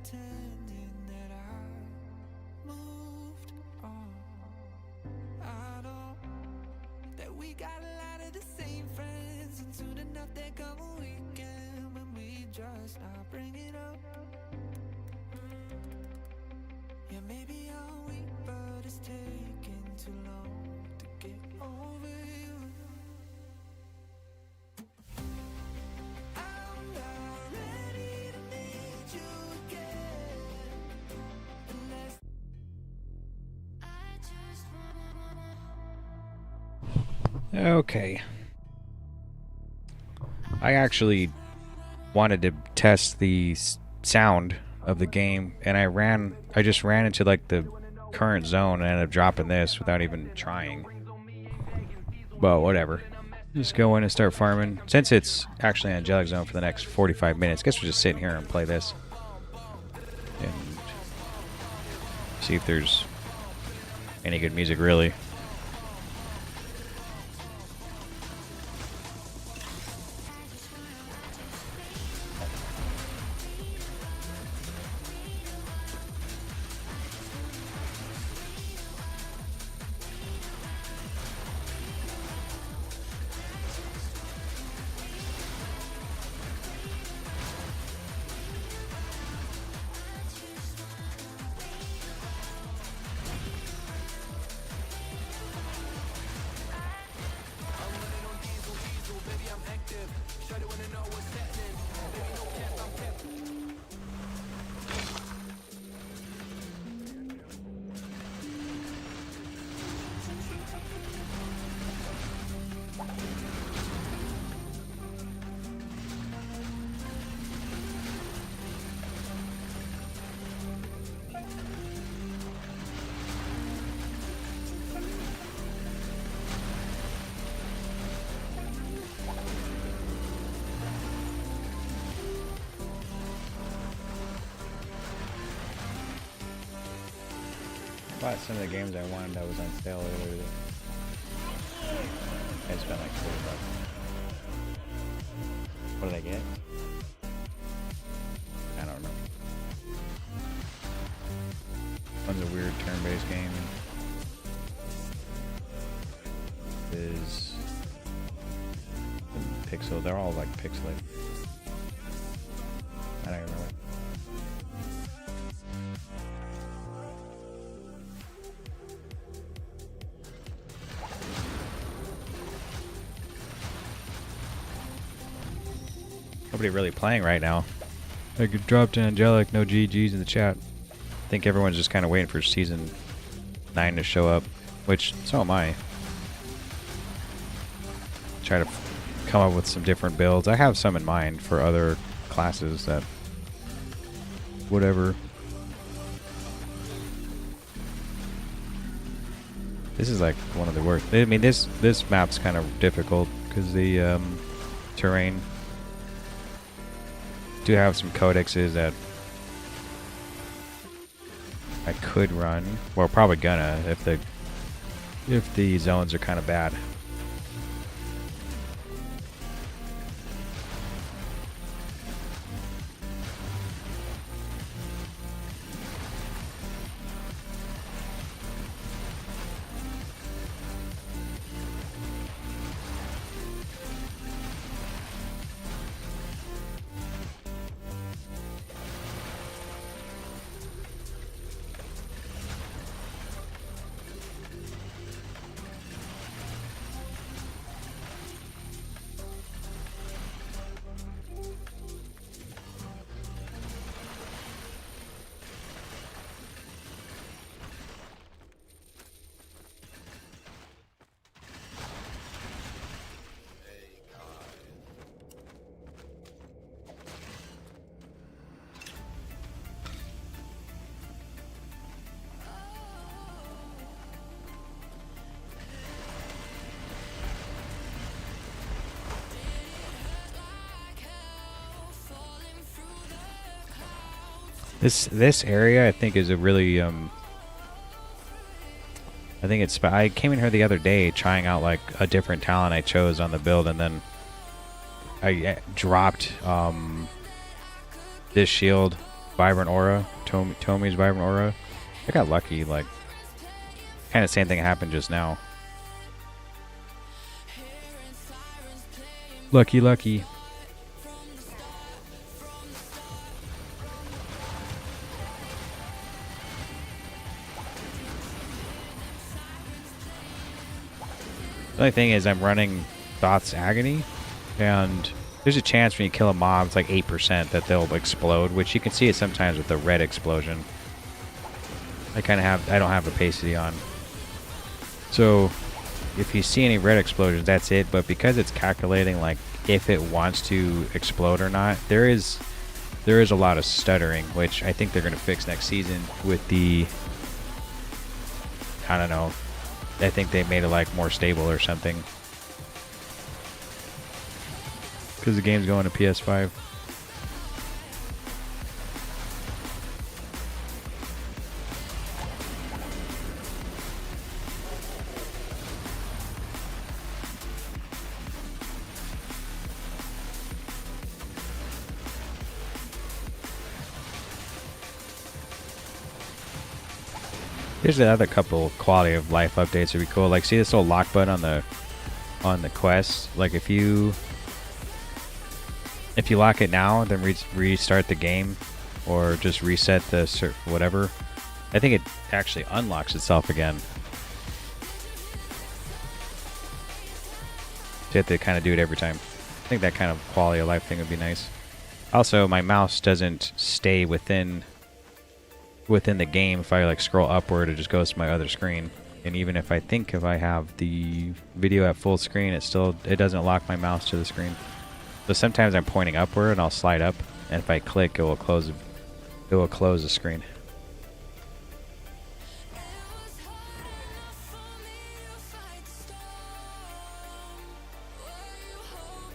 pretending that I moved on. I know that we got a lot of the same friends, and soon enough there come a weekend when we just not bring it up. Yeah, maybe I'm weak, but it's taking too long to get over you. I'm not ready to meet you again unless I just wanna. Okay. I actually wanted to test the sound of the game, and I just ran into like the current zone and ended up dropping this without even trying. But whatever. Just go in and start farming. Since it's actually Angelic Zone for the next 45 minutes, I guess we'll just sit here and play this. And see if there's any good music, really. I bought some of the games I wanted that was on sale earlier today. I spent like $40. What did I get? I don't know. One's a weird turn-based game. Is pixel? They're all like pixelated. I don't even know what. Nobody really playing right now. I could drop to Angelic, no GGs in the chat. I think everyone's just kind of waiting for Season 9 to show up, which, so am I. Try to come up with some different builds. I have some in mind for other classes that... whatever. This is like one of the worst. I mean, this map's kind of difficult because the terrain... do have some codexes that I could run. Well, probably gonna if the zones are kind of bad. This area I think is a really I think it's I came in here the other day trying out like a different talent I chose on the build, and then I dropped this shield Vibrant Aura, Tommy's Vibrant Aura. I got lucky, like, kind of same thing happened just now. Lucky, lucky. The only thing is I'm running Thoth's Agony, and there's a chance when you kill a mob, it's like 8% that they'll explode, which you can see it sometimes with the red explosion. I don't have opacity on. So if you see any red explosions, that's it. But because it's calculating like if it wants to explode or not, there is a lot of stuttering, which I think they're going to fix next season with the, I don't know, I think they made it like more stable or something. Because the game's going to PS5. Here's another couple quality of life updates would be cool. Like, see this little lock button on the quest? Like, if you lock it now, then restart the game, or just reset the whatever, I think it actually unlocks itself again. So you have to kind of do it every time. I think that kind of quality of life thing would be nice. Also, my mouse doesn't stay within the game. If I like scroll upward, it just goes to my other screen. And even if I have the video at full screen, it doesn't lock my mouse to the screen. So sometimes I'm pointing upward and I'll slide up, and if I click, it will close the screen.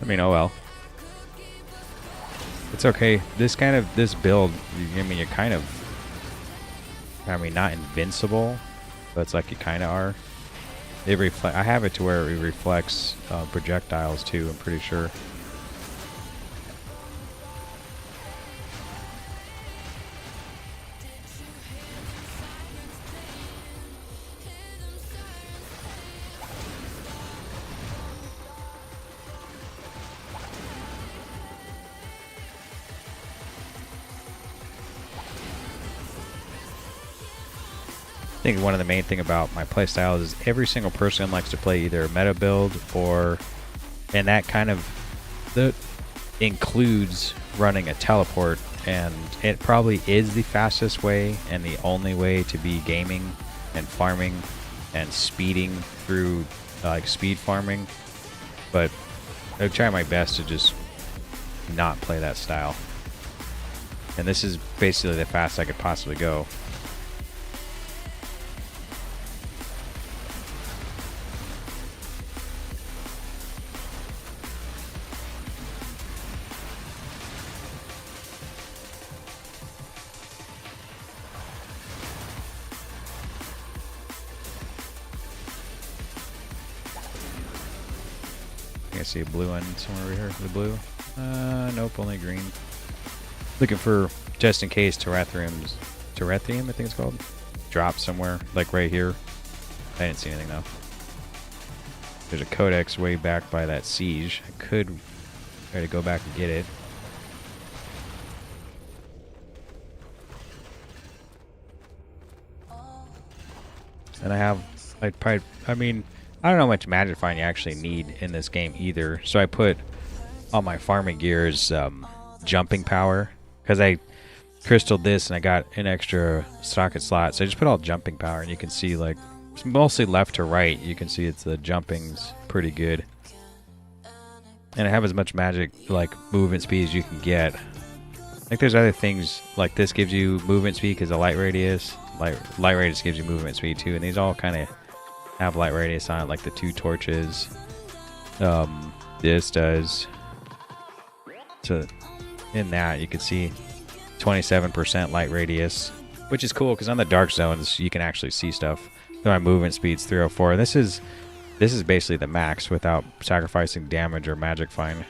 I mean, oh well. It's okay. This build, I mean, you're kind of, not invincible, but it's like you kind of are. I have it to where it reflects projectiles too, I'm pretty sure. I think one of the main thing about my playstyle is every single person likes to play either a meta build and that includes running a teleport, and it probably is the fastest way and the only way to be gaming and farming and speeding through like speed farming. But I try my best to just not play that style, and this is basically the fastest I could possibly go. I see a blue one somewhere over here. The blue? Nope, only green. Looking for, just in case, Terathium, I think it's called. Drop somewhere, like right here. I didn't see anything though. There's a codex way back by that siege. I could try to go back and get it. And I don't know how much magic find you actually need in this game either. So I put on my farming gears jumping power, because I crystalled this and I got an extra socket slot. So I just put all jumping power, and you can see like it's mostly left to right. You can see the jumping's pretty good. And I have as much magic like movement speed as you can get. Like there's other things like this gives you movement speed because of light radius. Light radius gives you movement speed too, and these all kind of have light radius on it, like the two torches. This does. So in that you can see 27% light radius, which is cool because on the dark zones you can actually see stuff. So my movement speed's 304. This is basically the max without sacrificing damage or magic find.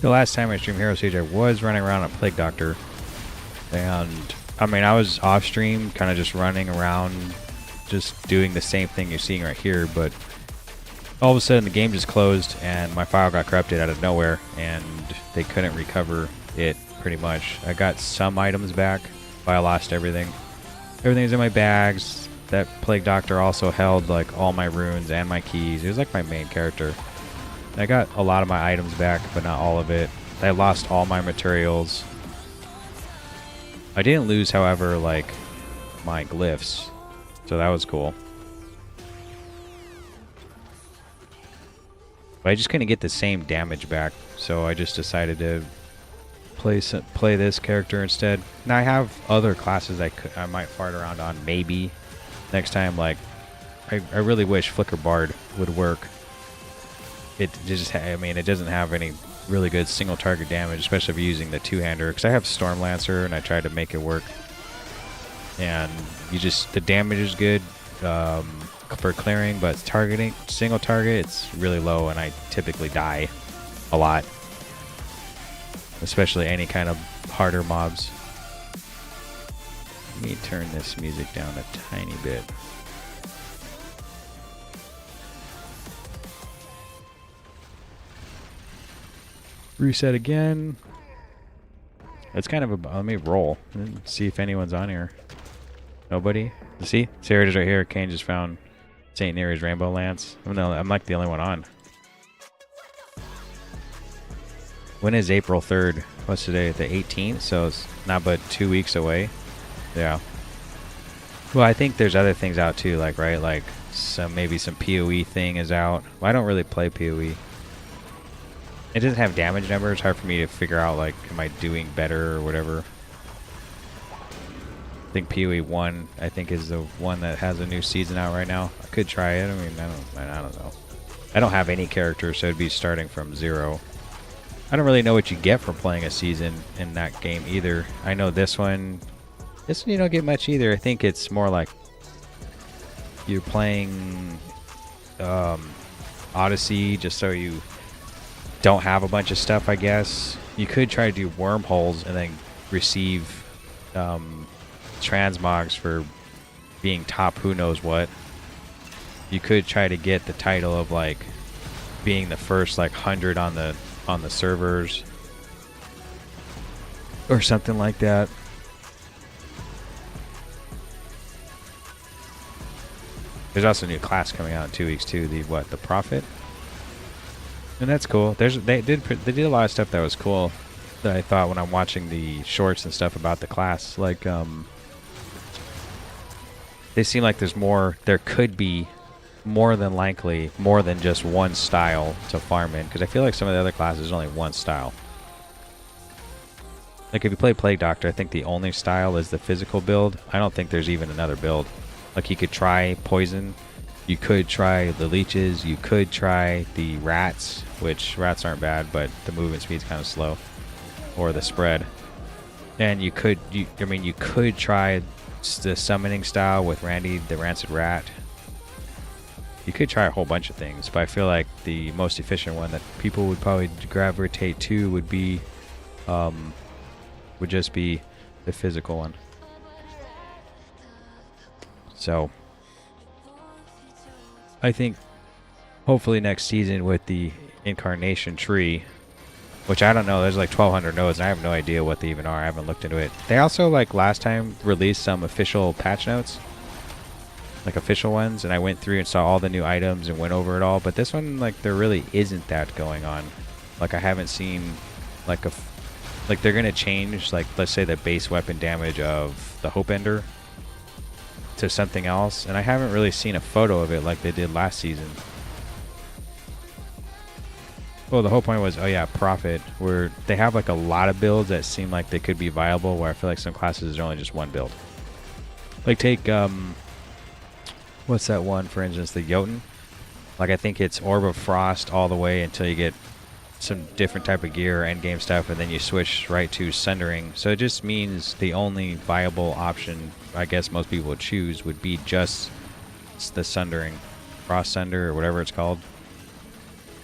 The last time I streamed Hero Siege, I was running around a Plague Doctor. And, I mean, I was off stream, kind of just running around, just doing the same thing you're seeing right here, but all of a sudden the game just closed and my file got corrupted out of nowhere and they couldn't recover it pretty much. I got some items back, but I lost everything. Everything's in my bags. That Plague Doctor also held like all my runes and my keys. It was like my main character. I got a lot of my items back, but not all of it. I lost all my materials. I didn't lose, however, like my glyphs, so that was cool. But I just couldn't get the same damage back, so I just decided to play this character instead. Now I have other classes I might fart around on maybe next time. Like I really wish Flicker Bard would work. It just I mean it doesn't have any really good single target damage, especially if you're using the two-hander, because I have Storm Lancer and I tried to make it work, and the damage is good for clearing, but targeting single target, it's really low, and I typically die a lot, especially any kind of harder mobs. Let me turn this music down a tiny bit. Reset again. It's kind of a... Let me roll and see if anyone's on here. Nobody? See? Here it is right here. Kane just found St. Nere's Rainbow Lance. I'm like the only one on. When is April 3rd? What's today? The 18th? So it's not but 2 weeks away. Yeah. Well, I think there's other things out too, like, right? Like maybe some PoE thing is out. Well, I don't really play PoE. It doesn't have damage numbers. It's hard for me to figure out, like, am I doing better or whatever. I think PoE 1, I think, is the one that has a new season out right now. I could try it. I mean, I don't know. I don't have any characters, so it'd be starting from 0. I don't really know what you get from playing a season in that game either. I know this one you don't get much either. I think it's more like you're playing Odyssey just so you don't have a bunch of stuff, I guess. You could try to do wormholes and then receive transmogs for being top who knows what. You could try to get the title of, like, being the first, like, 100 on the servers or something like that. There's also a new class coming out in 2 weeks too. The Prophet. And that's cool. They did a lot of stuff that was cool that I thought when I'm watching the shorts and stuff about the class. Like, they seem like there could be more than likely more than just one style to farm in, because I feel like some of the other classes there's only one style. Like if you play Plague Doctor, I think the only style is the physical build. I don't think there's even another build. Like you could try poison. You could try the leeches, you could try the rats, which rats aren't bad, but the movement speed's kind of slow. Or the spread. And you could try the summoning style with Randy the Rancid Rat. You could try a whole bunch of things, but I feel like the most efficient one that people would probably gravitate to would just be the physical one. So I think hopefully next season with the Incarnation Tree, which I don't know, there's like 1,200 nodes, and I have no idea what they even are. I haven't looked into it. They also, like last time, released some official patch notes, like official ones, and I went through and saw all the new items and went over it all. But this one, like, there really isn't that going on. Like, I haven't seen like they're gonna change, like, let's say the base weapon damage of the Hope Ender to something else, and I haven't really seen a photo of it like they did last season. Well, the whole point was, oh yeah, Prophet, where they have like a lot of builds that seem like they could be viable, where I feel like some classes are only just one build. Like take what's that one, for instance, the Jotun. Like I think it's Orb of Frost all the way until you get some different type of gear, end game stuff, and then you switch right to Sundering. So it just means the only viable option I guess most people would choose would be just the Sundering, Frost Sunder, or whatever it's called.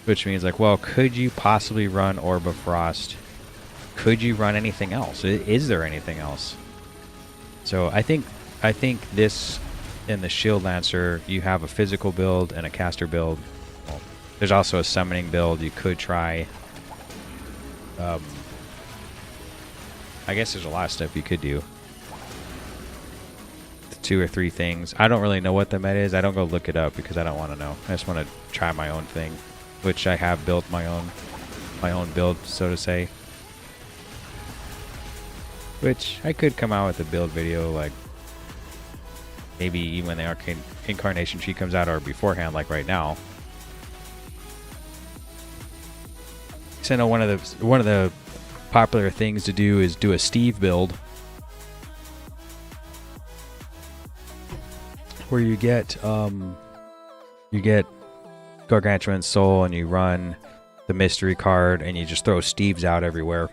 Which means like, well, could you possibly run Orb of Frost? Could you run anything else? Is there anything else? So I think this in the Shield Lancer, you have a physical build and a caster build. Well, there's also a summoning build you could try. I guess there's a lot of stuff you could do. 2 or 3 things. I don't really know what the meta is. I don't go look it up because I don't want to know. I just want to try my own thing, which I have built my own build, so to say. Which I could come out with a build video, like maybe even when the Arcane Incarnation Tree comes out or beforehand, like right now. So I know one of the popular things to do is do a Steve build, where you get Gargantuan Soul and you run the mystery card and you just throw Steves out everywhere.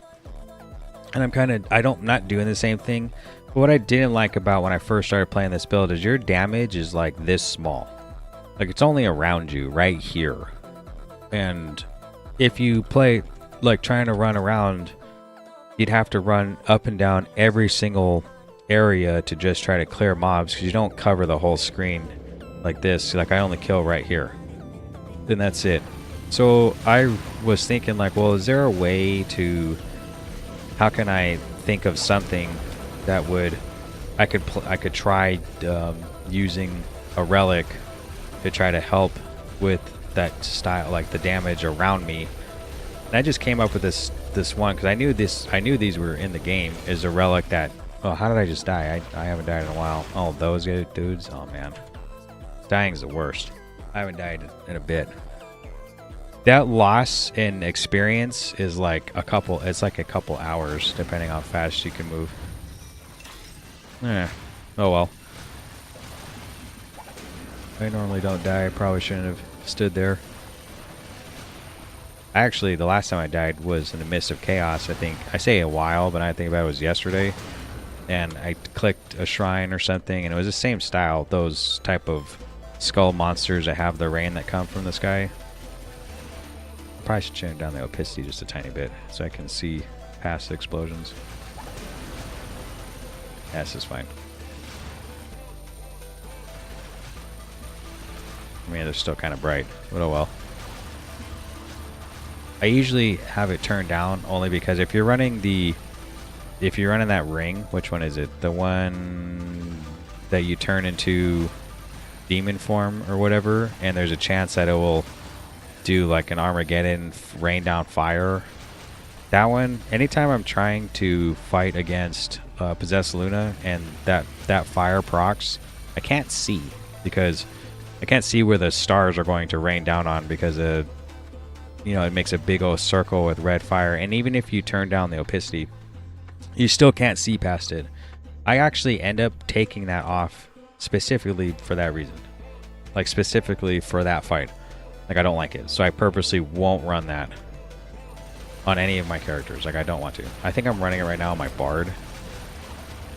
And I'm not doing the same thing. But what I didn't like about when I first started playing this build is your damage is like this small. Like it's only around you right here. And if you play like trying to run around, you'd have to run up and down every single area to just try to clear mobs, because you don't cover the whole screen like this. Like I only kill right here, then that's it. So I was thinking like, well, is there a way to, how can I think of something that would I could try using a relic to try to help with that style, like the damage around me. And I just came up with this one because I knew these were in the game. Is a relic that, oh, how did I just die? I haven't died in a while. Oh, those dudes. Oh man, dying's the worst. I haven't died in a bit. That loss in experience is like a couple hours, depending how fast you can move. Oh well. I normally don't die. I probably shouldn't have stood there. Actually, the last time I died was in the Mist of Chaos. I think, I say a while, but I think about it was yesterday. And I clicked a shrine or something, and it was the same style. Those type of skull monsters that have the rain that come from the sky. Probably should turn down the opacity just a tiny bit so I can see past the explosions. Yeah, this is fine. I mean, they're still kind of bright, but oh well. I usually have it turned down only because if you're running that ring, which one is it? The one that you turn into demon form or whatever, and there's a chance that it will do like an Armageddon rain down fire. That one, anytime I'm trying to fight against Possessed Luna and that fire procs, I can't see, because I can't see where the stars are going to rain down on, because it makes a big old circle with red fire. And even if you turn down the opacity, you still can't see past it. I actually end up taking that off specifically for that reason, like specifically for that fight. Like I don't like it, so I purposely won't run that on any of my characters. Like I don't want to. I think I'm running it right now on my Bard,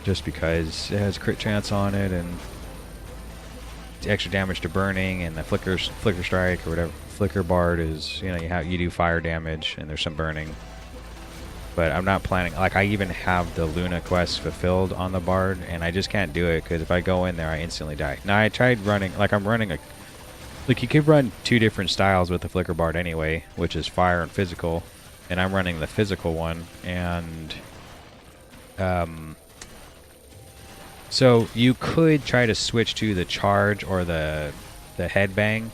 just because it has crit chance on it and extra damage to burning, and the flicker strike or whatever. Flicker Bard is, you do fire damage and there's some burning. But I'm not planning, like I even have the Luna quest fulfilled on the Bard, and I just can't do it because if I go in there I instantly die. Now I tried running, like I'm running you could run 2 different styles with the Flicker Bard anyway, which is fire and physical, and I'm running the physical one. And so you could try to switch to the charge or the headbang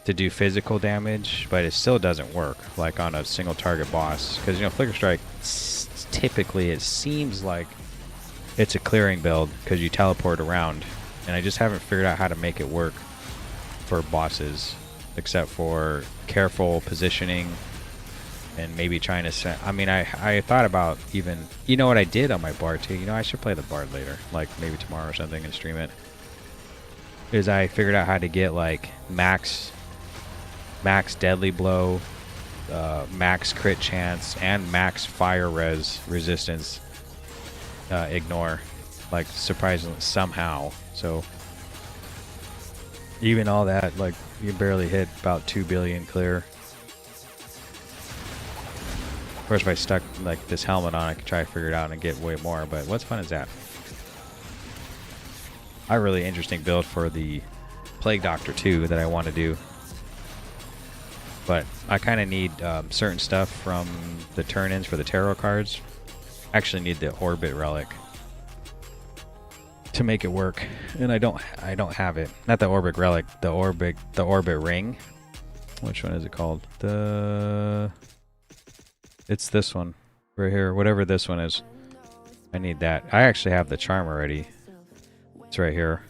to do physical damage, but it still doesn't work like on a single target boss, because Flicker Strike typically, it seems like it's a clearing build because you teleport around, and I just haven't figured out how to make it work for bosses, except for careful positioning and maybe trying to set. I mean, I thought about even, what I did on my Bard too. I should play the Bard later, like maybe tomorrow or something, and stream it. Is I figured out how to get like max deadly blow, max crit chance, and max fire resistance ignore, like surprisingly somehow. So even all that, like you barely hit about 2 billion clear. course, if I stuck like this helmet on, I could try to figure it out and get way more. But what's fun is that? A really interesting build for the Plague Doctor 2 that I want to do. But I kind of need certain stuff from the turn-ins for the tarot cards. I actually need the Orbit Relic to make it work, and I don't have it. Not the Orbit Relic, the Orbit Ring. Which one is it called? It's this one right here, whatever this one is. I need that. I actually have the charm already. It's right here.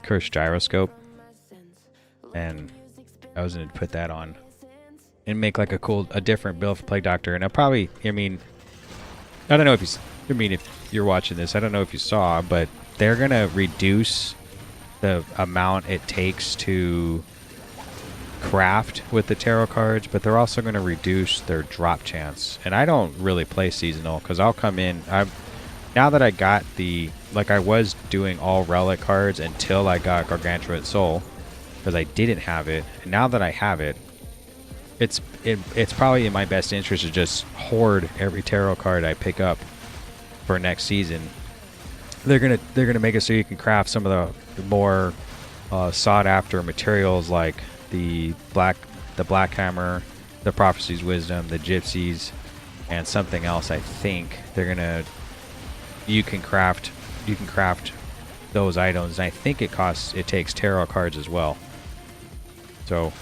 Cursed Gyroscope. And I was going to put that on and make like a different build for Plague Doctor. And I'll probably, I mean, I don't know if if you're watching this, I don't know if you saw, but they're going to reduce the amount it takes to craft with the tarot cards, but they're also going to reduce their drop chance. And I don't really play seasonal because I'll come in. Now that I got I was doing all relic cards until I got Gargantuan Soul because I didn't have it. And now that I have it, it's probably in my best interest to just hoard every tarot card I pick up for next season. They're gonna make it so you can craft some of the more sought after materials like the Black Hammer, the Prophecy's Wisdom, the Gypsies, and something else. I think you can craft those items, and I think it takes tarot cards as well. So,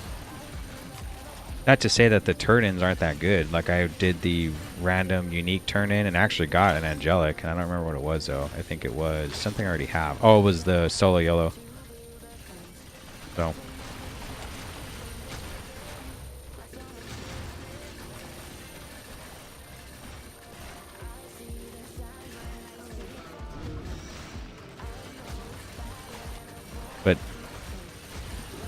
not to say that the turn-ins aren't that good. Like I did the random unique turn-in and actually got an angelic, and I don't remember what it was though. I think it was something I already have. Oh, it was the solo yellow. So. But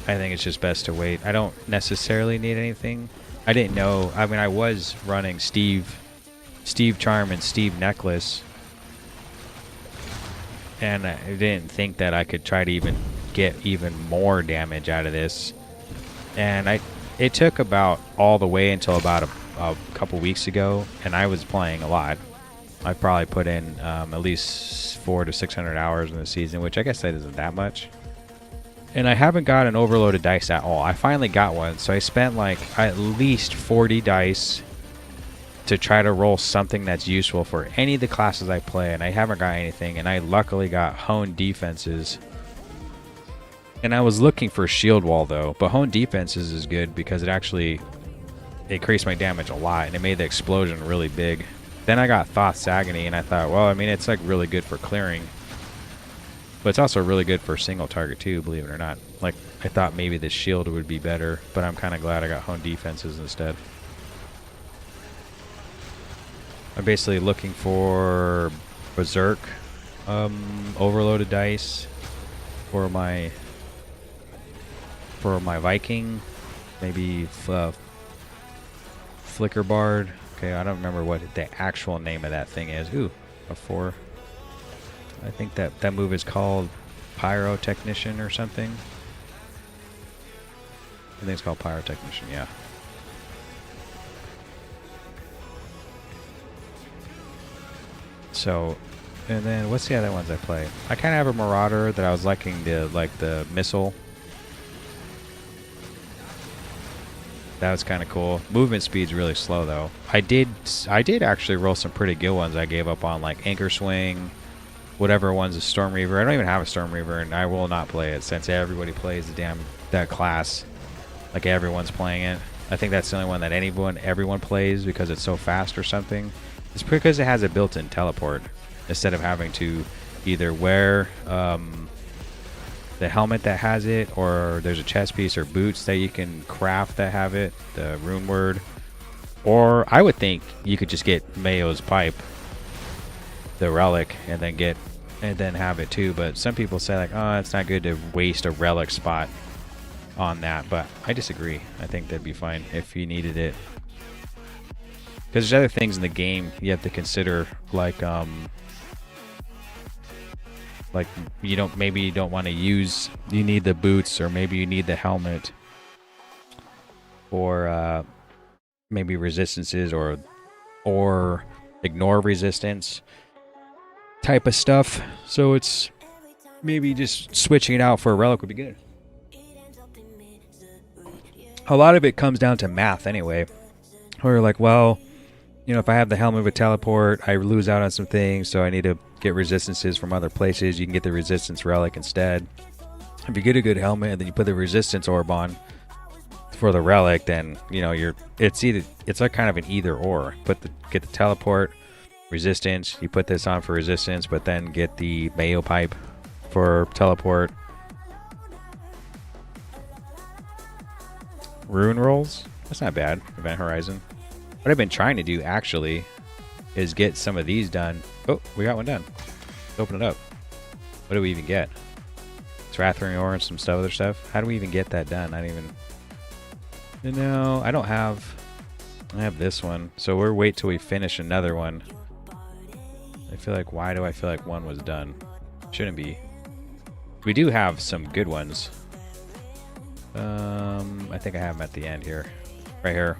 I think it's just best to wait. I don't necessarily need anything. I didn't know. I mean, I was running Steve Charm and Steve Necklace, and I didn't think that I could try to even get even more damage out of this. And it took about all the way until about a couple weeks ago, and I was playing a lot. I probably put in at least 400 to 600 hours in the season, which I guess that isn't that much. And I haven't got an overloaded dice at all. I finally got one, so I spent like at least 40 dice to try to roll something that's useful for any of the classes I play, and I haven't got anything. And I luckily got Honed Defenses. And I was looking for Shield Wall though, but Honed Defenses is good because it increased my damage a lot, and it made the explosion really big. Then I got Thoth's Agony, and I thought, well, I mean, it's like really good for clearing. But it's also really good for single target too, believe it or not. Like, I thought maybe the shield would be better, but I'm kind of glad I got Honed Defenses instead. I'm basically looking for Berserk overloaded dice for my Viking, maybe Flicker Bard. Okay, I don't remember what the actual name of that thing is. Ooh, a 4. I think that move is called Pyrotechnician or something. I think it's called Pyrotechnician, yeah. So, and then what's the other ones I play? I kind of have a Marauder that I was liking the missile. That was kind of cool. Movement speed's really slow though. I did actually roll some pretty good ones. I gave up on like Anchor Swing, whatever one's a Storm Reaver. I don't even have a Storm Reaver, and I will not play it since everybody plays that class. Like everyone's playing it. I think that's the only one that everyone plays because it's so fast or something. It's because it has a built-in teleport instead of having to either wear the helmet that has it, or there's a chest piece or boots that you can craft that have it, the rune word. Or I would think you could just get Mayo's Pipe, the relic, and then have it too. But some people say like, oh, it's not good to waste a relic spot on that. But I disagree. I think that'd be fine if you needed it. Because there's other things in the game you have to consider, like you don't want to use, you need the boots, or maybe you need the helmet, or maybe resistances, or or ignore resistance type of stuff. So it's maybe just switching it out for a relic would be good. A lot of it comes down to math anyway. Where you're like, well, you know, if I have the helmet with teleport, I lose out on some things, so I need to get resistances from other places. You can get the resistance relic instead. If you get a good helmet and then you put the resistance orb on for the relic, then you know it's like kind of an either or. Get the teleport resistance, you put this on for resistance, but then get the Mayo pipe for teleport. Rune rolls, that's not bad. Event Horizon. What I've been trying to do actually is get some of these done. Oh, we got one done. Let's open it up. What do we even get? It's Rathering Ore and some other stuff. How do we even get that done? I don't even... No, I don't have... I have this one. So we'll wait till we finish another one. I feel like... Why do I feel like one was done? Shouldn't be. We do have some good ones. I think I have them at the end here. Right here.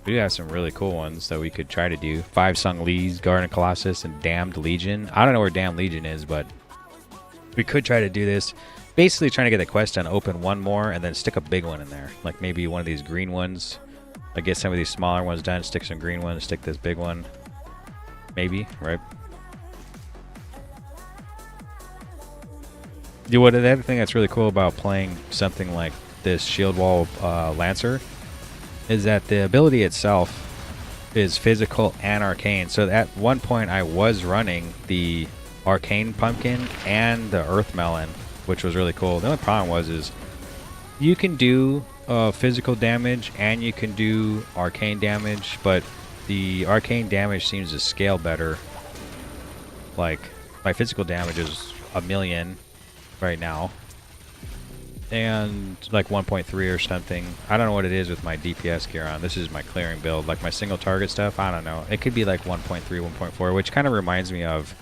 We do have some really cool ones that we could try to do. 5 Sung Lees, Garden of Colossus, and Damned Legion. I don't know where Damned Legion is, but we could try to do this. Basically trying to get the quest done, open one more, and then stick a big one in there. Like maybe one of these green ones. Like get some of these smaller ones done, stick some green ones, stick this big one. Maybe, right? The other thing that's really cool about playing something like this Shield Wall Lancer is that the ability itself is physical and arcane. So at one point I was running the Arcane Pumpkin and the Earth Melon, which was really cool. The only problem is you can do physical damage and you can do arcane damage, but the arcane damage seems to scale better. Like my physical damage is 1,000,000 right now, and like 1.3 or something. I don't know what it is with my DPS gear on. This is my clearing build, like my single target stuff. I don't know. It could be like 1.3, 1.4, which kind of reminds me of.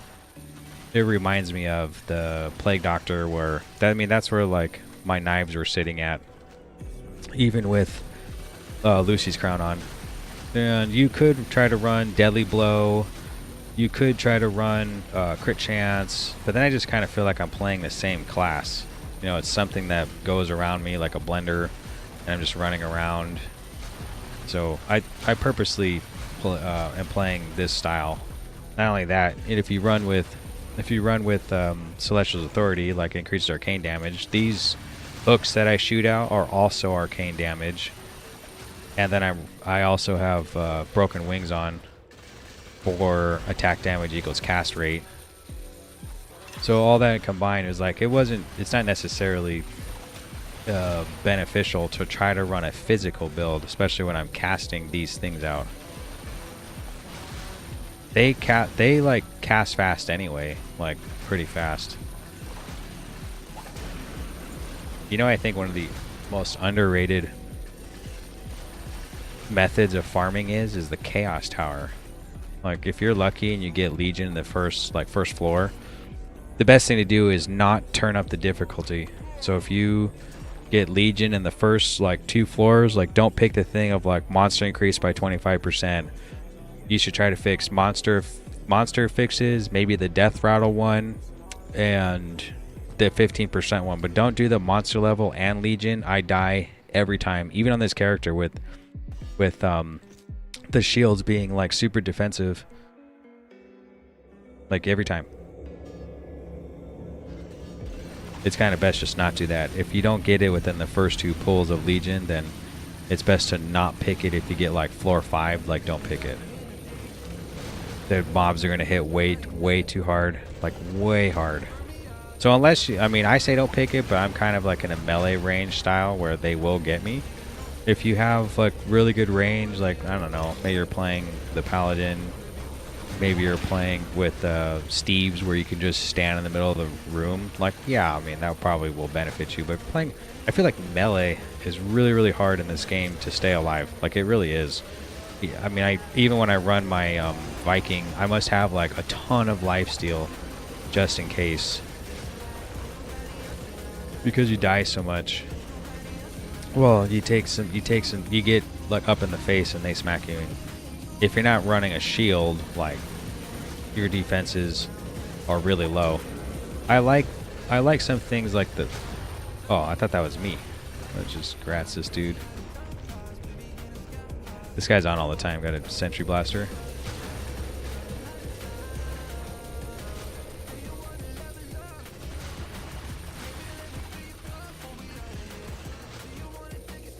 It reminds me of the Plague Doctor, where that's where like my knives were sitting at, even with Lucy's crown on. And you could try to run Deadly Blow. You could try to run Crit Chance, but then I just kind of feel like I'm playing the same class. You know, it's something that goes around me like a blender, and I'm just running around. So I purposely am playing this style. Not only that, if you run with Celestial's Authority, like increases arcane damage, these hooks that I shoot out are also arcane damage. And then I also have Broken Wings on for attack damage equals cast rate. So all that combined is like it's not necessarily beneficial to try to run a physical build, especially when I'm casting these things out. They like cast fast anyway, like pretty fast. You know, I think one of the most underrated methods of farming is the Chaos Tower. Like if you're lucky and you get Legion in the first floor, the best thing to do is not turn up the difficulty. So if you get Legion in the first like 2 floors, like don't pick the thing of like monster increase by 25%. You should try to fix monster fixes, maybe the Death Rattle one and the 15% one, but don't do the monster level and Legion. I die every time, even on this character with the shields being like super defensive, like every time. It's kind of best just not do that. If you don't get it within the first 2 pulls of Legion, then it's best to not pick it. If you get like floor 5, like don't pick it. The mobs are going to hit way too hard, like way hard. So unless you, I say don't pick it, but I'm kind of like in a melee range style where they will get me. If you have like really good range, like I don't know, maybe you're playing the Paladin, maybe you're playing with Steve's where you can just stand in the middle of the room, like yeah, that probably will benefit you. But playing, I feel like melee is really hard in this game to stay alive. Like it really is. Even when I run my Viking, I must have like a ton of lifesteal just in case, because you die so much. Well, you get like up in the face and they smack you. if you're not running a shield, like your defenses are really low. I like some things like the. Oh, I thought that was me. Let's just grats this dude. This guy's on all the time. Got a sentry blaster.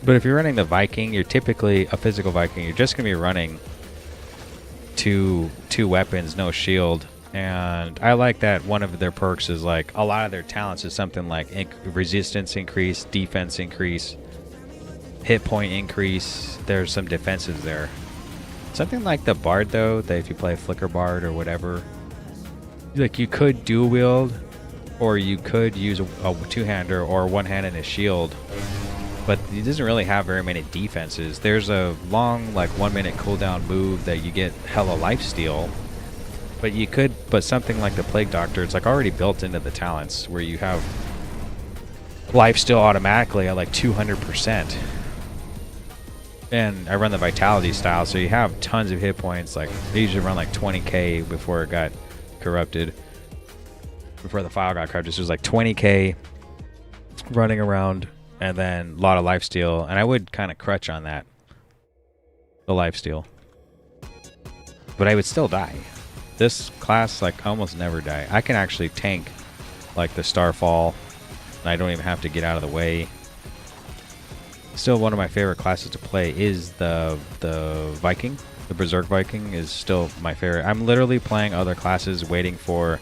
But if you're running the Viking, you're typically a physical Viking. You're just going to be running two weapons, no shield. And I like that one of their perks is like a lot of their talents is something like resistance increase, defense increase, hit point increase. There's some defenses there. Something like the Bard though, that if you play Flicker Bard or whatever, like you could dual wield, or you could use a two-hander or one hand and a shield. But he doesn't really have very many defenses. There's a long, like 1 minute cooldown move that you get hella lifesteal. But something like the Plague Doctor, it's like already built into the talents where you have lifesteal automatically at like 200%. And I run the Vitality style, so you have tons of hit points. Like they usually run like 20k before it got corrupted. Before the file got corrupted, so it was like 20k running around. And then a lot of lifesteal, and I would kind of crutch on that, the lifesteal. But I would still die. This class, like, I almost never die. I can actually tank, like, the Starfall, and I don't even have to get out of the way. Still, one of my favorite classes to play is the Viking. The Berserk Viking is still my favorite. I'm literally playing other classes, waiting for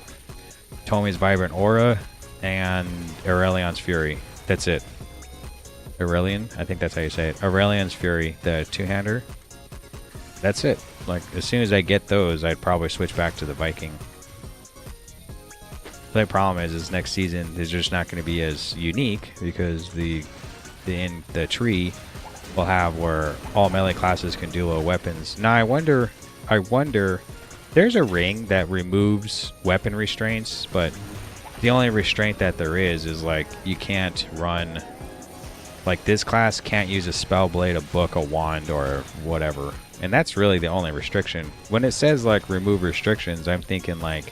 Tommy's Vibrant Aura and Aurelion's Fury. That's it. Aurelion, I think that's how you say it. Aurelion's Fury, the two-hander. That's it. Like, as soon as I get those, I'd probably switch back to the Viking. The problem is next season is just not going to be as unique because the tree will have where all melee classes can duo weapons. Now I wonder. There's a ring that removes weapon restraints, but the only restraint that there is like you can't run. Like, this class can't use a spell blade, a book, a wand, or whatever. And that's really the only restriction. When it says, like, remove restrictions, I'm thinking, like,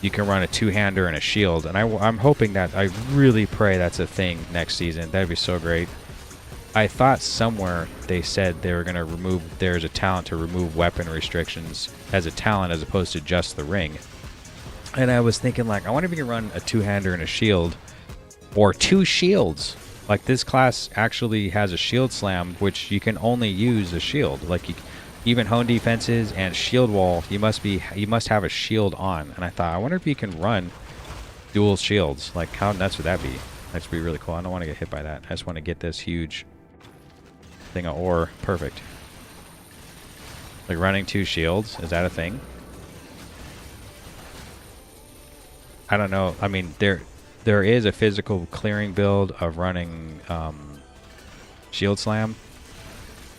you can run a two-hander and a shield. And I'm hoping that, I really pray that's a thing next season. That'd be so great. I thought somewhere they said they were going to remove, there's a talent to remove weapon restrictions as a talent as opposed to just the ring. And I was thinking, like, I wonder if you can run a two-hander and a shield. Or two shields. Like, this class actually has a shield slam, which you can only use a shield. Like, even hone defenses and shield wall, you must have a shield on. And I thought, I wonder if you can run dual shields. Like, how nuts would that be? That'd be really cool. I don't want to get hit by that. I just want to get this huge thing of ore. Perfect. Like, running two shields, is that a thing? I don't know. I mean, there is a physical clearing build of running Shield Slam,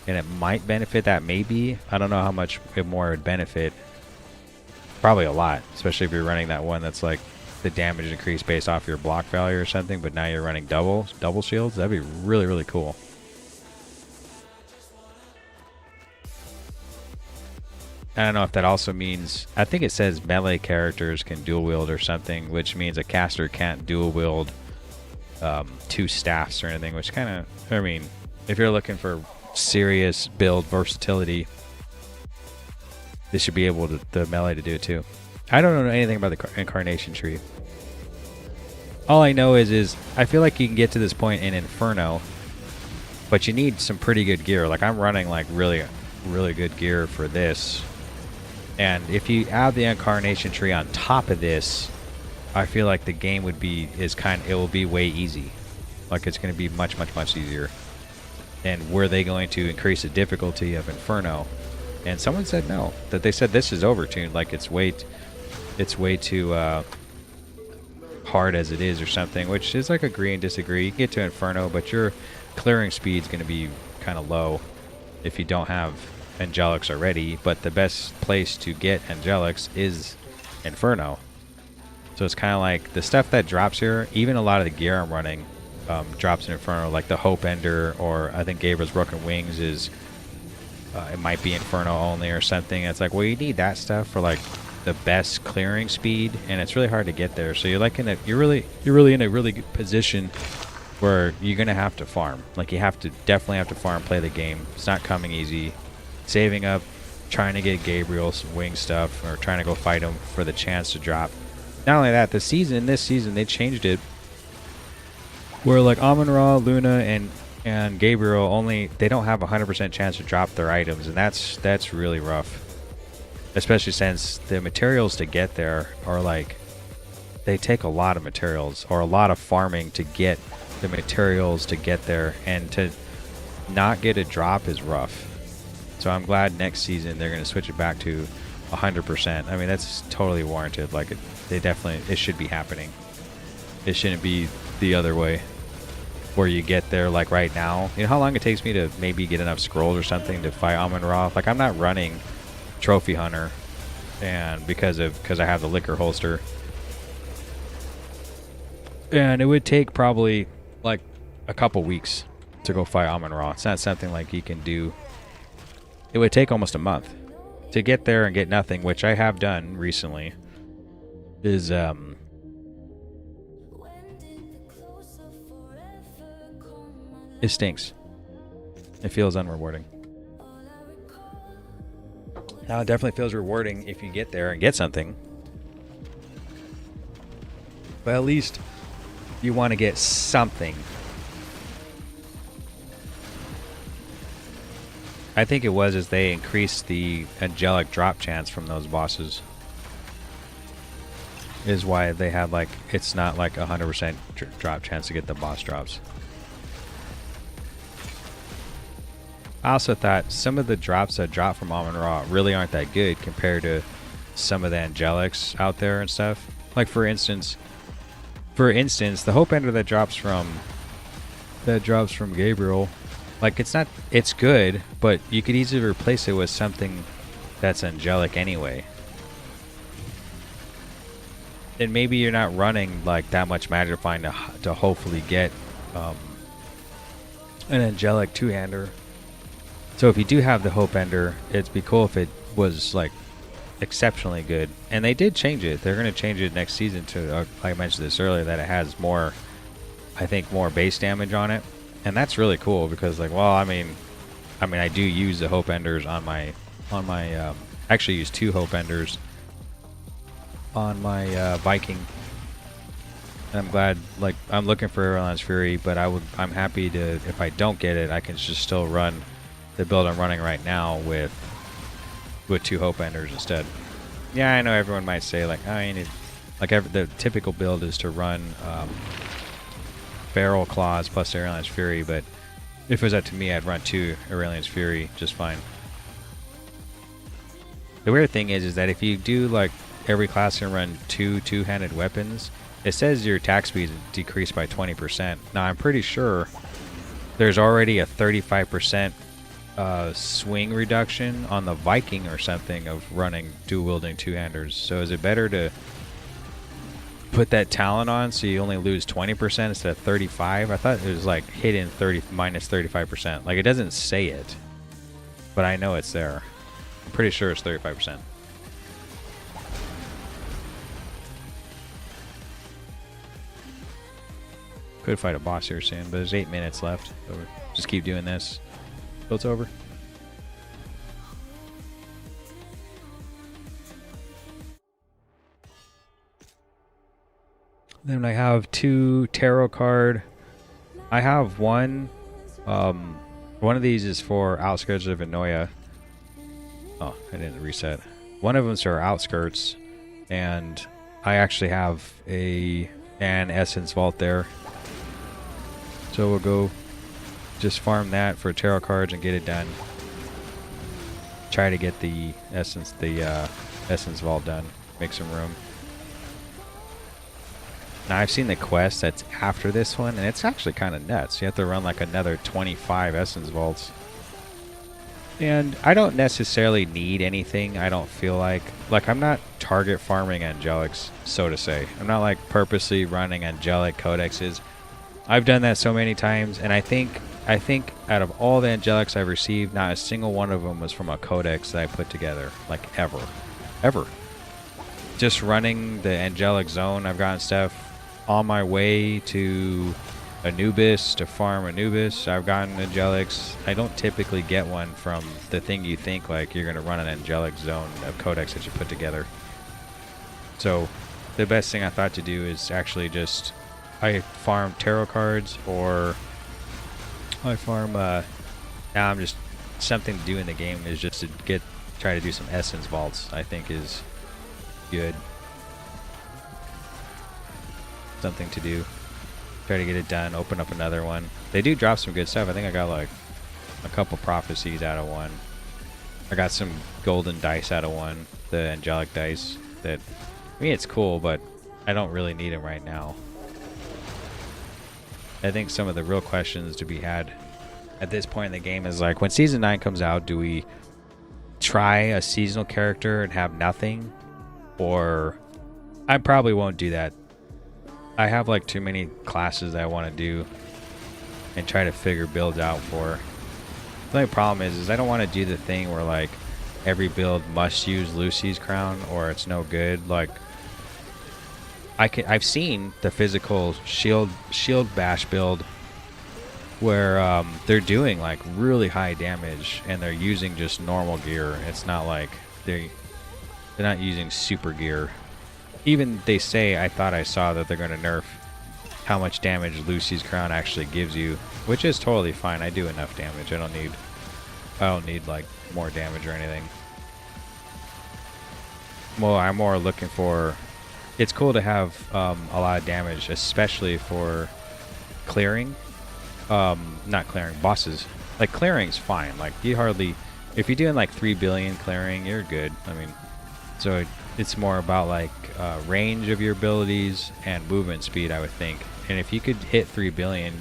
and it might benefit that, maybe. I don't know how much more it would benefit. Probably a lot, especially if you're running that one that's like the damage increase based off your block value or something, but now you're running double shields. That'd be really, really cool. I don't know if that also means, I think it says melee characters can dual wield or something, which means a caster can't dual wield two staffs or anything, which kind of, I mean, if you're looking for serious build versatility, this should be able to, the melee to do it too. I don't know anything about the Incarnation Tree. All I know is I feel like you can get to this point in Inferno, but you need some pretty good gear. Like, I'm running like really, really good gear for this. And if you add the Incarnation Tree on top of this, I feel like the game would be, it will be way easy. Like, it's going to be much, much, much easier. And were they going to increase the difficulty of Inferno? And someone said no. That they said this is overtuned, like it's way too hard as it is or something, which is like agree and disagree. You can get to Inferno, but your clearing speed's going to be kind of low if you don't have Angelics already, but the best place to get Angelics is Inferno. So it's kind of like the stuff that drops here, even a lot of the gear I'm running drops in Inferno, like the Hope Ender, or I think Gabriel's Broken Wings is it might be Inferno only or something. It's like, well, you need that stuff for like the best clearing speed, and it's really hard to get there. So you're like you're really in a really good position where you're gonna have to farm. Like you definitely have to farm, play the game. It's not coming easy. Saving up, trying to get Gabriel's wing stuff, or trying to go fight him for the chance to drop. Not only that, this season they changed it where like Amon-Ra, Luna, and Gabriel they don't have 100% chance to drop their items, and that's really rough. Especially since the materials to get there are like, they take a lot of materials or a lot of farming to get the materials to get there, and to not get a drop is rough. So I'm glad next season they're going to switch it back to 100%. I mean, that's totally warranted. Like it should be happening. It shouldn't be the other way, where you get there like right now. You know how long it takes me to maybe get enough scrolls or something to fight Amon-Ra? Like I'm not running Trophy Hunter, and because I have the liquor holster, and it would take probably like a couple weeks to go fight Amon-Ra. It's not something like you can do. It would take almost a month to get there and get nothing, which I have done recently. Is it stinks. It feels unrewarding. Now it definitely feels rewarding if you get there and get something, but at least you want to get something. I think it was as they increased the angelic drop chance from those bosses is why they had like, it's not like 100% drop chance to get the boss drops. I also thought some of the drops that drop from Amon-Ra really aren't that good compared to some of the angelics out there and stuff. Like for instance, the Hope Ender that drops from Gabriel, like it's good, but you could easily replace it with something that's angelic anyway. And maybe you're not running like that much Magifying to hopefully get an angelic two-hander. So if you do have the Hope Ender, it'd be cool if it was like exceptionally good. And they did change it. They're going to change it next season to, like I mentioned this earlier, that it has more, I think, more base damage on it. And that's really cool because, like, well, I mean, I do use the Hope Enders on my actually use 2 Hope Enders on my Viking. And I'm glad, like, I'm looking for Aeron's Fury, but I'm happy to, if I don't get it, I can just still run the build I'm running right now with 2 Hope Enders instead. Yeah, I know everyone might say like, oh, you need, like, the typical build is to run Feral Claws plus Aeron's Fury, but if it was up to me, I'd run 2 Aeron's Fury just fine. The weird thing is that if you do like every class can run 2 two-handed weapons, it says your attack speed is decreased by 20%. Now I'm pretty sure there's already a 35% swing reduction on the Viking or something of running dual-wielding two-handers. So is it better to put that talent on so you only lose 20% instead of 35? I thought it was like hidden minus 35%. Like, it doesn't say it, but I know it's there. I'm pretty sure it's 35%. Could fight a boss here soon, but there's 8 minutes left. So just keep doing this till it's over. Then I have 2 tarot card. I have one. One of these is for Outskirts of Enoia. Oh, I didn't reset. One of them's for Outskirts, and I actually have an Essence Vault there. So we'll go just farm that for tarot cards and get it done. Try to get the Essence Vault done. Make some room. Now I've seen the quest that's after this one, and it's actually kind of nuts. You have to run like another 25 Essence Vaults. And I don't necessarily need anything. I don't feel like I'm not target farming Angelics, so to say. I'm not like purposely running Angelic Codexes. I've done that so many times, and I think I think out of all the angelics I've received, not a single one of them was from a codex that I put together, like ever. Just running the angelic zone, I've gotten stuff on my way to Anubis to farm Anubis. I've gotten angelics. I don't typically get one from the thing you think like you're gonna run an angelic zone of codex that you put together. So the best thing I thought to do is actually just I farm tarot cards, or I farm now I'm just something to do in the game is just to try to do some essence vaults. I think is good. Something to do. Try to get it done, open up another one. They do drop some good stuff. I think I got like a couple prophecies out of one. I got some golden dice out of one, the angelic dice. That, I mean, it's cool, but I don't really need them right now. I think some of the real questions to be had at this point in the game is like, when Season 9 comes out, do we try a seasonal character and have nothing? Or I probably won't do that. I have like too many classes that I want to do and try to figure builds out for. The only problem is I don't want to do the thing where like every build must use Lucy's crown or it's no good. Like I've seen the physical shield bash build where they're doing like really high damage and they're using just normal gear. It's not like they're not using super gear. Even they say, I thought I saw that they're going to nerf how much damage Lucy's crown actually gives you, which is totally fine. I do enough damage. I don't need like more damage or anything. Well, I'm more looking for. It's cool to have a lot of damage, especially for clearing. Not clearing bosses. Like clearing's fine. Like you hardly, if you're doing like 3 billion clearing, you're good. I mean, so it's more about like range of your abilities and movement speed, I would think. And if you could hit 3 billion,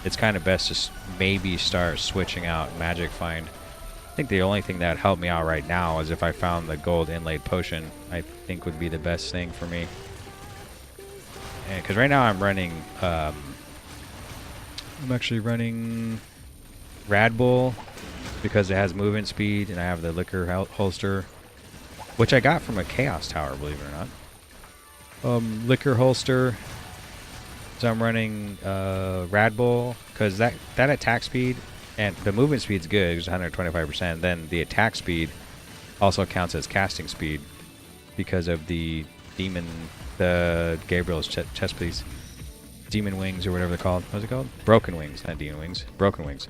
it's kind of best to maybe start switching out Magic Find. I think the only thing that would help me out right now is if I found the gold inlaid potion. I think would be the best thing for me. Because right now I'm running, I'm actually running Rad Bull because it has movement speed, and I have the liquor holster, which I got from a Chaos Tower, believe it or not. Liquor holster. So I'm running Rad Bull because that attack speed and the movement speed's good, it's 125%. Then the attack speed also counts as casting speed because of the Gabriel's chest piece. Demon wings or whatever they're called. What's it called? Broken wings, not demon wings. Broken wings.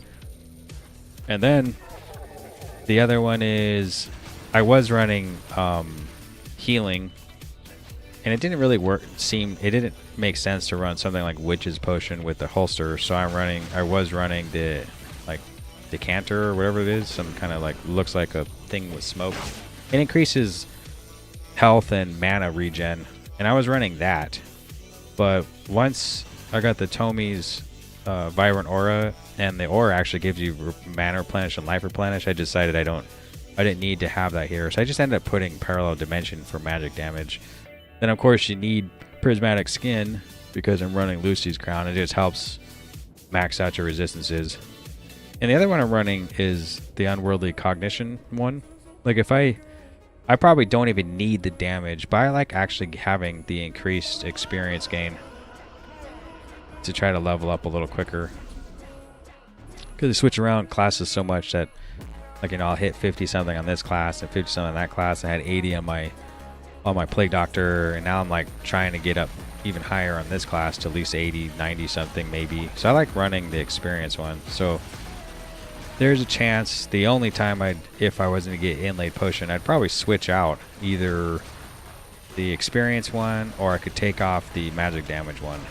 And then the other one is I was running healing, and it didn't really it didn't make sense to run something like Witch's Potion with the holster. So I was running the like decanter or whatever it is, some kind of like looks like a thing with smoke. It increases health and mana regen, and I was running that. But once I got the Tommy's Vibrant Aura, and the aura actually gives you mana replenish and life replenish, I decided I didn't need to have that here. So I just ended up putting Parallel Dimension for magic damage. Then of course you need Prismatic Skin because I'm running Lucy's Crown. It just helps max out your resistances. And the other one I'm running is the Unworldly Cognition one. Like if I probably don't even need the damage, but I like actually having the increased experience gain to try to level up a little quicker. Because I switch around classes so much that, like, you know, I'll hit 50 something on this class and 50 something on that class. I had 80 on my Plague Doctor, and now I'm like trying to get up even higher on this class to at least 80, 90 something maybe. So I like running the experience one. So there's a chance the only time if I wasn't to get Inlaid Potion, I'd probably switch out either the experience one or I could take off the magic damage one.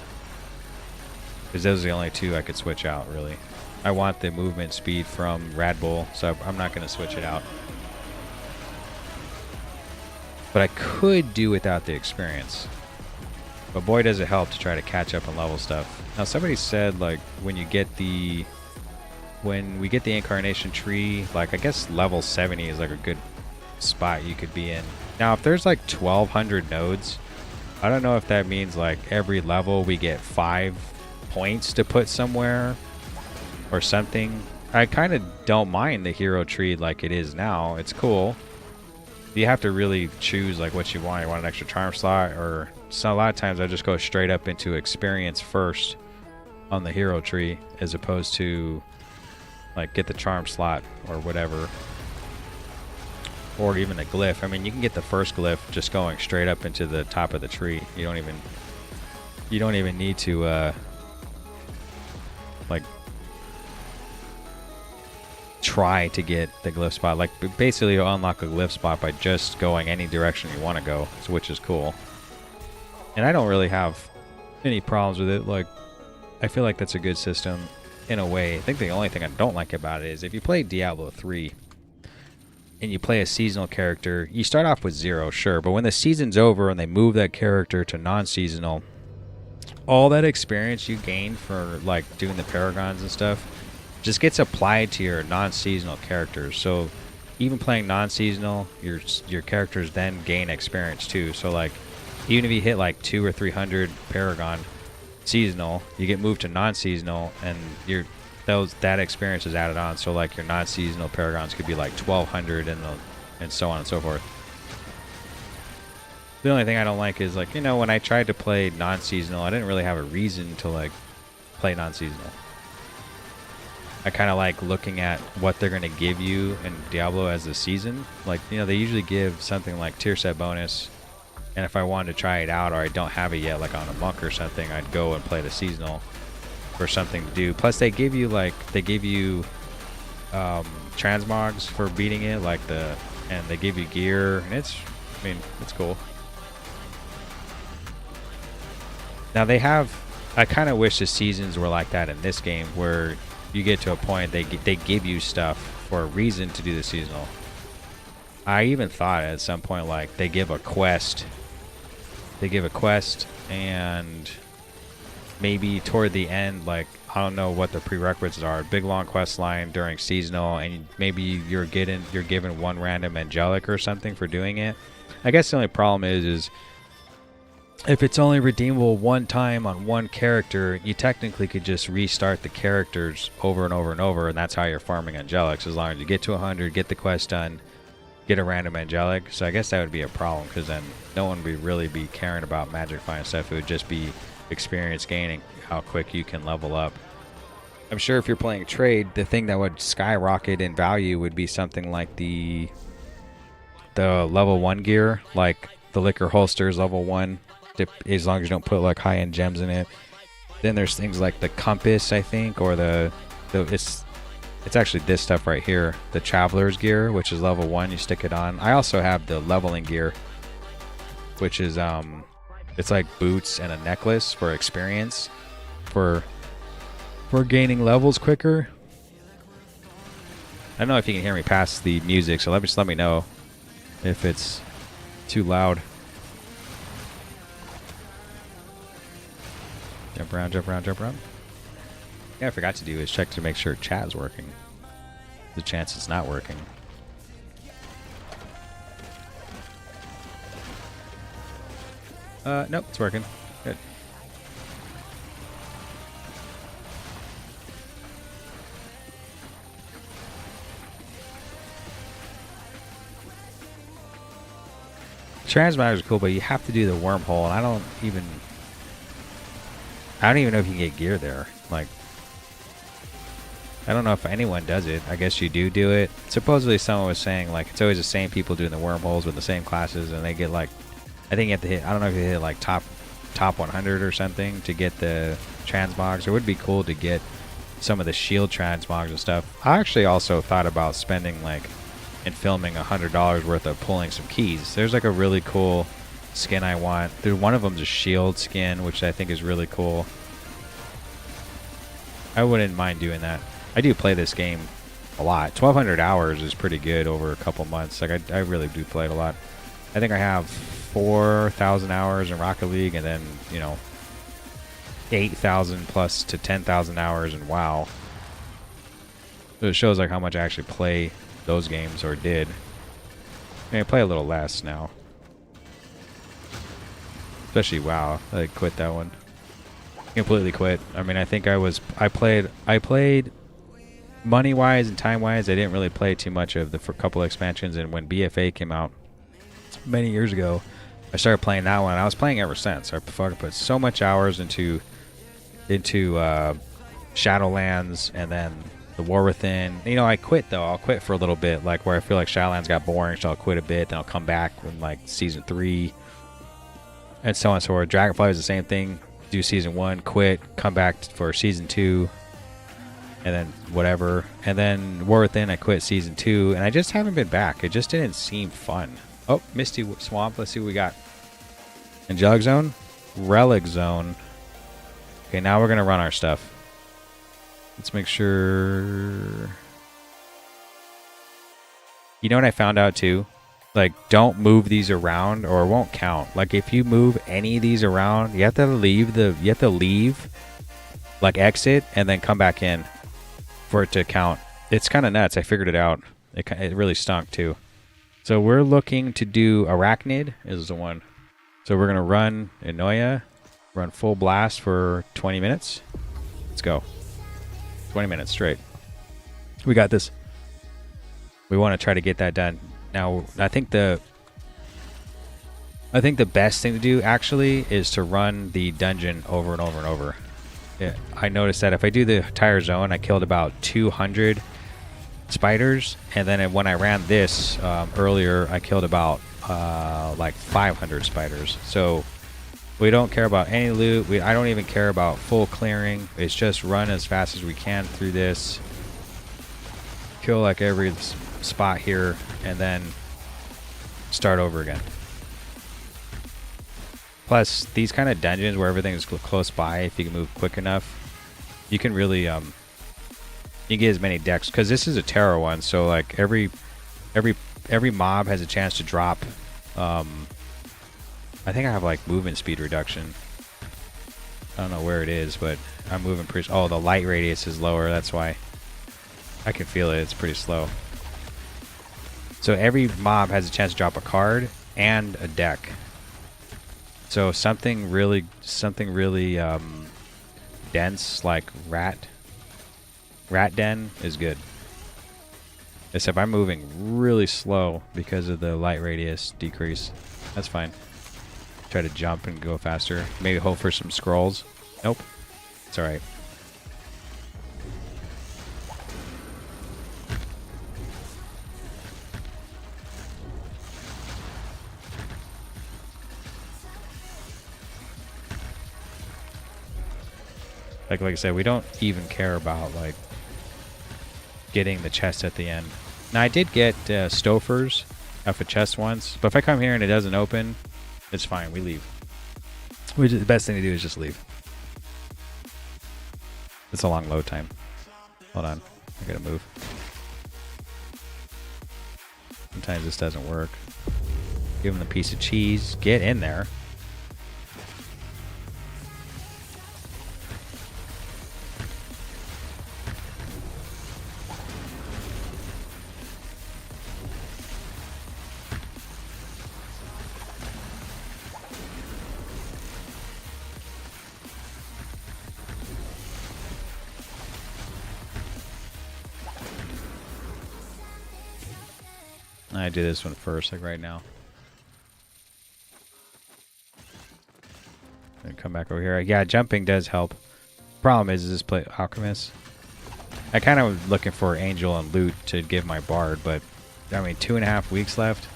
Because those are the only two I could switch out, really. I want the movement speed from Rad Bull, so I'm not going to switch it out. But I could do without the experience. But boy, does it help to try to catch up and level stuff. Now, somebody said, like, when we get the Incarnation Tree, like, I guess level 70 is, like, a good spot you could be in. Now, if there's, like, 1,200 nodes, I don't know if that means, like, every level we get 5 points to put somewhere, or something. I kind of don't mind the hero tree like it is now. It's cool. You have to really choose like what you want. You want an extra charm slot, or so a lot of times I just go straight up into experience first on the hero tree, as opposed to like get the charm slot or whatever, or even a glyph. I mean, you can get the first glyph just going straight up into the top of the tree. You don't even need to like try to get the glyph spot. Like basically you'll unlock a glyph spot by just going any direction you want to go, which is cool. And I don't really have any problems with it. Like, I feel like that's a good system in a way. I think the only thing I don't like about it is if you play Diablo 3 and you play a seasonal character, you start off with 0, sure, but when the season's over and they move that character to non-seasonal, all that experience you gain for like doing the paragons and stuff just gets applied to your non-seasonal characters. So even playing non-seasonal, your characters then gain experience too. So like even if you hit like 200 or 300 paragon seasonal, you get moved to non-seasonal, and that experience is added on. So like your non-seasonal paragons could be like 1200 and so on and so forth. The only thing I don't like is like, you know, when I tried to play non-seasonal, I didn't really have a reason to like play non-seasonal. I kind of like looking at what they're going to give you in Diablo as a season. Like, you know, they usually give something like tier set bonus, and if I wanted to try it out or I don't have it yet, like on a monk or something, I'd go and play the seasonal for something to do. Plus they give you transmogs for beating it, and they give you gear, and it's cool. Now I kind of wish the seasons were like that in this game, where you get to a point they give you stuff for a reason to do the seasonal. I even thought at some point like they give a quest, and maybe toward the end, like I don't know what the prerequisites are, big long quest line during seasonal, and maybe you're given one random angelic or something for doing it. I guess the only problem is if it's only redeemable one time on one character, you technically could just restart the characters over and over and over, and that's how you're farming angelics. As long as you get to 100, get the quest done, get a random angelic. So I guess that would be a problem, because then no one would really be caring about magic find stuff. It would just be experience gaining, how quick you can level up. I'm sure if you're playing trade, the thing that would skyrocket in value would be something like the level 1 gear, like the liquor holsters level 1, as long as you don't put like high-end gems in it. Then there's things like the compass, I think, or it's actually this stuff right here, the traveler's gear, which is level 1. You stick it on. I also have the leveling gear, which is it's like boots and a necklace for experience, for gaining levels quicker. I don't know if you can hear me past the music, so let me know if it's too loud. Jump around, jump around, jump around. Yeah, I forgot to do is check to make sure chat is working. The chance it's not working. Nope, it's working. Good. Transmatters are cool, but you have to do the wormhole, and I don't even know if you can get gear there. Like, I don't know if anyone does it. I guess you do it. Supposedly someone was saying like it's always the same people doing the wormholes with the same classes, and they get like, I think you have to hit, I don't know if you hit like top 100 or something to get the transmogs. It would be cool to get some of the shield transmogs and stuff. I actually also thought about spending like and filming $100 worth of pulling some keys. There's like a really cool skin I want. One of them's a shield skin, which I think is really cool. I wouldn't mind doing that. I do play this game a lot. 1,200 hours is pretty good over a couple months. Like I really do play it a lot. I think I have 4,000 hours in Rocket League, and then 8,000 plus to 10,000 hours in WoW. So it shows like how much I actually play those games, or did. I play a little less now. Especially WoW. I quit that one. Completely quit. I mean, I think I played money wise and time wise, I didn't really play too much of the couple expansions. And when BFA came out many years ago, I started playing that one. I was playing ever since. I fucking put so much hours into Shadowlands and then the War Within. You know, I quit though. I'll quit for a little bit, like where I feel like Shadowlands got boring, so I'll quit a bit. Then I'll come back in like season 3, and so on and so forth. Dragonfly is the same thing. Do season 1, quit, come back for season 2, and then whatever. And then War Within, I quit season 2, and I just haven't been back. It just didn't seem fun. Oh, Misty Swamp. Let's see what we got. Angelic Zone, Relic Zone. Okay, now we're gonna run our stuff. Let's make sure. You know what I found out too? Like, don't move these around or it won't count. Like, if you move any of these around, you have to leave, like exit, and then come back in for it to count. It's kind of nuts. I figured it out. It really stunk too. So we're looking to do Arachnid is the one. So we're gonna run Inoya, run full blast for 20 minutes. Let's go. 20 minutes straight. We got this. We want to try to get that done. Now, I think the best thing to do actually is to run the dungeon over and over and over. Yeah, I noticed that if I do the entire zone, I killed about 200 spiders, and then when I ran this earlier, I killed about like 500 spiders. So we don't care about any loot. I don't even care about full clearing. It's just run as fast as we can through this. Kill like every spot here, and then start over again. Plus, these kind of dungeons where everything is close by, if you can move quick enough, you can really you can get as many decks, because this is a Terra one, so like every mob has a chance to drop. I think I have like movement speed reduction. I don't know where it is, but I'm moving pretty. Oh, the light radius is lower. That's why. I can feel it. It's pretty slow. So every mob has a chance to drop a card and a deck. So something really dense like Rat Den is good. Except I'm moving really slow because of the light radius decrease. That's fine. Try to jump and go faster. Maybe hope for some scrolls. Nope. It's alright. Like I said, we don't even care about like getting the chest at the end. Now I did get Stofers off a chest once, but if I come here and it doesn't open, it's fine. We leave. The best thing to do is just leave. It's a long load time. Hold on, I gotta move. Sometimes this doesn't work. Give him the piece of cheese. Get in there. I do this one first, like right now. And come back over here. Yeah, jumping does help. Problem is this play Alchemist. I kind of was looking for Angel and Loot to give my Bard, but I mean 2.5 weeks left.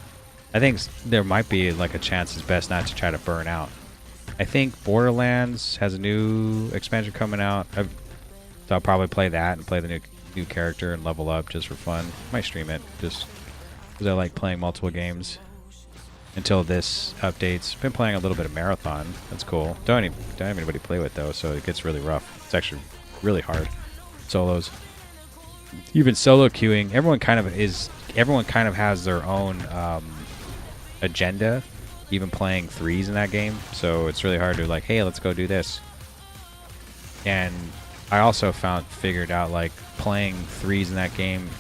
I think there might be like a chance it's best not to try to burn out. I think Borderlands has a new expansion coming out. So I'll probably play that and play the new character and level up just for fun. Might stream it just because I like playing multiple games until this updates. Been playing a little bit of Marathon. That's cool. Don't have anybody to play with though, so it gets really rough. It's actually really hard. Solos. Even solo queuing, everyone kind of has their own agenda, even playing threes in that game. So it's really hard to like, hey, let's go do this. And I also figured out like playing threes in that game,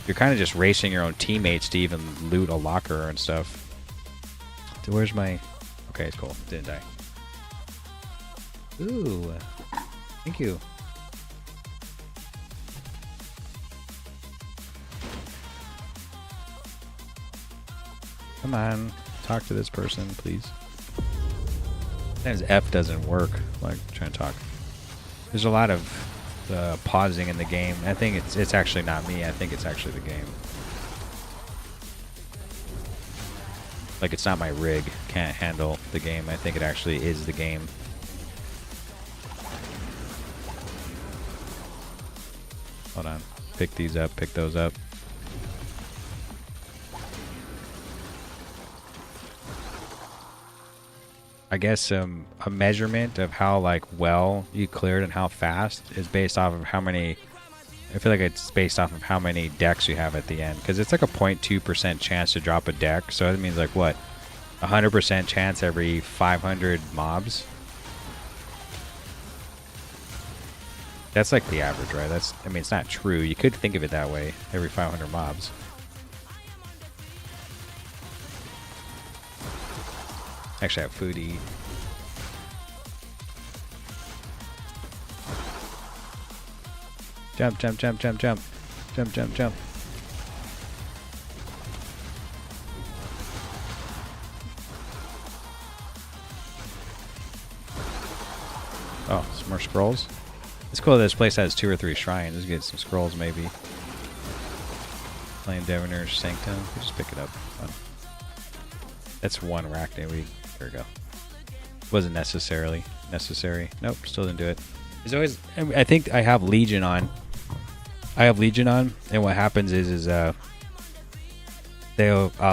you're kind of just racing your own teammates to even loot a locker and stuff. So where's my... Okay, it's cool. Didn't die. Ooh. Thank you. Come on. Talk to this person, please. Sometimes F doesn't work. Like, trying to talk. There's a lot of pausing in the game. I think it's actually not me. I think it's actually the game. Like, it's not my rig. Can't handle the game. I think it actually is the game. Hold on. Pick these up. Pick those up. I guess a measurement of how like well you cleared and how fast is based off of how many. I feel like it's based off of how many decks you have at the end, because it's like a 0.2% chance to drop a deck. So it means like what, 100% chance every 500 mobs. That's like the average, right? That's, I mean, it's not true. You could think of it that way. Every 500 mobs. Actually, I have food to eat. Jump, jump, jump, jump, jump. Jump, jump, jump. Oh, some more scrolls. It's cool that this place has 2 or 3 shrines. Let's get some scrolls, maybe. Playing Devoneur's Sanctum. We just pick it up. Fun. That's 1 Arachne weed. There we go. Wasn't necessary. Nope, still didn't do it. There's always. I think I have Legion on. And what happens is I'll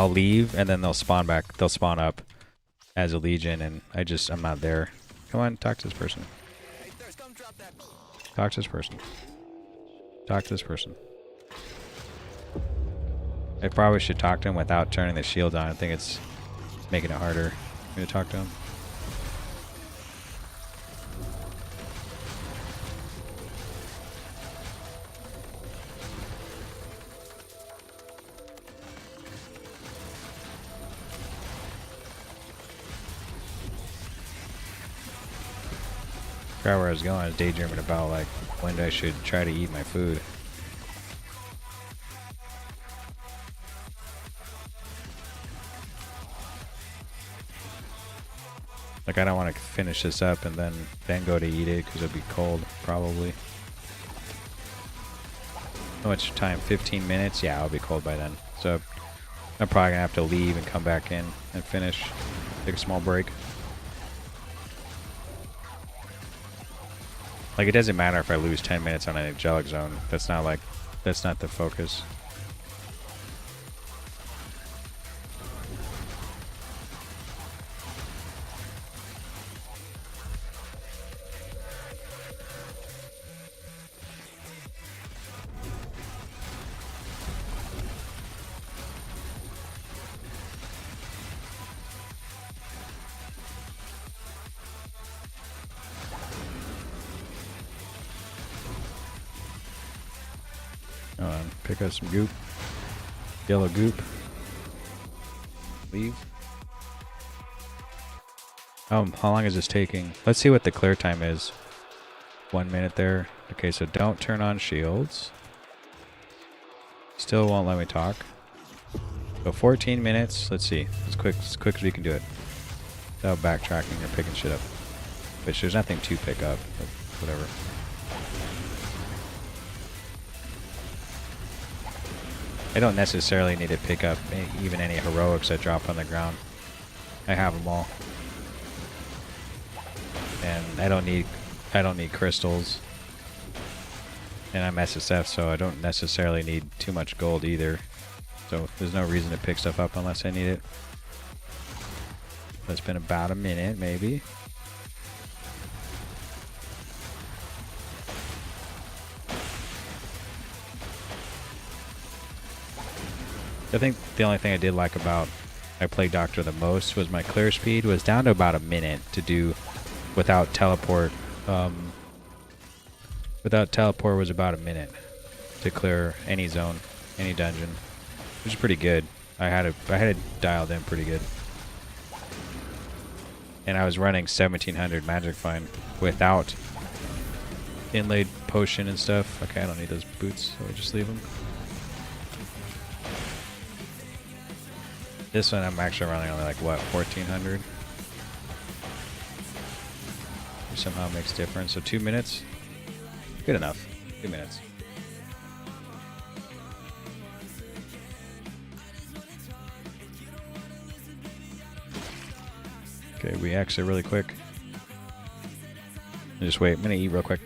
leave and then they'll spawn back. They'll spawn up as a Legion, and I'm not there. Come on, talk to this person. Talk to this person. Talk to this person. I probably should talk to him without turning the shield on. I think it's making it harder for me to talk to him. Forgot where I was going. I was daydreaming about like when I should try to eat my food. Like, I don't want to finish this up and then go to eat it because it'll be cold probably. How much time? 15 minutes? Yeah, I'll be cold by then. So I'm probably gonna have to leave and come back in and finish. Take a small break. Like, it doesn't matter if I lose 10 minutes on an angelic zone. That's not the focus. Pick up some goop. Yellow goop. Leave. How long is this taking? Let's see what the clear time is. 1 minute there. Okay, so don't turn on shields. Still won't let me talk. So 14 minutes. Let's see. As quick as we can do it. Without backtracking or picking shit up. Which there's nothing to pick up. But whatever. I don't necessarily need to pick up even any heroics that drop on the ground. I have them all. And I don't need crystals. And I'm SSF, so I don't necessarily need too much gold either. So there's no reason to pick stuff up unless I need it. It's been about a minute, maybe. I think the only thing I did like about I Plague Doctor the most was my clear speed was down to about a minute to do without teleport. Without teleport was about a minute to clear any zone, any dungeon, which is pretty good. I had it dialed in pretty good, and I was running 1700 Magic Find without inlaid potion and stuff. Okay, I don't need those boots, so I just leave them. This one I'm actually running only like what, 1400? Somehow makes difference. So 2 minutes, good enough. 2 minutes. Okay, we exit really quick. Just wait. I'm gonna eat real quick.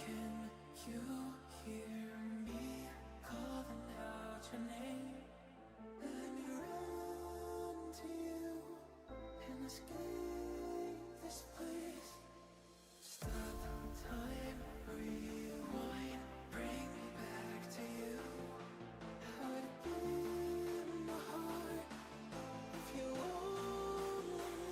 Can you hear me calling out your name? Let me run to you and escape this place. Stop time, rewind, bring me back to you. How to give my heart if you only knew.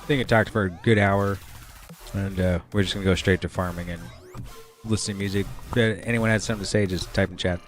think I talked for a good hour, and we're just gonna go straight to farming and listening to music. If anyone has something to say, just type in chat.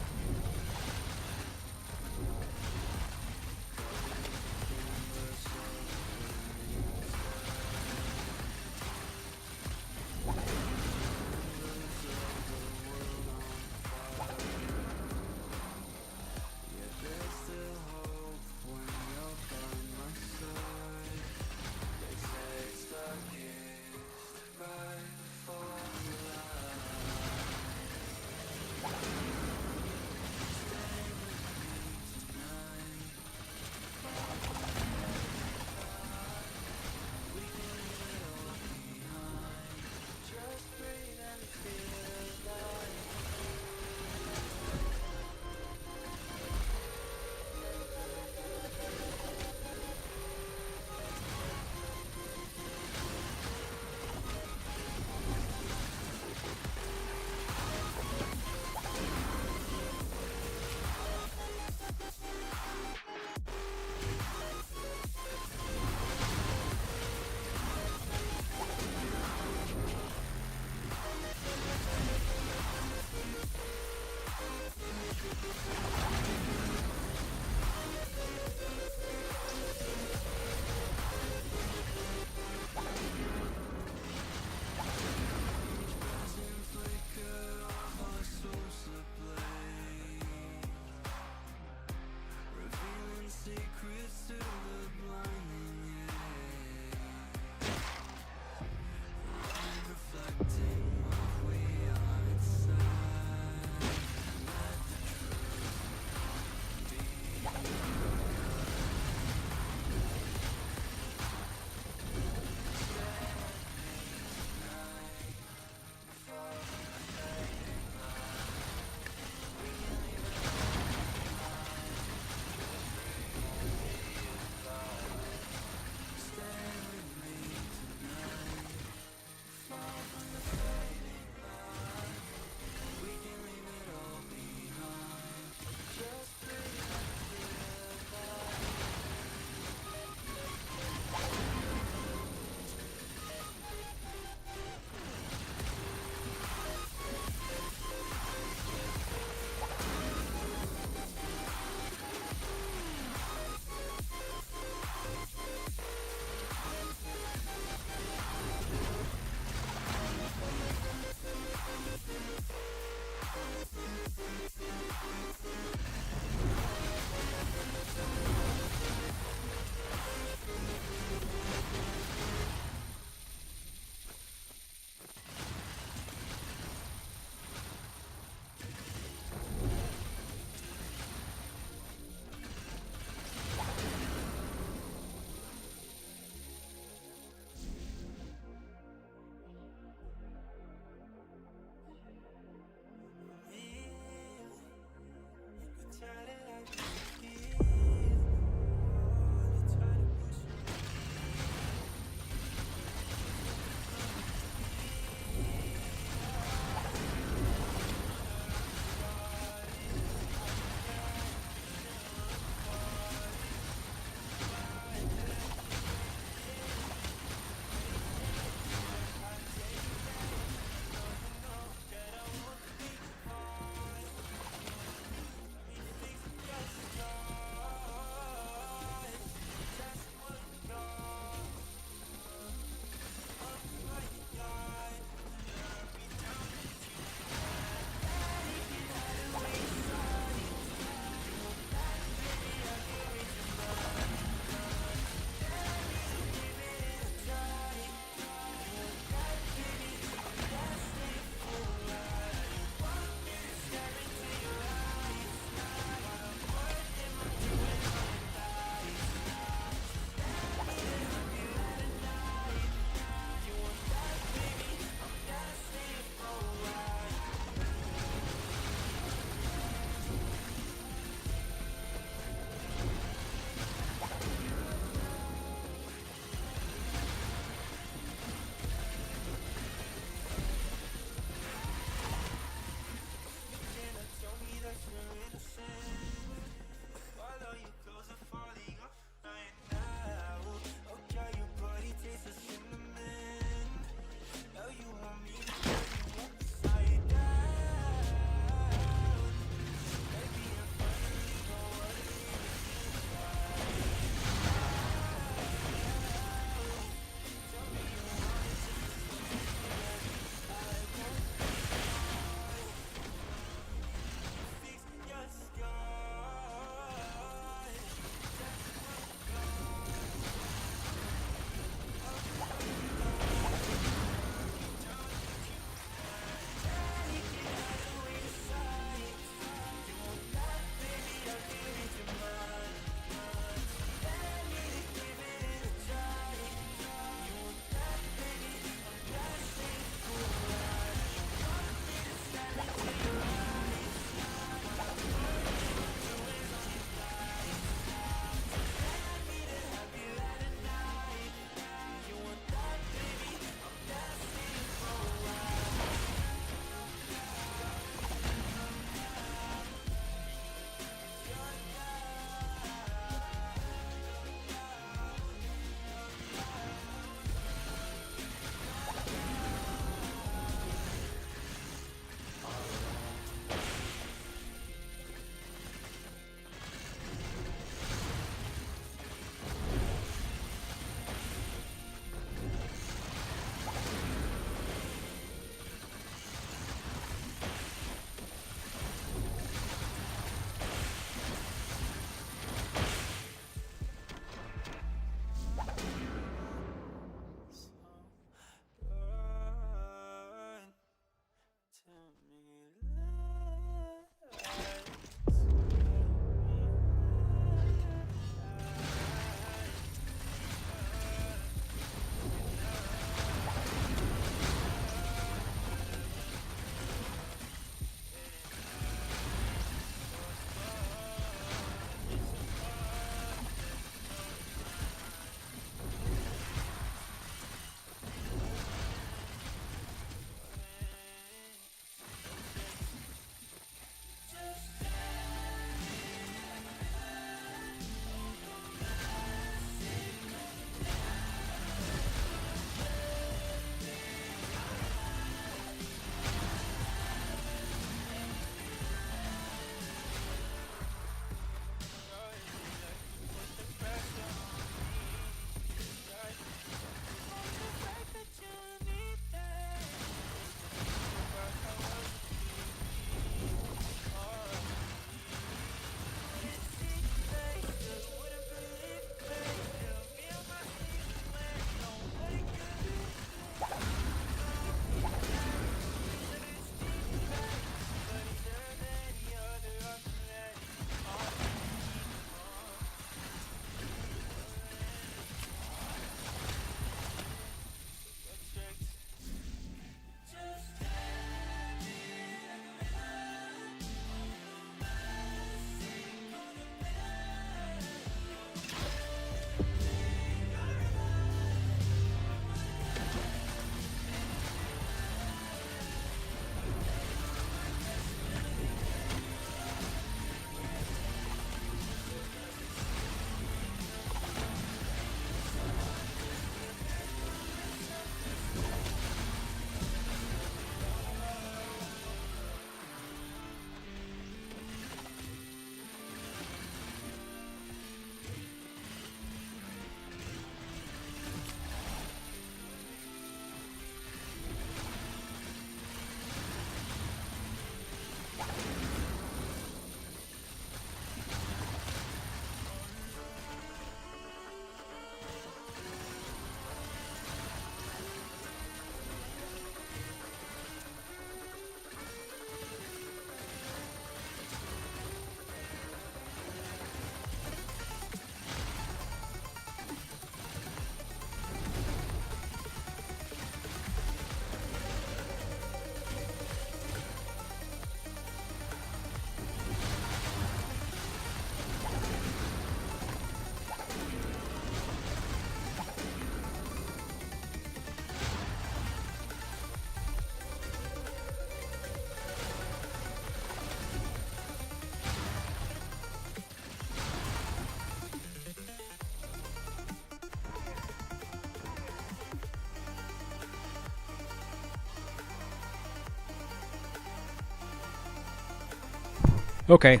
Okay.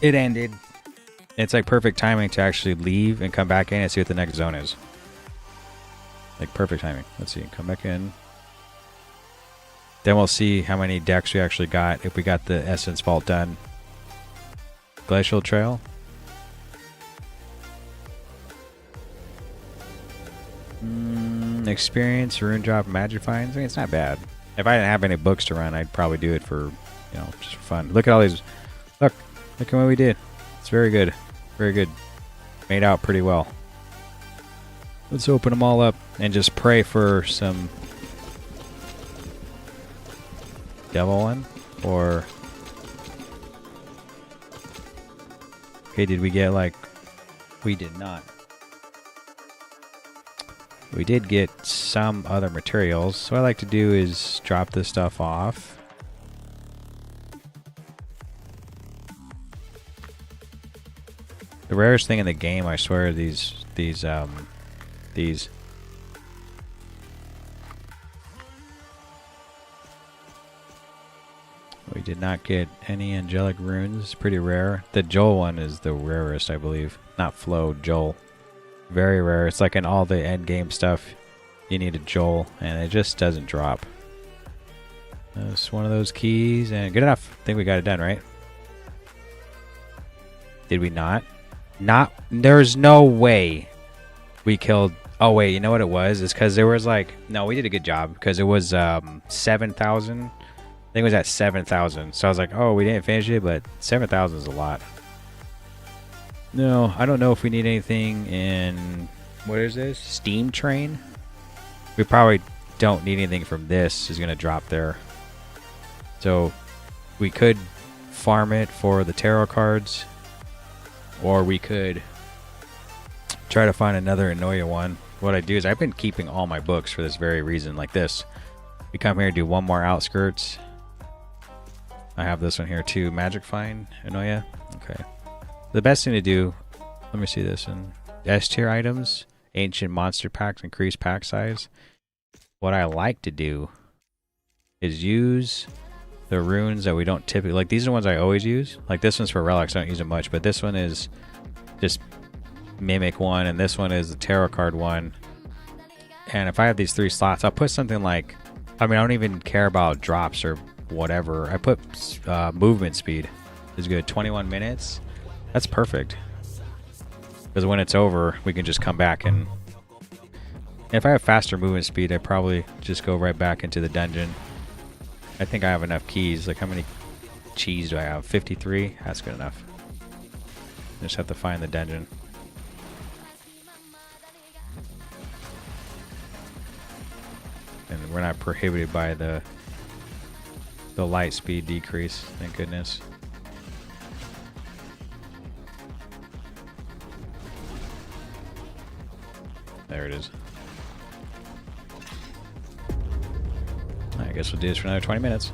It ended. It's like perfect timing to actually leave and come back in and see what the next zone is. Like perfect timing. Let's see. Come back in. Then we'll see how many decks we actually got if we got the Essence Vault done. Glacial Trail. Experience, Rune Drop, Magic Finds. I mean, it's not bad. If I didn't have any books to run, I'd probably do it for, you know, just for fun. Look at all these. Look at what we did. It's very good. Very good. Made out pretty well. Let's open them all up and just pray for some devil one. Or... Okay, did we get like... We did not. We did get some other materials. So what I like to do is drop this stuff off. The rarest thing in the game, I swear, these. We did not get any angelic runes. Pretty rare. The Joel one is the rarest, I believe. Not Flo, Joel. Very rare. It's like in all the end game stuff, you need a Joel, and it just doesn't drop. That's one of those keys, and good enough. I think we got it done, right? Did we not? There's no way we killed... Oh, wait, you know what it was? It's because there was like... No, we did a good job, because it was 7,000. I think it was at 7,000. So I was like, oh, we didn't finish it, but 7,000 is a lot. No, I don't know if we need anything in... What is this? Steam Train? We probably don't need anything from this. Is going to drop there. So we could farm it for the tarot cards. Or we could try to find another Enoya one. What I do is I've been keeping all my books for this very reason, like this. We come here, do one more Outskirts. I have this one here too. Magic Find Enoya. Okay. The best thing to do, let me see this, in S tier items, ancient monster packs, increase pack size. What I like to do is use the runes that we don't typically, like these are the ones I always use. Like this one's for relics, I don't use it much, but this one is just mimic one, and this one is the tarot card one. And if I have these 3 slots, I'll put something like, I mean, I don't even care about drops or whatever. I put movement speed is good, 21 minutes. That's perfect. Because when it's over, we can just come back and... If I have faster movement speed, I'd probably just go right back into the dungeon. I think I have enough keys. Like, how many cheese do I have? 53? That's good enough. Just have to find the dungeon. And we're not prohibited by the light speed decrease, thank goodness. There it is. I guess we'll do this for another 20 minutes.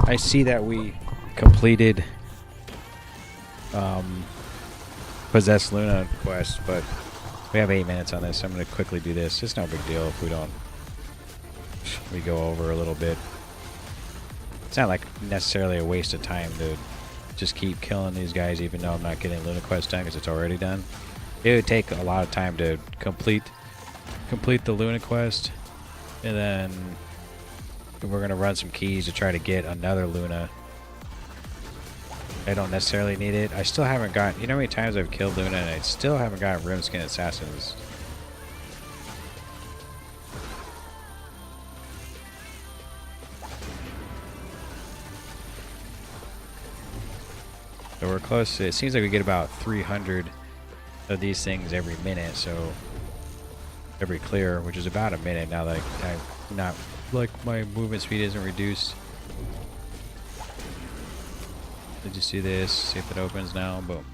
I see that we completed Possess Luna quest, but we have 8 minutes on this. So I'm going to quickly do this. It's no big deal if we don't. We go over a little bit. It's not like necessarily a waste of time to just keep killing these guys, even though I'm not getting Luna quest done because it's already done. It would take a lot of time to complete the Luna quest, and then we're gonna run some keys to try to get another Luna. I don't necessarily need it. I still haven't got. You know how many times I've killed Luna and I still haven't got Rimskin Assassins. So we're close. It seems like we get about 300 of these things every minute. So every clear, which is about a minute now that I'm not like my movement speed isn't reduced. Let's just do this. See if it opens now. Boom.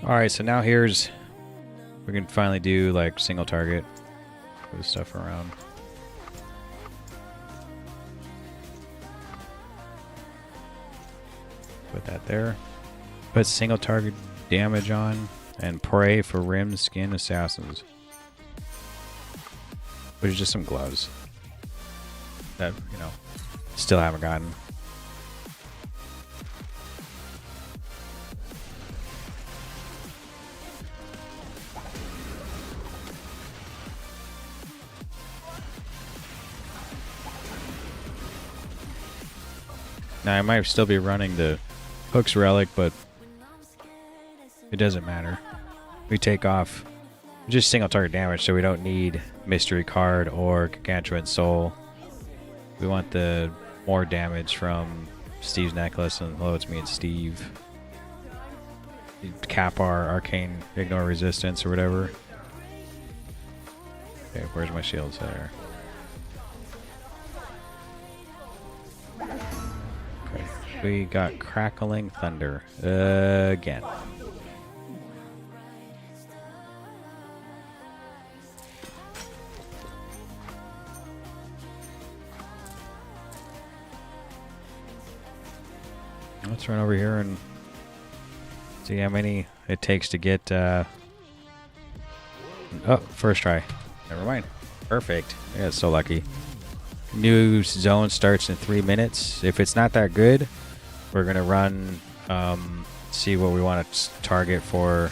Alright, so now here's... We can finally do like single target. Move stuff around. Put that there. Put single target damage on. And pray for rim skin assassins. Which is just some gloves. That, you know, still haven't gotten. Now I might still be running the Hook's Relic, but it doesn't matter. We take off just single target damage, so we don't need Mystery Card or Gargantuan Soul. We want the more damage from Steve's Necklace, and hello, it's me and Steve. Cap our Arcane Ignore Resistance or whatever. Okay, where's my shields there? Okay, we got Crackling Thunder again. Let's run over here and see how many it takes to get... Oh, first try. Never mind. Perfect. Yeah, so lucky. New zone starts in 3 minutes. If it's not that good, we're going to run... see what we want to target for...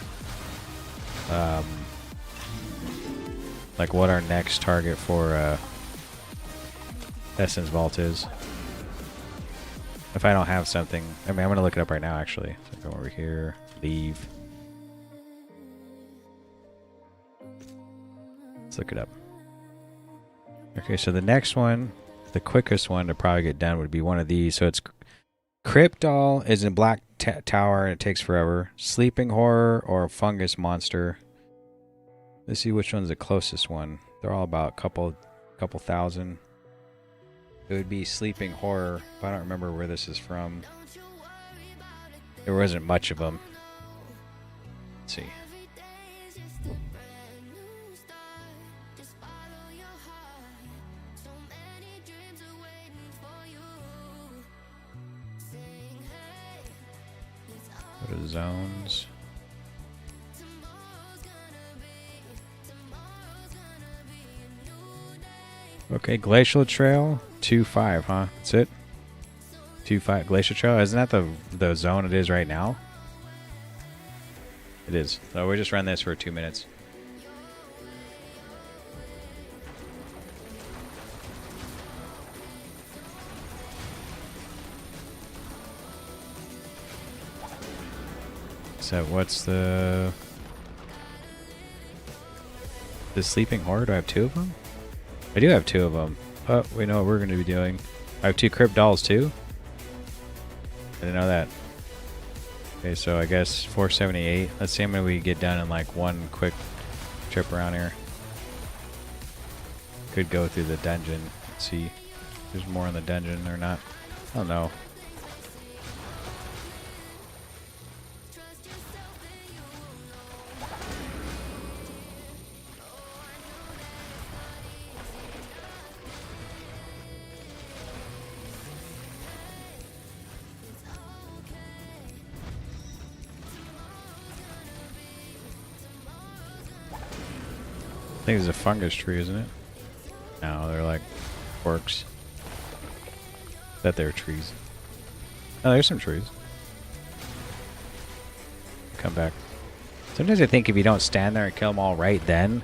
like what our next target for Essence Vault is. If I don't have something, I mean, I'm gonna look it up right now. Actually, so go over here, leave. Let's look it up. Okay, so the next one, the quickest one to probably get done would be one of these. So it's Crypt Doll is in Black Tower and it takes forever. Sleeping Horror or Fungus Monster. Let's see which one's the closest one. They're all about a couple thousand. It would be Sleeping Horror, but I don't remember where this is from. There wasn't much of them. Let's see. Go to zones. Okay, Glacial Trail, 2-5, huh? That's it? 2-5 Glacial Trail. Isn't that the zone it is right now? It is. So we just ran this for 2 minutes. So what's the Sleeping Horror? Do I have 2 of them? I do have 2 of them. Oh, we know what we're going to be doing. I have 2 Crypt Dolls too. I didn't know that. Okay, so I guess 478. Let's see how many we get done in like one quick trip around here. Could go through the dungeon. Let's see if there's more in the dungeon or not. I don't know. I think it's a fungus tree, isn't it? No, they're like orcs. That they're trees. Oh, there's some trees. Come back. Sometimes I think if you don't stand there and kill them all right then,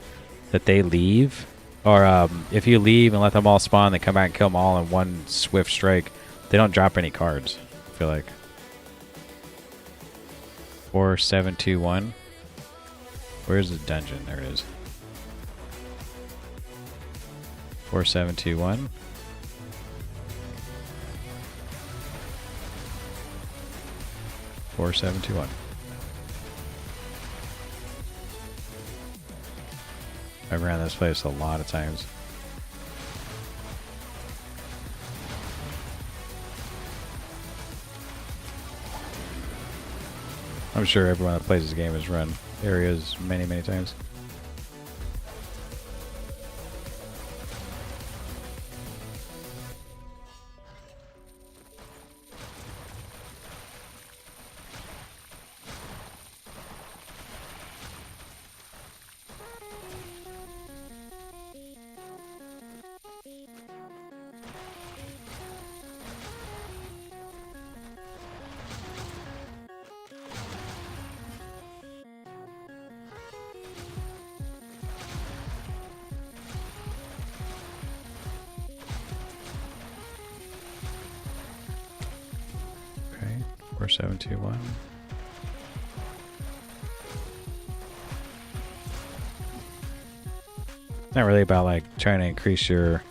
that they leave. Or if you leave and let them all spawn, they come back and kill them all in one swift strike. They don't drop any cards, I feel like. 4721. Where's the dungeon? There it is. 4721. I've ran this place a lot of times. I'm sure everyone that plays this game has run areas many, many times. Okay, 4721. It's not really about like trying to increase your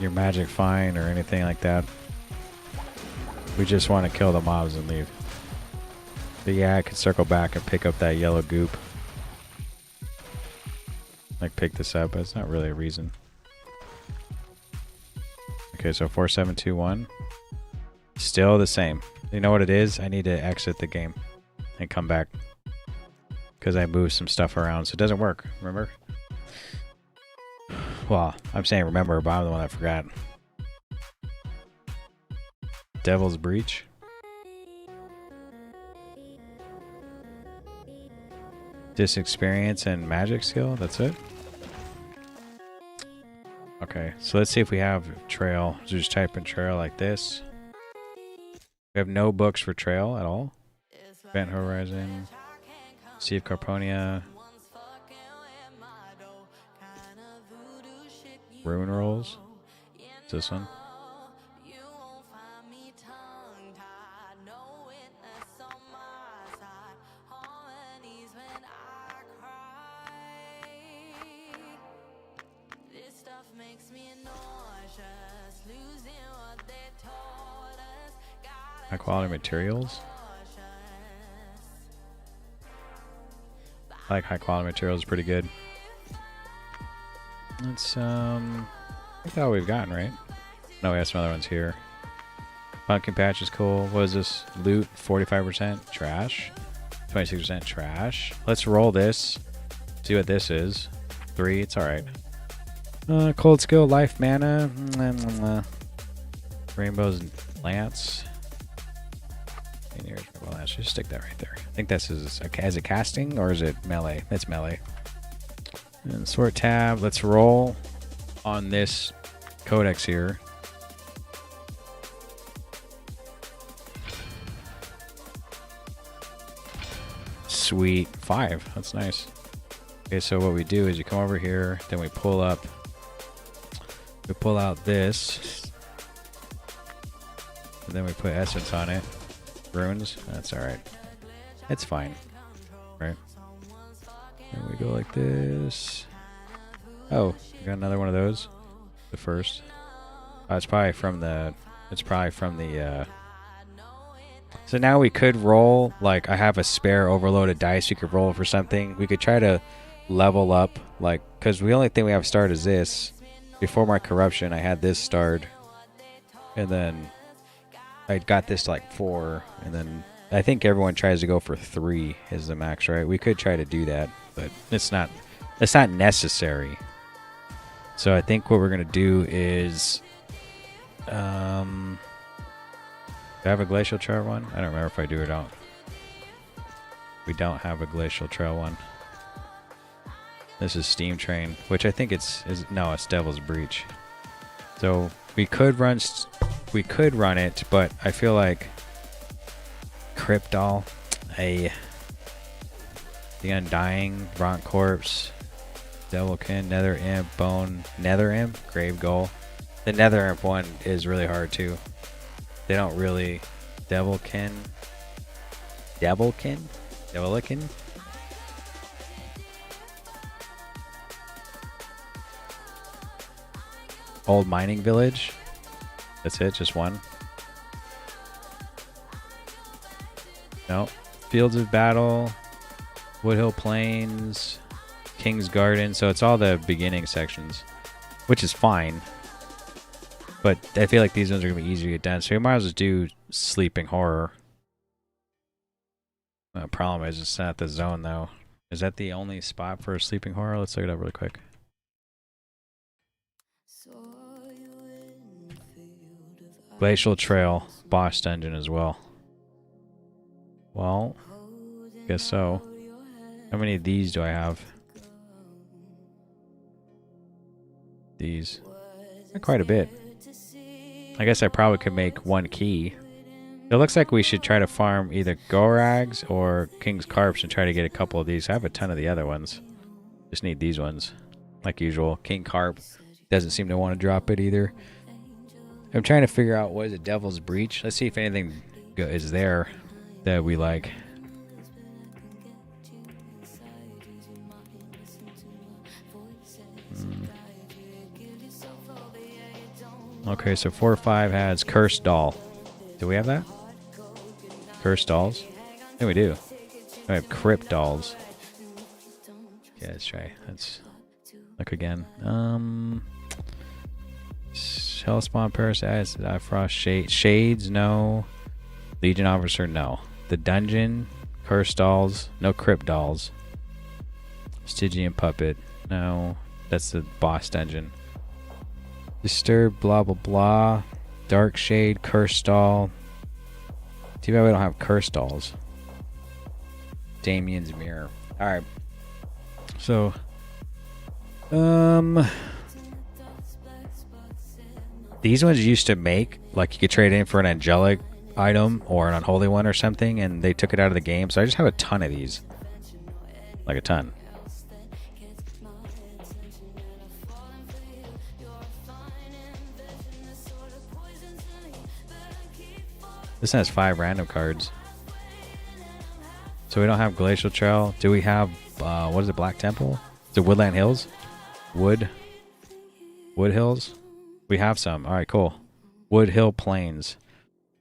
magic fine or anything like that. We just want to kill the mobs and leave. But yeah, I could circle back and pick up that yellow goop. Like pick this up, but it's not really a reason. Okay, so 4721. Still the same. You know what it is? I need to exit the game and come back. Because I moved some stuff around, so it doesn't work, remember? Well, I'm saying remember, but I'm the one that forgot. Devil's Breach. Disexperience and magic skill, that's it? Okay, so let's see if we have trail. So just type in trail like this. We have no books for trail at all. Event Horizon. Sea of Carponia. Rune Rolls. Is this one? High quality materials. I like high quality materials, pretty good. Let's I think that's all we've gotten, right? No, we have some other ones here. Pumpkin patch is cool. What is this? Loot 45% trash. 26% trash. Let's roll this. See what this is. 3, it's alright. Cold skill, life mana. Rainbows and lance. And here's well, let's just stick that right there. I think this is it casting or is it melee? It's melee. And sort tab. Let's roll on this codex here. Sweet. 5. That's nice. Okay, so what we do is you come over here, then we pull up. We pull out this. And then we put essence on it. Runes. That's alright. It's fine. Right? And we go like this. Oh, we got another one of those. The first. It's probably from the... So now we could roll, like, I have a spare overloaded dice we could roll for something. We could try to level up, like, because the only thing we have starred is this. Before my corruption, I had this starred. And then I got this to like 4, and then I think everyone tries to go for 3 is the max, right? We could try to do that, but it's not necessary. So I think what we're gonna do is do I have a glacial trail one? I don't remember if I do or don't. We don't have a glacial trail one. This is Steam Train, which I think it's Devil's Breach. So we could run it, but I feel like Cryptol, the Undying, Ront Corpse, Devilkin, Nether Imp, Bone, Nether Imp, Grave Goal. The Nether Imp one is really hard too. They don't really Devilkin. Old Mining Village. That's it, just one. No. Fields of Battle, Woodhill Plains, King's Garden. So it's all the beginning sections, which is fine. But I feel like these ones are going to be easier to get done. So you might as well do Sleeping Horror. The problem is it's not the zone though. Is that the only spot for a sleeping horror? Let's look it up really quick. Glacial Trail, boss dungeon as well. Well, guess so. How many of these do I have? These. Quite a bit. I guess I probably could make one key. It looks like we should try to farm either Gorags or King's Carps and try to get a couple of these. I have a ton of the other ones. Just need these ones. Like usual. King Carp doesn't seem to want to drop it either. I'm trying to figure out what is a Devil's Breach. Let's see if anything is there that we like. Okay, so 4 or 5 has Cursed Doll. Do we have that? Cursed Dolls? Yeah, we do. We have Crypt Dolls. Yeah, let's try. Let's look again. Hellspawn, Parasites, Frost, Shades, no. Legion Officer, no. The Dungeon, Cursed Dolls, no Crypt Dolls. Stygian Puppet, no. That's the boss dungeon. Disturb, blah blah blah. Dark Shade, Cursed Doll. Too bad we don't have Cursed Dolls. Damien's Mirror. Alright. So these ones used to make, like you could trade in for an angelic item or an unholy one or something, and they took it out of the game. So I just have a ton of these. Like a ton. This has 5 random cards. So we don't have Glacial Trail. Do we have, what is it, Black Temple? Is it Woodland Hills? Wood Hills? We have some. Alright, cool. Wood Hill Plains.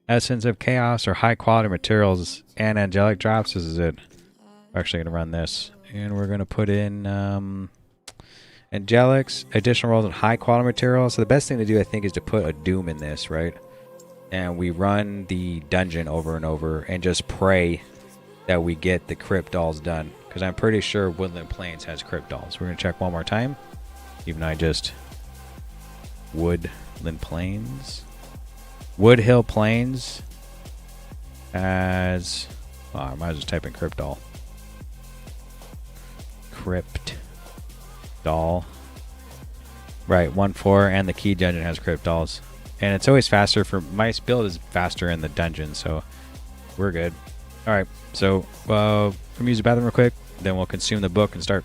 Essence of Chaos or high quality materials and angelic drops. This is it. We're actually going to run this. And we're going to put in angelics, additional rolls, and high quality materials. So the best thing to do, I think, is to put a Doom in this, right? And we run the dungeon over and over and just pray that we get the Crypt Dolls done. Because I'm pretty sure Woodland Plains has Crypt Dolls. We're going to check one more time. Even though I just... Woodland Plains. Wood Hill Plains has... Oh, I might as well just type in Crypt Doll. Crypt Doll. Right, 1-4, and the key dungeon has Crypt Dolls. And it's always faster for... My build is faster in the dungeon, so we're good. Alright, so let me use the bathroom real quick, then we'll consume the book and start.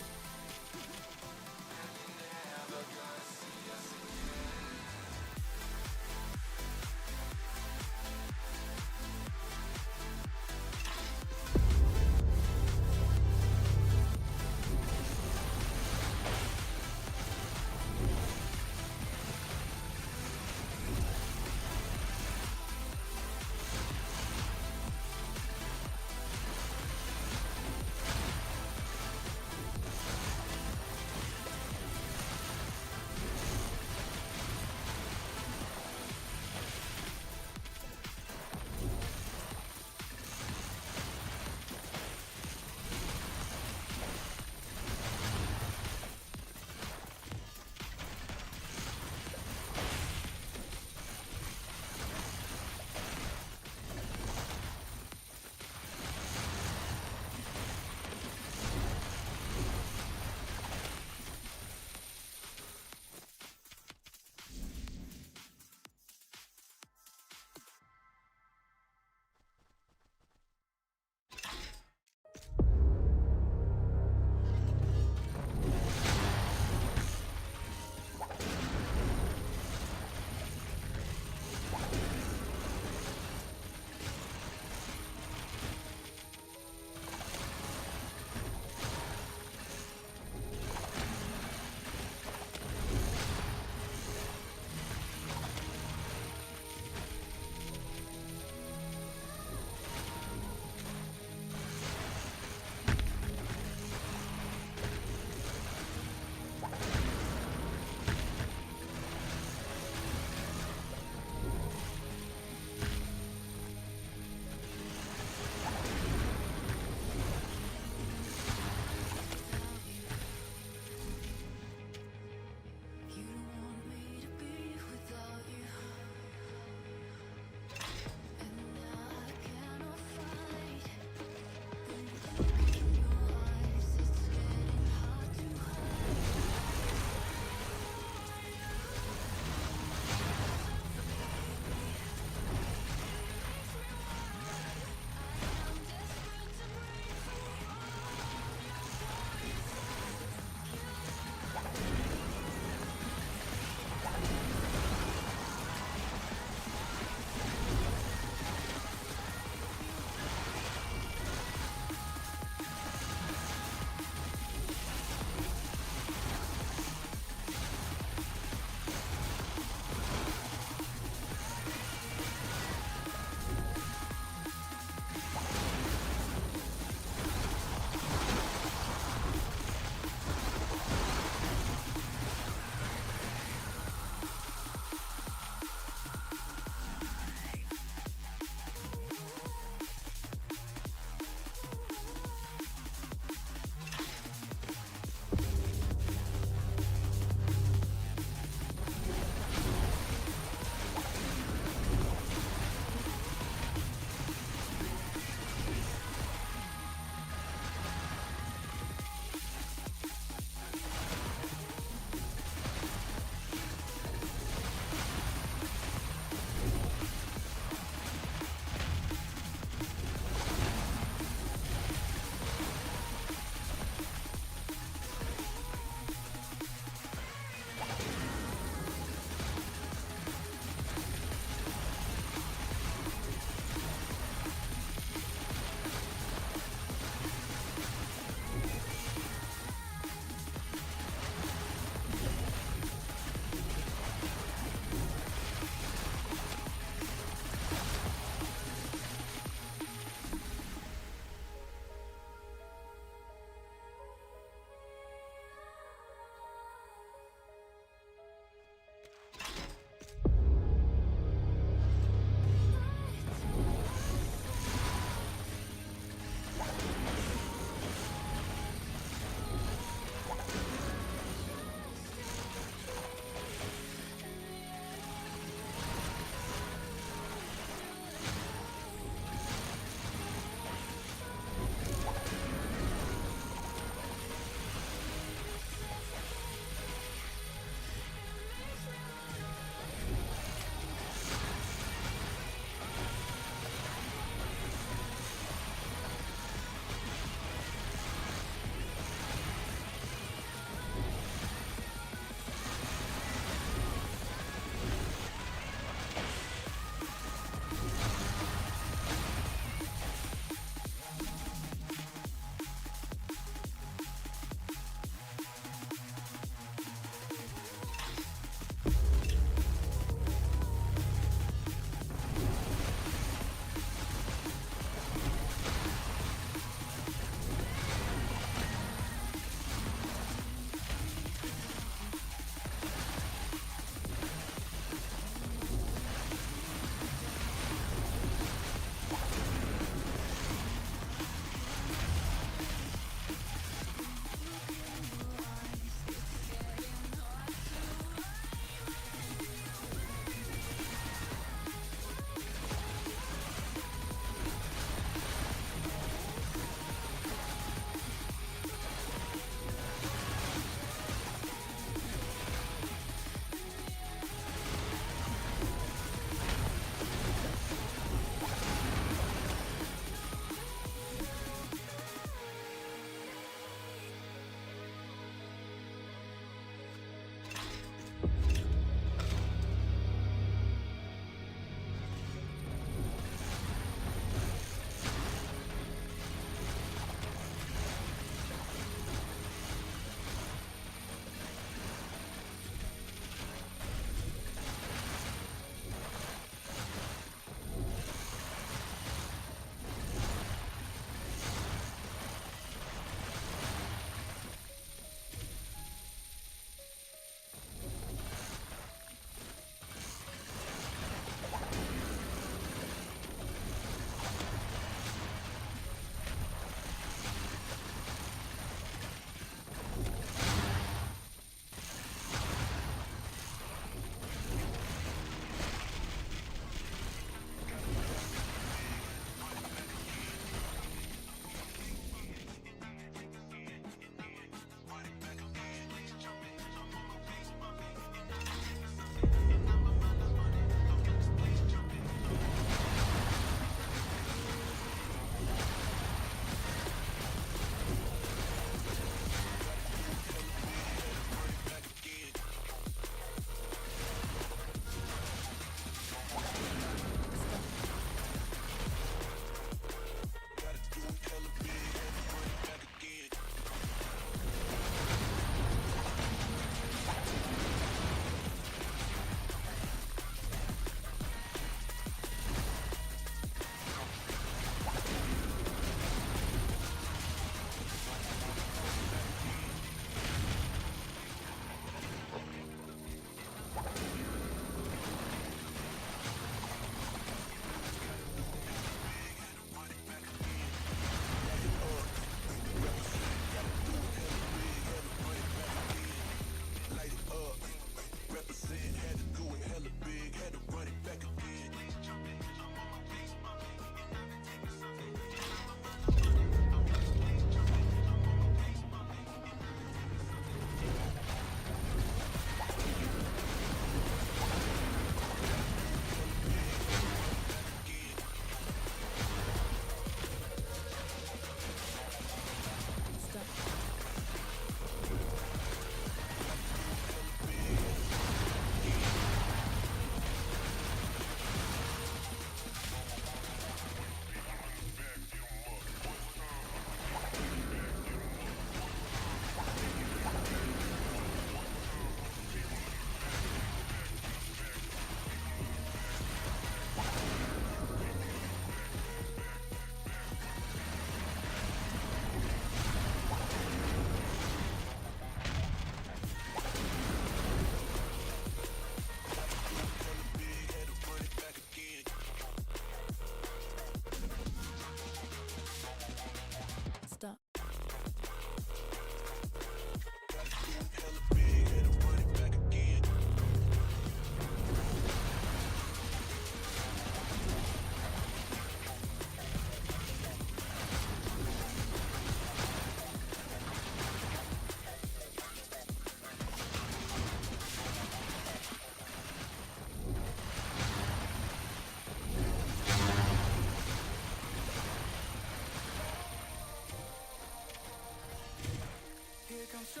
So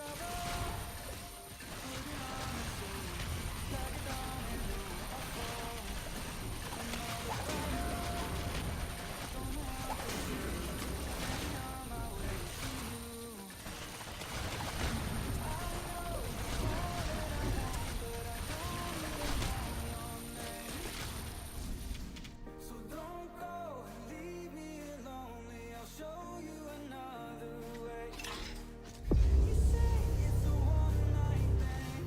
don't go, leave me lonely. I'll show you another way. You say it's a one-night thing.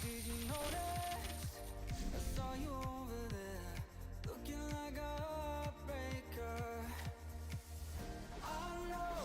Did you notice? I saw you over there, looking like a heartbreaker. I know.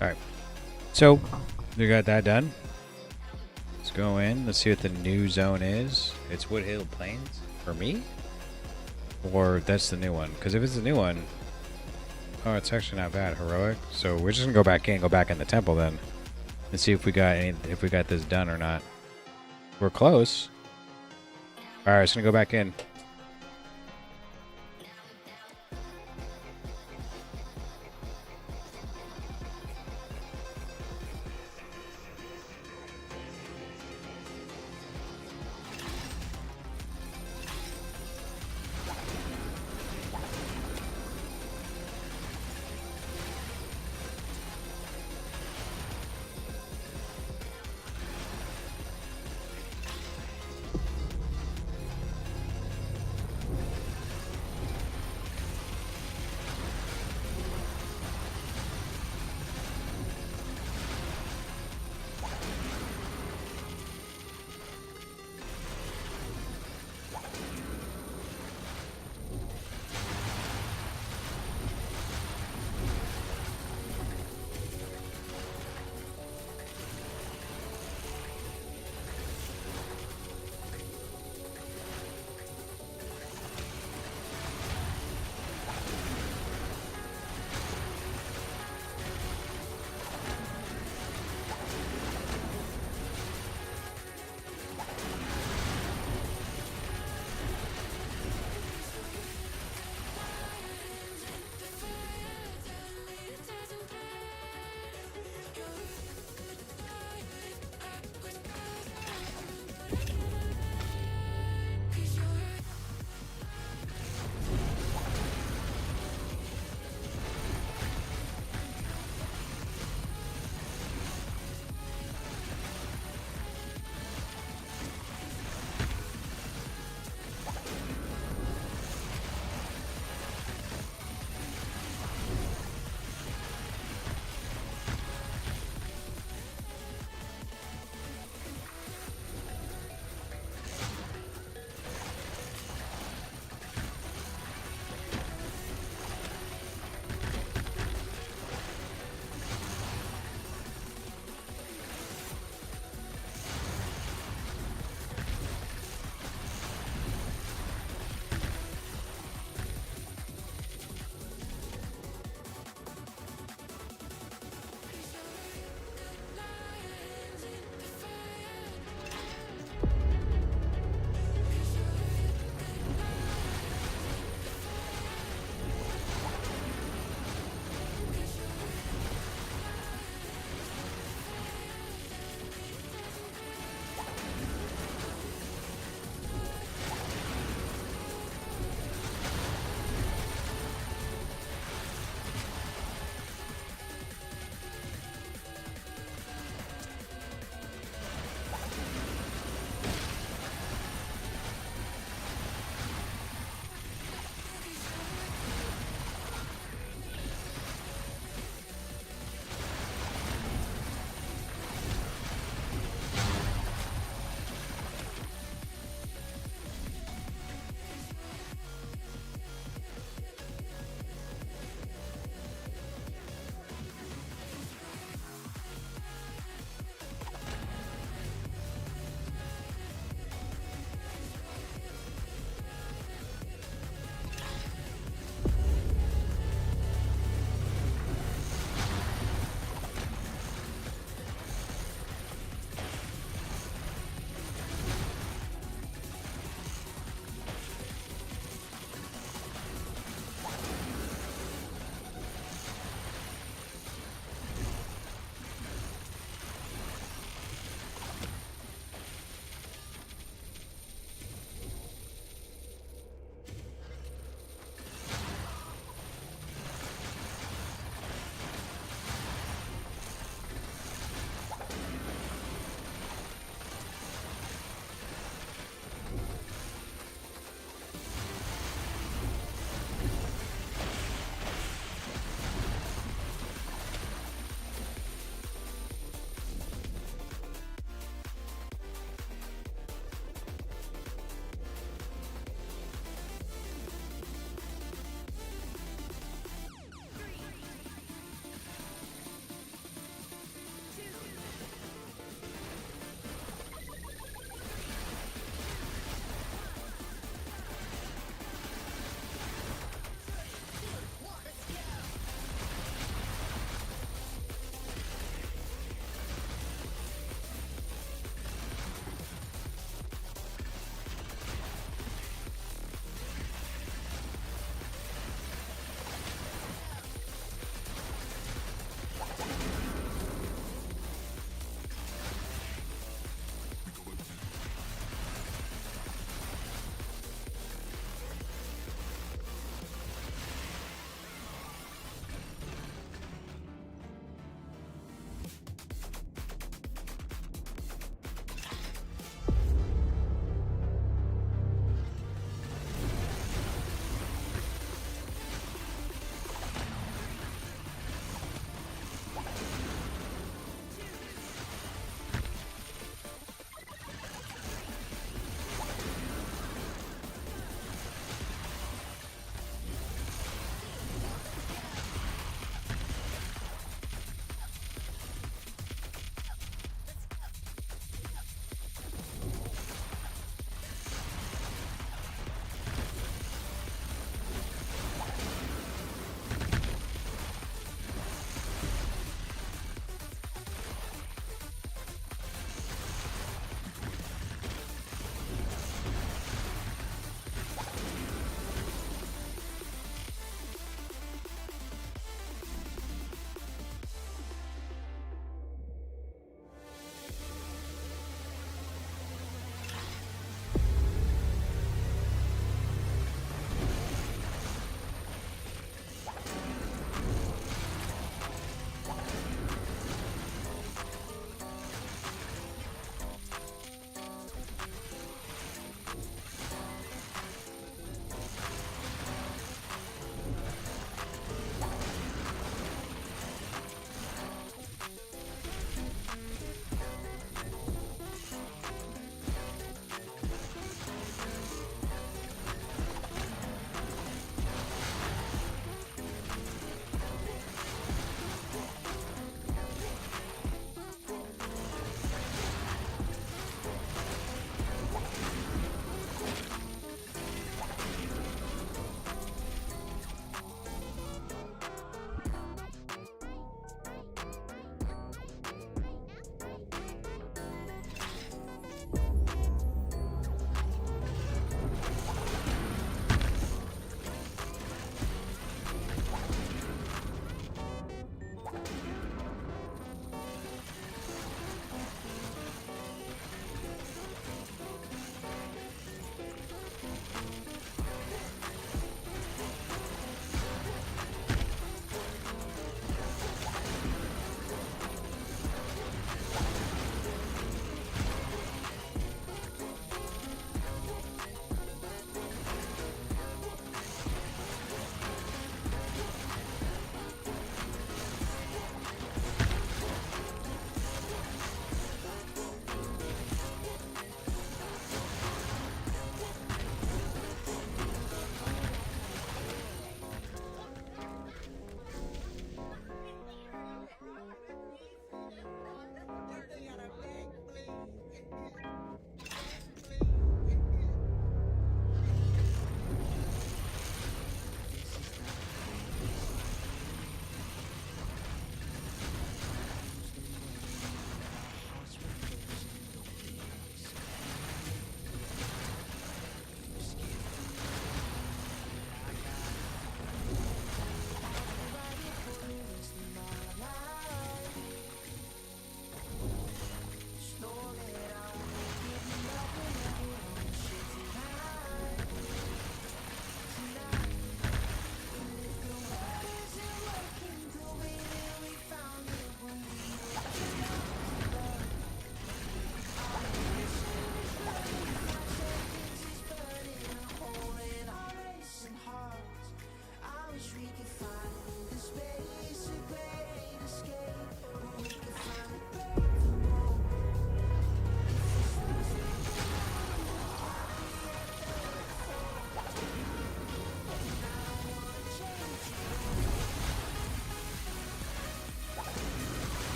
Alright. So, we got that done. Let's go in. Let's see what the new zone is. It's Woodhill Plains for me? Or that's the new one? Because if it's the new one... Oh, it's actually not bad. Heroic. So we're just going to go back in the temple then. And see if we got this done or not. We're close. Alright, just going to go back in.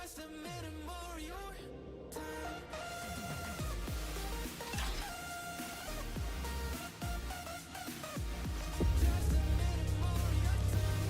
Just a minute more of your time. Just a minute more of your time.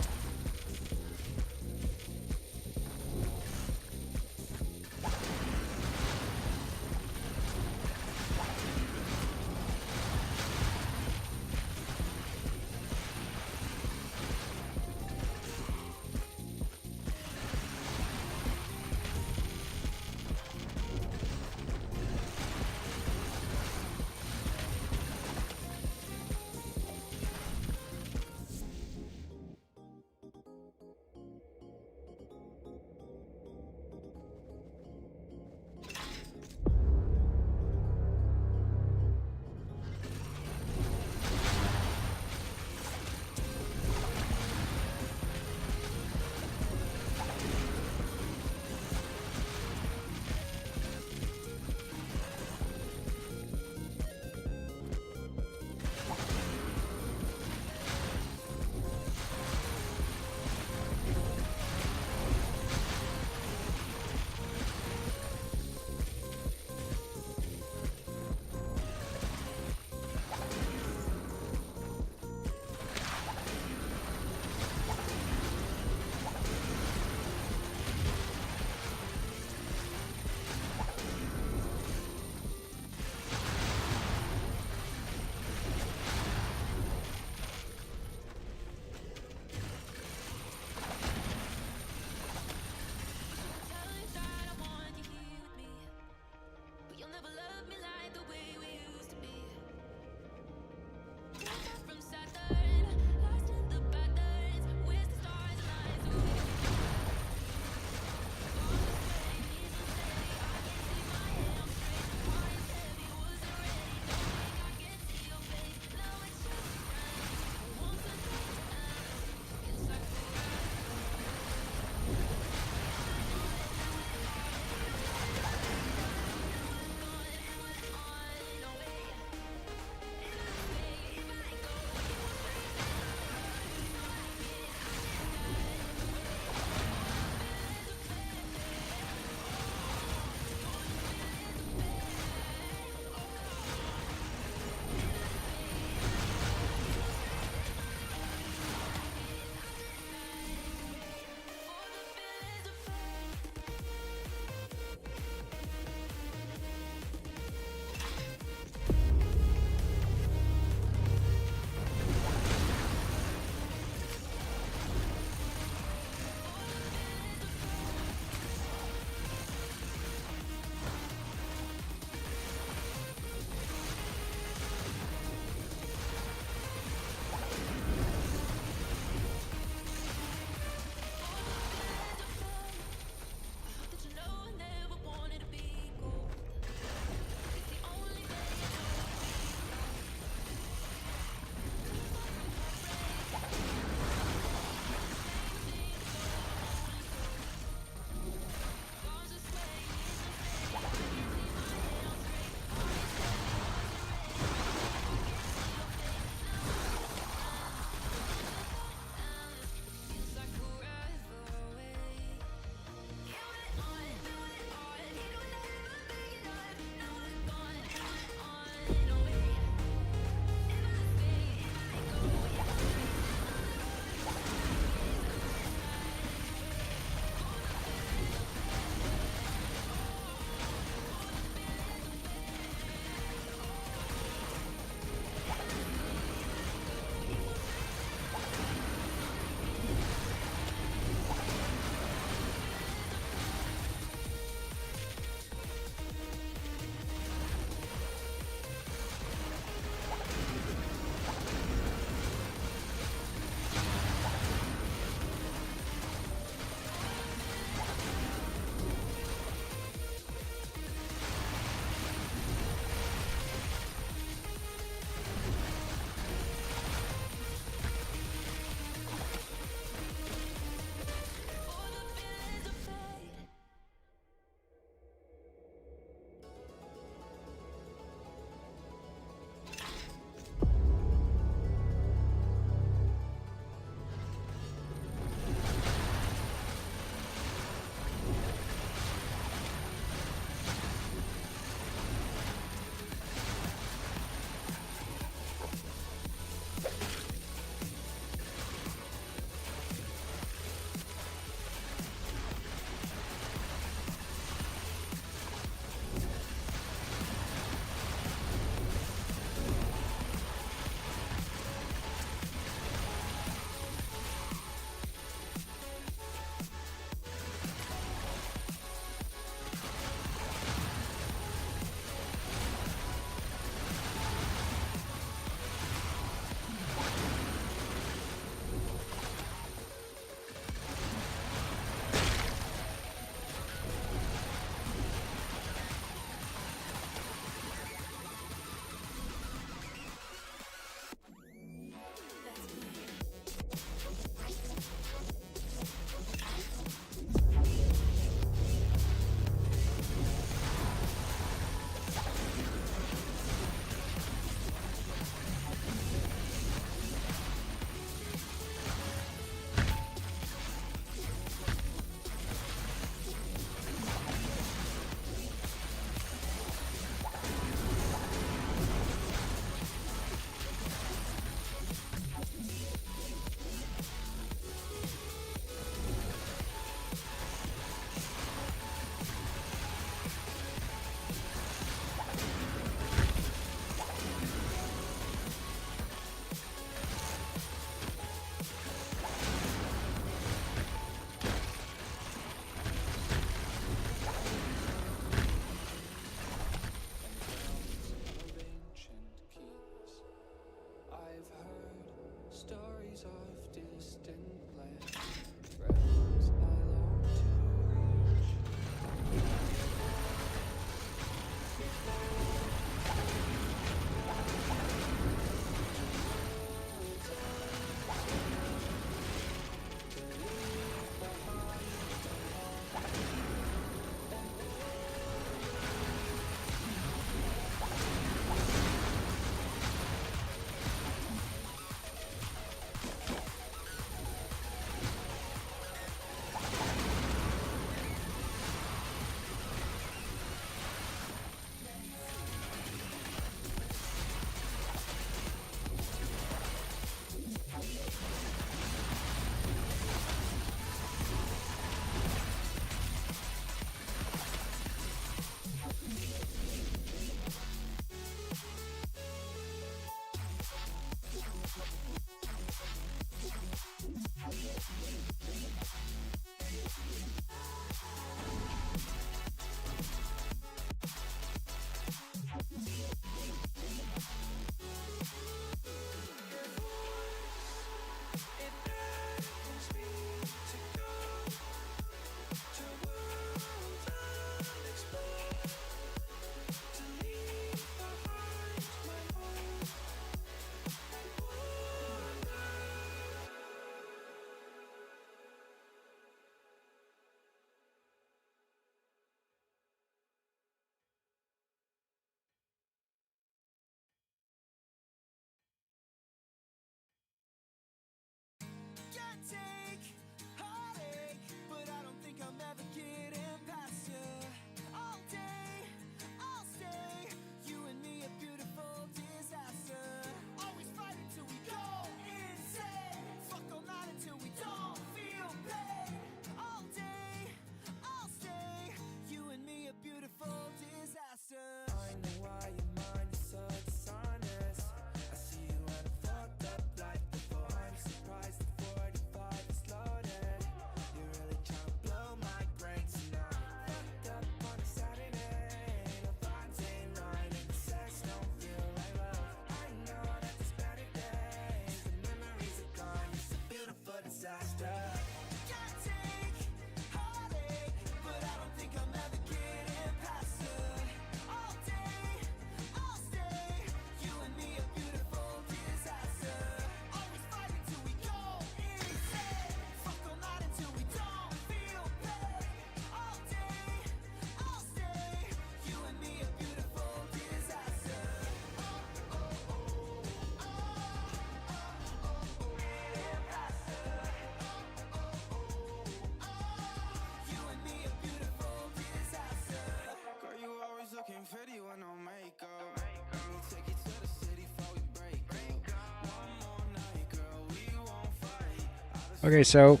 Okay, so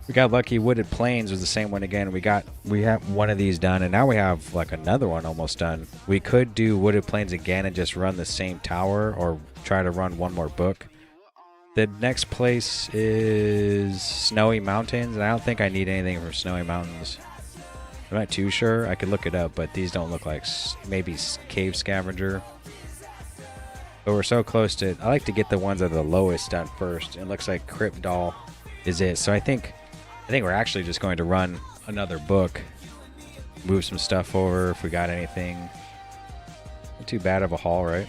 we got lucky. Wooded Plains was the same one again. We have one of these done, and now we have like another one almost done. We could do Wooded Plains again and just run the same tower, or try to run one more book. The next place is Snowy Mountains, and I don't think I need anything from Snowy Mountains. I'm not too sure. I could look it up, but these don't look like maybe Cave Scavenger. But we're so close to it. I like to get the ones that are the lowest done first. It looks like Crypt Doll is it. So I think we're actually just going to run another book. Move some stuff over if we got anything. Not too bad of a haul, right?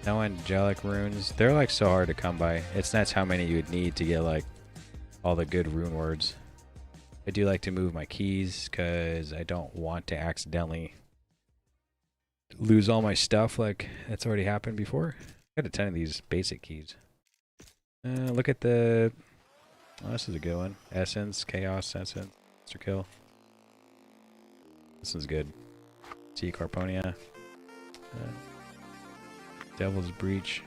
No angelic runes. They're like so hard to come by. It's nuts how many you would need to get like all the good rune words. I do like to move my keys because I don't want to accidentally lose all my stuff like that's already happened before. I got a ton of these basic keys. Look at the... Oh, this is a good one. Essence, Chaos, Essence, Mr. Kill. This one's good. See Carponia. Devil's Breach.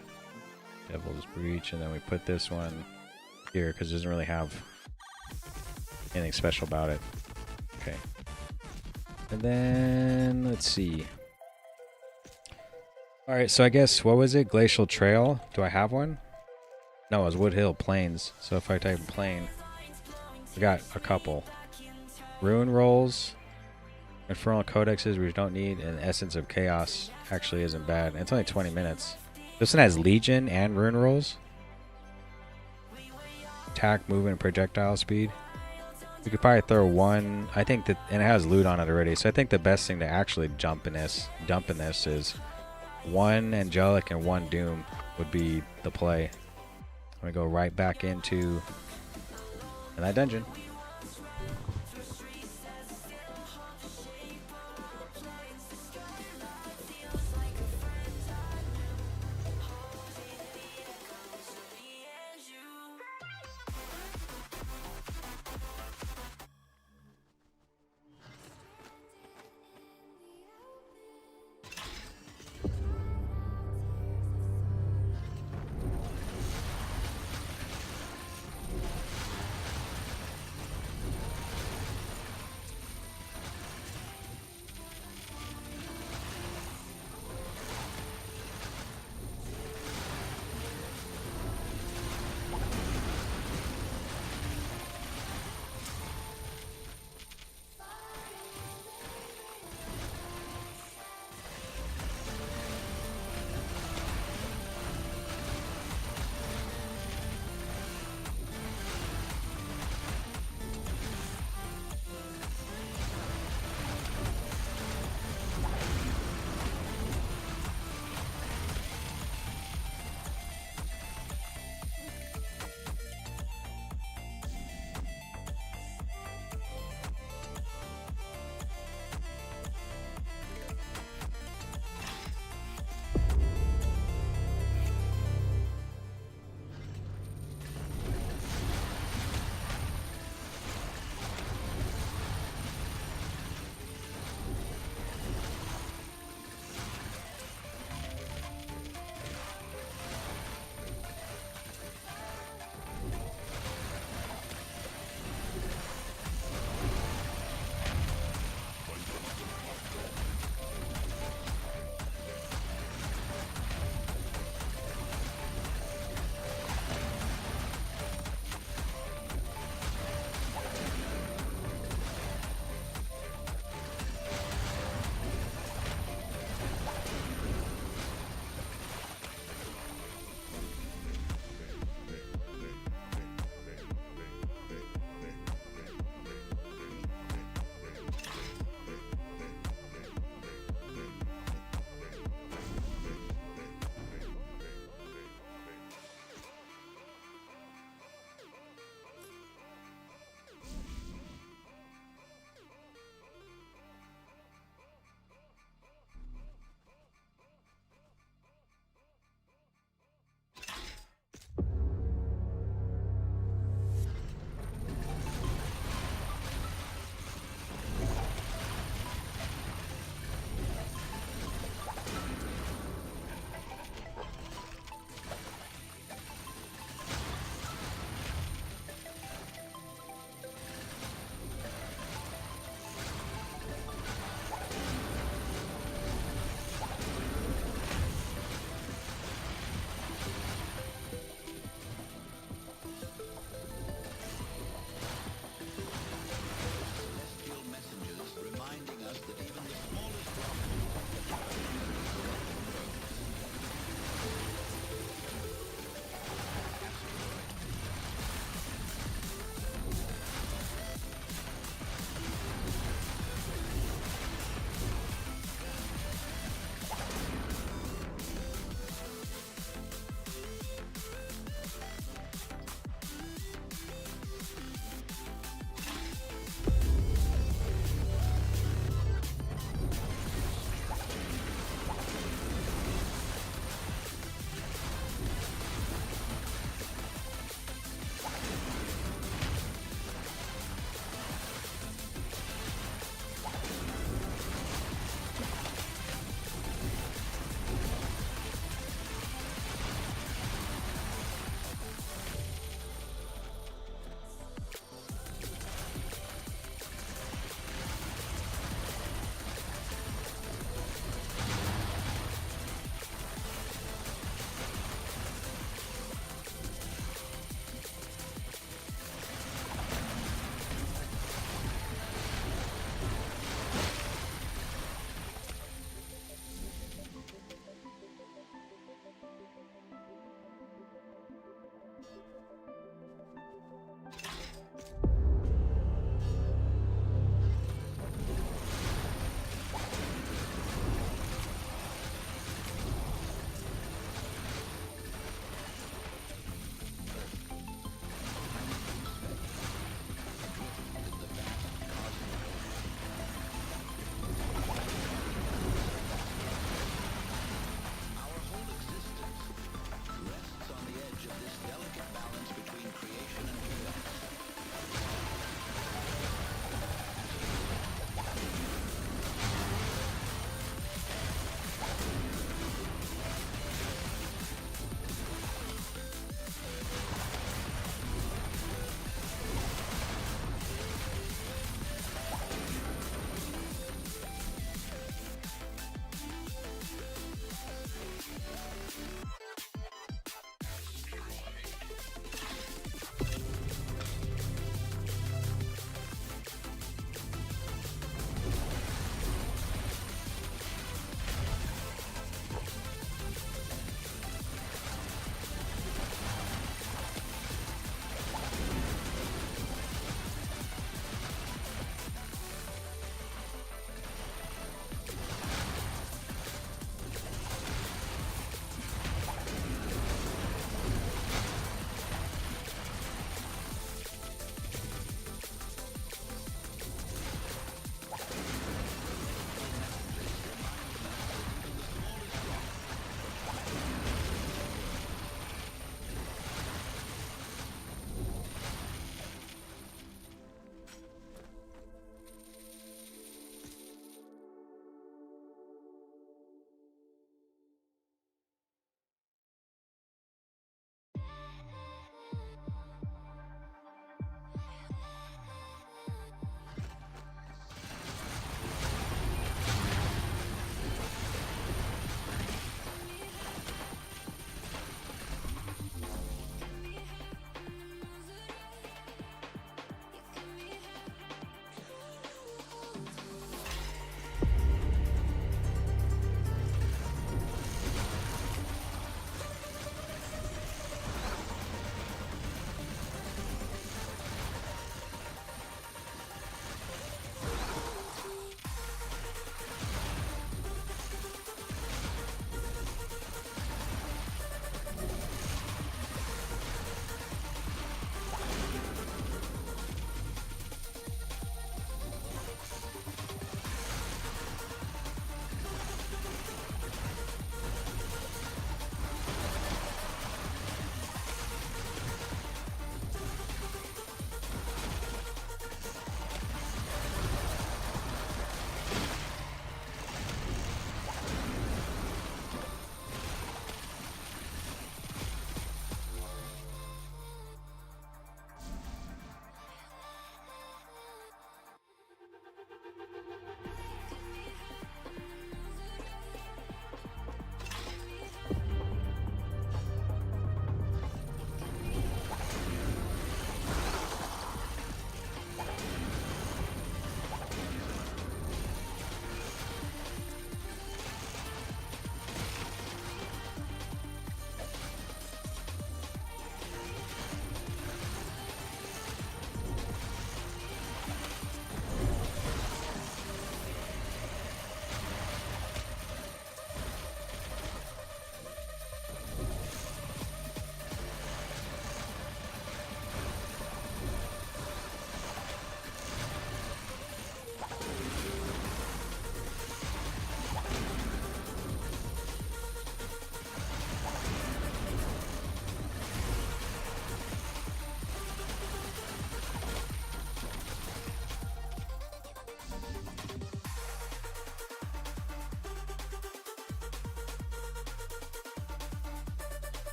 Devil's Breach, and then we put this one here because it doesn't really have anything special about it. Okay. And then, let's see. Alright, so I guess, what was it? Glacial Trail? Do I have one? No, it was Woodhill Plains. So if I type in plain, I got a couple. Rune Rolls, Infernal Codexes we don't need, and Essence of Chaos actually isn't bad. And it's only 20 minutes. This one has Legion and Rune Rolls. Attack, movement, and projectile speed. We could probably throw one. I think that, and it has loot on it already. So I think the best thing to actually dump in this is one Angelic and one Doom would be the play. I'm gonna go right back into that dungeon.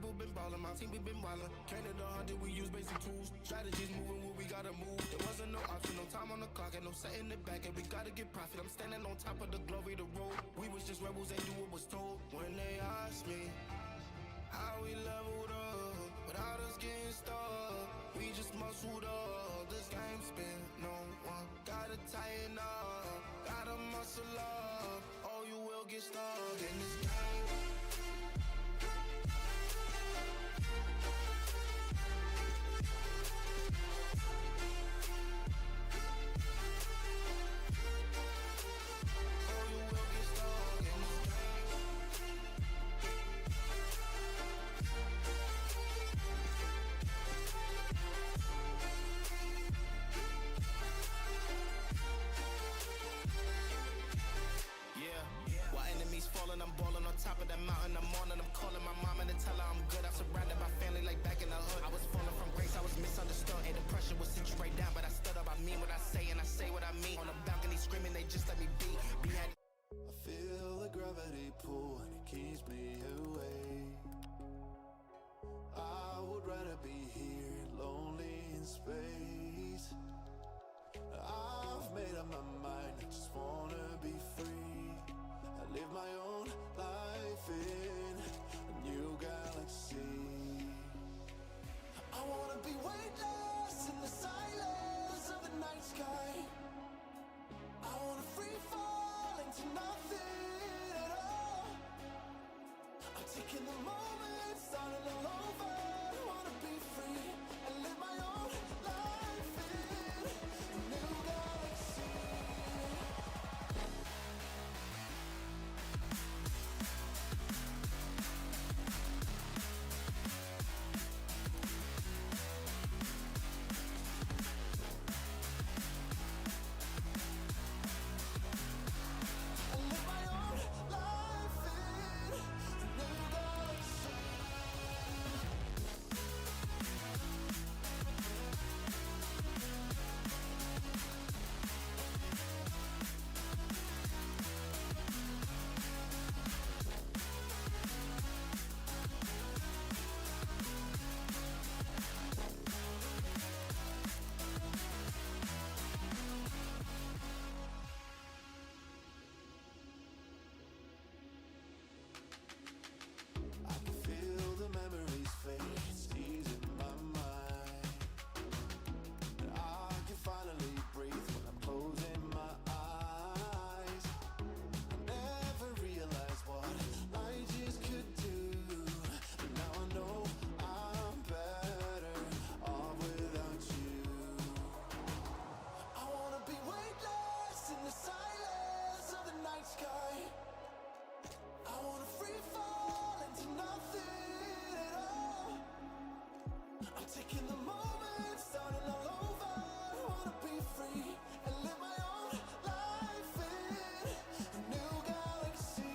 people been ballin', my team we been wildin'. Canada hunted, we use basic tools. Strategies moving where we gotta move. There wasn't no option, no time on the clock, and no setting it back, and we gotta get profit. I'm standing on top of the glory, the road. We was just rebels, ain't do what was told. When they asked me how we leveled up, without us getting stuck, we just muscled up. This game spin, no one gotta tighten up, gotta muscle up, or you will get stuck in this game. I'm balling on top of that mountain. I'm on and I'm calling my mom and tell her I'm good. I'm surrounded by family like back in the hood. I was falling from grace, I was misunderstood. And the pressure would sit you right down, but I stood up. I mean what I say and I say what I mean. On the balcony screaming, they just let me be. I feel the gravity pull and it keeps me away. I would rather be here, lonely in space. I've made up my mind, I just wanna be free. I live my own life in a new galaxy. I wanna be weightless in the silence of the night sky. I wanna free fall into nothing at all. I'm taking the moment, starting all over. I wanna be free and live my own life in a new galaxy. Taking the moment, starting all over. I wanna be free and live my own life in a new galaxy.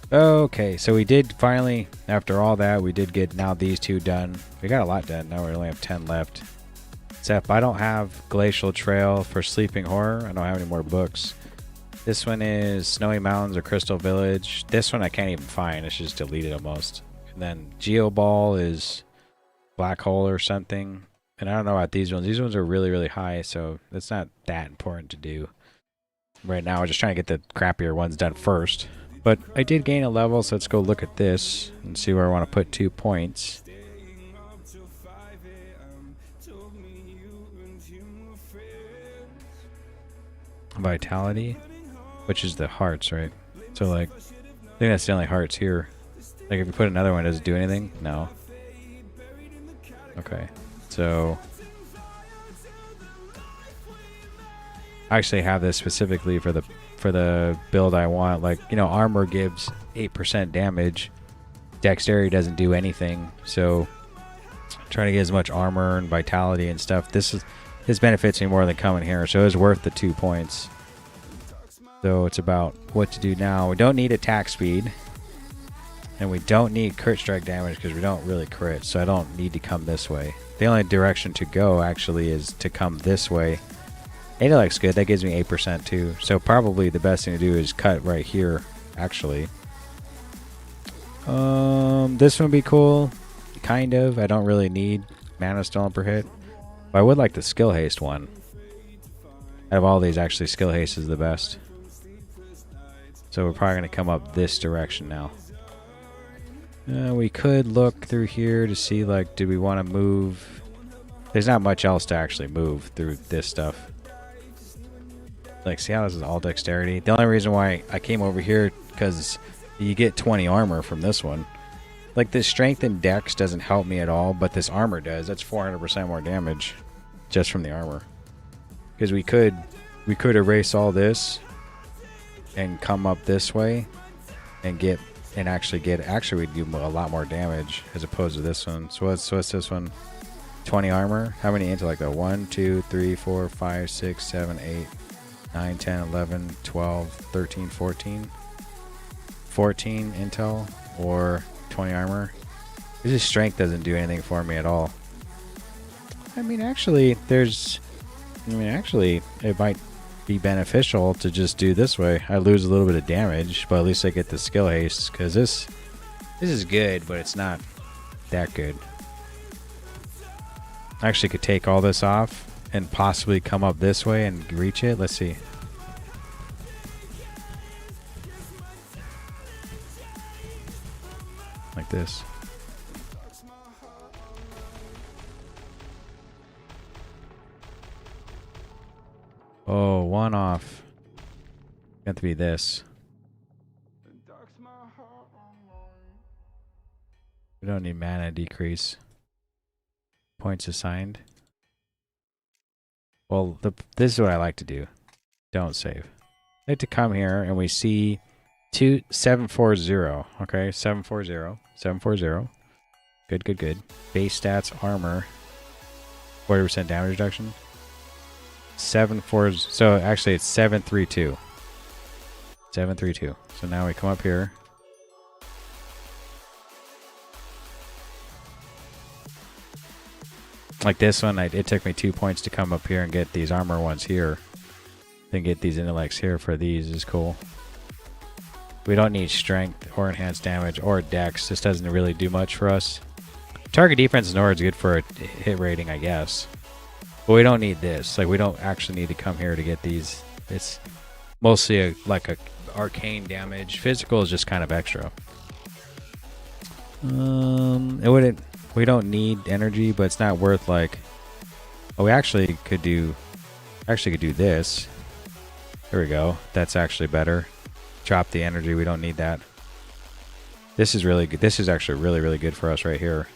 Okay, so we did finally, after all that, we did get now these two done. We got a lot done. Now we only have 10 left. Except I don't have Glacial Trail for Sleeping Horror. I don't have any more books. This one is Snowy Mountains or Crystal Village. This one I can't even find. It's just deleted almost. And then Geoball is Black Hole or something. And I don't know about these ones. These ones are really, really high, so it's not that important to do. Right now, we're just trying to get the crappier ones done first. But I did gain a level, so let's go look at this and see where I want to put 2 points. Vitality, which is the hearts, right? So, like, I think that's the only hearts here. Like, if you put another one, does it do anything? No. Okay, so I actually have this specifically for the build I want. Like, you know, armor gives 8% damage. Dexterity doesn't do anything. So trying to get as much armor and vitality and stuff. This benefits me more than coming here, so it's worth the 2 points. So it's about what to do now. We don't need attack speed, and we don't need crit strike damage because we don't really crit, so I don't need to come this way. The only direction to go actually is to come this way. Intellect's good. That gives me 8% too. So probably the best thing to do is cut right here, actually. This one would be cool. Kind of. I don't really need mana stolen per hit. But I would like the skill haste one. Out of all these, actually, skill haste is the best. So we're probably going to come up this direction now. We could look through here to see, like, do we want to move? There's not much else to actually move through this stuff. Like, see how this is all dexterity? The only reason why I came over here, because you get 20 armor from this one. Like, this strength and dex doesn't help me at all, but this armor does. That's 400% more damage just from the armor. Because we could erase all this and come up this way and actually we'd do a lot more damage as opposed to this one. So what's this one? 20 armor. How many intellect though? 1, 2, 3, 4, 5, 6, 7, 8, 9, 10, 11, 12, 13, 14. 14 intel or 20 armor. This strength doesn't do anything for me at all. I mean, actually, it might be beneficial to just do this way. I lose a little bit of damage, but at least I get the skill haste, because this is good, but it's not that good. I actually could take all this off and possibly come up this way and reach it. Let's see. Like this. Oh, one off. Got to be this. We don't need mana decrease. Points assigned. Well, this is what I like to do. Don't save. I like to come here and we see 740. Okay, 740. 740. Good, good, good. Base stats, armor. 40% damage reduction. 740. So actually it's 732. 732. So now we come up here. Like this one, it took me 2 points to come up here and get these armor ones here. Then get these intellects here for these is cool. We don't need strength or enhanced damage or dex. This doesn't really do much for us. Target defense in Nord is good for a hit rating, I guess. But we don't need this. Like, we don't actually need to come here to get these. It's mostly like a arcane damage. Physical is just kind of extra. It wouldn't. We don't need energy, but it's not worth like. Oh, we actually could do. Could do this. There we go. That's actually better. Drop the energy. We don't need that. This is really good. This is actually really, really good for us right here.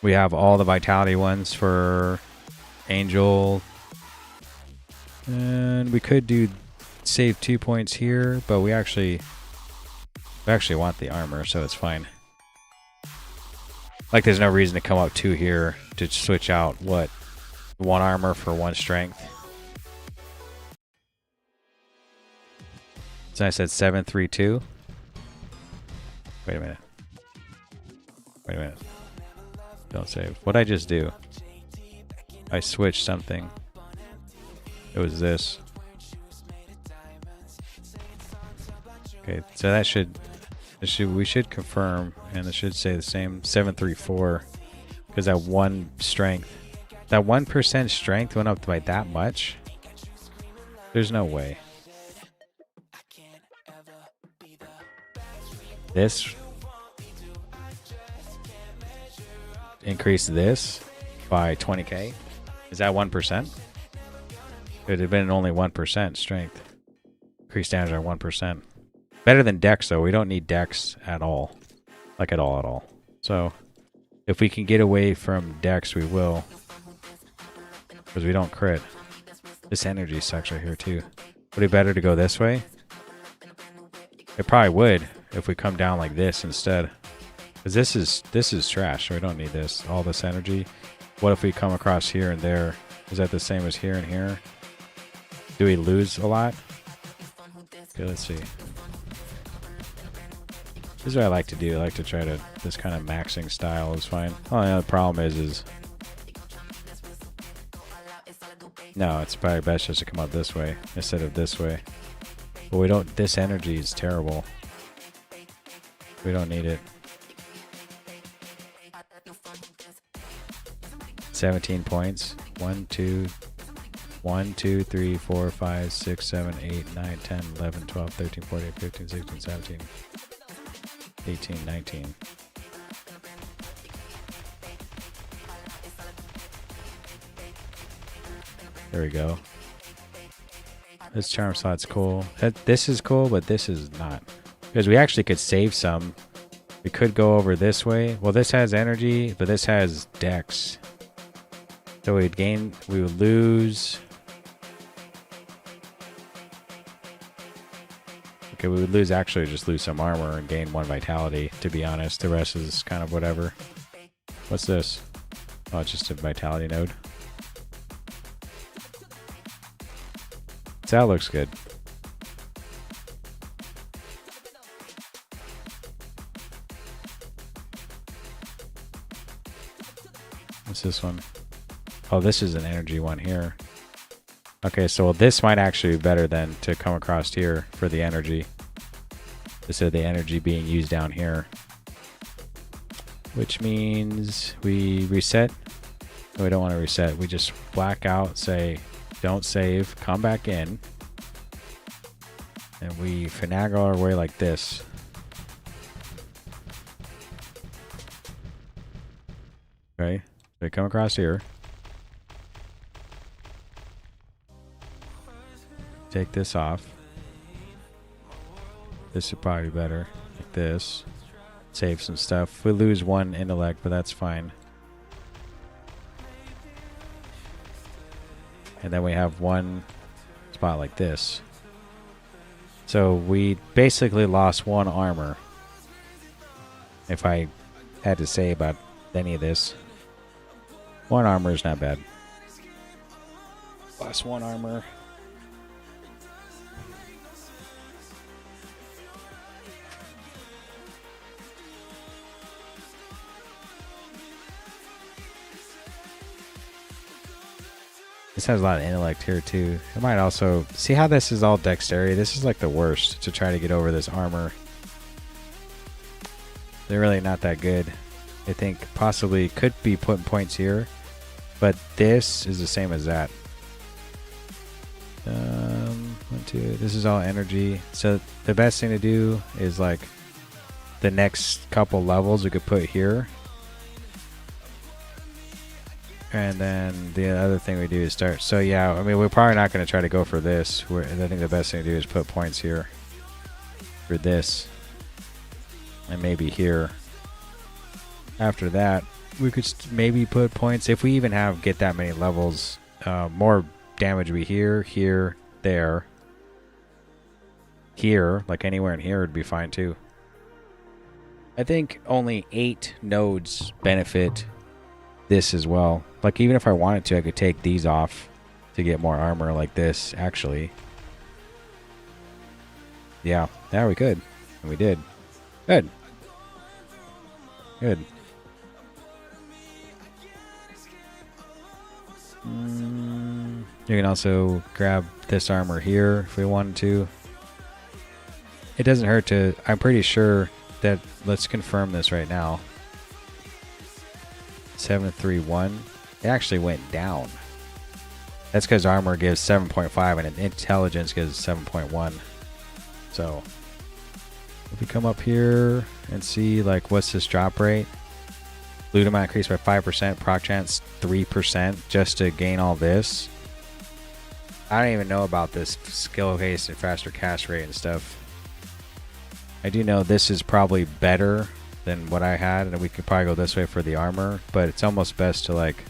We have all the vitality ones for Angel. And we could do save 2 points here, but we actually want the armor, so it's fine. Like, there's no reason to come up 2 here to switch out, what, 1 armor for 1 strength. So I said 732. Wait a minute. Wait a minute. Don't save. What'd I just do? I switched something. It was this. Okay, so that we should confirm, and it should say the same 734, because that 1 strength, that 1% strength went up by that much. There's no way. This increase this by 20k. Is that 1%? It would have been only 1% strength. Increase damage by 1%. Better than dex though. We don't need dex at all. Like at all. So if we can get away from dex, we will. Because we don't crit. This energy sucks right here too. Would it be better to go this way? It probably would if we come down like this instead. Because Because this is trash, so we don't need this. All this energy. What if we come across here and there? Is that the same as here and here? Do we lose a lot? Okay, let's see. This is what I like to do. I like to try to, this kind of maxing style is fine. Oh, the problem is no, it's probably best just to come up this way instead of this way. But we don't, this energy is terrible. We don't need it. 17 points. 1, 2, 3, 4, 5, 6, 7, 8, 9, 10, 11, 12, 13, 14, 15, 16, 17, 18, 19. There we go. This charm slot's cool. This is cool, but this is not. Because we actually could save some. We could go over this way. Well, this has energy, but this has dex. So we'd gain, we would lose. Okay, we would lose, actually just lose some armor and gain 1 vitality, to be honest. The rest is kind of whatever. What's this? Oh, it's just a vitality node. So that looks good. What's this one? Oh, this is an energy one here. Okay, so this might actually be better than to come across here for the energy. Instead of the energy being used down here. Which means we reset. No, we don't want to reset. We just black out, say, don't save, come back in. And we finagle our way like this. Okay, so we come across here. Take this off. This would probably be better. Like this. Save some stuff. We lose 1 intellect, but that's fine. And then we have 1 spot like this. So we basically lost 1 armor. If I had to say about any of this. 1 armor is not bad. Lost 1 armor. This has a lot of intellect here too. I might also see how this is all dexterity. This is like the worst to try to get over this armor. They're really not that good. I think possibly could be putting points here, but this is the same as that. 1, 2. This is all energy. So the best thing to do is like the next couple levels we could put here. And then the other thing we do is start. So yeah, I mean, we're probably not going to try to go for this. I think the best thing to do is put points here for this. And maybe here. After that, we could maybe put points. If we even get that many levels, more damage would be here, here, there. Here, like anywhere in here would be fine too. I think only 8 nodes benefit this as well. Like even if I wanted to, I could take these off to get more armor like this, actually. Yeah, we could. And we did. Good. Good. You can also grab this armor here if we wanted to. It doesn't hurt to, I'm pretty sure that, let's confirm this right now. 731. It actually went down. That's because armor gives 7.5 and intelligence gives 7.1. So if we come up here and see like what's this drop rate, loot amount increased by 5%, proc chance 3% just to gain all this. I don't even know about this skill haste and faster cast rate and stuff. I do know this is probably better than what I had, and we could probably go this way for the armor, but it's almost best to like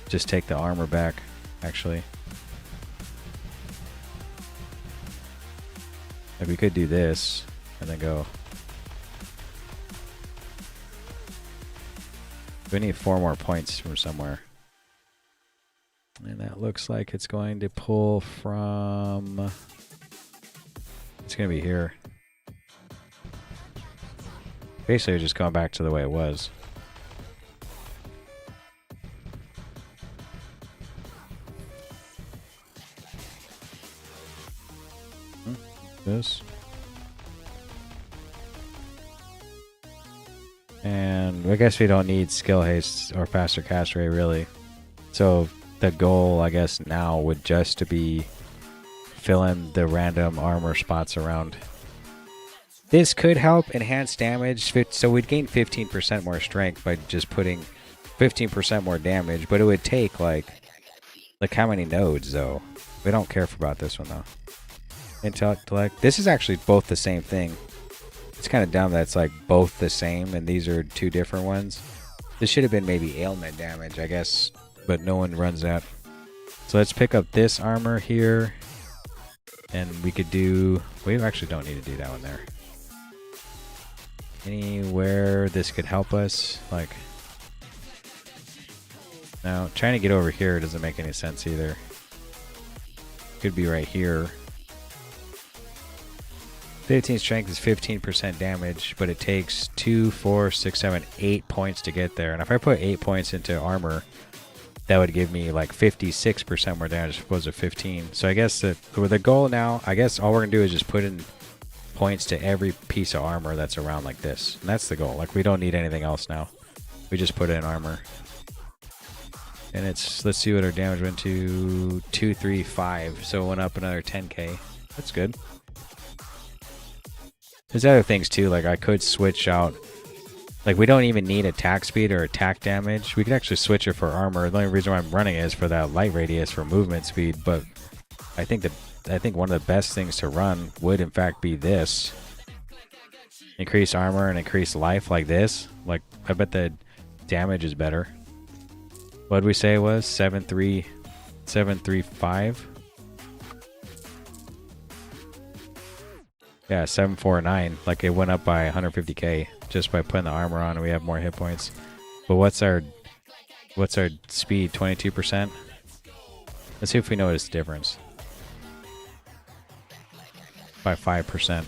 just take the armor back, actually. Like we could do this and then go. We need 4 more points from somewhere. And that looks like it's going to pull from... It's going to be here. Basically, just going back to the way it was. This. And I guess we don't need skill haste or faster cast rate, really. So the goal, I guess, now would just to be fill in the random armor spots around. This could help enhance damage, so we'd gain 15% more strength by just putting 15% more damage, but it would take like how many nodes, though? We don't care about this one, though. Intellect. This is actually both the same thing. It's kind of dumb that it's like both the same and these are 2 different ones. This should have been maybe ailment damage, I guess, but no one runs that. So let's pick up this armor here. And we could do... We actually don't need to do that one there. Anywhere this could help us, like... Now, trying to get over here doesn't make any sense either. Could be right here. 15 strength is 15% damage, but it takes 2, 4, 6, 7, 8 points to get there. And if I put 8 points into armor, that would give me like 56% more damage as opposed to 15. So I guess the goal now, I guess all we're going to do is just put in points to every piece of armor that's around like this. And that's the goal. Like, we don't need anything else now. We just put in armor. And it's, let's see what our damage went to, 235. So it went up another 10k. That's good. There's other things too, like I could switch out, like we don't even need attack speed or attack damage. We could actually switch it for armor. The only reason why I'm running it is for that light radius for movement speed, but I think one of the best things to run would in fact be this. Increase armor and increase life like this. Like, I bet the damage is better. What did we say it was? 735? Yeah, 749. Like, it went up by 150k just by putting the armor on and we have more hit points. But what's our speed? 22%? Let's see if we notice the difference. By 5%.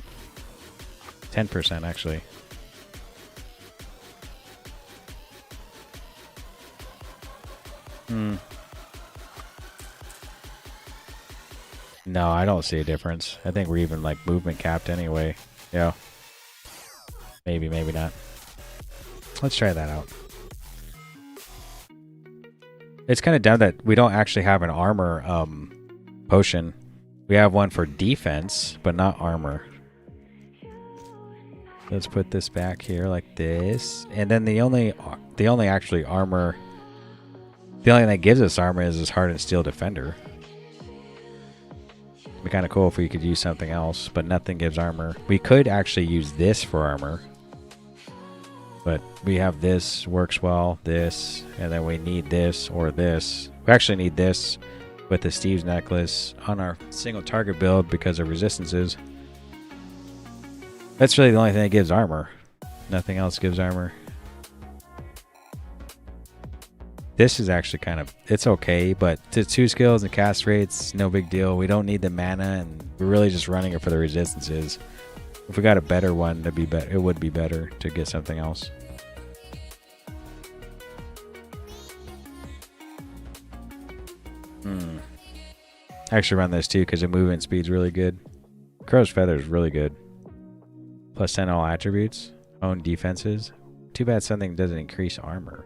10% actually. No, I don't see a difference. I think we're even like movement capped anyway. Yeah. Maybe, maybe not. Let's try that out. It's kind of dumb that we don't actually have an armor potion. We have one for defense, but not armor. Let's put this back here like this. And then the only actually armor, the only thing that gives us armor is this hardened steel defender. It'd be kind of cool if we could use something else, but nothing gives armor. We could actually use this for armor. But we have this, works well, this, and then we need this or this. We actually need this with the Steve's necklace on our single target build because of resistances. That's really the only thing that gives armor. Nothing else gives armor. This is actually kind of, it's okay, but to 2 skills and cast rates, no big deal. We don't need the mana, and we're really just running it for the resistances. If we got a better one, that'd be better. It would be better to get something else. Actually run this too because the movement speed's really good. Crow's Feather is really good. Plus 10 all attributes. Own defenses. Too bad something doesn't increase armor.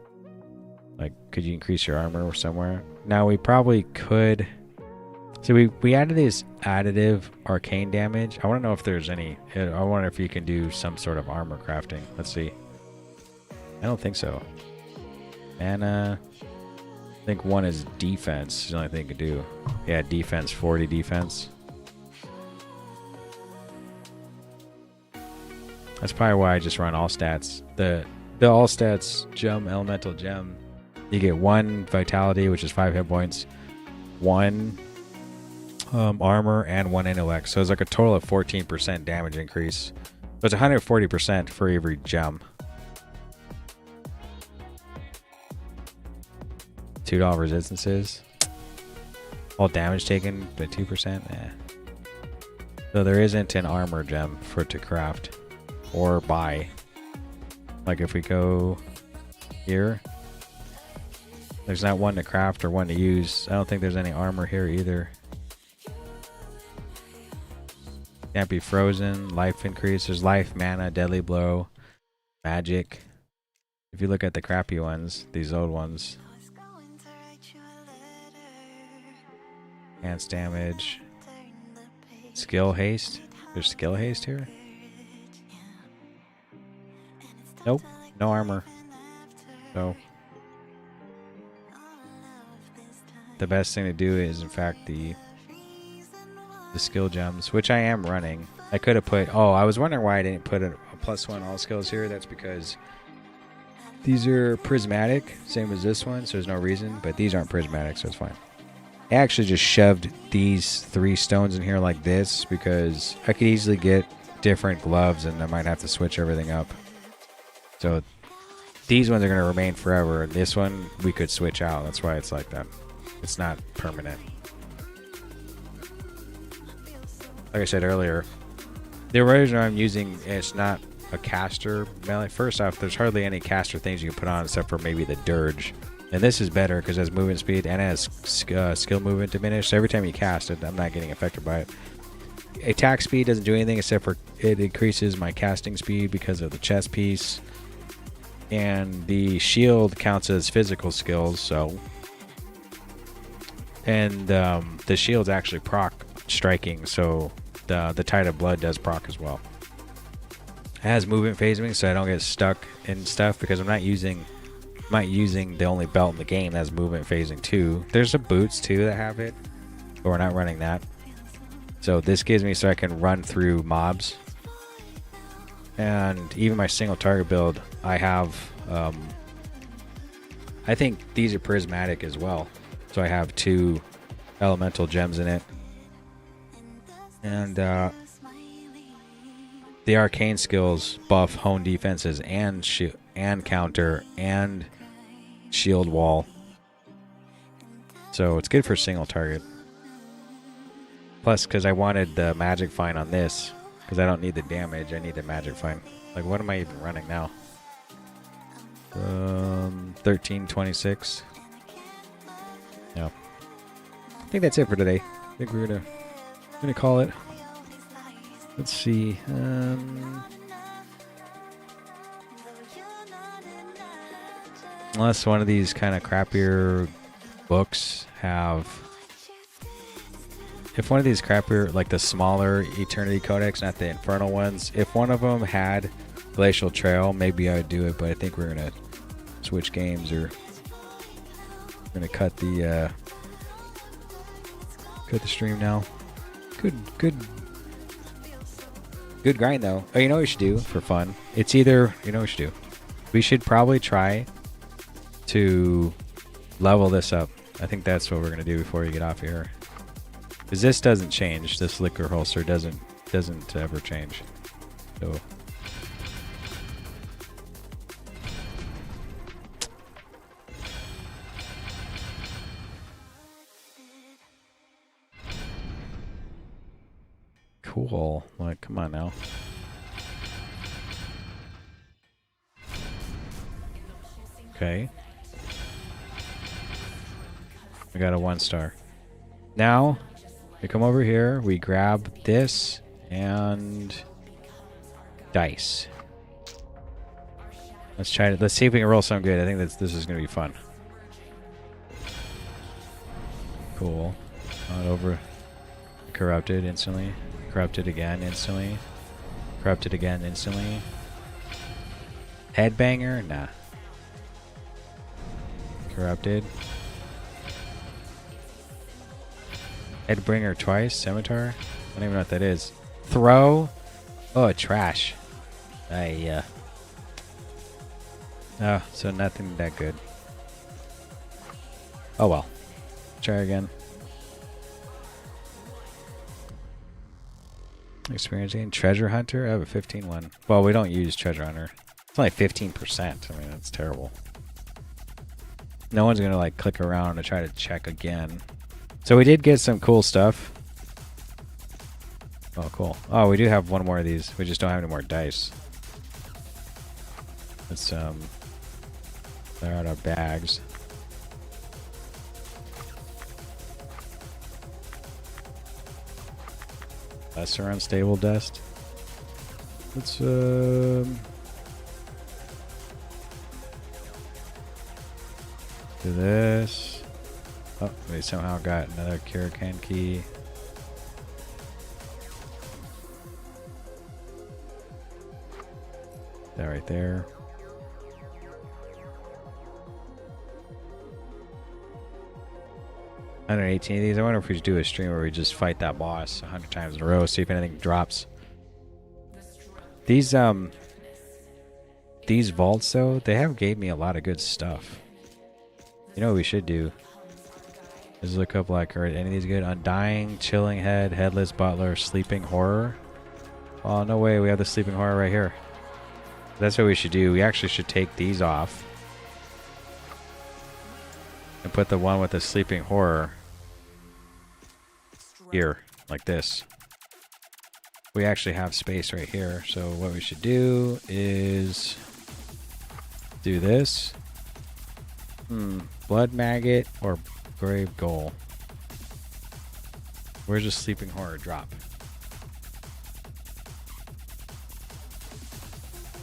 Like, could you increase your armor somewhere? Now, we probably could. So we added this additive arcane damage. I want to know if there's any. I wonder if you can do some sort of armor crafting. Let's see. I don't think so. Mana. I think one is defense. Is the only thing you can do. Yeah, defense, 40 defense. That's probably why I just run all stats. The all stats gem, elemental gem. You get 1 vitality, which is 5 hit points, 1 armor, and 1 intellect. So it's like a total of 14% damage increase. So it's 140% for every gem. $2 resistances. All damage taken by 2%. Eh. So there isn't an armor gem for it to craft or buy. Like if we go here, there's not one to craft or one to use. I don't think there's any armor here either. Can't be frozen. Life increase. There's life, mana, deadly blow, magic. If you look at the crappy ones, these old ones. Enhanced damage. Skill haste. There's skill haste here? Nope. No armor. So the best thing to do is in fact the skill gems, which I am running. I could have put, oh, I was wondering why I didn't put a +1 all skills here. That's because these are prismatic, same as this one, so there's no reason, but these aren't prismatic, so it's fine. I actually just shoved these 3 stones in here like this because I could easily get different gloves and I might have to switch everything up. So these ones are going to remain forever. This one we could switch out. That's why it's like that. It's not permanent. Like I said earlier, the reason I'm using it's not a caster melee. First off, there's hardly any caster things you can put on except for maybe the dirge. And this is better because it has movement speed and it has skill movement diminished. So every time you cast it, I'm not getting affected by it. Attack speed doesn't do anything except for it increases my casting speed because of the chest piece. And the shield counts as physical skills, so. And the shield's actually proc striking, so the Tide of Blood does proc as well. It has movement phasing, so I don't get stuck in stuff because I'm not using the only belt in the game that has movement phasing too. There's the boots too that have it, but we're not running that. So this gives me so I can run through mobs. And even my single target build, I have, I think these are prismatic as well. So I have 2 elemental gems in it. And the arcane skills buff hone defenses and counter and shield wall. So it's good for single target. Plus, because I wanted the magic find on this, because I don't need the damage, I need the magic find. Like, what am I even running now? 1326. Yeah. I think that's it for today. I think we're gonna call it. Let's see. Unless one of these kind of crappier books have. If one of these crappier, like the smaller Eternity Codex, not the Infernal ones, if one of them had Glacial Trail, maybe I would do it, but I think we're going to switch games or we're going to cut the stream now. Good grind though. Oh, you know what we should do for fun? It's either, you know what we should do? We should probably try to level this up. I think that's what we're going to do before you get off here. Because this doesn't change. This liquor holster doesn't ever change. So cool. Like, come on now. Okay. We got a 1-star. Now we come over here, we grab this and dice. Let's try to, let's see if we can roll something good. I think this is gonna be fun. Cool. Not over. Corrupted instantly. Corrupted again instantly. Corrupted again instantly. Headbanger? Nah. Corrupted. Headbringer twice. Scimitar? I don't even know what that is. Throw? Oh, trash. Oh, so nothing that good. Oh well. Try again. Experiencing Treasure Hunter? I have a 15 one. Well, we don't use Treasure Hunter. It's only 15%. I mean, that's terrible. No one's gonna like click around to try to check again. So we did get some cool stuff. Oh, cool. Oh, we do have one more of these. We just don't have any more dice. Let's clear out our bags. Lesser unstable dust. Let's do this. Oh, we somehow got another Kirakan key. That right there. I don't know, 18 of these. I wonder if we should do a stream where we just fight that boss 100 times in a row, see if anything drops. These vaults though, they have gave me a lot of good stuff. You know what we should do? Is look up like, are any of these good? Undying, Chilling Head, Headless Butler, Sleeping Horror. Oh no way, we have the Sleeping Horror right here. That's what we should do. We actually should take these off and put the one with the Sleeping Horror here, like this. We actually have space right here. So what we should do is do this. Blood Maggot or Grave Goal. Where's the Sleeping Horror drop?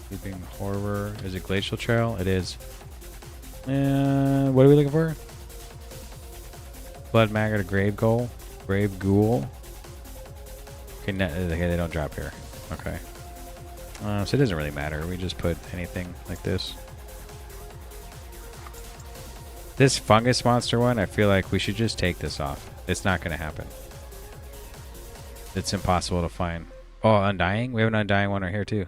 Sleeping Horror. Is it Glacial Trail? It is. What are we looking for? Blood Maggot or Grave Goal? Grave Ghoul. Okay, they don't drop here. Okay. So it doesn't really matter. We just put anything like this. This fungus monster one, I feel like we should just take this off. It's not going to happen. It's impossible to find. Oh, Undying? We have an Undying one right here too.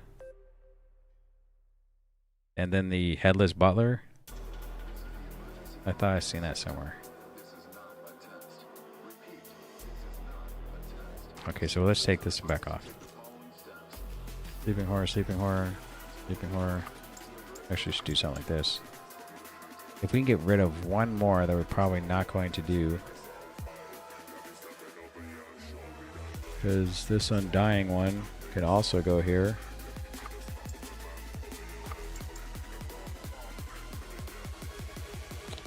And then the Headless Butler. I thought I seen that somewhere. Okay, so let's take this back off. Sleeping Horror, Sleeping Horror, Sleeping Horror. Actually, should do something like this. If we can get rid of one more that we're probably not going to do. Because this Undying one can also go here.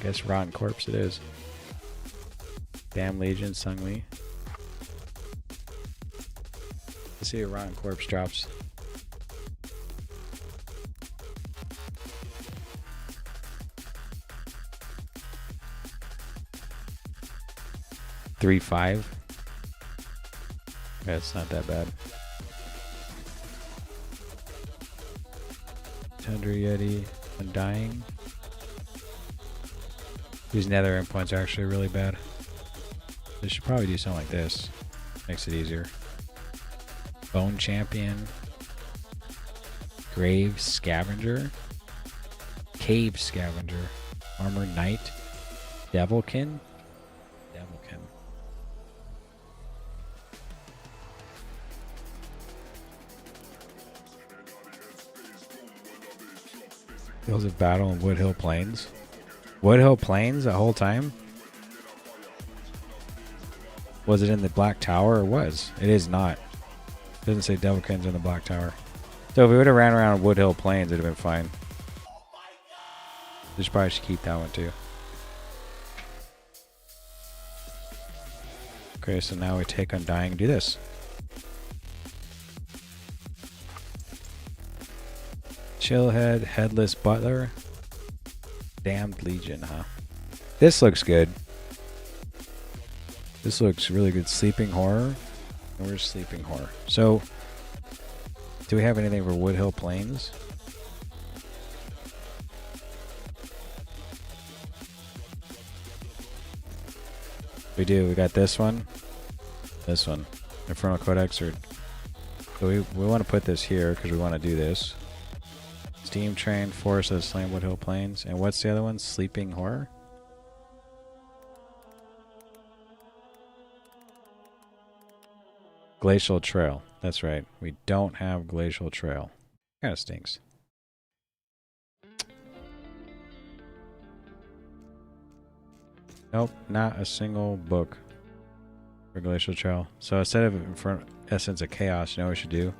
Guess Rotten Corpse it is. Damn Legion, Sungmi. Let's see if Rotten Corpse drops. $3.5. Yeah, it's not that bad. Tundra Yeti, Undying. These nether endpoints are actually really bad. They should probably do something like this. Makes it easier. Bone Champion. Grave Scavenger. Cave Scavenger. Armor Knight. Devilkin. Devilkin. Fields of Battle in Woodhill Plains. Woodhill Plains the whole time? Was it in the Black Tower or was? It is not. It doesn't say Devilkin's in the Black Tower. So if we would have ran around Woodhill Plains, it would have been fine. Just probably should keep that one too. Okay, so now we take Undying and do this. Chillhead, Headless Butler. Damned Legion, huh? This looks good. This looks really good. Sleeping Horror. Where's Sleeping Horror? So, do we have anything for Woodhill Plains? We do. We got this one. This one. Infernal Codex. So we want to put this here because we want to do this. Steam Train, Forest of the Slain Woodhill Plains. And what's the other one? Sleeping Horror? Glacial Trail. That's right. We don't have Glacial Trail. Kind of stinks. Nope, not a single book for Glacial Trail. So instead of in front Essence of Chaos, you know what we should do?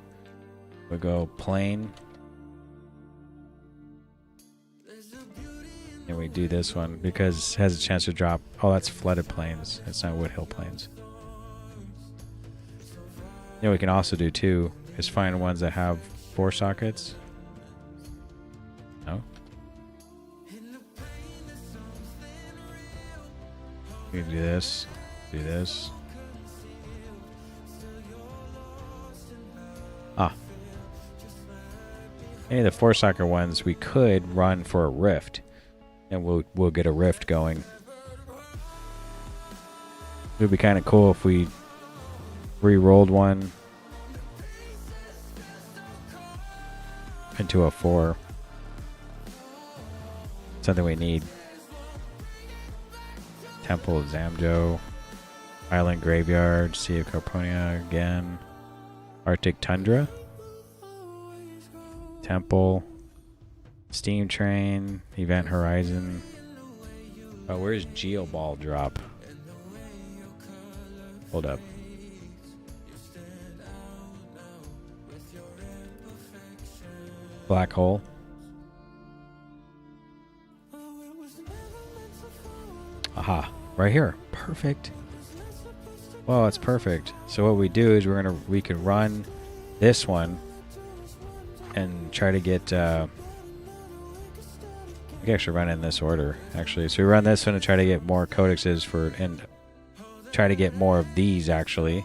We'll go plain. And we do this one because it has a chance to drop. Oh, that's Flooded Plains. It's not Woodhill Plains. You know, we can also do too is find ones that have 4 sockets. No. We can do this. Do this. Ah. Any of the 4 socket ones we could run for a rift. And we'll get a rift going. It would be kind of cool if we re-rolled one into a 4. Something we need. Temple of Zamjo, Island Graveyard, Sea of Carponia again, Arctic Tundra, Temple, Steam Train, Event Horizon. Oh, where's Geoball drop? Hold up. Black Hole. Aha, right here. Perfect. Well, it's perfect. So what we do is we can run this one and try to get we can actually run in this order, actually. So we run this one to try to get more codexes and try to get more of these, actually.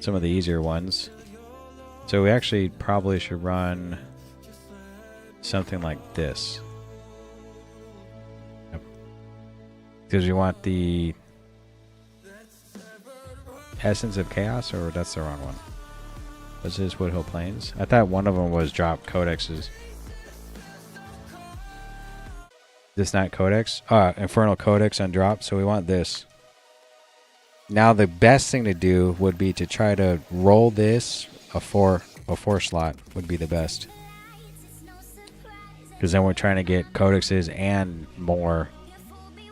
Some of the easier ones. So we actually probably should run something like this. Yep. Because we want the Essence of Chaos, or that's the wrong one. This is Woodhill Plains. I thought one of them was drop codexes. This not codex? Infernal Codex on drop, so we want this. Now the best thing to do would be to try to roll this a four slot would be the best. Because then we're trying to get codexes and more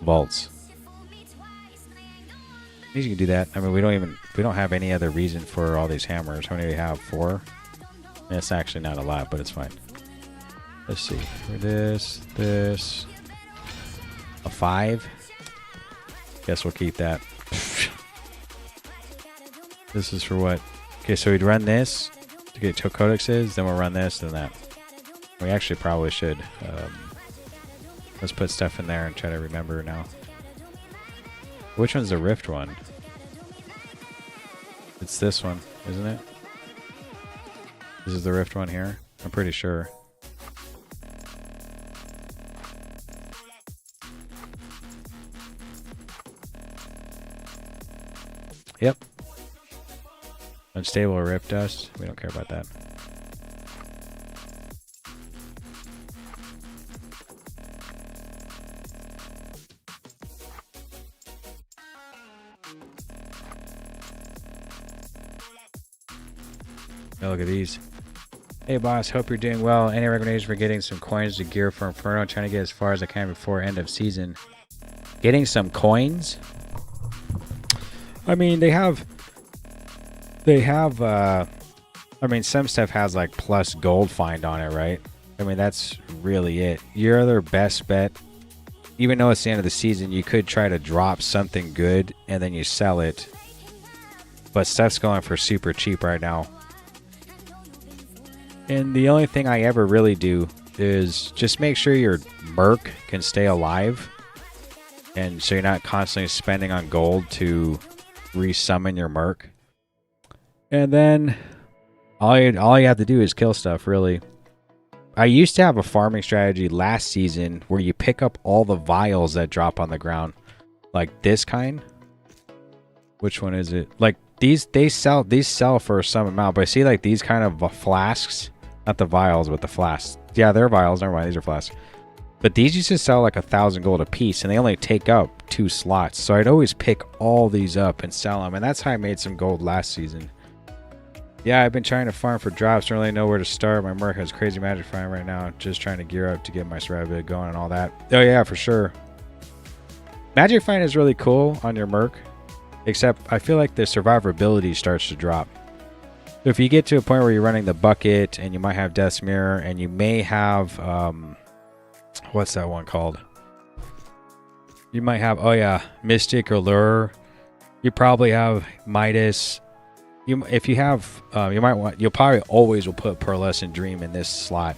vaults. You can do that. I mean, we don't have any other reason for all these hammers. How many do we have? 4? It's actually not a lot, but it's fine. Let's see. For this. A 5. Guess we'll keep that. This is for what? Okay, so we'd run this to get 2 codexes, then we'll run this, then that. We actually probably should. Let's put stuff in there and try to remember now. Which one's the Rift one? It's this one, isn't it? This is the Rift one here? I'm pretty sure. Yep. Unstable Rift Dust. We don't care about that. Oh, look at these. Hey boss, hope you're doing well. Any recommendations for getting some coins to gear for Inferno? I'm trying to get as far as I can before end of season. Getting some coins? I mean, they have, I mean, some stuff has like plus gold find on it, right? I mean, that's really it. Your other best bet, even though it's the end of the season, you could try to drop something good and then you sell it. But stuff's going for super cheap right now. And the only thing I ever really do is just make sure your merc can stay alive. And so you're not constantly spending on gold to resummon your merc. And then all you have to do is kill stuff, really. I used to have a farming strategy last season where you pick up all the vials that drop on the ground. Like this kind. Which one is it? Like these sell for some amount, but I see like these kind of flasks. Not the vials, but the flasks. Yeah, they're vials. Never mind, these are flasks. But these used to sell like 1,000 gold a piece, and they only take up 2 slots. So I'd always pick all these up and sell them, and that's how I made some gold last season. Yeah, I've been trying to farm for drops. Don't really know where to start. My merc has crazy magic farm right now. Just trying to gear up to get my Srabbit going and all that. Oh yeah, for sure. Magic Find is really cool on your Merc, except I feel like the survivability starts to drop. So if you get to a point where you're running the bucket and you might have Death's Mirror and you may have what's that one called? You might have, oh yeah, Mystic or Lure. You probably have Midas. If you have, you'll probably always will put Pearlescent Dream in this slot.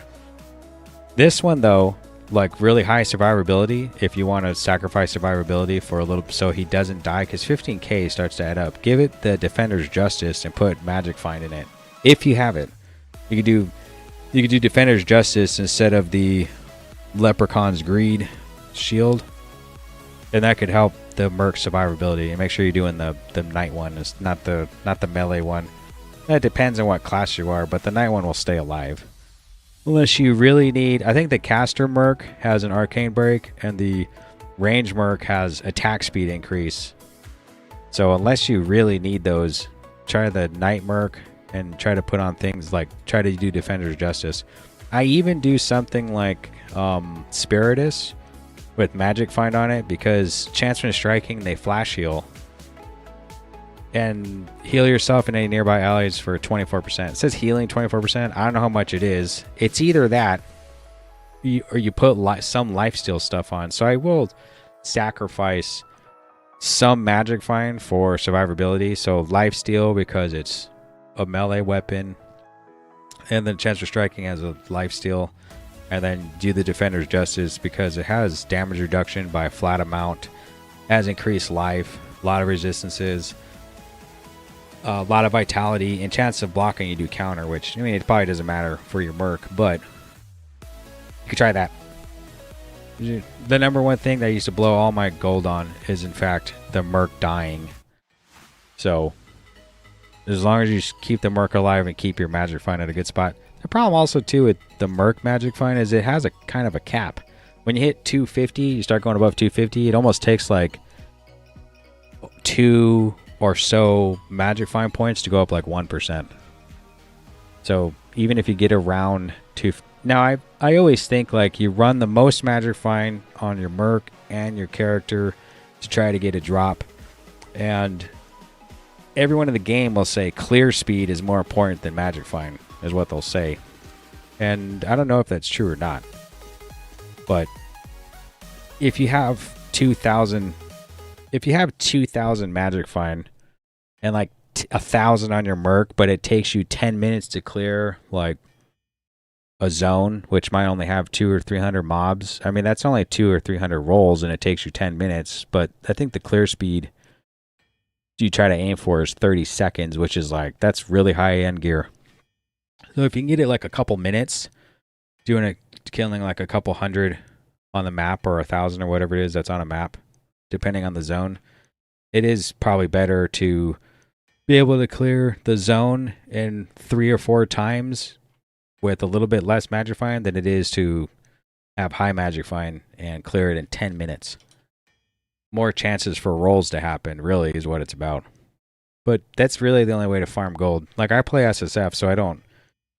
This one though, like really high survivability. If you want to sacrifice survivability for a little, so he doesn't die, because 15k starts to add up. Give it the Defender's Justice and put Magic Find in it. If you have it, you could do Defender's Justice instead of the Leprechaun's Greed shield, and that could help the Merc survivability. And make sure you're doing the night one, it's not the melee one. That depends on what class you are, but the night one will stay alive. Unless you really need, I think the Caster Merc has an Arcane Break, and the Range Merc has attack speed increase. So unless you really need those, try the Night Merc and try to put on things like, try to do Defender's Justice. I even do something like Spiritus with Magic Find on it, because chance when striking, they flash heal. And heal yourself and any nearby allies for 24%. It says healing 24%. I don't know how much it is. It's either that or you put some lifesteal stuff on. So I will sacrifice some Magic Find for survivability. So lifesteal because it's a melee weapon. And then chance for striking has a lifesteal. And then do the Defender's Justice because it has damage reduction by a flat amount. Has increased life. A lot of resistances. A lot of vitality, and chance of blocking you do counter, which, I mean, it probably doesn't matter for your Merc, but you could try that. The number one thing that I used to blow all my gold on is, in fact, the Merc dying. So, as long as you keep the Merc alive and keep your Magic Find at a good spot. The problem also, too, with the Merc Magic Find is it has a kind of a cap. When you hit 250, you start going above 250, it almost takes like 2 or so Magic Find points to go up like 1%. So even if you get around to, now I always think like you run the most Magic Find on your Merc and your character to try to get a drop, and everyone in the game will say clear speed is more important than Magic Find, is what they'll say. And I don't know if that's true or not, but if you have 2,000 Magic Find and like 1,000 on your Merc, but it takes you 10 minutes to clear like a zone, which might only have 200 or 300 mobs. I mean, that's only 200 or 300 rolls, and it takes you 10 minutes. But I think the clear speed you try to aim for is 30 seconds, which is like, that's really high end gear. So if you can get it like a couple minutes, killing like a couple hundred on the map, or 1,000 or whatever it is that's on a map, depending on the zone, it is probably better to be able to clear the zone in 3 or 4 times with a little bit less Magic Find than it is to have high Magic Find and clear it in 10 minutes. More chances for rolls to happen, really, is what it's about. But that's really the only way to farm gold. Like, I play SSF, so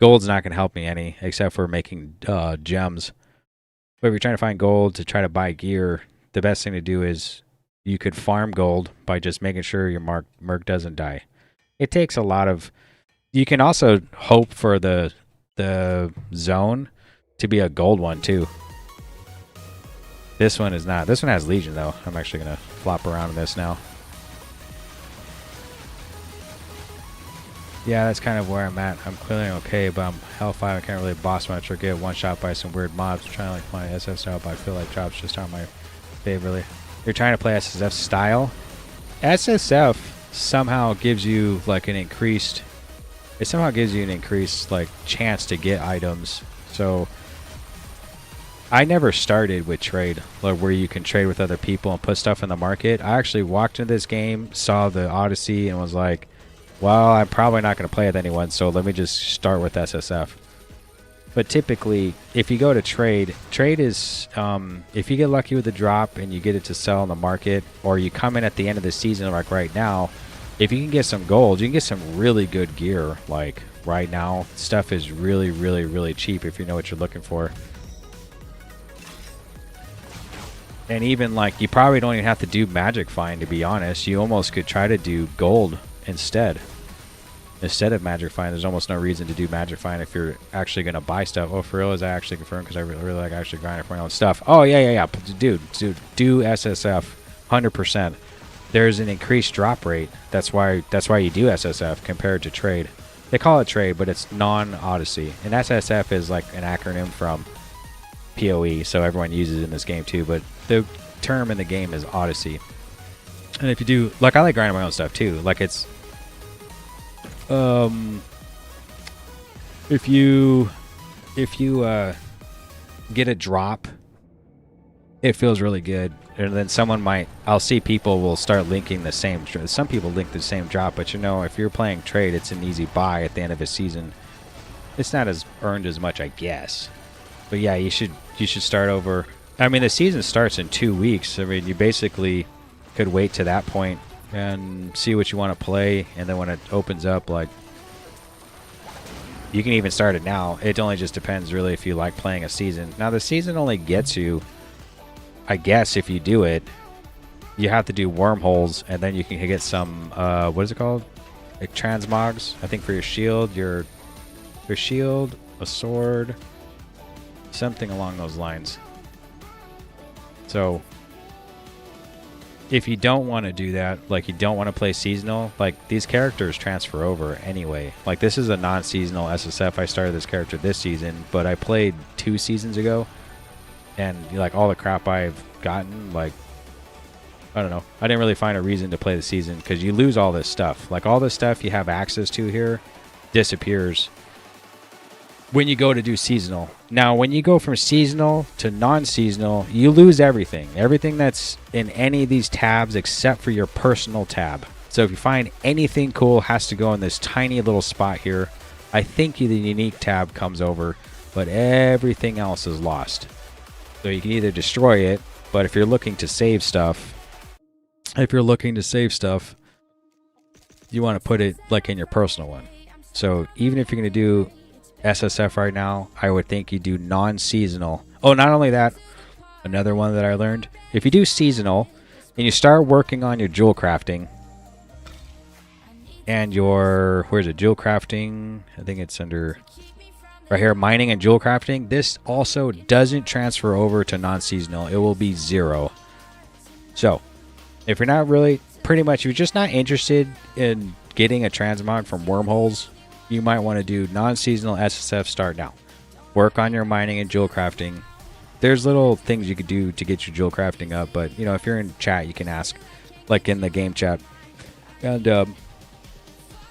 gold's not going to help me any, except for making gems. But if you're trying to find gold to try to buy gear, the best thing to do is you could farm gold by just making sure your Merc doesn't die. It takes a lot of... You can also hope for the zone to be a gold one, too. This one is not. This one has Legion, though. I'm actually going to flop around in this now. Yeah, that's kind of where I'm at. I'm clearly okay, but I'm Hell 5. I can't really boss much or get one-shot by some weird mobs. I'm trying to like my SF style, but I feel like drops just aren't my favorite. You're trying to play SSF style? SSF somehow gives you like an increased... It somehow gives you an increased like chance to get items. So I never started with trade, like where you can trade with other people and put stuff in the market. I actually walked into this game, saw the Odyssey, and was like, well, I'm probably not going to play with anyone, so let me just start with SSF. But typically, if you go to trade is, if you get lucky with the drop and you get it to sell in the market, or you come in at the end of the season like right now, if you can get some gold, you can get some really good gear. Like right now, stuff is really, really, really cheap if you know what you're looking for. And even like you probably don't even have to do Magic Find, to be honest. You almost could try to do gold instead of Magic Find. There's almost no reason to do Magic Find if you're actually going to buy stuff. Oh, for real? Is that actually confirmed? Because I really like actually grinding for my own stuff. Oh, yeah. Dude, do SSF 100%. There's an increased drop rate. That's why you do SSF compared to trade. They call it trade, but it's non-Odyssey. And SSF is like an acronym from PoE, so everyone uses it in this game too. But the term in the game is Odyssey. And if you do, like, I like grinding my own stuff too. Like, it's if you get a drop, it feels really good. And then I'll see people will start linking the same. Some people link the same drop, but you know, if you're playing trade, it's an easy buy at the end of a season. It's not as earned as much, I guess. But yeah, you should start over. I mean, the season starts in 2 weeks. I mean, you basically could wait to that point and see what you want to play, and then when it opens up, like, you can even start it now. It only just depends really if you like playing a season. Now the season only gets you, I guess, if you do it, you have to do wormholes, and then you can get some what is it called, like transmogs, I think, for your shield, your shield, a sword, something along those lines. So if you don't want to do that, like you don't want to play seasonal, like these characters transfer over anyway. Like this is a non-seasonal SSF. I started this character this season, but I played 2 seasons ago, and like all the crap I've gotten, like, I don't know. I didn't really find a reason to play the season because you lose all this stuff. Like all this stuff you have access to here disappears when you go to do seasonal. Now, when you go from seasonal to non-seasonal, you lose everything. Everything that's in any of these tabs except for your personal tab. So if you find anything cool, it has to go in this tiny little spot here. I think the unique tab comes over, but everything else is lost. So you can either destroy it, but if you're looking to save stuff, you want to put it like in your personal one. So even if you're going to do SSF right now, I would think you do non-seasonal. Oh, not only that, another one that I learned, if you do seasonal and you start working on your jewel crafting and your, where's it, jewel crafting, I think it's under right here, mining and jewel crafting, this also doesn't transfer over to non-seasonal. It will be 0. So if you're not really, pretty much, if you're just not interested in getting a transmog from wormholes, you might want to do non-seasonal SSF start now. Work on your mining and jewel crafting. There's little things you could do to get your jewel crafting up, but you know, if you're in chat, you can ask, like in the game chat. And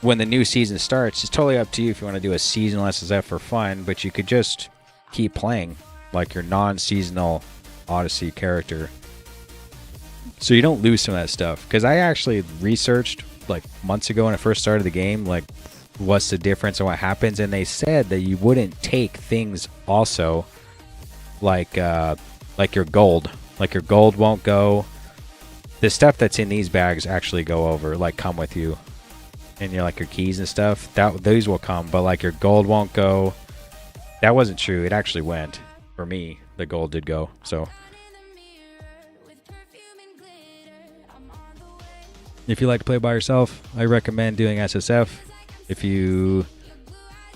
when the new season starts, it's totally up to you if you want to do a seasonal SSF for fun, but you could just keep playing like your non-seasonal Odyssey character, so you don't lose some of that stuff. Because I actually researched like months ago when I first started the game, like, what's the difference and what happens, and they said that you wouldn't take things also like your gold won't go. The stuff that's in these bags actually go over, like come with you, and you're like your keys and stuff, that those will come, but like your gold won't go. That wasn't true. It actually went for me. The gold did go. So if you like to play by yourself, I recommend doing SSF. If you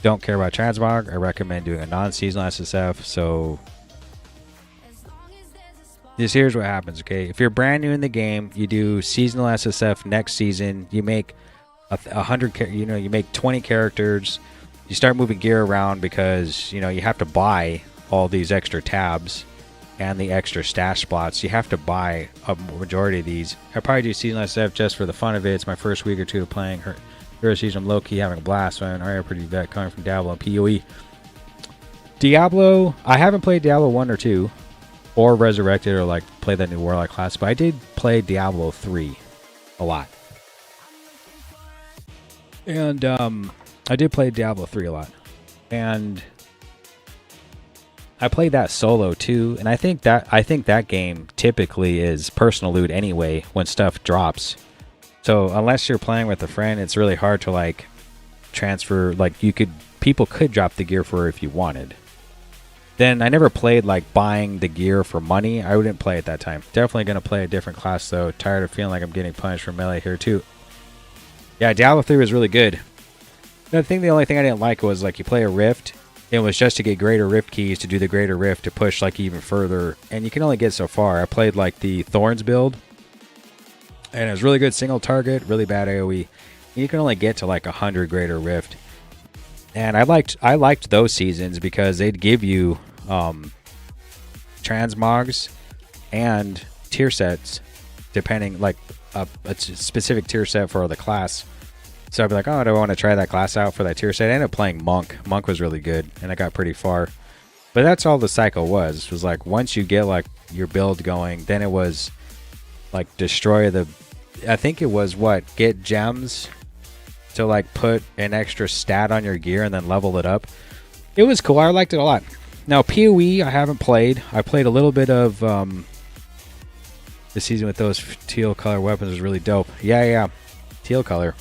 don't care about transmog, I recommend doing a non-seasonal SSF. So here's what happens, okay? If you're brand new in the game, you do seasonal SSF next season. You make 100, you make 20 characters. You start moving gear around because, you have to buy all these extra tabs and the extra stash spots. You have to buy a majority of these. I probably do seasonal SSF just for the fun of it. It's my first week or two of playing her. Season, I'm low-key having a blast. So I'm already pretty vet coming from Diablo and PoE. Diablo, I haven't played Diablo 1 or 2 or Resurrected or like play that new Warlock class, but I did play Diablo 3 a lot. And I did play Diablo 3 a lot. And I played that solo too, and I think that game typically is personal loot anyway when stuff drops. So unless you're playing with a friend, it's really hard to like transfer. Like people could drop the gear for if you wanted, Then I never played like buying the gear for money. I wouldn't play at that time. Definitely going to play a different class though. Tired of feeling like I'm getting punished for melee here too. Yeah, Diablo 3 was really good. The only thing I didn't like was like you play a rift. It was just to get greater rift keys to do the greater rift to push like even further. And you can only get so far. I played like the Thorns build. And it was really good single target, really bad AoE. You can only get to like 100 greater rift. And I liked those seasons because they'd give you transmogs and tier sets depending like a specific tier set for the class. So I'd be like, oh, do I want to try that class out for that tier set? I ended up playing Monk. Monk was really good and I got pretty far. But that's all the cycle was like once you get like your build going, then it was like destroy the, I think it was what, get gems to like put an extra stat on your gear and then level it up. It was cool. I liked it a lot. Now PoE I haven't played. I played a little bit of the season with those teal color weapons was really dope. Yeah, teal color.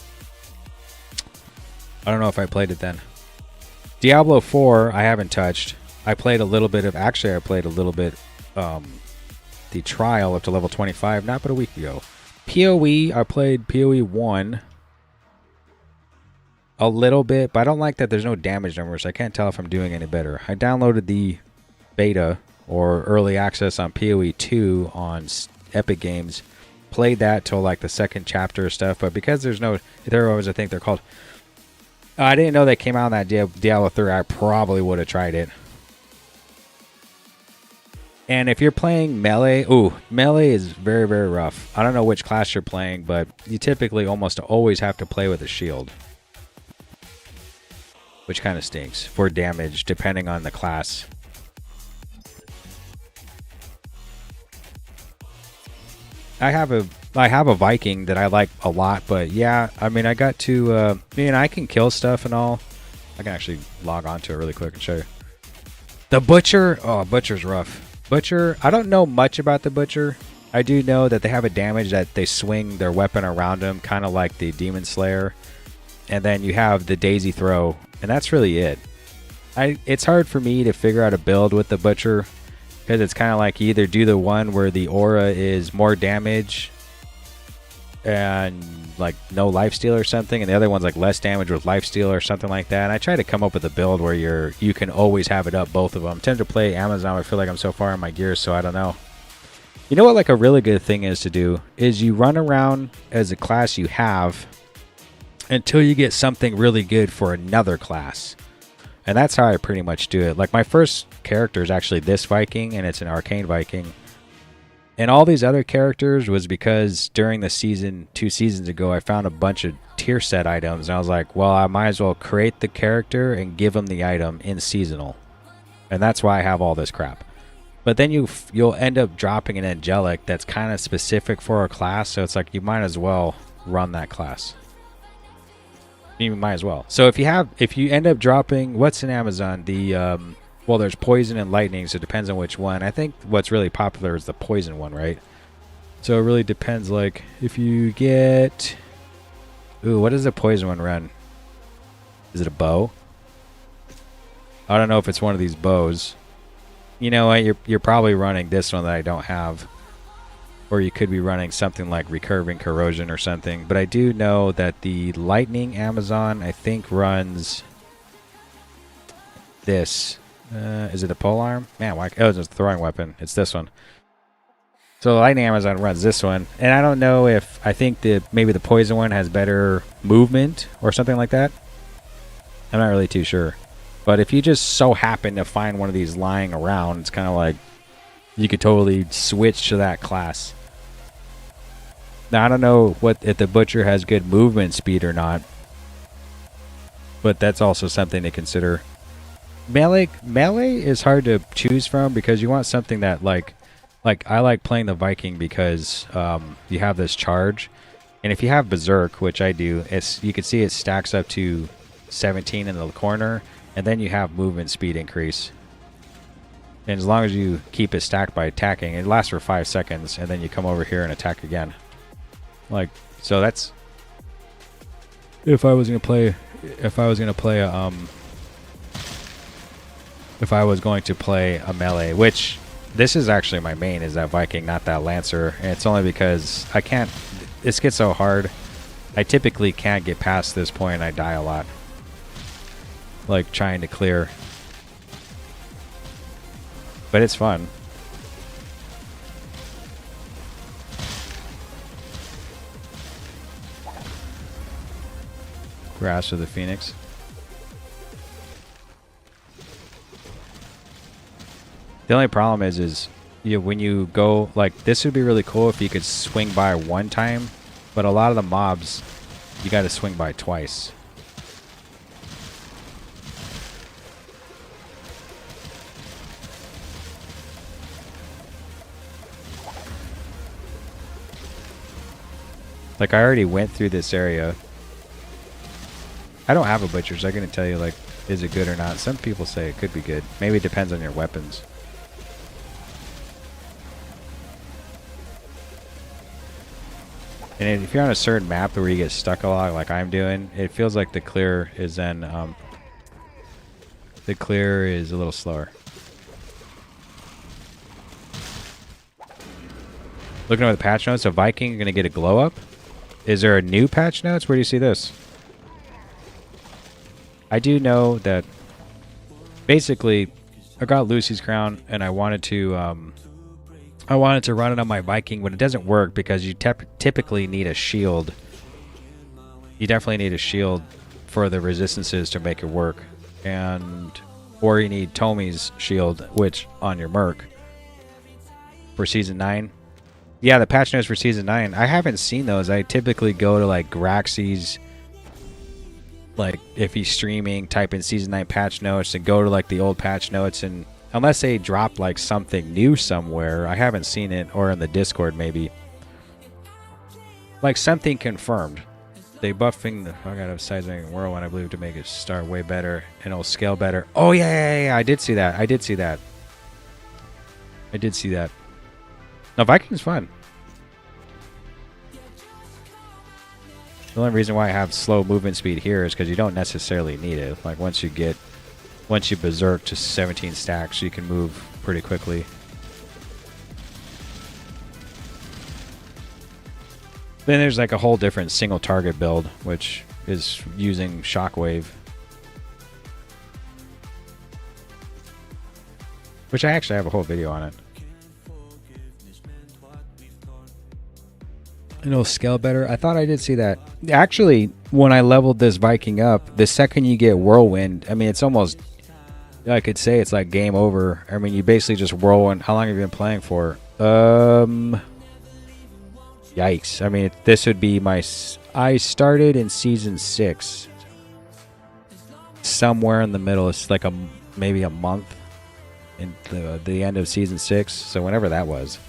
I don't know if I played it then. Diablo 4 I haven't touched. I played a little bit of, actually I played a little bit the trial up to level 25 not but a week ago. PoE I played PoE 1 a little bit, but I don't like that there's no damage numbers. I can't tell if I'm doing any better. I downloaded the beta or early access on PoE 2 on Epic Games. Played that till like the second chapter stuff, but because there's no, they're always, I think they're called, I didn't know they came out on that Diablo 3. I probably would have tried it. And if you're playing melee, melee is very, very rough. I don't know which class you're playing, but you typically almost always have to play with a shield, which kind of stinks for damage depending on the class. I have a Viking that I like a lot, but yeah, I mean I got to I can kill stuff and all. I can actually log on to it really quick and show you. The Butcher, Butcher's rough. Butcher, I don't know much about the Butcher. I do know that they have a damage that they swing their weapon around them, kind of like the Demon Slayer. And then you have the Daisy Throw, and that's really it. It's hard for me to figure out a build with the Butcher, because it's kind of like you either do the one where the aura is more damage and like no lifesteal or something, and the other one's like less damage with lifesteal or something like that. And I try to come up with a build where you can always have it up, both of them. I tend to play Amazon. I feel like I'm so far in my gears, so I don't know. You know what like a really good thing is to do is you run around as a class you have until you get something really good for another class. And that's how I pretty much do it. Like my first character is actually this Viking, and it's an Arcane Viking. And all these other characters was because during the season, 2 seasons ago, I found a bunch of tier set items. And I was like, well, I might as well create the character and give them the item in seasonal. And that's why I have all this crap. But then you'll end up dropping an Angelic that's kind of specific for a class. So it's like you might as well run that class. You might as well. So if you end up dropping, what's in Amazon? The well, there's poison and lightning, so it depends on which one. I think what's really popular is the poison one, right? So it really depends. Like if you get, what does the poison one run? Is it a bow? I don't know if it's one of these bows. You know what? You're probably running this one that I don't have. Or you could be running something like Recurving Corrosion or something. But I do know that the Lightning Amazon, I think, runs this. Is it a polearm? Man, why? Oh, it's a throwing weapon. It's this one. So the Lightning Amazon runs this one. And I don't know if, I think maybe the poison one has better movement or something like that. I'm not really too sure. But if you just so happen to find one of these lying around, it's kind of like you could totally switch to that class. Now, I don't know if the Butcher has good movement speed or not, but that's also something to consider. Melee is hard to choose from because you want something that like I like playing the Viking because you have this charge, and if you have Berserk, which I do, you can see it stacks up to 17 in the corner, and then you have movement speed increase. And as long as you keep it stacked by attacking, it lasts for 5 seconds, and then you come over here and attack again. Like, so that's if I was gonna play a if I was going to play a melee, which this is actually my main, is that Viking, not that Lancer. And it's only because I can't, this gets so hard. I typically can't get past this point and I die a lot. Like trying to clear. But it's fun. Grasp of the Phoenix. The only problem is when you go, like, this would be really cool if you could swing by one time, but a lot of the mobs, you got to swing by twice. Like, I already went through this area. I don't have a butcher, so I couldn't tell you, like, is it good or not. Some people say it could be good. Maybe it depends on your weapons. And if you're on a certain map where you get stuck a lot, like I'm doing, it feels like the clear is then, the clear is a little slower. Looking over the patch notes, a Viking going to get a glow up. Is there a new patch notes? Where do you see this? I do know that basically I got Lucy's crown and I wanted to run it on my Viking, but it doesn't work because you typically need a shield. You definitely need a shield for the resistances to make it work. Or you need Tommy's shield, which on your Merc for Season 9. Yeah, the patch notes for Season 9. I haven't seen those. I typically go to like Graxi's, like if he's streaming, type in Season 9 patch notes and go to like the old patch notes, and unless they drop like something new somewhere, I haven't seen it, or in the Discord maybe. Like something confirmed. They buffing the fuck out of Seismic Whirlwind, I believe, to make it start way better and it'll scale better. Oh yeah, I did see that. I did see that. No, Viking's fun. The only reason why I have slow movement speed here is because you don't necessarily need it. Like once you berserk to 17 stacks, you can move pretty quickly. Then there's like a whole different single target build, which is using Shockwave. Which I actually have a whole video on it. And it'll scale better. I thought I did see that. Actually, when I leveled this Viking up, the second you get Whirlwind, I mean, it's almost, I could say it's like game over. I mean, you basically just Whirlwind. How long have you been playing for? Yikes. I mean, this would be my... I started in Season 6. Somewhere in the middle. It's like maybe a month in the end of Season 6. So whenever that was.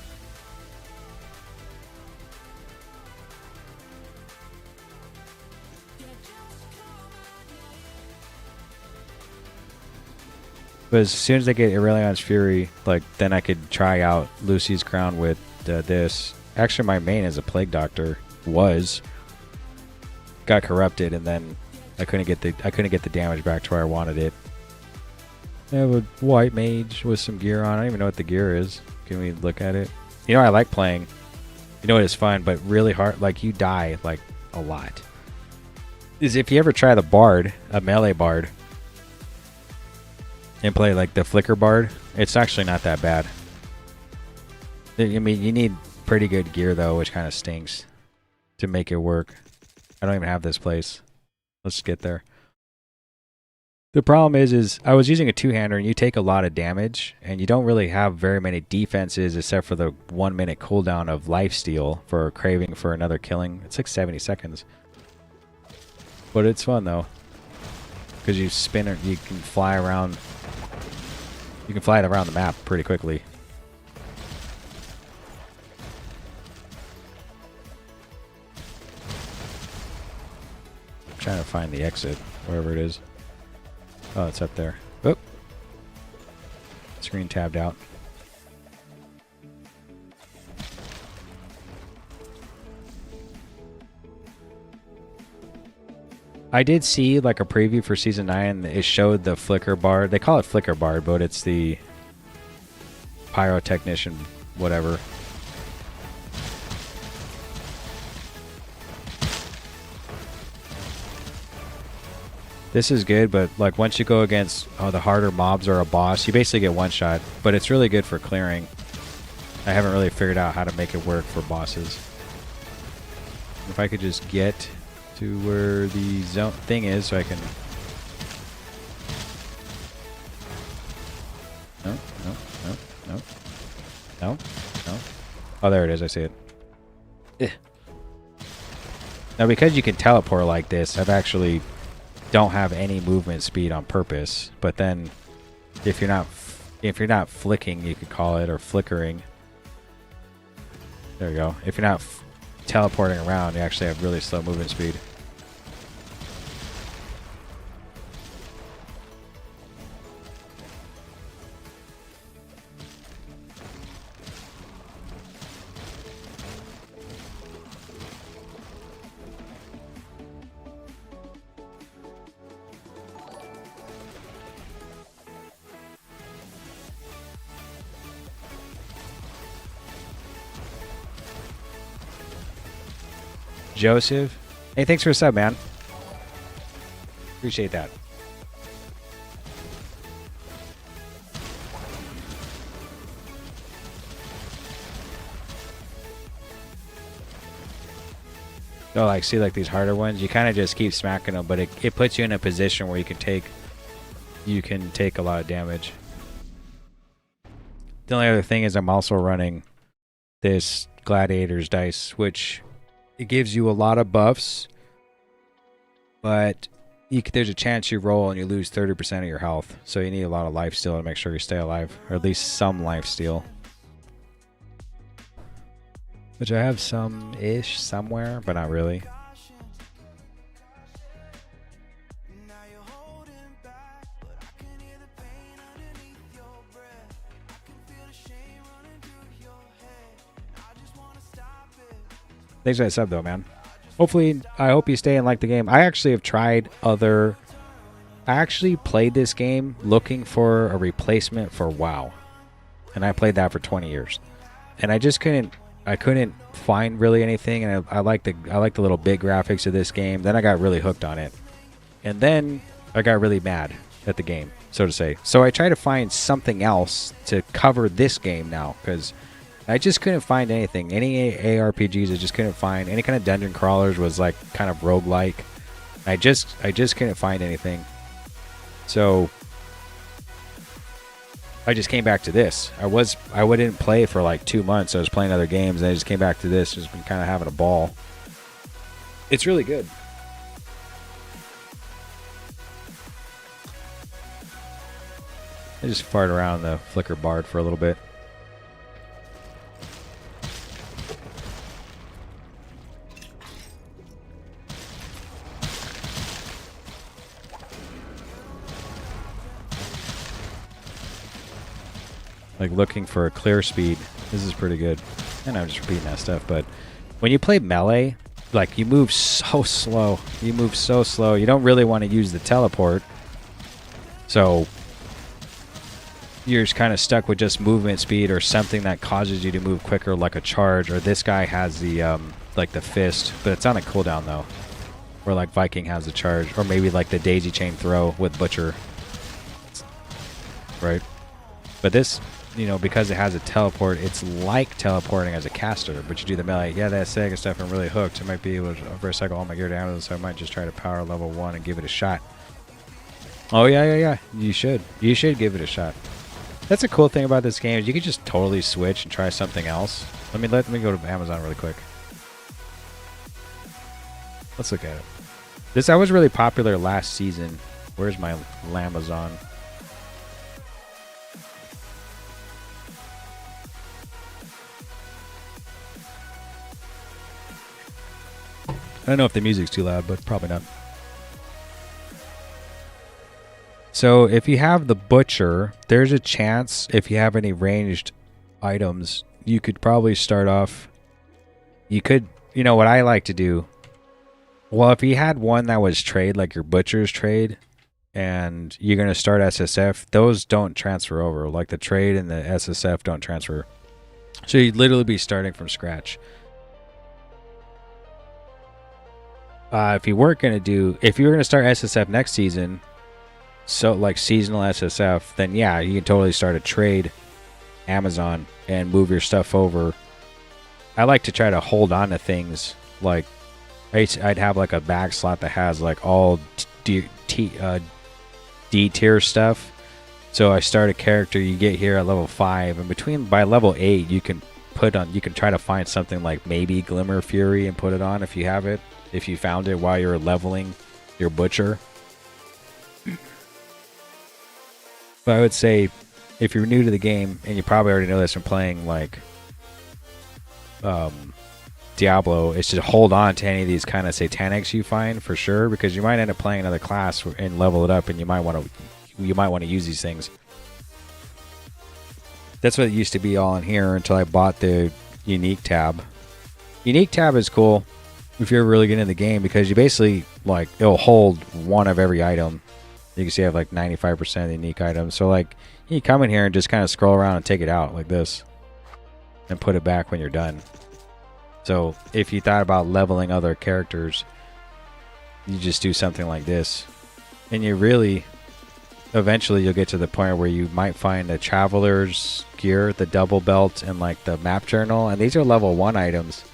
But as soon as I get Aurelion's Fury, like, then I could try out Lucy's Crown with this. Actually, my main as a Plague Doctor got corrupted, and then I couldn't get the damage back to where I wanted it. I have a White Mage with some gear on. I don't even know what the gear is. Can we look at it? You know, I like playing. You know, it is fun, but really hard. Like, you die like a lot. Is if you ever try the Bard, a melee Bard, and play like the Flicker Bard, it's actually not that bad. I mean, you need pretty good gear though, which kind of stinks to make it work. I don't even have this place. Let's get there. The problem is I was using a two-hander and you take a lot of damage and you don't really have very many defenses except for the 1 minute cooldown of lifesteal for craving for another killing. It's like 70 seconds. But it's fun though. Because you spin it, you can fly around. You can fly it around the map pretty quickly. I'm trying to find the exit, wherever it is. Oh, it's up there. Oop. Screen tabbed out. I did see like a preview for season 9. It showed the flicker bar. They call it flicker bar, but it's the pyrotechnician, whatever. This is good, but like once you go against the harder mobs or a boss, you basically get one shot. But it's really good for clearing. I haven't really figured out how to make it work for bosses. If I could just get to where the zone thing is so I can... No, no, no, no. No, no. Oh, there it is. I see it. Ugh. Now, because you can teleport like this, I've actually don't have any movement speed on purpose. But then, if you're not flicking, you could call it, or flickering. There you go. If you're not teleporting around, you actually have really slow movement speed. Joseph, hey, thanks for a sub, man. Appreciate that. Oh, like, see, like these harder ones, you kind of just keep smacking them, but it puts you in a position where you can take a lot of damage. The only other thing is I'm also running this Gladiator's dice, which it gives you a lot of buffs, but there's a chance you roll and you lose 30% of your health. So you need a lot of life steal to make sure you stay alive, or at least some life steal. Which I have some-ish somewhere, but not really. Thanks for that sub, though, man. Hopefully, I hope you stay and like the game. I actually have tried I actually played this game looking for a replacement for WoW. And I played that for 20 years. And I just couldn't find really anything, and I like the little big graphics of this game. Then I got really hooked on it. And then I got really mad at the game, so to say. So I tried to find something else to cover this game now, because I just couldn't find anything. Any ARPGs, I just couldn't find. Any kind of dungeon crawlers was like kind of roguelike. I just couldn't find anything. So I just came back to this. I wouldn't play for like 2 months. I was playing other games, and I just came back to this. Just been kind of having a ball. It's really good. I just farted around the flicker bard for a little bit. Like looking for a clear speed. This is pretty good. And I'm just repeating that stuff, but when you play melee, like you move so slow. You move so slow. You don't really want to use the teleport. So you're just kind of stuck with just movement speed or something that causes you to move quicker, like a charge. Or this guy has the like the fist, but it's on a cooldown though. Or like Viking has the charge, or maybe like the daisy chain throw with Butcher. Right? But this, you know, because it has a teleport, it's like teleporting as a caster, but you do the melee. Yeah, that's sick and stuff. I'm really hooked. I might be able to recycle all my gear down, so I might just try to power level 1 and give it a shot. Oh, yeah. You should. You should give it a shot. That's a cool thing about this game is you can just totally switch and try something else. Let me go to Amazon really quick. Let's look at it. That was really popular last season. Where's my Lamazon? I don't know if the music's too loud, but probably not. So if you have the Butcher, there's a chance if you have any ranged items, you could probably start off. You could, you know what I like to do Well, if you had one that was trade, like your butcher's trade, and you're going to start SSF, those don't transfer over. Like the trade and the SSF don't transfer. So you'd literally be starting from scratch. If you weren't going to do, if you were going to start SSF next season, so like seasonal SSF, then yeah, you can totally start a trade Amazon and move your stuff over. I like to try to hold on to things. Like I'd have like a bag slot that has like all D tier stuff. So I start a character, you get here at level 5, and by level 8 you can try to find something like maybe Glimmer Fury and put it on if you have it, if you found it while you're leveling your butcher. But I would say if you're new to the game, and you probably already know this from playing like Diablo, is to hold on to any of these kind of satanics you find for sure, because you might end up playing another class and level it up, and you might want to use these things. That's what it used to be all in here until I bought the unique tab. Unique tab is cool if you're really getting in the game, because you basically like it'll hold one of every item. You can see I have like 95% of the unique items. So like you come in here and just kind of scroll around and take it out like this and put it back when you're done. So if you thought about leveling other characters, you just do something like this. And you really, eventually you'll get to the point where you might find the Traveler's Gear, the double belt, and like the map journal. And these are level 1 items.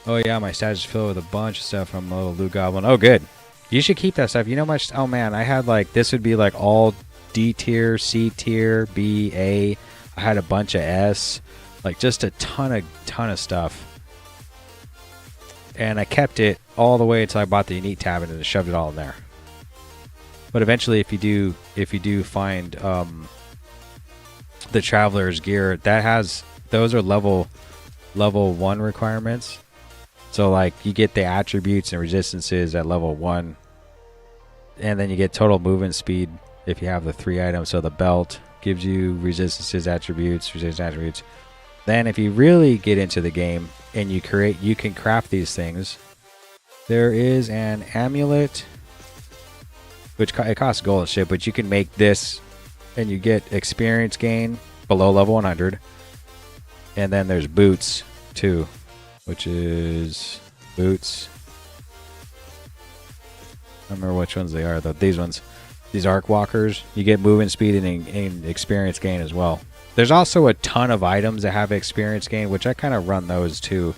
Oh yeah, my stash is filled with a bunch of stuff from little Loot Goblin. Oh good. You should keep that stuff. You know much. Oh man, I had like, this would be like all D tier, C tier, B, A. I had a bunch of S. Like just a ton of stuff. And I kept it all the way until I bought the unique tab and then shoved it all in there. But eventually, if you do find the Traveler's Gear, those are level 1 requirements. So like you get the attributes and resistances at level 1, and then you get total movement speed if you have the 3 items. So the belt gives you resistances, attributes. Then if you really get into the game and you can craft these things. There is an amulet, which it costs gold and shit, but you can make this and you get experience gain below level 100. And then there's boots too, which is boots. I don't remember which ones they are though. These ones, these arc walkers, you get movement speed and experience gain as well. There's also a ton of items that have experience gain, which I kind of run those too.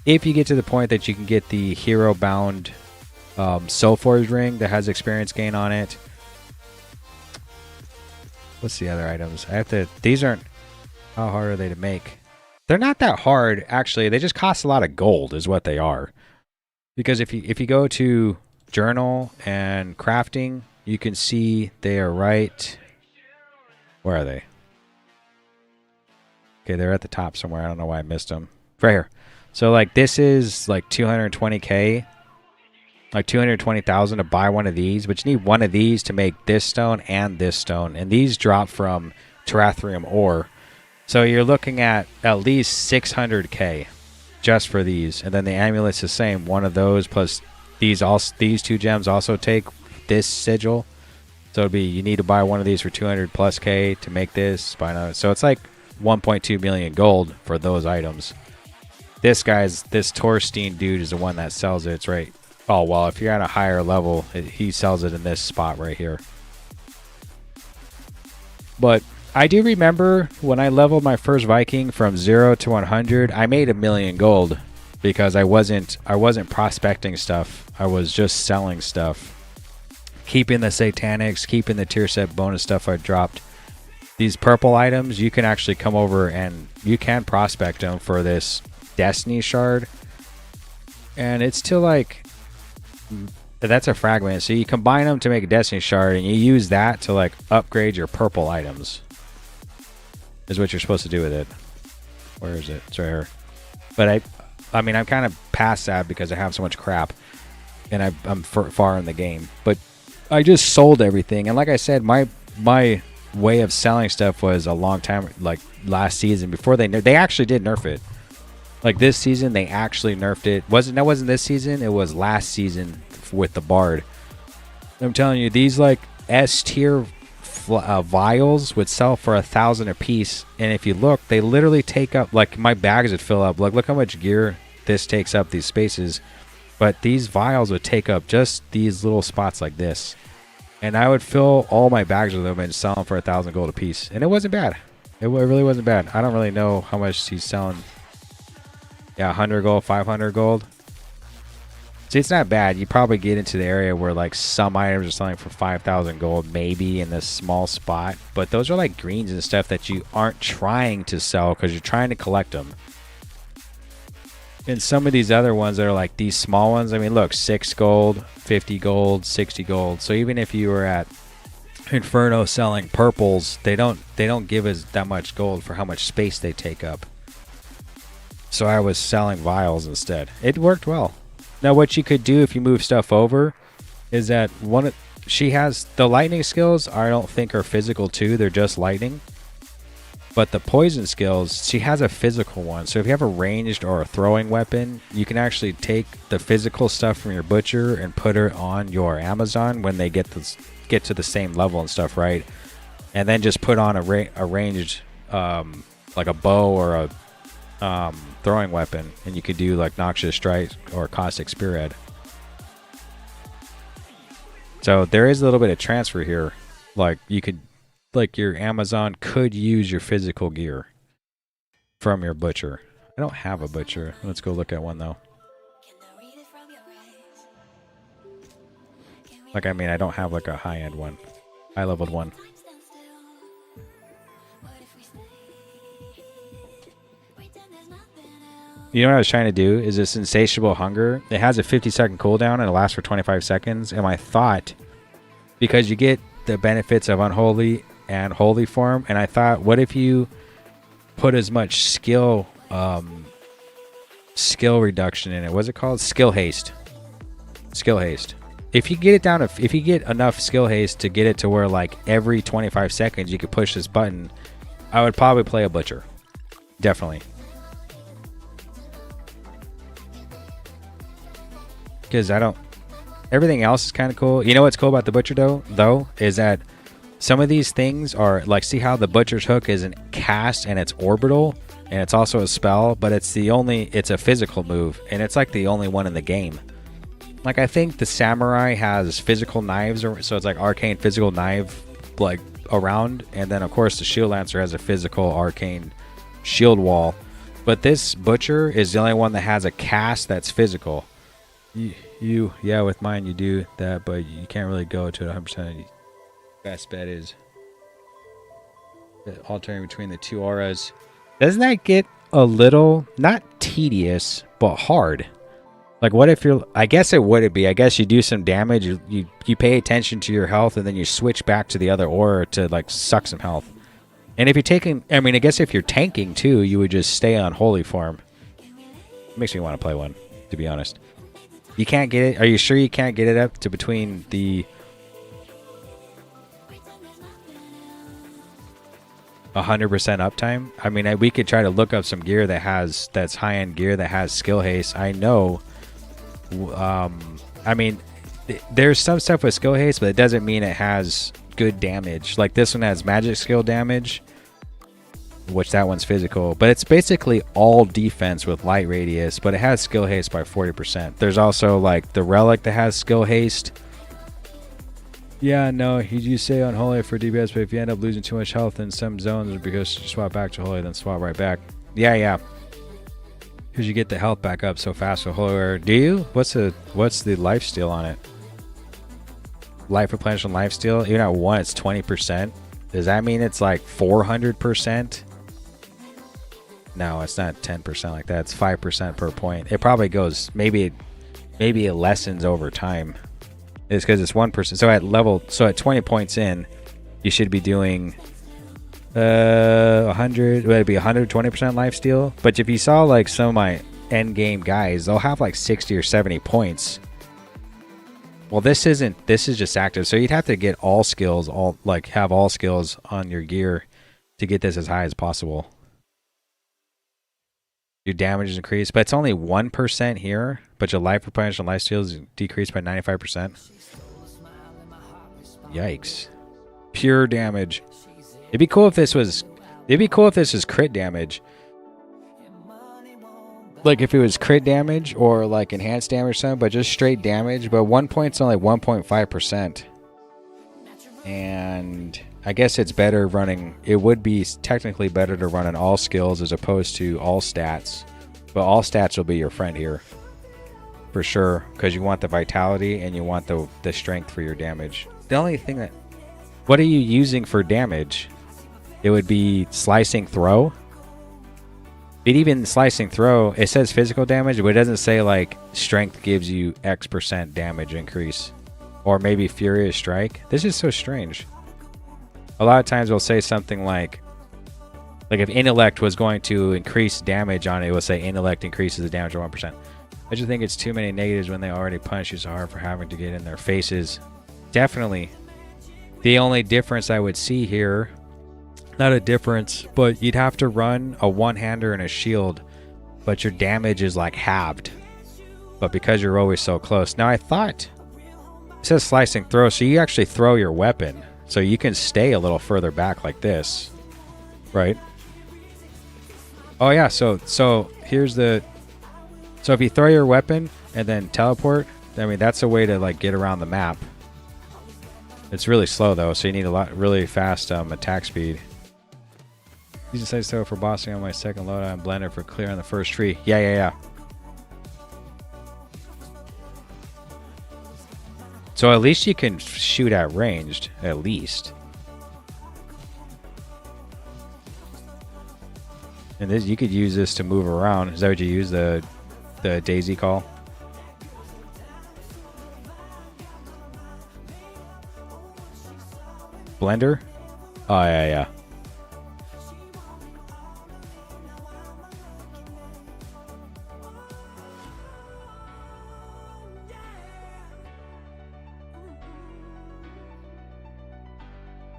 If you get to the point that you can get the hero bound Soulforge ring that has experience gain on it. What's the other items? These aren't, how hard are they to make? They're not that hard, actually. They just cost a lot of gold is what they are. Because if you go to journal and crafting, you can see they are right. Where are they? Okay, they're at the top somewhere. I don't know why I missed them. Right here. So like this is like 220k, like 220,000 to buy one of these, but you need one of these to make this stone and this stone. And these drop from Terathrium ore. So you're looking at least 600k just for these. And then the amulet's the same. One of those plus these 2 gems also take this sigil. So it'd be, you need to buy one of these for 200 plus k to make this. Buy another. So it's like 1.2 million gold for those items. This Torstein dude is the one that sells it. It's right. Oh, well, if you're at a higher level, he sells it in this spot right here. But I do remember when I leveled my first Viking from 0 to 100, I made 1 million gold because I wasn't prospecting stuff. I was just selling stuff. Keeping the satanics, keeping the tier set bonus stuff I dropped. These purple items, you can actually come over and you can prospect them for this Destiny shard. And it's still like, that's a fragment. So you combine them to make a Destiny shard and you use that to like upgrade your purple items. Is what you're supposed to do with it. Where is it? It's right here. But I mean, I'm kind of past that because I have so much crap. And I'm far in the game. But I just sold everything. And like I said, my way of selling stuff was a long time, like last season, before they actually did nerf it. Like this season, they actually nerfed it. That wasn't this season. It was last season with the Bard. I'm telling you, these like S tier vials would sell for 1,000 a piece, and if you look, they literally take up, like, my bags would fill up. Like, look how much gear this takes up, these spaces. But these vials would take up just these little spots like this, and I would fill all my bags with them and sell them for 1,000 gold a piece, and it wasn't bad. It really wasn't bad. I don't really know how much he's selling. Yeah, 100 gold, 500 gold. See, it's not bad. You probably get into the area where like some items are selling for 5,000 gold, maybe in this small spot. But those are like greens and stuff that you aren't trying to sell because you're trying to collect them. And some of these other ones that are like these small ones, I mean, look, 6 gold, 50 gold, 60 gold. So even if you were at Inferno selling purples, they don't give us that much gold for how much space they take up. So I was selling vials instead. It worked well. Now what you could do if you move stuff over is that she has the lightning skills, I don't think are physical too, they're just lightning. But the poison skills, she has a physical one. So if you have a ranged or a throwing weapon, you can actually take the physical stuff from your butcher and put it on your Amazon when they get to the same level and stuff, right? And then just put on a ranged like a bow or a throwing weapon, and you could do like Noxious Strike or Caustic Spearhead. So there is a little bit of transfer here. Like you could, like your Amazon could use your physical gear from your butcher. I don't have a butcher. Let's go look at one though. Like, I mean, I don't have like a high-end one, high-leveled one. You know what I was trying to do is this Insatiable Hunger. It has a 50-second cooldown and it lasts for 25 seconds. And I thought, because you get the benefits of Unholy and Holy Form, and I thought, what if you put as much skill reduction in it? What's it called? Skill haste. Skill haste. If you get it down, if you get enough skill haste to get it to where like every 25 seconds you could push this button, I would probably play a butcher. Definitely. Because everything else is kind of cool. You know what's cool about the butcher though is that some of these things are like, see how the butcher's hook is a cast and it's orbital and it's also a spell, but it's a physical move, and it's like the only one in the game. Like, I think the samurai has physical knives, so it's like arcane physical knife like around, and then of course the shield lancer has a physical arcane shield wall, but this butcher is the only one that has a cast that's physical. Yeah, with mine you do that, but you can't really go to it 100%. Best bet is alternating between the two auras. Doesn't that get a little, not tedious, but hard? Like, what if you're, I guess it would be. I guess you do some damage, you pay attention to your health, and then you switch back to the other aura to like suck some health. And if you're taking, I mean, I guess if you're tanking too, you would just stay on Holy Form. It makes me want to play one, to be honest. You can't get it? Are you sure you can't get it up to between the 100% uptime? I mean, we could try to look up some gear that's high-end gear that has skill haste. I know. I mean, there's some stuff with skill haste, but it doesn't mean it has good damage. Like this one has magic skill damage, which that one's physical, but it's basically all defense with light radius, but it has skill haste by 40%. There's also like the relic that has skill haste. Yeah, no, you say Unholy for DPS, but if you end up losing too much health in some zones, or because you swap back to Holy, then swap right back. Yeah. Because you get the health back up so fast with Holy. Do you? What's the lifesteal on it? Life replenishment lifesteal? Even at 1, it's 20%. Does that mean it's like 400%? No, it's not 10% like that. It's 5% per point. It probably goes, maybe it lessens over time. It's because it's 1%. So at 20 points in, you should be doing 100. Would it be 120% lifesteal? But if you saw like some of my end game guys, they'll have like 60 or 70 points. Well, this is just active. So you'd have to get all skills, have all skills on your gear to get this as high as possible. Your damage is increased, but it's only 1% here. But your life replenishment and life steal is decreased by 95%. Yikes! Pure damage. It'd be cool if this was. It'd be cool if this was crit damage. Like if it was crit damage or like enhanced damage or something, but just straight damage. But 1 point's only 1.5%. And I guess it's better running. It would be technically better to run on all skills as opposed to all stats. But all stats will be your friend here. For sure. Because you want the vitality and you want the strength for your damage. The only thing that... What are you using for damage? It would be slicing throw. It even slicing throw, it says physical damage, but it doesn't say like strength gives you X% damage increase. Or maybe furious strike. This is so strange. A lot of times we'll say something like if intellect was going to increase damage on it, it will say intellect increases the damage by 1%. I just think it's too many negatives when they already punish you so hard for having to get in their faces. Definitely. The only difference I would see here, not a difference, but you'd have to run a one-hander and a shield, but your damage is like halved. But because you're always so close. Now I thought it says slicing throw, so you actually throw your weapon. So you can stay a little further back like this. Right? Oh yeah, so here's the... So if you throw your weapon and then teleport, I mean that's a way to like get around the map. It's really slow though, so you need a really fast attack speed. Use the size throw for bossing on my second loadout and blender for clear on the first tree. Yeah. So at least you can shoot at ranged, at least. And this, you could use this to move around. Is that what you use, the daisy call? Blender? Oh, yeah.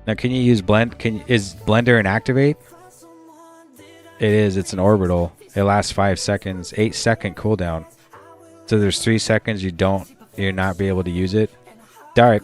Now, can you use blend? Is blender an activate? It is. It's an orbital. It lasts 5 seconds. 8-second cooldown. So there's 3 seconds you're not be able to use it. Dark.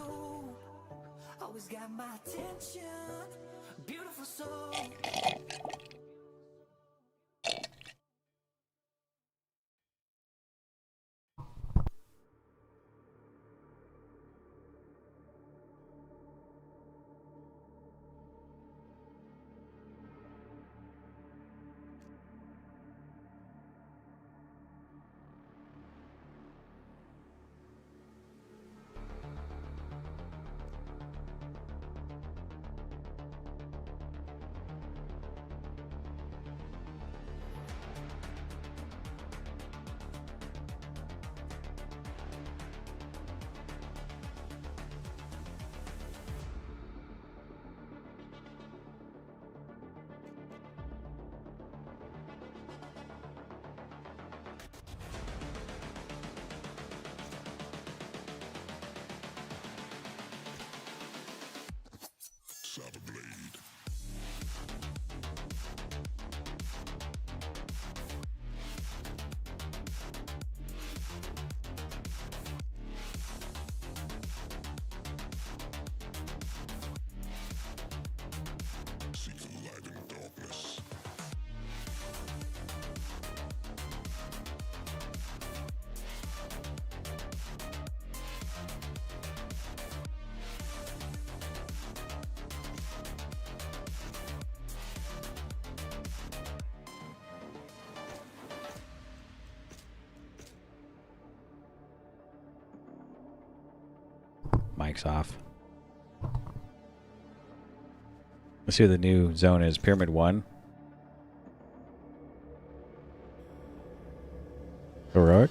Mic's off. Let's see what the new zone is. Pyramid 1. Heroic.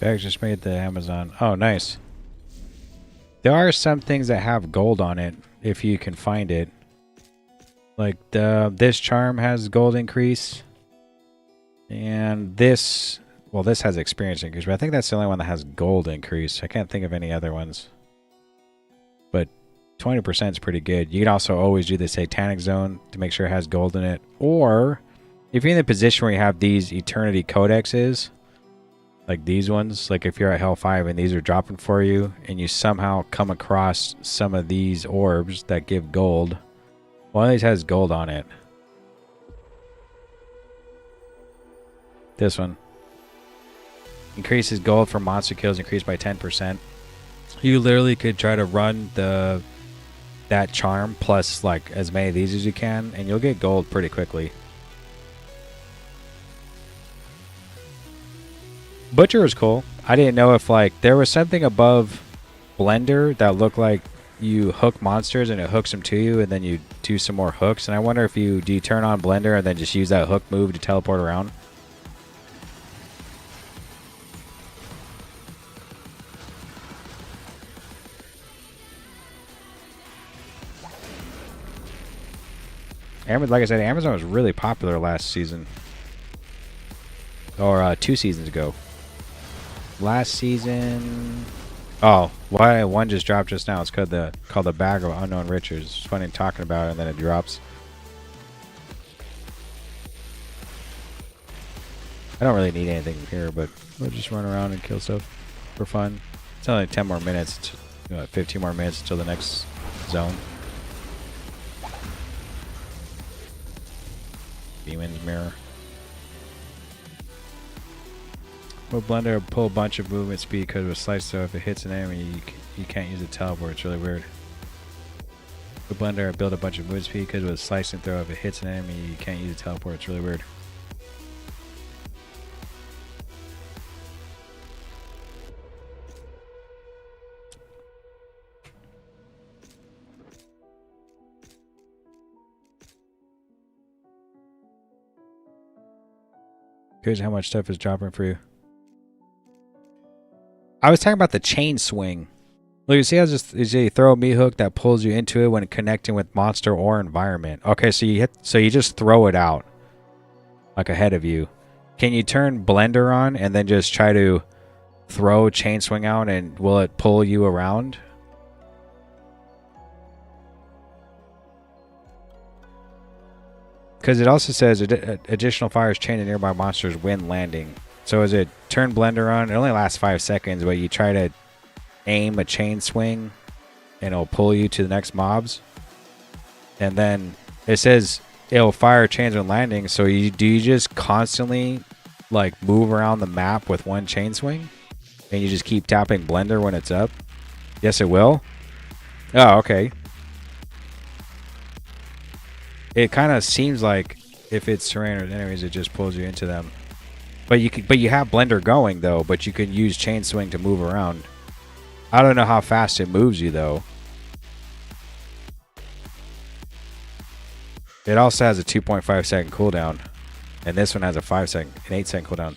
Bags just made the Amazon. Oh, nice. There are some things that have gold on it if you can find it. Like this charm has gold increase. And this, well, this has experience increase, but I think that's the only one that has gold increase. I can't think of any other ones. But 20% is pretty good. You can also always do the Satanic Zone to make sure it has gold in it. Or if you're in the position where you have these Eternity Codexes, like these ones, like if you're at Hell 5 and these are dropping for you, and you somehow come across some of these orbs that give gold, one of these has gold on it. This one. Increases gold for monster kills increased by 10%. You literally could try to run that charm plus like as many of these as you can, and you'll get gold pretty quickly. Butcher is cool. I didn't know if like there was something above Blender that looked like you hook monsters and it hooks them to you, and then you do some more hooks. And I wonder if do you turn on Blender and then just use that hook move to teleport around? Like I said, Amazon was really popular last season. Or 2 seasons ago. Last season... Oh, why one just dropped just now. It's called the Bag of Unknown Riches. It's funny talking about it and then it drops. I don't really need anything here, but we'll just run around and kill stuff for fun. It's only 10 more minutes. 15 more minutes until the next zone. Demon's Mirror. With Blender, pull a bunch of movement speed because with Slice, so if it hits an enemy, you can't use a teleport. It's really weird. With Blender, build a bunch of movement speed because with Slice and Throw, if it hits an enemy, you can't use a teleport. It's really weird. Here's how much stuff is dropping for you. I was talking about the chain swing. Look, you see how you throw a meat hook that pulls you into it when connecting with monster or environment. Okay, so you just throw it out like ahead of you. Can you turn Blender on and then just try to throw chain swing out, and will it pull you around? Because it also says additional fires chain to nearby monsters when landing. So as it turn Blender on, it only lasts 5 seconds, but you try to aim a chain swing and it'll pull you to the next mobs. And then it says it'll fire chains when landing. So you just constantly like move around the map with one chain swing? And you just keep tapping Blender when it's up? Yes, it will. Oh, okay. It kind of seems like if it's surrounded enemies, it just pulls you into them. But you have Blender going though, but you can use chain swing to move around. I don't know how fast it moves you though. It also has a 2.5 second cooldown, and this one has a 8 second cooldown.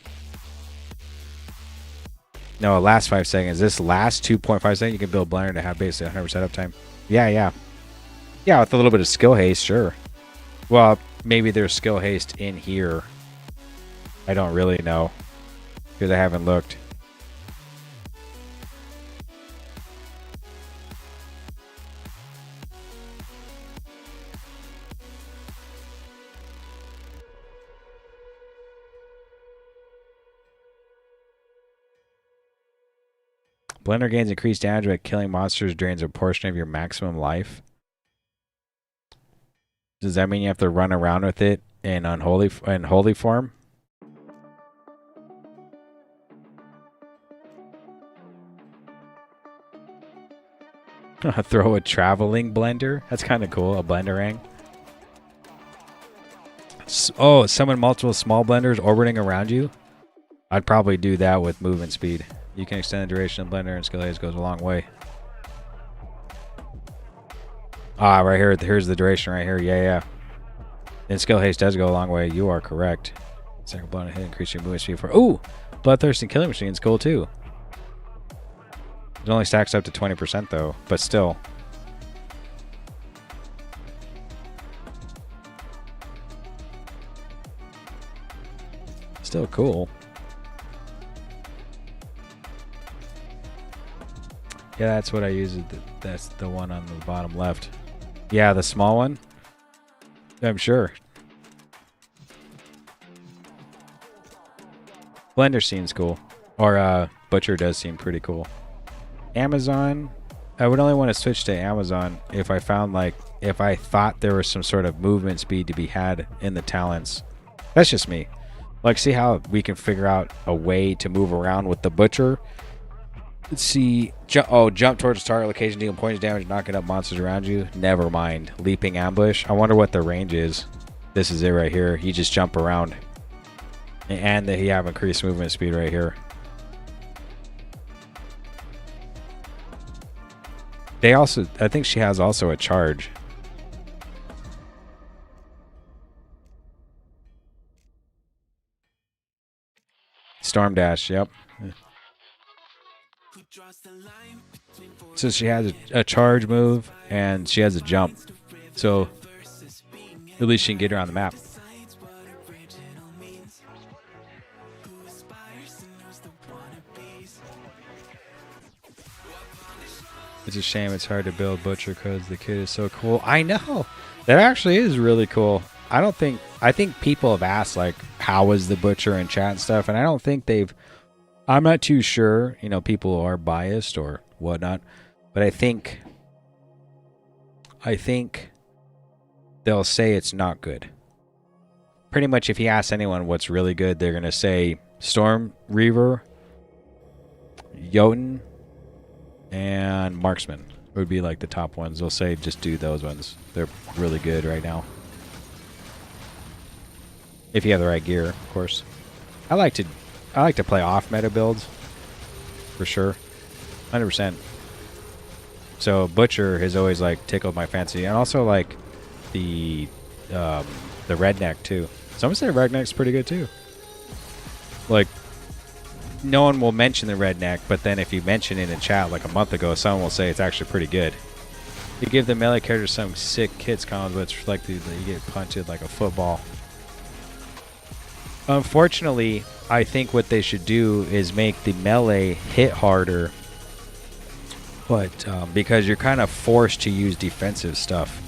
No, it lasts 5 seconds. This last 2.5 seconds, you can build Blender to have basically 100% uptime. Yeah, with a little bit of skill haste, sure. Well, maybe there's skill haste in here. I don't really know because I haven't looked. Blender gains increased damage by killing monsters, drains a portion of your maximum life. Does that mean you have to run around with it in holy form? Throw a traveling blender? That's kind of cool. A blenderang. Oh, summon multiple small blenders orbiting around you? I'd probably do that with movement speed. You can extend the duration of blender, and skill haste goes a long way. Ah, right here. Here's the duration right here. Yeah. And skill haste does go a long way. You are correct. Second blood hit, increase your movement speed for... Ooh! Bloodthirsty killing machine's cool too. It only stacks up to 20% though, but still. Still cool. Yeah, that's what I use. That's the one on the bottom left. Yeah, the small one. I'm sure. Blender seems cool. Or Butcher does seem pretty cool. Amazon. I would only want to switch to Amazon if I found if I thought there was some sort of movement speed to be had in the talents. That's just me. Like, see how we can figure out a way to move around with the Butcher? Let's see. Jump towards the target location, dealing points damage, knocking up monsters around you. Never mind. Leaping ambush. I wonder what the range is. This is it right here. You just jump around. And that you have increased movement speed right here. They also, I think she has also a charge. Storm dash, yep. So she has a charge move and she has a jump. So at least she can get her on the map. It's a shame it's hard to build Butcher because the kid is so cool. I know. That actually is really cool. I think people have asked, like, how was the Butcher in chat and stuff, and I don't think they've, I'm not too sure, you know, people are biased or whatnot, but I think they'll say it's not good. Pretty much if you ask anyone what's really good, they're going to say Storm Reaver, Jotun, and Marksman would be like the top ones. They'll say just do those ones. They're really good right now. If you have the right gear, of course. I like to play off meta builds for sure. 100%. So Butcher has always like tickled my fancy, and also like the redneck too. Someone said redneck's pretty good too. Like, no one will mention the redneck, but then if you mention it in chat like a month ago, someone will say it's actually pretty good. You give the melee characters some sick kits combos, but it's like you get punted like a football. Unfortunately, I think what they should do is make the melee hit harder, but because you're kind of forced to use defensive stuff.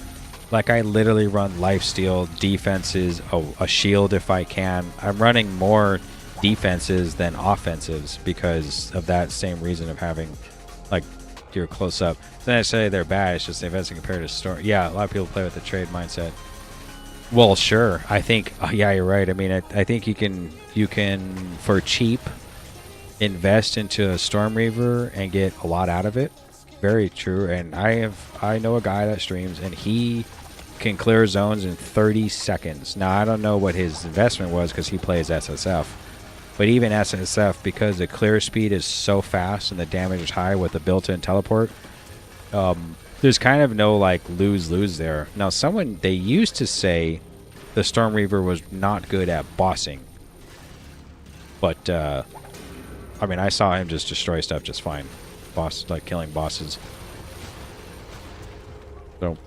Like, I literally run lifesteal, defenses, a shield if I can. I'm running more defenses than offensives because of that same reason of having, like, your close up. It's not necessarily they're bad, it's just defensive compared to Storm. Yeah, a lot of people play with the trade mindset. Well, sure. I think, yeah, you're right. I mean, I think you can for cheap invest into a Storm Reaver and get a lot out of it. Very true. And I know a guy that streams and he can clear zones in 30 seconds. Now, I don't know what his investment was because he plays SSF. But even SSF, because the clear speed is so fast and the damage is high with the built-in teleport, there's kind of no like lose-lose there. Now, they used to say the Storm Reaver was not good at bossing. But, I mean, I saw him just destroy stuff just fine. Like killing bosses. So.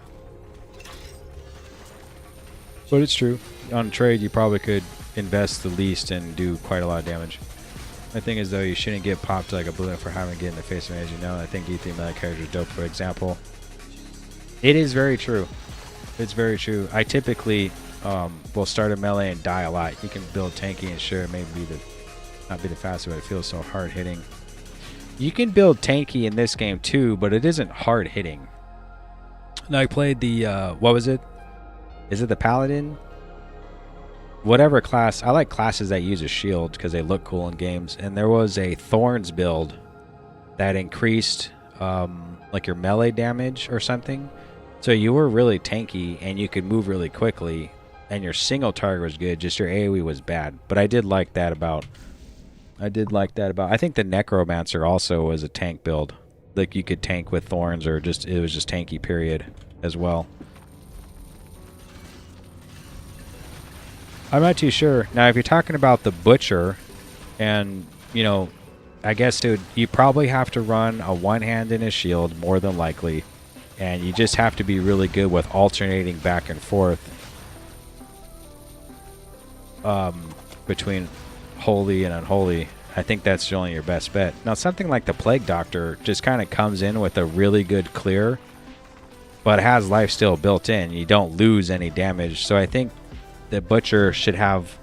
But it's true. On trade, you probably could invest the least and do quite a lot of damage. My thing is, though, you shouldn't get popped like a balloon for having to get in the face of it, as you know. I think E3 melee character is dope, for example. It is very true. It's very true. I typically will start a melee and die a lot. You can build tanky and sure, it may be not be the fastest, but it feels so hard hitting. You can build tanky in this game too, but it isn't hard hitting. Now, I played the what was it? Is it the Paladin? Whatever class. I like classes that use a shield because they look cool in games. And there was a Thorns build that increased like your melee damage or something. So you were really tanky and you could move really quickly. And your single target was good. Just your AoE was bad. But I did like that about. I think the Necromancer also was a tank build. Like you could tank with Thorns or just it was just tanky period as well. I'm not too sure. Now, if you're talking about the Butcher and, you know, I guess you probably have to run a one hand and a shield more than likely, and you just have to be really good with alternating back and forth between holy and unholy. I think that's only your best bet. Now, something like the Plague Doctor just kind of comes in with a really good clear, but it has lifesteal built in. You don't lose any damage. So I think the Butcher should have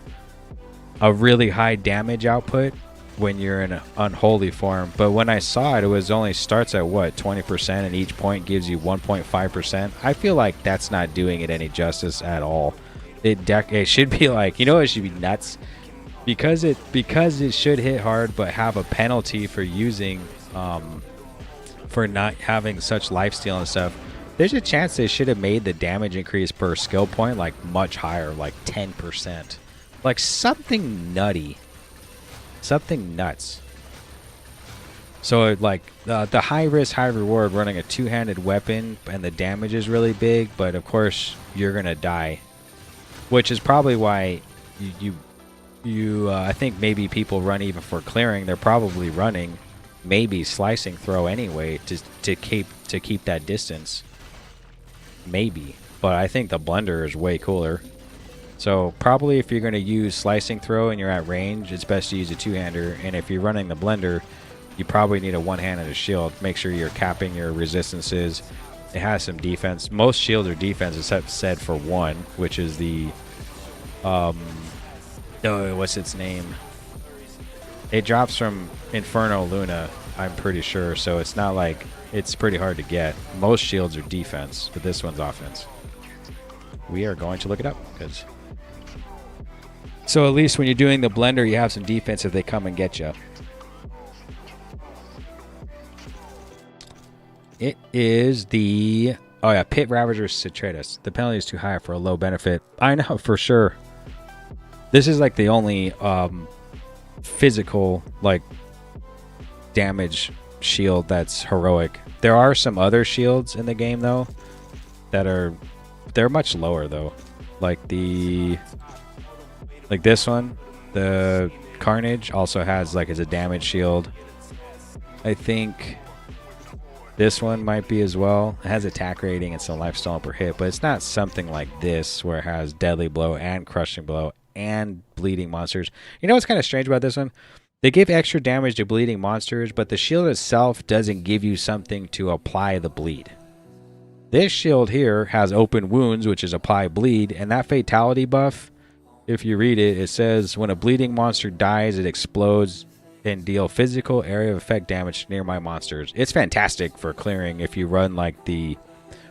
a really high damage output when you're in an unholy form. But when I saw it, it was only starts at what, 20%, and each point gives you 1.5%. I feel like that's not doing it any justice at all. It should be like, you know, it should be nuts. Because it should hit hard, but have a penalty for using, for not having such lifesteal and stuff. There's a chance they should have made the damage increase per skill point like much higher, like 10%, like something nutty, something nuts. So like the high risk, high reward running a two-handed weapon and the damage is really big, but of course you're gonna die, which is probably why I think maybe people run even for clearing. They're probably running maybe slicing throw anyway to keep that distance. Maybe, but I think the blender is way cooler. So probably if you're going to use slicing throw and you're at range, it's best to use a two-hander. And if you're running the blender, you probably need a one-hand and a shield. Make sure you're capping your resistances. It has some defense. Most shields are defense except said for one, which is the what's its name? It drops from Inferno Luna, I'm pretty sure, so it's not like it's pretty hard to get. Most shields are defense, but this one's offense. We are going to look it up because so at least when you're doing the blender, you have some defense if they come and get you. It is the Pit Ravager Citratus. The penalty is too high for a low benefit. I know for sure. This is like the only physical like damage shield that's heroic. There are some other shields in the game though that they're much lower though. Like this one, the Carnage also has like as a damage shield. I think this one might be as well. It has attack rating and some lifesteal per hit, but it's not something like this where it has deadly blow and crushing blow and bleeding monsters. You know what's kind of strange about this one? They give extra damage to bleeding monsters, but the shield itself doesn't give you something to apply the bleed. This shield here has open wounds, which is apply bleed, and that fatality buff, if you read it, it says when a bleeding monster dies, it explodes and deal physical area of effect damage to nearby monsters. It's fantastic for clearing if you run like the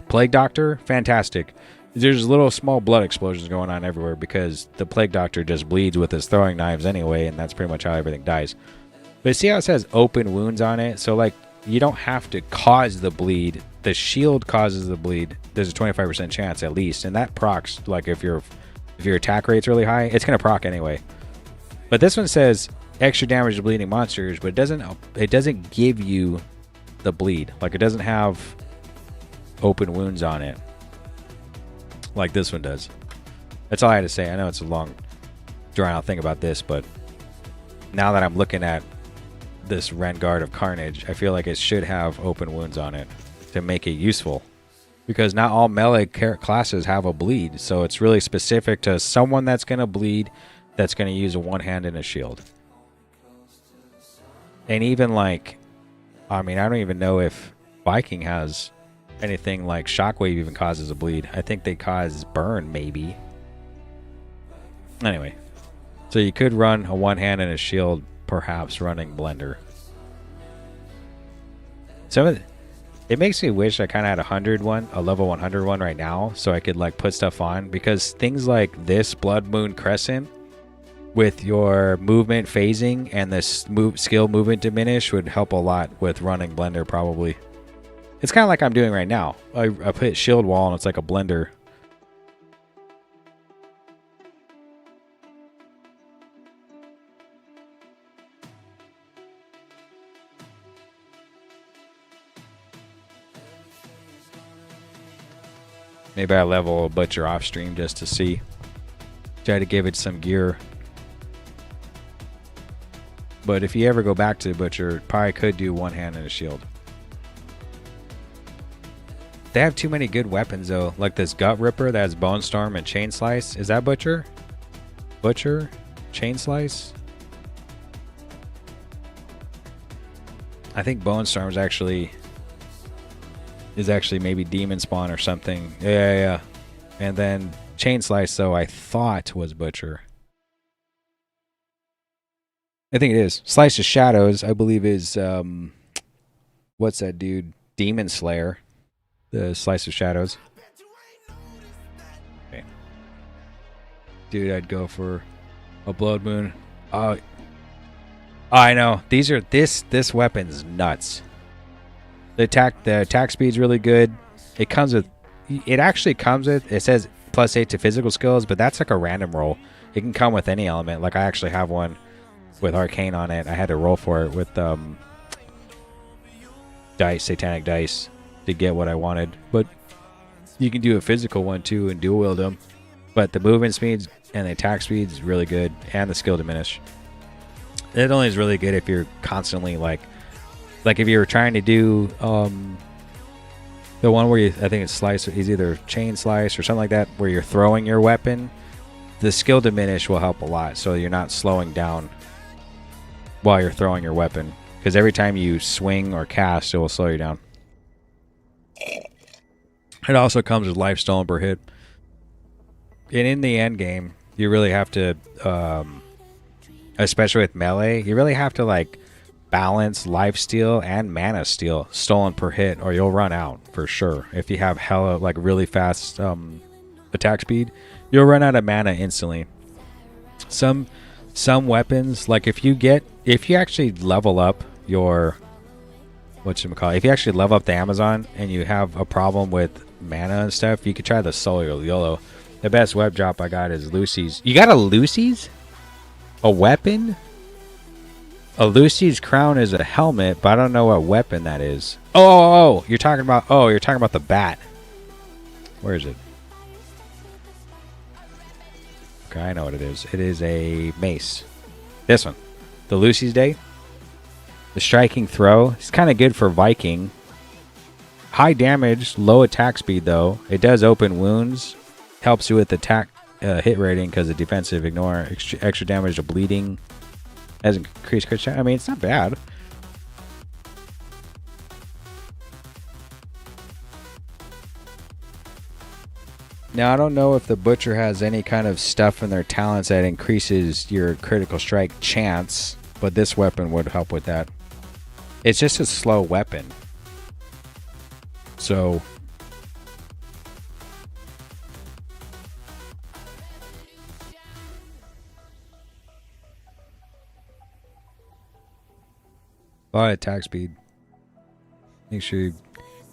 Plague Doctor. Fantastic. There's little small blood explosions going on everywhere because the Plague Doctor just bleeds with his throwing knives anyway, and that's pretty much how everything dies. But see how it says open wounds on it? So like you don't have to cause the bleed. The shield causes the bleed. There's a 25% chance at least, and that procs like if your attack rate's really high, it's gonna proc anyway. But this one says extra damage to bleeding monsters, but it doesn't give you the bleed. Like it doesn't have open wounds on it like this one does. That's all I had to say. I know it's a long drawn out thing about this, but now that I'm looking at this Renguard of Carnage, I feel like it should have open wounds on it to make it useful, because not all melee classes have a bleed, so it's really specific to someone that's going to bleed, that's going to use a one hand and a shield. And even like, I mean, I don't even know if Viking has anything like Shockwave even causes a bleed. I think they cause burn maybe. Anyway, so you could run a one hand and a shield, perhaps running blender. It makes me wish I kind of had a level 100 one right now, so I could like put stuff on, because things like this Blood Moon Crescent with your movement phasing and this skill movement diminish would help a lot with running blender probably. It's kind of like I'm doing right now. I put shield wall and it's like a blender. Maybe I level a Butcher off stream just to see. Try to give it some gear. But if you ever go back to the Butcher, probably could do one hand and a shield. They have too many good weapons though, like this Gut Ripper that has Bone Storm and Chain Slice. Is that Butcher? Butcher? Chain Slice? I think Bone Storm is actually maybe Demon Spawn or something. Yeah. And then Chain Slice, though, I thought was Butcher. I think it is. Slice of Shadows, I believe, is what's that dude? Demon Slayer. The Slice of Shadows. Okay. Dude, I'd go for a Blood Moon. I know. This weapon's nuts. The attack speed's really good. It actually comes with, it says +8 to physical skills, but that's like a random roll. It can come with any element. Like I actually have one with Arcane on it. I had to roll for it with Satanic Dice to get what I wanted. But you can do a physical one too and dual wield them. But the movement speeds and the attack speed is really good, and the skill diminish. It only is really good if you're constantly like if you were trying to do the one where I think it's slice, is either chain slice or something like that, where you're throwing your weapon. The skill diminish will help a lot, so you're not slowing down while you're throwing your weapon, because every time you swing or cast, it will slow you down. It also comes with life stolen per hit. And in the end game, you really have to, especially with melee, you really have to like balance life steal and mana steal stolen per hit, or you'll run out for sure. If you have hella like really fast attack speed, you'll run out of mana instantly. Some weapons, like if you actually level up your if you actually level up the Amazon and you have a problem with mana and stuff, you could try the Solar YOLO. The best web drop I got is Lucy's. You got a Lucy's? A weapon? A Lucy's crown is a helmet, but I don't know what weapon that is. Oh, you're talking about the bat. Where is it? Okay, I know what it is. It is a mace. This one. The Lucy's Day. The striking throw. It's kind of good for Viking. High damage, low attack speed though. It does open wounds. Helps you with attack hit rating because of defensive ignore. Extra damage to bleeding. Has increased crit chance. I mean, it's not bad. Now, I don't know if the Butcher has any kind of stuff in their talents that increases your critical strike chance, but this weapon would help with that. It's just a slow weapon. So a lot of attack speed. Make sure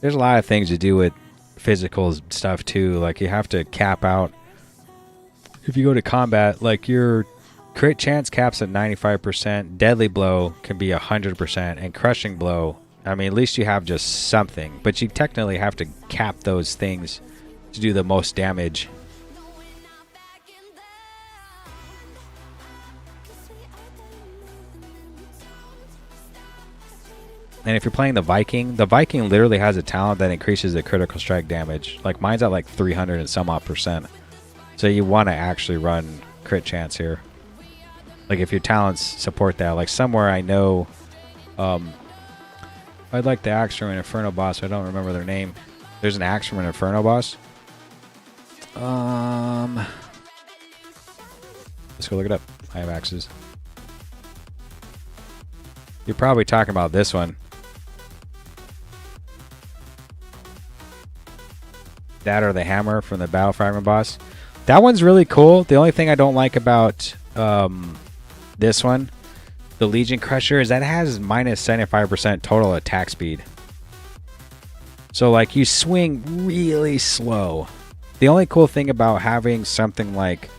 there's a lot of things to do with physical stuff too. Like you have to cap out. If you go to combat, like your crit chance caps at 95%, deadly blow can be 100%, and crushing blow, I mean, at least you have just something. But you technically have to cap those things to do the most damage. And if you're playing the Viking literally has a talent that increases the critical strike damage. Like mine's at like 300 and some odd %. So you want to actually run crit chance here. Like if your talents support that. Like somewhere I know, I'd like the Axe from an Inferno boss. I don't remember their name. There's an Axe from an Inferno boss. Let's go look it up. I have axes. You're probably talking about this one. That or the hammer from the Battle Fragment boss. That one's really cool. The only thing I don't like about this one, the Legion Crusher, is that it has minus 75% total attack speed. So like you swing really slow. The only cool thing about having something like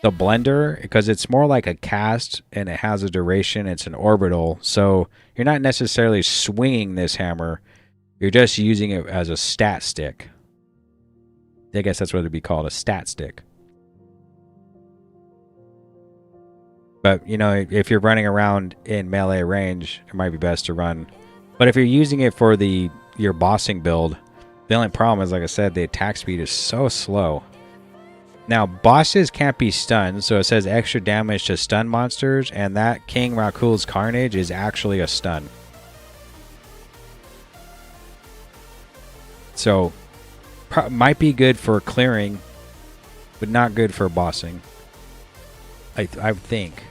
the Blender, because it's more like a cast and it has a duration, it's an orbital, so you're not necessarily swinging this hammer, you're just using it as a stat stick. I guess that's what it'd be called, a stat stick. But, you know, if you're running around in melee range, it might be best to run. But if you're using it for your bossing build, the only problem is, like I said, the attack speed is so slow. Now, bosses can't be stunned, so it says extra damage to stun monsters, and that King Rakul's Carnage is actually a stun. So, might be good for clearing, but not good for bossing. I think.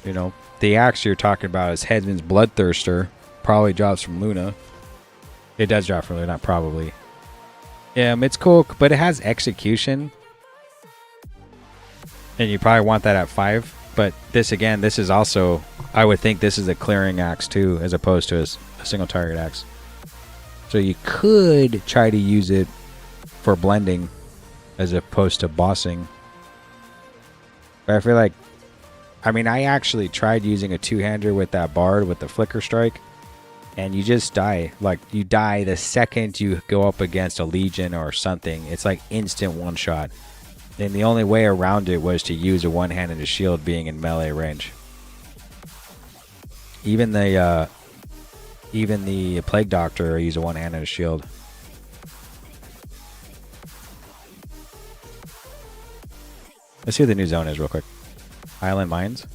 You know, the axe you're talking about is Headman's Bloodthirster. Probably drops from Luna. It does drop from Luna, not probably. It's cool, but it has execution. And you probably want that at 5. But this, again, this is also... I would think this is a clearing axe, too, as opposed to a single target axe. So you could try to use it for blending as opposed to bossing. But I feel like... I mean, I actually tried using a two-hander with that Bard with the Flicker Strike. And you just die. Like, you die the second you go up against a Legion or something. It's like instant one-shot. And the only way around it was to use a one-handed shield being in melee range. Even the Plague Doctor used a one-handed shield. Let's see what the new zone is real quick. Island Mines.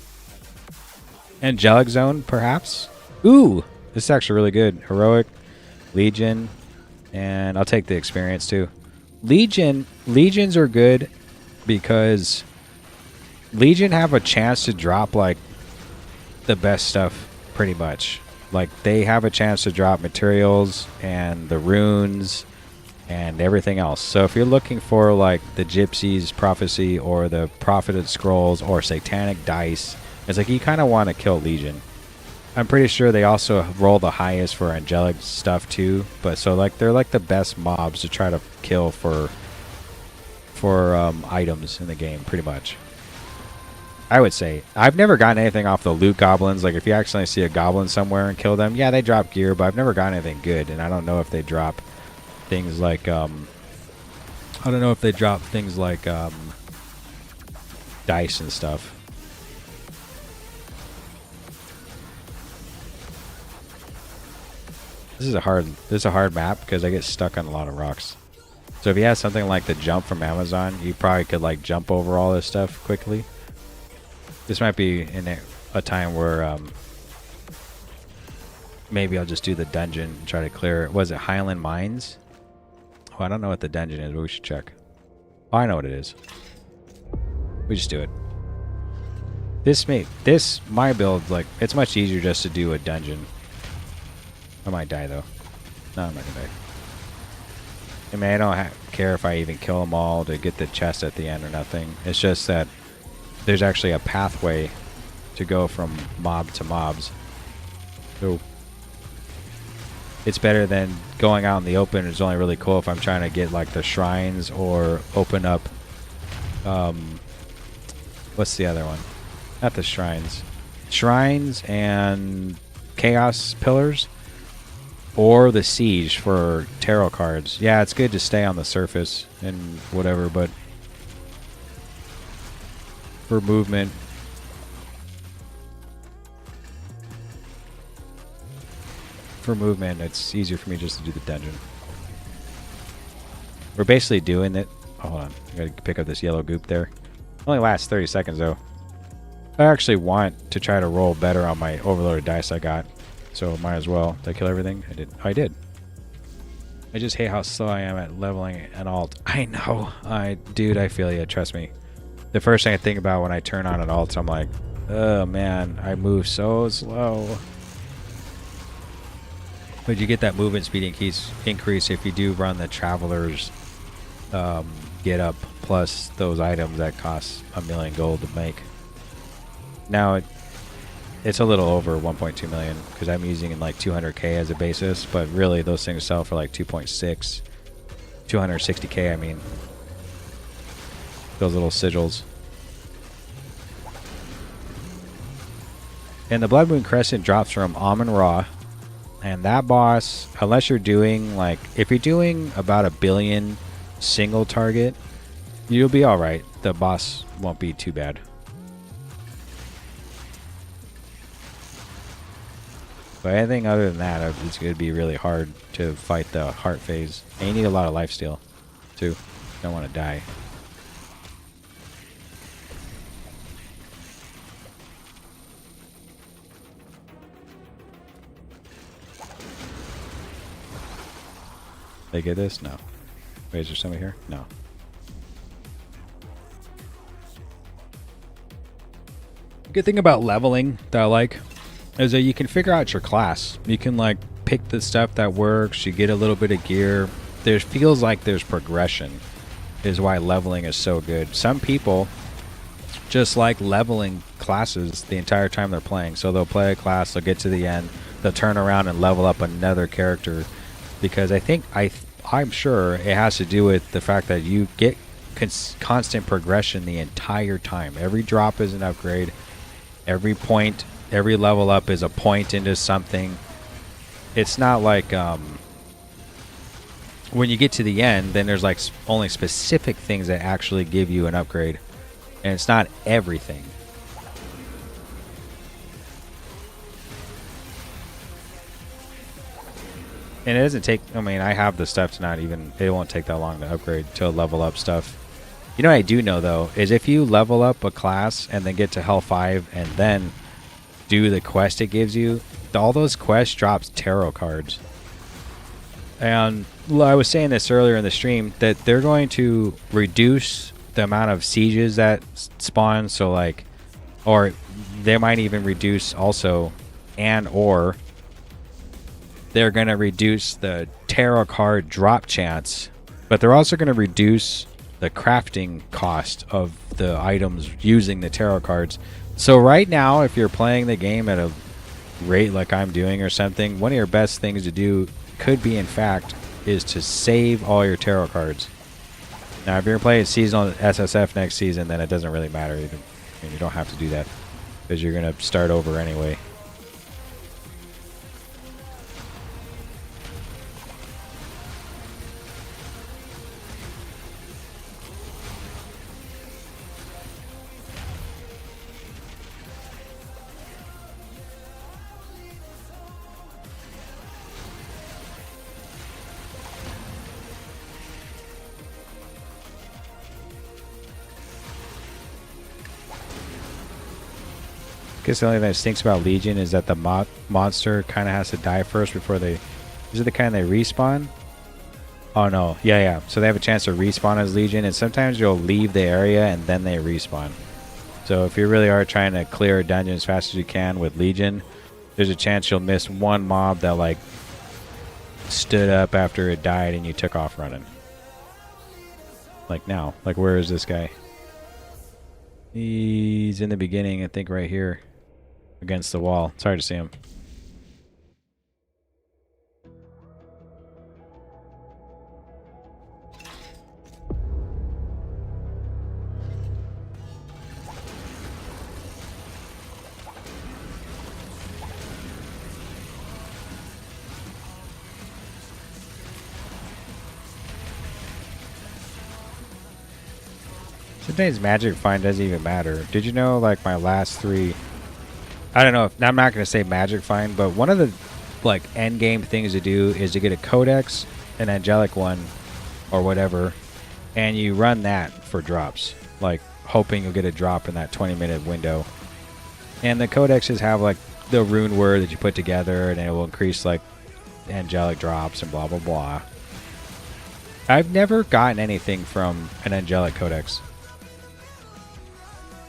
Angelic Zone, perhaps? Ooh! This is actually really good. Heroic, Legion, and I'll take the experience too. Legions are good because Legion have a chance to drop like the best stuff pretty much. Like they have a chance to drop materials and the runes and everything else. So if you're looking for like the Gypsy's Prophecy or the Profited Scrolls or Satanic Dice, it's like you kind of want to kill Legion. I'm pretty sure they also roll the highest for angelic stuff too, but so like they're like the best mobs to try to kill for items in the game, pretty much. I would say I've never gotten anything off the loot goblins. Like if you accidentally see a goblin somewhere and kill them, yeah, they drop gear, but I've never gotten anything good, and I don't know if they drop things like dice and stuff. This is a hard map because I get stuck on a lot of rocks. So if you have something like the jump from Amazon, you probably could like jump over all this stuff quickly. This might be in a time where maybe I'll just do the dungeon and try to clear it. Was it Highland Mines? Oh, I don't know what the dungeon is, but we should check. Oh, I know what it is. We just do it. My build, like, it's much easier just to do a dungeon. I might die, though. No, I'm not gonna die. I mean, I don't care if I even kill them all to get the chest at the end or nothing. It's just that there's actually a pathway to go from mob to mobs. So it's better than going out in the open. It's only really cool if I'm trying to get like the shrines or open up what's the other one? Not the shrines. Shrines and chaos pillars. Or the siege for tarot cards. Yeah, it's good to stay on the surface and whatever, but for movement, it's easier for me just to do the dungeon. We're basically doing it. Oh, hold on, I gotta pick up this yellow goop there. It only lasts 30 seconds though. I actually want to try to roll better on my overloaded dice I got. So might as well. Did I kill everything? I did. Oh, I did. I just hate how slow I am at leveling an alt. I know. Dude, I feel you. Trust me. The first thing I think about when I turn on an alt, I'm like, oh man, I move so slow. But you get that movement speed increase if you do run the Traveler's get up plus those items that cost 1,000,000 gold to make. Now it's a little over 1.2 million because I'm using in like 200k as a basis, but really those things sell for like 2.6, 260k. I mean, those little sigils. And the Blood Moon Crescent drops from Amon-Ra, and that boss, unless you're doing like, if you're doing about 1 billion single target, you'll be all right. The boss won't be too bad. But anything other than that, it's going to be really hard to fight the heart phase. And you need a lot of lifesteal, too. You don't want to die. They get this? No. Wait, is there somebody here? No. Good thing about leveling that I like is that you can figure out your class. You can like pick the stuff that works. You get a little bit of gear. There feels like there's progression, is why leveling is so good. Some people just like leveling classes the entire time they're playing. So they'll play a class, they'll get to the end, they'll turn around and level up another character, because I'm sure it has to do with the fact that you get constant progression the entire time. Every drop is an upgrade. Every point, every level up is a point into something. It's not like when you get to the end, then there's like only specific things that actually give you an upgrade. And it's not everything. And it doesn't take, I mean, I have the stuff to not even, it won't take that long to upgrade to level up stuff. You know what I do know, though, is if you level up a class and then get to Hell 5 and then do the quest it gives you, all those quests drops tarot cards. And I was saying this earlier in the stream, that they're going to reduce the amount of sieges that spawn, so like, or they might even reduce also, or they're going to reduce the tarot card drop chance, but they're also going to reduce the crafting cost of the items using the tarot cards. So right now, if you're playing the game at a rate like I'm doing or something, one of your best things to do could be, in fact, is to save all your tarot cards. Now, if you're playing seasonal SSF next season, then it doesn't really matter. You don't have to do that, because you're going to start over anyway. I guess the only thing that stinks about Legion is that the monster kind of has to die first before they... Is it the kind they respawn? Oh, no. Yeah. So they have a chance to respawn as Legion, and sometimes you'll leave the area and then they respawn. So if you really are trying to clear a dungeon as fast as you can with Legion, there's a chance you'll miss one mob that, like, stood up after it died and you took off running. Like now. Like, where is this guy? He's in the beginning, I think, right here. Against the wall. It's hard to see him. Sometimes Magic Find doesn't even matter. Did you know, like, my last 3... I don't know if... I'm not going to say Magic Find, but one of the, like, end game things to do is to get a Codex, an Angelic one, or whatever, and you run that for drops. Like, hoping you'll get a drop in that 20-minute window. And the Codexes have, like, the rune word that you put together, and it will increase, like, Angelic drops and blah, blah, blah. I've never gotten anything from an Angelic Codex.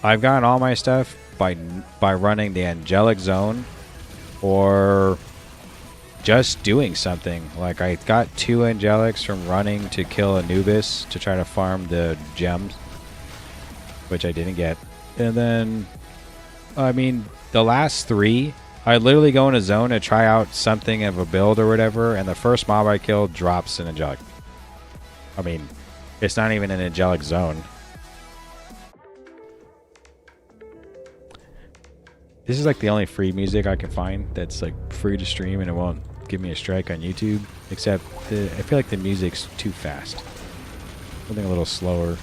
I've gotten all my stuff by running the Angelic Zone or just doing something. Like, I got 2 Angelics from running to kill Anubis to try to farm the gems, which I didn't get. And then, I mean, the last 3, I literally go in a zone to try out something of a build or whatever, and the first mob I killed drops an Angelic. I mean, it's not even an Angelic Zone. This is like the only free music I can find that's like free to stream, and it won't give me a strike on YouTube. Except I feel like the music's too fast. Something a little slower.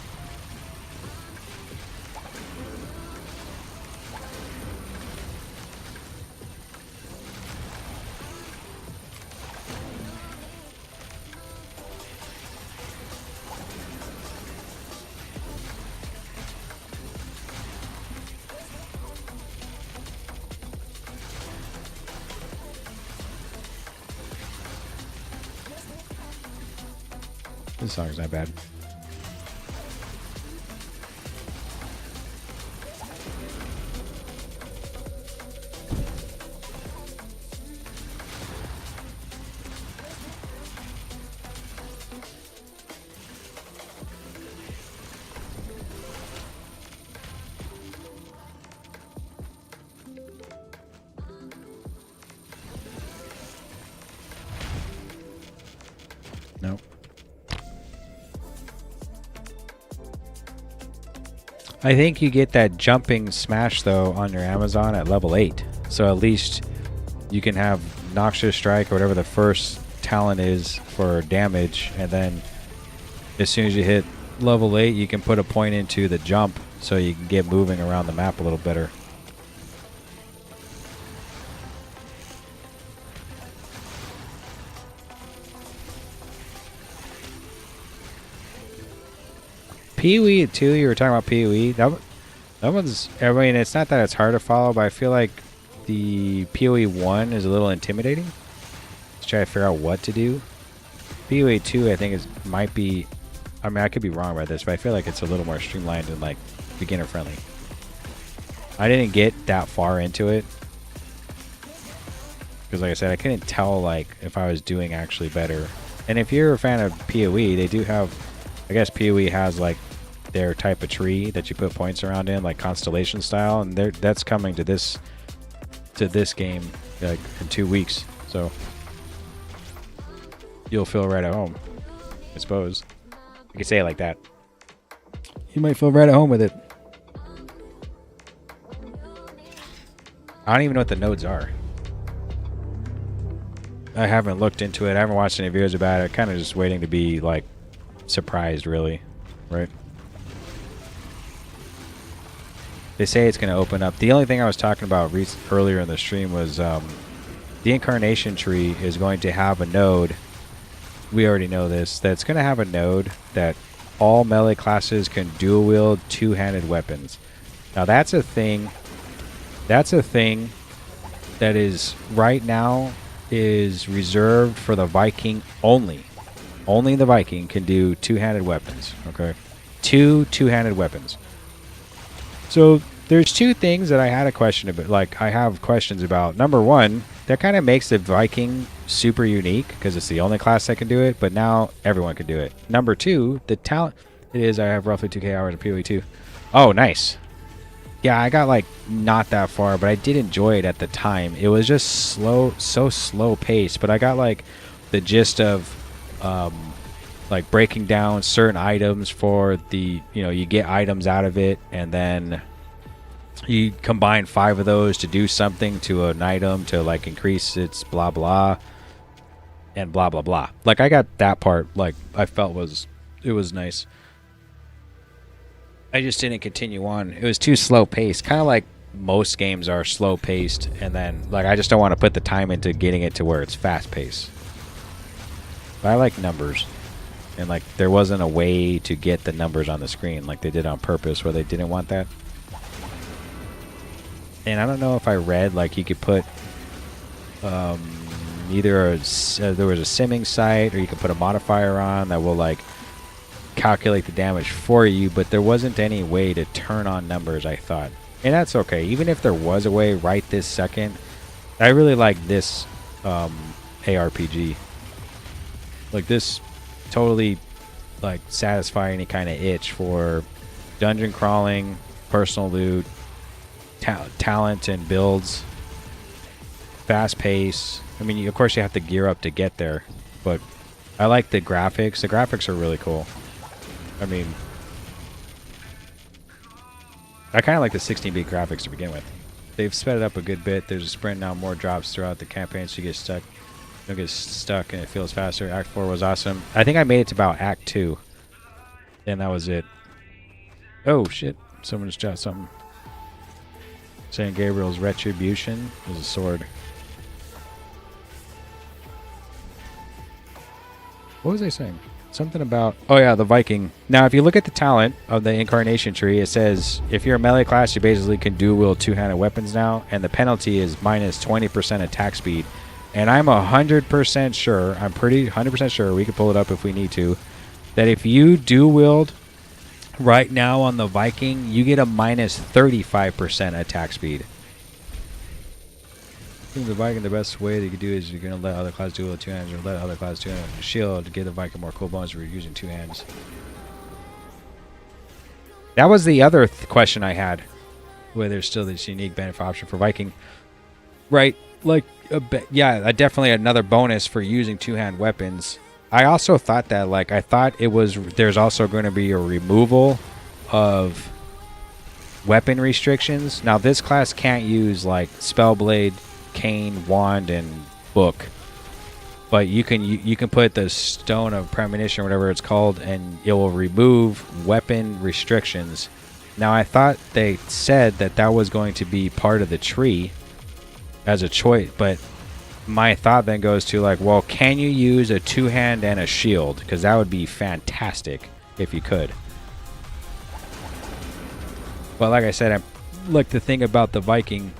This song's not bad. Nope. I think you get that jumping smash though on your Amazon at level 8. So at least you can have Noxious Strike or whatever the first talent is for damage, and then as soon as you hit level 8 you can put a point into the jump so you can get moving around the map a little better. PoE too, you were talking about PoE. That one's, I mean, it's not that it's hard to follow, but I feel like the PoE 1 is a little intimidating. Let's try to figure out what to do. PoE 2 I think might be, I mean I could be wrong about this, but I feel like it's a little more streamlined and like beginner friendly. I didn't get that far into it because like I said, I couldn't tell like if I was doing actually better. And if you're a fan of PoE, they do have, I guess PoE has like their type of tree that you put points around in, like constellation style, and that's coming to this game like in 2 weeks, so you'll feel right at home, I suppose. You could say it like that. You might feel right at home with it. I don't even know what the nodes are. I haven't looked into it. I haven't watched any videos about it. Kind of just waiting to be like surprised, really, right? They say it's going to open up. The only thing I was talking about earlier in the stream was the incarnation tree is going to have a node. We already know this. That's going to have a node that all melee classes can dual wield two-handed weapons. Now that's a thing. That's a thing that is right now is reserved for the Viking only. Only the Viking can do two-handed weapons. Okay, two-handed weapons. So there's two things that I had a question about. Like I have questions about. Number one, that kind of makes the Viking super unique because it's the only class that can do it. But now everyone can do it. Number two, the talent. It is. I have roughly 2k hours of PoE 2. Oh, nice. Yeah, I got like not that far, but I did enjoy it at the time. It was just slow, so slow paced. But I got like the gist of like breaking down certain items for the, you know, you get items out of it and then you combine 5 of those to do something to an item to like increase its blah blah and blah blah blah. Like I got that part, like I felt it was nice. I just didn't continue on. It was too slow paced, kind of like most games are slow paced, and then like I just don't want to put the time into getting it to where it's fast paced. But I like numbers. And like there wasn't a way to get the numbers on the screen like they did on purpose where they didn't want that. And I don't know if I read like you could put either there was a simming site or you could put a modifier on that will like calculate the damage for you, but there wasn't any way to turn on numbers, I thought. And that's okay. Even if there was a way right this second, I really like this ARPG. Like this totally like satisfy any kind of itch for dungeon crawling, personal loot, talent and builds, fast pace. I mean, of course you have to gear up to get there, but I like the graphics. The graphics are really cool. I mean, I kind of like the 16-bit graphics to begin with. They've sped it up a good bit. There's a sprint now, more drops throughout the campaign, so you get stuck. Don't get stuck and it feels faster. Act 4 was awesome. I think I made it to about Act 2. And that was it. Oh, shit. Someone just shot something. St. Gabriel's Retribution is a sword. What was I saying? Something about... Oh, yeah, the Viking. Now, if you look at the talent of the Incarnation Tree, it says if you're a melee class, you basically can dual wield two-handed weapons now. And the penalty is minus 20% attack speed. And I'm 100% sure, I'm pretty 100% sure, we could pull it up if we need to, that if you dual wield right now on the Viking, you get a minus 35% attack speed. I think the Viking, the best way that you can do is you're going to let other classes dual with two hands, or let other classes dual with a shield to give the Viking more cool bonus for using two hands. That was the other question I had, where there's still this unique benefit option for Viking. Right, like, yeah, definitely another bonus for using two-hand weapons. I also thought that, like, there's also going to be a removal of weapon restrictions. Now, this class can't use, like, Spellblade, Cane, Wand, and Book. But you can put the Stone of Premonition, whatever it's called, and it will remove weapon restrictions. Now, I thought they said that that was going to be part of the tree as a choice, but my thought then goes to, like, well, can you use a two-hand and a shield? Because that would be fantastic if you could. But like I said, the thing about the Viking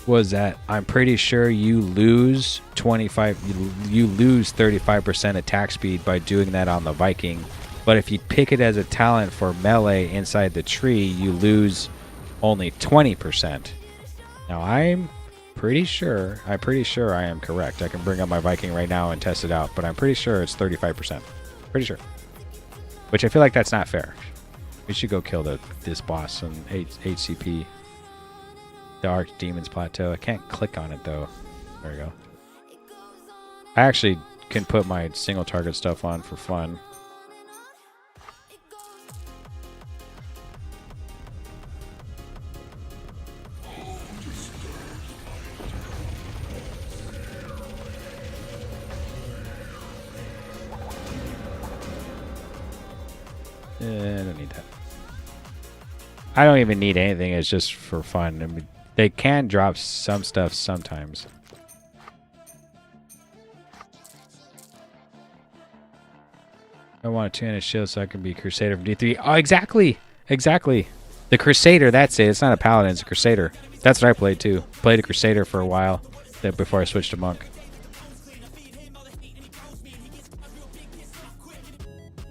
was that I'm pretty sure you lose 35% attack speed by doing that on the Viking. But if you pick it as a talent for melee inside the tree, you lose only 20%. Now, I'm pretty sure I am correct. I can bring up my Viking right now and test it out, but I'm pretty sure it's 35%. Pretty sure. Which I feel like that's not fair. We should go kill this boss on HCP. The Archdemon's Plateau. I can't click on it, though. There we go. I actually can put my single target stuff on for fun. I don't need that. I don't even need anything. It's just for fun. I mean, they can drop some stuff sometimes. I want to tune a shield so I can be Crusader from D3. Oh, exactly. Exactly. The Crusader, that's it. It's not a Paladin, it's a Crusader. That's what I played too. Played a Crusader for a while before I switched to Monk.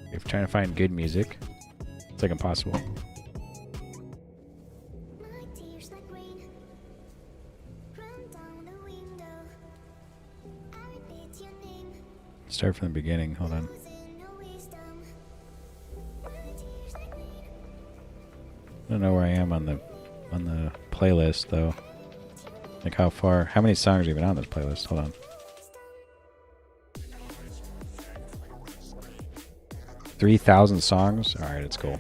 If you're trying to find good music, it's like impossible. Start from the beginning. Hold on. I don't know where I am on the playlist though. Like how many songs are even on this playlist? Hold on. $3,000 songs. All right, it's cool.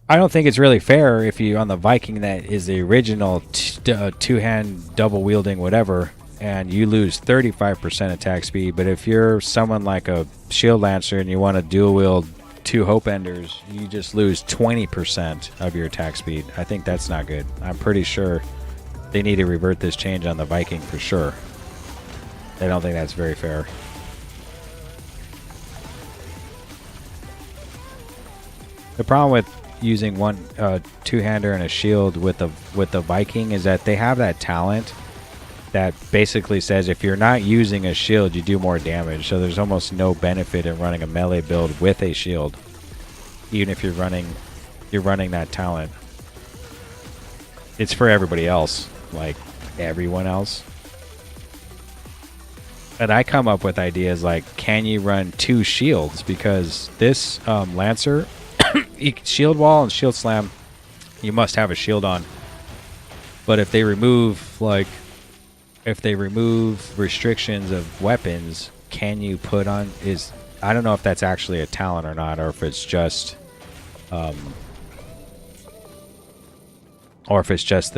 I don't think it's really fair if you on the Viking that is the original two-hand double wielding whatever, and you lose 35% attack speed. But if you're someone like a Shield Lancer and you want to dual wield two Hope Enders, you just lose 20% of your attack speed. I think that's not good. I'm pretty sure they need to revert this change on the Viking for sure. I don't think that's very fair. The problem with using one two-hander and a shield with the Viking is that they have that talent that basically says if you're not using a shield, you do more damage. So there's almost no benefit in running a melee build with a shield, even if you're running that talent. It's for everybody else, like everyone else. And I come up with ideas like, can you run two shields? Because this Lancer, shield wall and shield slam, you must have a shield on. But if they remove restrictions of weapons, can you put on I don't know if that's actually a talent or not, or if it's just the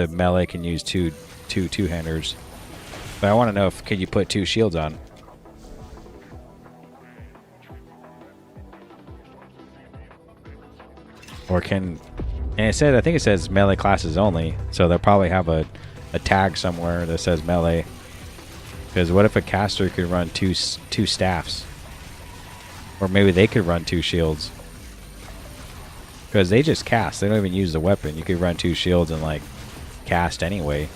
melee can use two-handers. But I want to know if can you put two shields on. Or can, and I think it says melee classes only, so they'll probably have a tag somewhere that says melee. Because what if a caster could run two staffs? Or maybe they could run two shields. Because they just cast, they don't even use the weapon. You could run two shields and like cast anyway.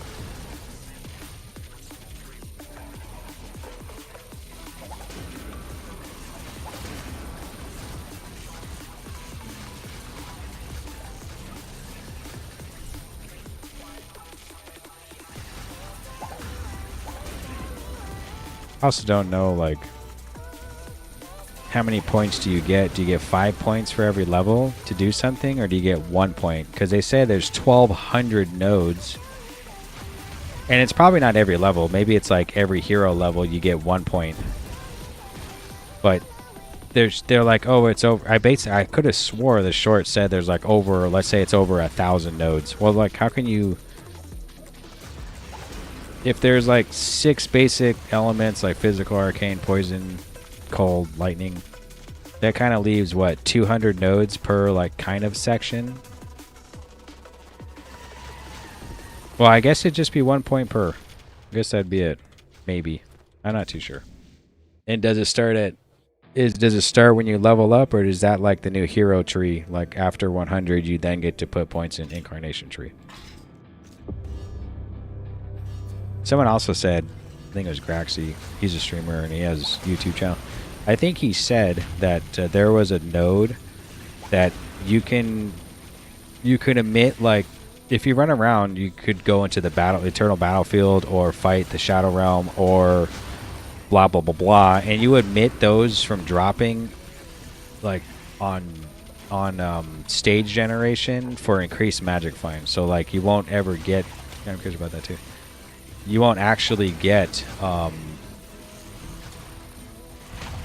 I also don't know, like, how many points do you get? Do you get 5 points for every level to do something, or do you get 1 point? Because they say there's 1,200 nodes, and it's probably not every level. Maybe it's like every hero level you get 1 point. But they're like, oh, it's over. I could have swore the short said there's like over, let's say it's over 1,000 nodes. Well, like, how can you, if there's like 6 basic elements like physical, arcane, poison, cold, lightning, that kind of leaves what, 200 nodes per like kind of section? Well, I guess it'd just be 1 point per. I guess that'd be it. Maybe. I'm not too sure. And does it start at, does it start when you level up, or is that like the new hero tree? Like after 100 you then get to put points in incarnation tree? Someone also said, I think it was Graxy, he's a streamer and he has a YouTube channel. I think he said that there was a node that you can emit, like, if you run around, you could go into the eternal battlefield or fight the Shadow Realm or blah blah blah blah, and you emit those from dropping, like on stage generation for increased magic find. So like you won't ever get. I'm curious about that too. You won't actually get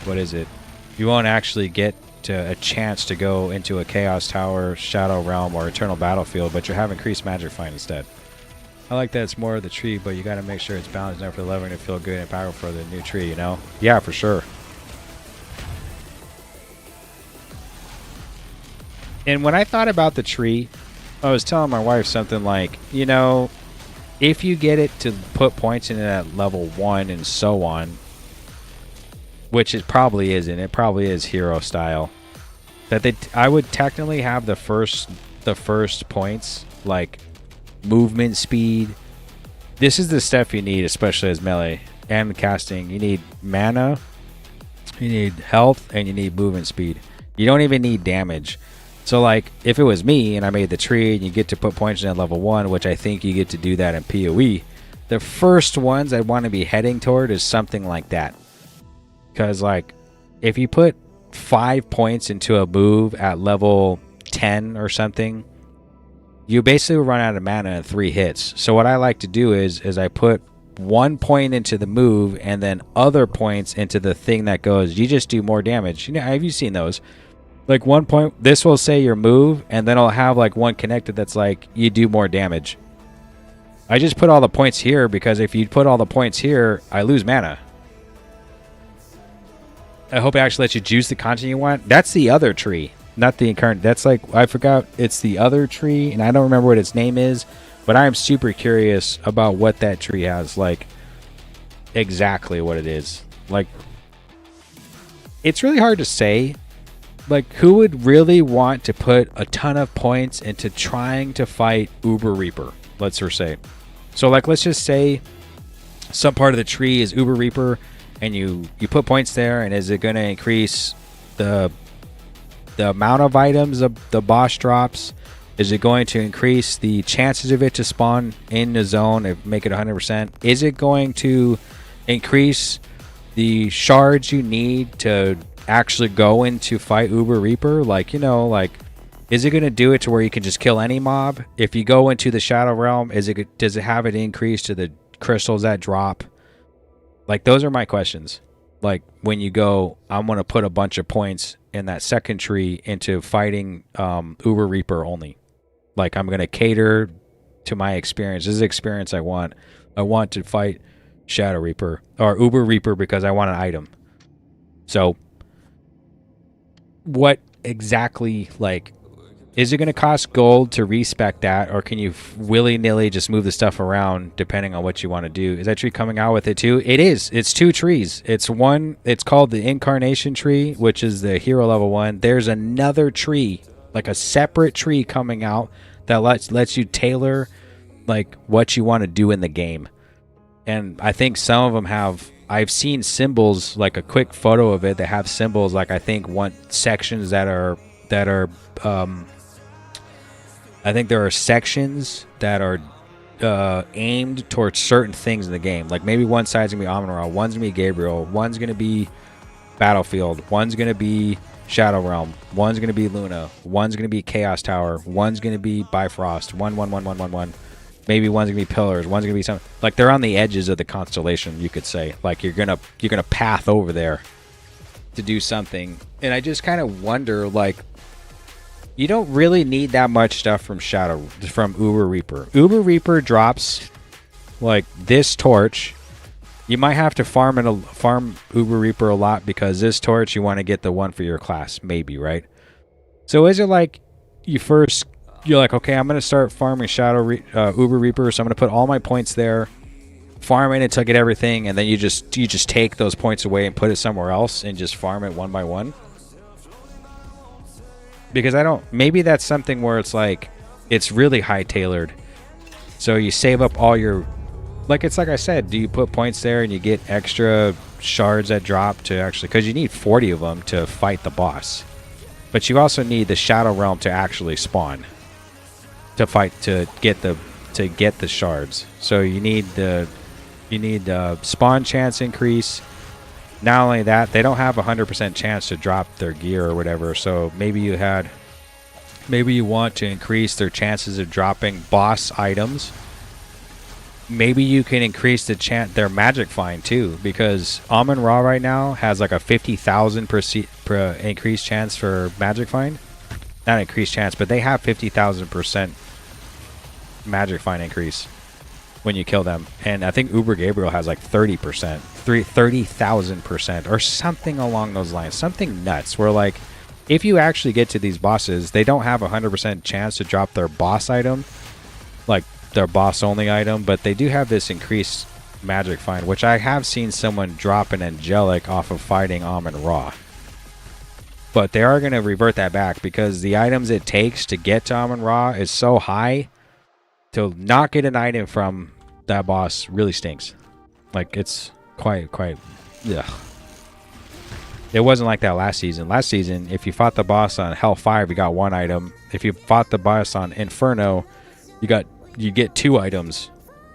what is it? You won't actually get a chance to go into a Chaos Tower, Shadow Realm, or Eternal Battlefield, but you have increased magic find instead. I like that it's more of the tree, but you got to make sure it's balanced enough for the leveling to feel good and powerful for the new tree, you know? Yeah, for sure. And when I thought about the tree, I was telling my wife something like, you know, if you get it to put points in it at level 1 and so on, which it probably isn't. It probably is hero style. That I would technically have the first points, like movement speed. This is the stuff you need, especially as melee and casting. You need mana, you need health, and you need movement speed. You don't even need damage. So like if it was me and I made the tree and you get to put points in at level 1, which I think you get to do that in PoE, the first ones I'd want to be heading toward is something like that. Because, like, if you put 5 points into a move at level 10 or something, you basically run out of mana in 3 hits. So what I like to do is I put 1 point into the move and then other points into the thing that goes, you just do more damage. You know, have you seen those? Like 1 point, this will say your move, and then I'll have like one connected that's like, you do more damage. I just put all the points here because if you put all the points here, I lose mana. I hope it actually lets you juice the content you want. That's the other tree, not the incarnate. That's like, I forgot, it's the other tree, and I don't remember what its name is, but I am super curious about what that tree has, like, exactly what it is. Like, it's really hard to say. Like, who would really want to put a ton of points into trying to fight Uber Reaper, let's just say. So, like, let's just say some part of the tree is Uber Reaper, and you put points there, and is it going to increase the amount of items the boss drops? Is it going to increase the chances of it to spawn in the zone and make it 100%? Is it going to increase the shards you need to actually go into fight Uber Reaper? Like, you know, like, is it going to do it to where you can just kill any mob? If you go into the Shadow Realm, does it have it increase to the crystals that drop? Like, those are my questions. Like, when you go, I'm going to put a bunch of points in that second tree into fighting Uber Reaper only. Like, I'm going to cater to my experience. This is the experience I want. I want to fight Shadow Reaper or Uber Reaper because I want an item. So, what exactly, like, is it going to cost gold to respec that, or can you willy-nilly just move the stuff around depending on what you want to do? Is that tree coming out with it too? It is. It's 2 trees. It's called the Incarnation Tree, which is the hero level 1. There's another tree, like a separate tree coming out that lets you tailor like what you want to do in the game. And I think some of them have, I've seen symbols, like a quick photo of it that have symbols, like I think sections that are I think there are sections that are aimed towards certain things in the game. Like maybe one side's gonna be Amon-Ra, one's gonna be Gabriel, one's gonna be Battlefield, one's gonna be Shadow Realm, one's gonna be Luna, one's gonna be Chaos Tower, one's gonna be Bifrost, one. Maybe one's gonna be Pillars, one's gonna be something. Like they're on the edges of the constellation, you could say. Like you're gonna path over there to do something. And I just kind of wonder, like, you don't really need that much stuff from Uber Reaper. Uber Reaper drops like this torch. You might have to farm Uber Reaper a lot because this torch you want to get the one for your class, maybe, right? So is it like you're like, okay, I'm gonna start farming Uber Reaper, so I'm gonna put all my points there, farm it until I get everything, and then you just take those points away and put it somewhere else and just farm it one by one? Because maybe that's something where it's like it's really high tailored, so you save up all your, like I said, do you put points there and you get extra shards that drop to actually, because you need 40 of them to fight the boss, but you also need the Shadow Realm to actually spawn to fight to get the shards. So you need spawn chance increase. Not only that, they don't have 100% chance to drop their gear or whatever. So maybe you want to increase their chances of dropping boss items. Maybe you can increase their magic find too, because Amon-Ra right now has like a 50,000 increased chance for magic find. Not increased chance, but they have 50,000% magic find increase when you kill them. And I think Uber Gabriel has like 30%, 30,000% or something along those lines. Something nuts where, like, if you actually get to these bosses, they don't have 100% chance to drop their boss item, like their boss only item, but they do have this increased magic find, which I have seen someone drop an angelic off of fighting Amon-Ra. But they are going to revert that back because the items it takes to get to Amon-Ra is so high. To not get an item from that boss really stinks. Like, it's quite, yeah. It wasn't like that last season. Last season, if you fought the boss on Hell 5, you got one item. If you fought the boss on Inferno, you get 2 items,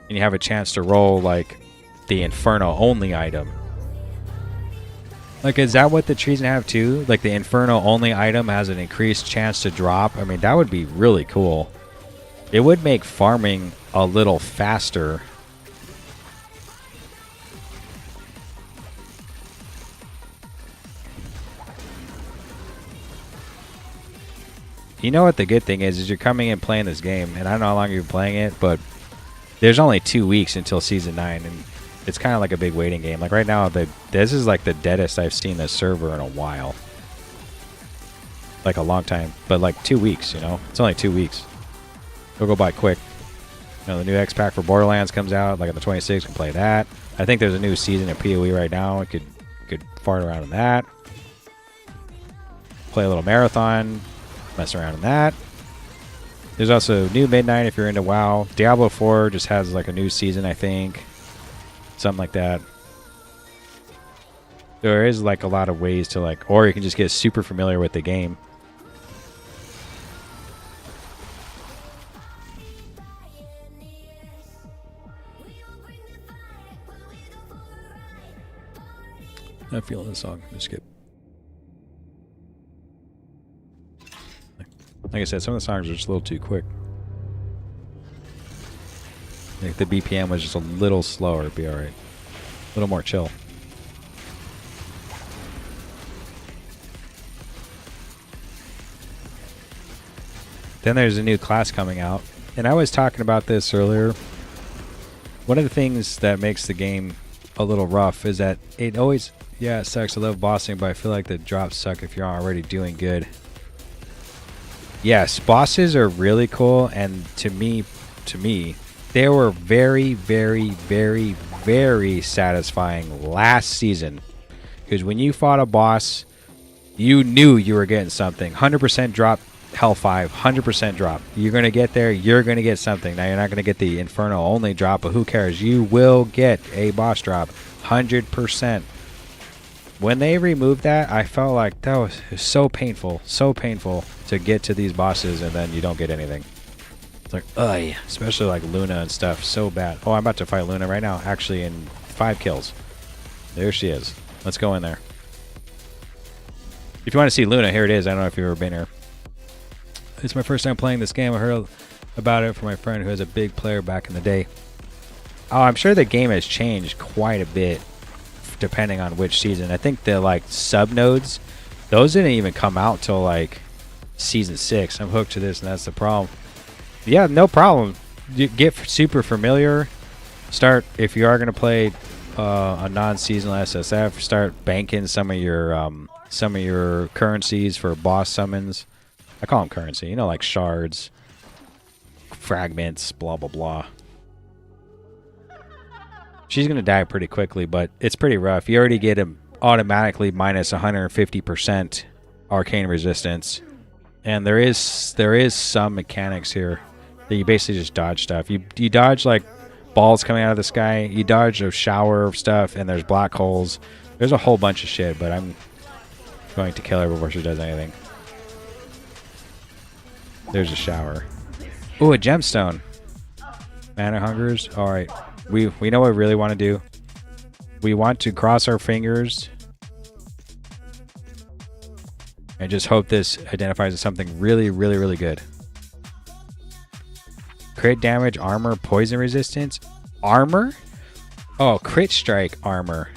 and you have a chance to roll like the Inferno only item. Like, is that what the trees have too? Like the Inferno only item has an increased chance to drop? I mean, that would be really cool. It would make farming a little faster. You know what the good thing is you're coming in playing this game, and I don't know how long you've been playing it, but there's only 2 weeks until Season 9, and it's kind of like a big waiting game. Like right now, this is like the deadest I've seen the server in a while. Like a long time, but like 2 weeks, you know? It's only 2 weeks. It'll go by quick. You know, the new X-Pack for Borderlands comes out like on the 26th. You can play that. I think there's a new season of PoE right now. I could fart around in that. Play a little marathon. Mess around in that. There's also new Midnight if you're into WoW. Diablo 4 just has like a new season, I think. Something like that. There is like a lot of ways to like, or you can just get super familiar with the game. Not feeling this song. Just skip. Like I said, some of the songs are just a little too quick. Like the BPM was just a little slower, it'd be alright. A little more chill. Then there's a new class coming out. And I was talking about this earlier. One of the things that makes the game a little rough is that it always... Yeah, it sucks. I love bossing, but I feel like the drops suck if you're already doing good. Yes, bosses are really cool, and to me, they were very, very, very, very satisfying last season. Because when you fought a boss, you knew you were getting something. 100% drop Hell 5, 100% drop. You're going to get there, you're going to get something. Now, you're not going to get the Inferno only drop, but who cares? You will get a boss drop. 100%. When they removed that, I felt like that was so painful to get to these bosses and then you don't get anything. It's like, ugh, especially like Luna and stuff, so bad. Oh, I'm about to fight Luna right now, actually, in 5 kills. There she is. Let's go in there. If you want to see Luna, here it is. I don't know if you've ever been here. It's my first time playing this game. I heard about it from my friend who was a big player back in the day. Oh, I'm sure the game has changed quite a bit depending on which season. I think the like sub nodes, those didn't even come out till like season 6. I'm hooked to this, and that's the problem. Yeah, no problem. You get super familiar. Start, if you are going to play a non-seasonal SSF, start banking some of your currencies for boss summons. I call them currency, you know, like shards, fragments, blah blah blah. She's going to die pretty quickly, but it's pretty rough. You already get him automatically minus 150% arcane resistance. And there is some mechanics here that you basically just dodge stuff. You dodge like balls coming out of the sky. You dodge a shower of stuff, and there's black holes. There's a whole bunch of shit, but I'm going to kill her before she does anything. There's a shower. Ooh, a gemstone. Mana hungers. All right. We know what we really want to do. We want to cross our fingers and just hope this identifies as something really, really, really good. Crit damage, armor, poison resistance. Armor? Oh, crit strike armor.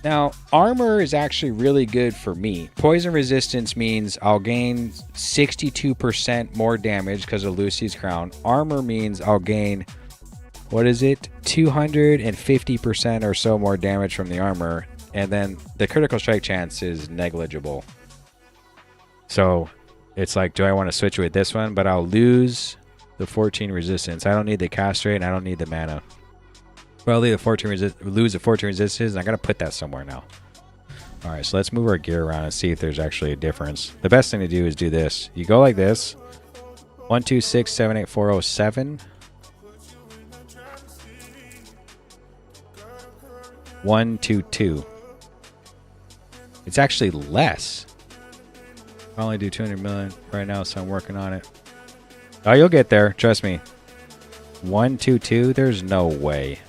Now, armor is actually really good for me. Poison resistance means I'll gain 62% more damage because of Lucy's crown. Armor means I'll gain, what is it? 250% or so more damage from the armor. And then the critical strike chance is negligible. So it's like, do I want to switch with this one? But I'll lose the 14 resistance. I don't need the cast rate and I don't need the mana. Well, I'll lose the 14 resistance, and I got to put that somewhere now. All right, so let's move our gear around and see if there's actually a difference. The best thing to do is do this. You go like this. 1, 2, 6, 7, 8, 4, 0, 7. 1, 2, 2. It's actually less. I only do 200 million right now, so I'm working on it. Oh, you'll get there. Trust me. 1, 2, 2. There's no way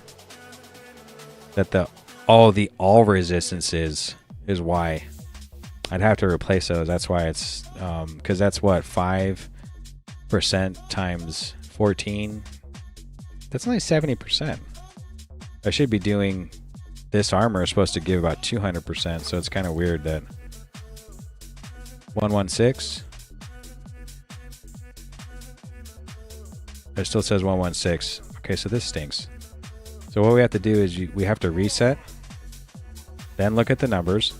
that the all resistance is why. I'd have to replace those. That's why it's because that's what 5% times 14. That's only 70%. I should be doing. This armor is supposed to give about 200%, so it's kind of weird that 116. It still says 116. Okay, so this stinks. So what we have to do is we have to reset, then look at the numbers.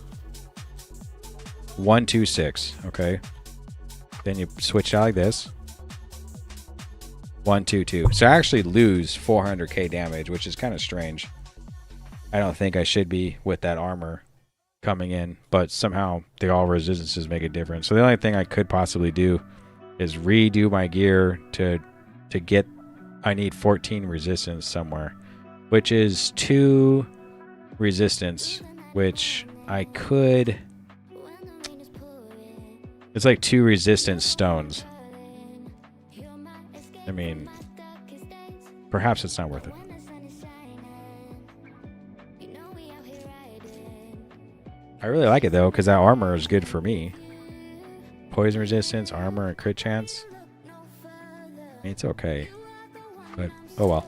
126. Okay. Then you switch out like this. 122. So I actually lose 400k damage, which is kind of strange. I don't think I should be with that armor coming in, but somehow the all resistances make a difference. So the only thing I could possibly do is redo my gear to get. I need 14 resistance somewhere, which is 2 resistance, which I could. It's like 2 resistance stones. I mean, perhaps it's not worth it. I really like it though, because that armor is good for me. Poison resistance, armor, and crit chance. I mean, it's okay, but oh well.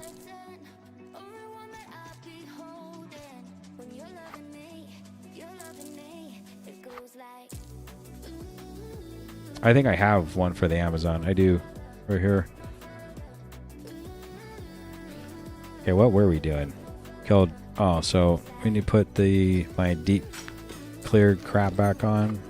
I think I have one for the Amazon. I do, right here. Okay, what were we doing? Killed. Oh, so we need to put my deep cleared crap back on.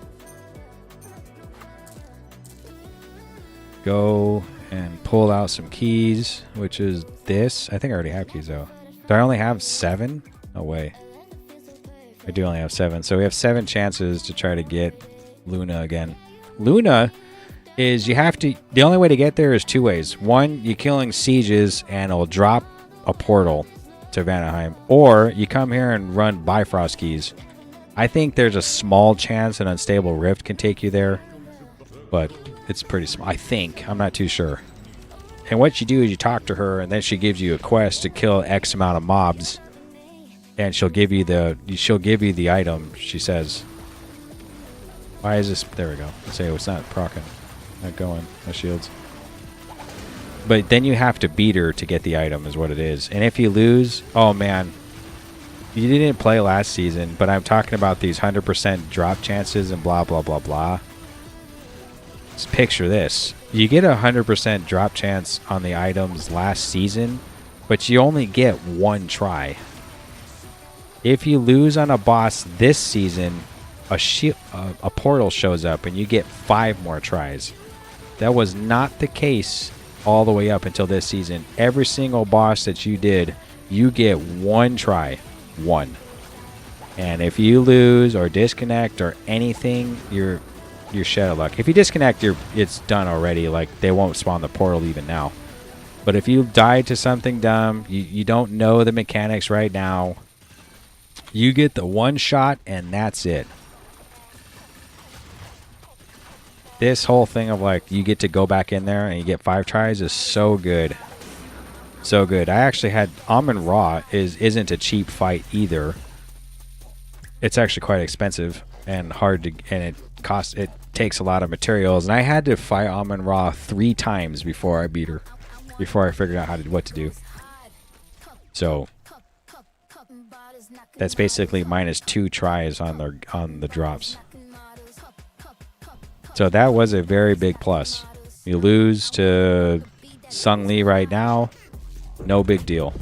Go and pull out some keys, which is this. I think I already have keys though. Do I only have 7? No way. I do only have 7. So we have 7 chances to try to get Luna again. Luna is the only way to get there is 2 ways. One, you're killing sieges and it'll drop a portal to Vanaheim, or you come here and run Bifrost keys. I think there's a small chance an unstable rift can take you there, but it's pretty small. I think. I'm not too sure. And what you do is you talk to her, and then she gives you a quest to kill X amount of mobs, and she'll give you the item. She says, "Why is this?" There we go. Say it's not procking, not going. No shields. But then you have to beat her to get the item, is what it is. And if you lose, oh man, you didn't play last season, but I'm talking about these 100% drop chances and blah blah blah blah. Just picture this. You get a 100% drop chance on the items last season, but you only get one try. If you lose on a boss this season, a portal shows up and you get 5 more tries. That was not the case all the way up until this season. Every single boss that you did, you get 1 try. 1. And if you lose or disconnect or anything, you're shed of luck. If you disconnect, it's done already. Like, they won't spawn the portal even now. But if you died to something dumb, you don't know the mechanics right now, you get the 1 shot and that's it. This whole thing of like you get to go back in there and you get 5 tries is so good. So good. I actually had Amun-Ra isn't a cheap fight either. It's actually quite expensive and hard to, and it takes a lot of materials, and I had to fight Amun-Ra 3 times before I beat her, before I figured out what to do. So that's basically minus 2 tries on the drops. So that was a very big plus. You lose to Sung Lee right now, no big deal.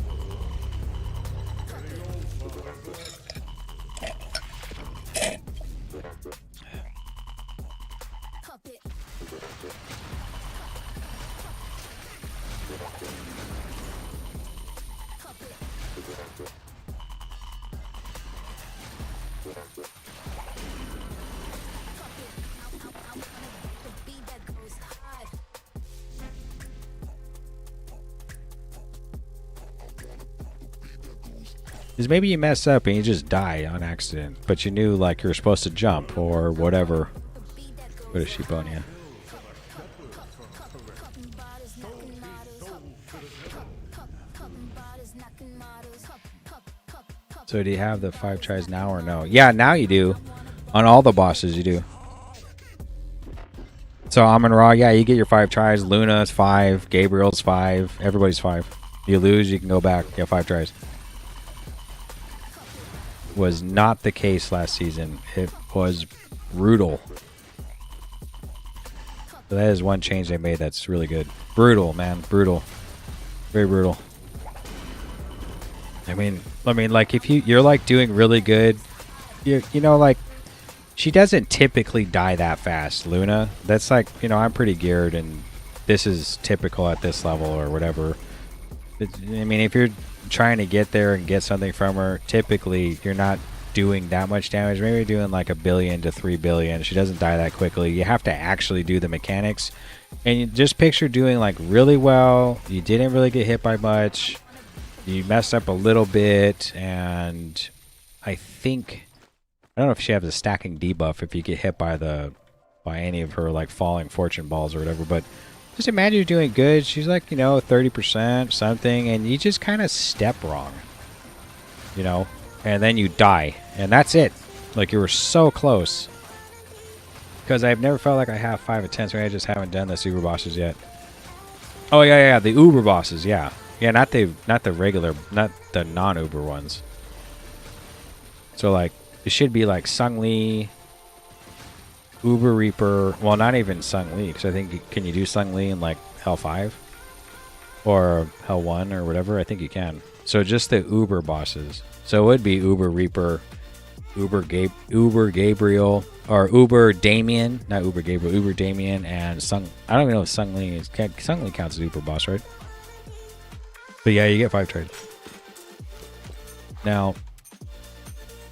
Is maybe you mess up and you just die on accident, but you knew like you were supposed to jump or whatever. What is she on you? So do you have the 5 tries now or no? Yeah, now you do. On all the bosses you do. So Amun-Ra, yeah, you get your 5 tries. Luna's 5, Gabriel's 5, everybody's 5. You lose, you can go back. You have 5 tries. Was not the case last season. It was brutal. So that is one change they made that's really good. Brutal, man. Brutal. Very brutal. I mean like if you're like doing really good, you know, like she doesn't typically die that fast, Luna. That's like, you know, I'm pretty geared and this is typical at this level or whatever. I mean, if you're trying to get there and get something from her, typically you're not doing that much damage. Maybe you're doing like 1 billion to 3 billion. She doesn't die that quickly. You have to actually do the mechanics, and you just picture doing like really well. You didn't really get hit by much. You messed up a little bit, and I don't know if she has a stacking debuff if you get hit by any of her like falling fortune balls or whatever, but just imagine you're doing good. She's like, you know, 30% something, and you just kind of step wrong, you know, and then you die, and that's it. Like, you were so close. Because I've never felt like I have 5 attempts. Maybe I just haven't done the Uber bosses yet. Oh yeah, the Uber bosses, yeah, not the regular, not the non-Uber ones. So like, it should be like Sung Lee, Uber Reaper, well, not even Sung Lee, because I think, can you do Sung Lee in like Hell 5? Or Hell 1 or whatever? I think you can. So just the Uber bosses. So it would be Uber Reaper, Uber Gabriel, or Uber Damien, not Uber Gabriel, Uber Damien, and Sung, I don't even know if Sung Lee is, Sung Lee counts as Uber boss, right? But yeah, you get 5 trades. Now,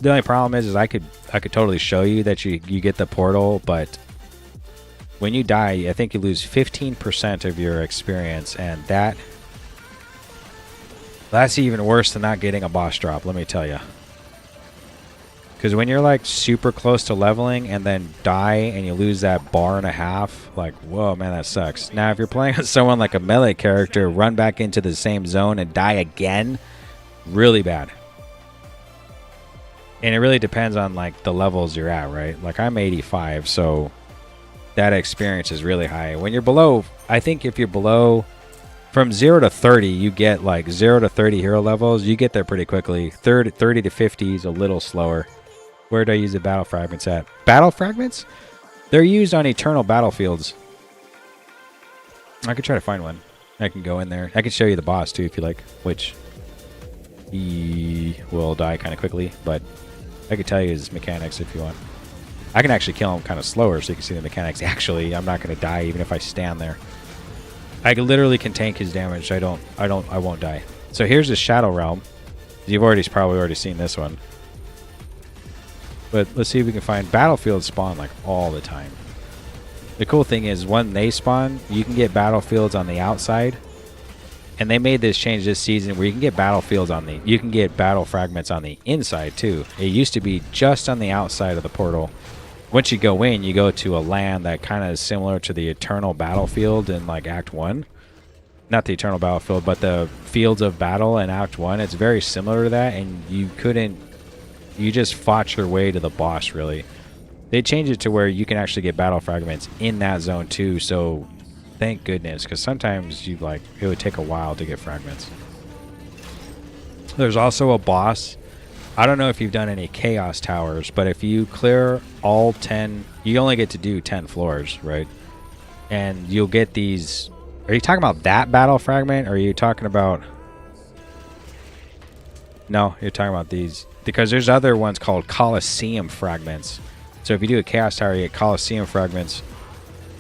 the only problem is I could totally show you that you get the portal, but when you die, I think you lose 15% of your experience, and that's even worse than not getting a boss drop, let me tell you. Because when you're like super close to leveling and then die and you lose that bar and a half, like, whoa, man, that sucks. Now, if you're playing with someone like a melee character, run back into the same zone and die again, really bad. And it really depends on like the levels you're at, right? Like I'm 85, so that experience is really high. When you're below, I think if you're below from 0 to 30, you get like 0 to 30 hero levels. You get there pretty quickly. 30 to 50 is a little slower. Where do I use the battle fragments at? Battle fragments? They're used on eternal battlefields. I could try to find one. I can go in there. I can show you the boss too if you like, which he will die kind of quickly, but I could tell you his mechanics if you want. I can actually kill him kind of slower so you can see the mechanics. Actually, I'm not going to die even if I stand there. I literally can tank his damage. I won't die. So here's the Shadow Realm. You've probably already seen this one. But let's see if we can find battlefields spawn like all the time. The cool thing is when they spawn, you can get battlefields on the outside. And they made this change this season where you can get battlefields you can get battle fragments on the inside too. It used to be just on the outside of the portal. Once you go in, you go to a land that kind of is similar to the Eternal Battlefield in like Act 1. Not the Eternal Battlefield, but the Fields of Battle in Act 1. It's very similar to that, and you just fought your way to the boss, really. They changed it to where you can actually get battle fragments in that zone too, so thank goodness, because sometimes it would take a while to get fragments. There's also a boss. I don't know if you've done any Chaos Towers, but if you clear all 10, you only get to do 10 floors, right? And you'll get these. Are you talking about that battle fragment, or are you talking about... No, you're talking about these. Because there's other ones called Colosseum fragments. So if you do a Chaos Tower, you get Colosseum fragments.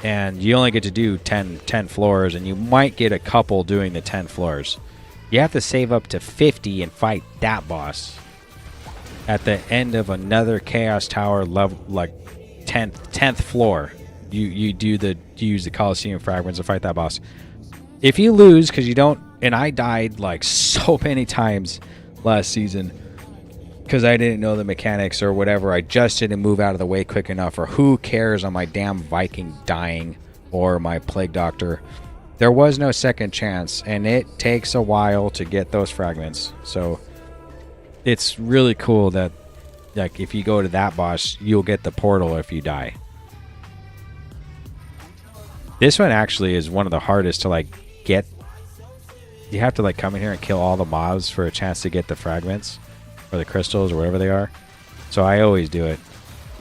And you only get to do 10 floors, and you might get a couple doing the 10 floors. You have to save up to 50 and fight that boss at the end of another Chaos Tower level, like 10th floor. You use the Colosseum fragments to fight that boss. If you lose, because you don't, and I died like so many times last season because I didn't know the mechanics or whatever. I just didn't move out of the way quick enough, or who cares on my damn Viking dying or my Plague Doctor. There was no second chance, and it takes a while to get those fragments. So it's really cool that, like, if you go to that boss, you'll get the portal if you die. This one actually is one of the hardest to, like, get. You have to, like, come in here and kill all the mobs for a chance to get the fragments or the crystals or whatever they are. So I always do it.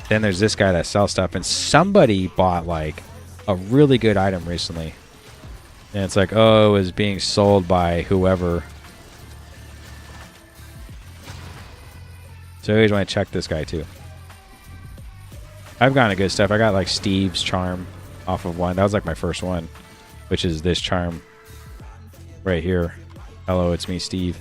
Then there's this guy that sells stuff, and somebody bought, like, a really good item recently. And it's like, oh, it was being sold by whoever. So I always want to check this guy too. I've gotten good stuff. I got like Steve's charm off of one. That was like my first one, which is this charm right here. Hello, it's me, Steve.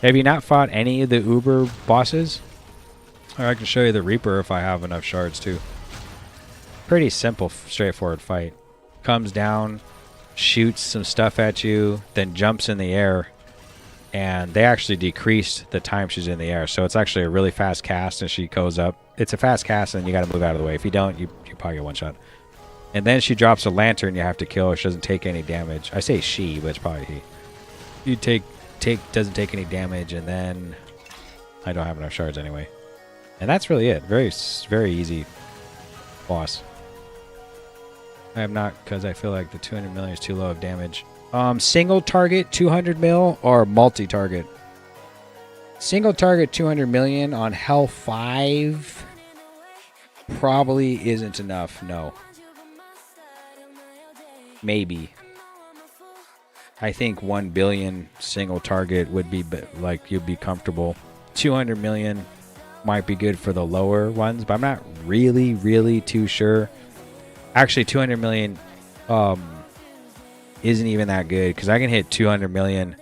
Have you not fought any of the Uber bosses? Or I can show you the Reaper if I have enough shards too. Pretty simple, straightforward fight. Comes down, shoots some stuff at you, then jumps in the air. And they actually decreased the time she's in the air. So it's actually a really fast cast and she goes up. It's a fast cast and you got to move out of the way. If you don't, you probably get one shot. And then she drops a lantern you have to kill. She doesn't take any damage. I say she, but it's probably he. You doesn't take any damage, and then I don't have enough shards anyway. And that's really it. Very, very easy boss. I have not, because I feel like the 200 million is too low of damage. Single target 200 mil or multi-target? Single target 200 million on Hell 5 probably isn't enough. No. Maybe. I think 1 billion single target would be like you'd be comfortable. 200 million might be good for the lower ones, but I'm not really too sure. Actually, 200 million isn't even that good because I can hit 200 million.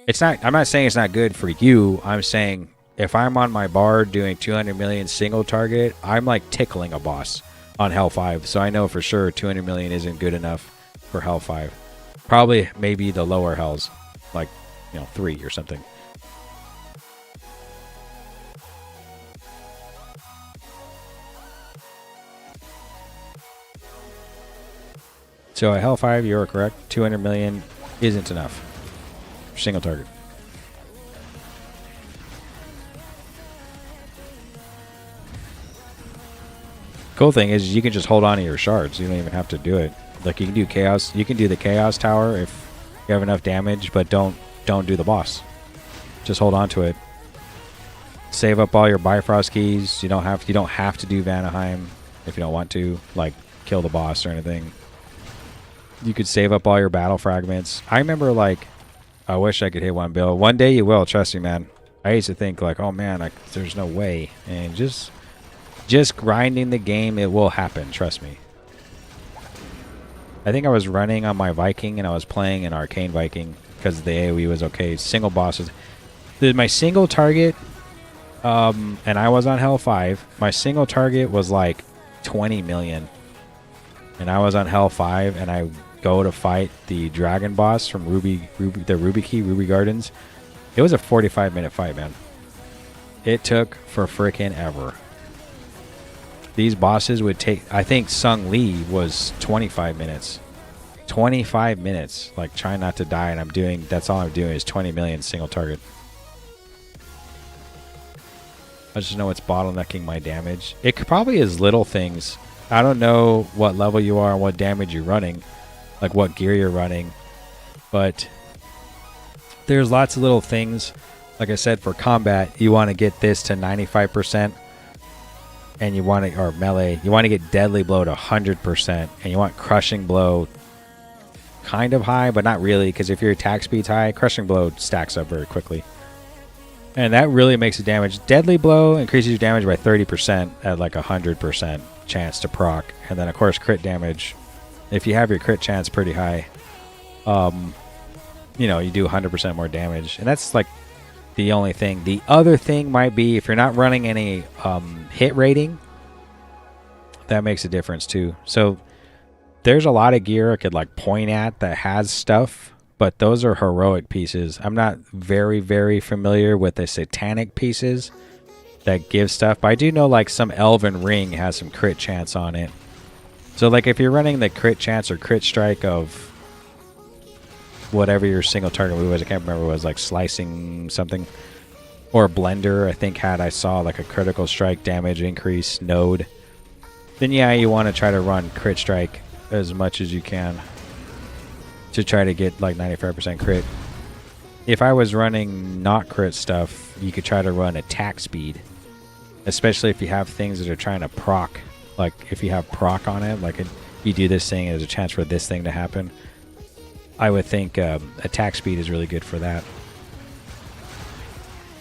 It's not. I'm not saying it's not good for you. I'm saying if I'm on my bar doing 200 million single target, I'm like tickling a boss on Hell 5. So I know for sure 200 million isn't good enough for Hell 5. Probably maybe the lower hells, like 3 or something. So at Hell 5, you're correct. 200 million isn't enough. Single target. Cool thing is you can just hold on to your shards. You don't even have to do it. Like you can do chaos. You can do the chaos tower if you have enough damage, but don't do the boss. Just hold on to it. Save up all your Bifrost keys. You don't have to do Vanaheim if you don't want to, like kill the boss or anything. You could save up all your battle fragments. I remember, like, I wish I could hit one bill. One day you will, trust me, man. I used to think, like, oh man, there's no way. And just grinding the game, it will happen, trust me. I think I was running on my Viking and I was playing an Arcane Viking because the AoE was okay. Single bosses. My single target, and I was on Hell 5, my single target was like 20 million. And I was on Hell 5 and I go to fight the dragon boss from Ruby Gardens. It was a 45-minute fight, man. It took for frickin' ever. These bosses would take, I think Sung Lee was 25 minutes. 25 minutes, like trying not to die, and that's all I'm doing is 20 million single target. I just know it's bottlenecking my damage. It probably is little things. I don't know what level you are and what damage you're running, like what gear you're running, but there's lots of little things. Like I said, for combat, you want to get this to 95%, and you want to, or melee, you want to get deadly blow to 100%, and you want crushing blow kind of high, but not really, because if your attack speed's high, crushing blow stacks up very quickly. And that really makes the damage. Deadly blow increases your damage by 30% at like 100% chance to proc. And then of course crit damage, if you have your crit chance pretty high, you do 100% more damage. And that's like the only thing. The other thing might be if you're not running any hit rating, that makes a difference too. So there's a lot of gear I could like point at that has stuff, but those are heroic pieces. I'm not very, very familiar with the satanic pieces that give stuff, but I do know like some Elven Ring has some crit chance on it. So like if you're running the crit chance or crit strike of whatever your single target move was, I can't remember, it was like slicing something, or blender I think I saw like a critical strike damage increase node, then yeah, you want to try to run crit strike as much as you can to try to get like 95% crit. If I was running not crit stuff, you could try to run attack speed, especially if you have things that are trying to proc. Like if you have proc on it, like you do this thing, there's a chance for this thing to happen. I would think attack speed is really good for that.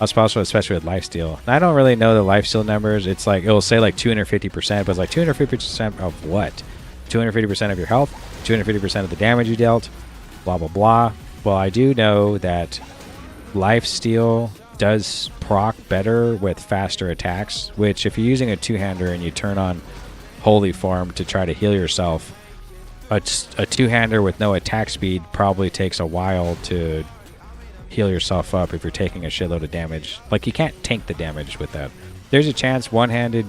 Also, especially with lifesteal. I don't really know the lifesteal numbers. It's like, it'll say like 250%, but it's like 250% of what? 250% of your health, 250% of the damage you dealt, blah, blah, blah. Well, I do know that lifesteal does proc better with faster attacks, which if you're using a two-hander and you turn on Holy Form to try to heal yourself, a two-hander with no attack speed probably takes a while to heal yourself up if you're taking a shitload of damage. Like, you can't tank the damage with that. There's a chance one-handed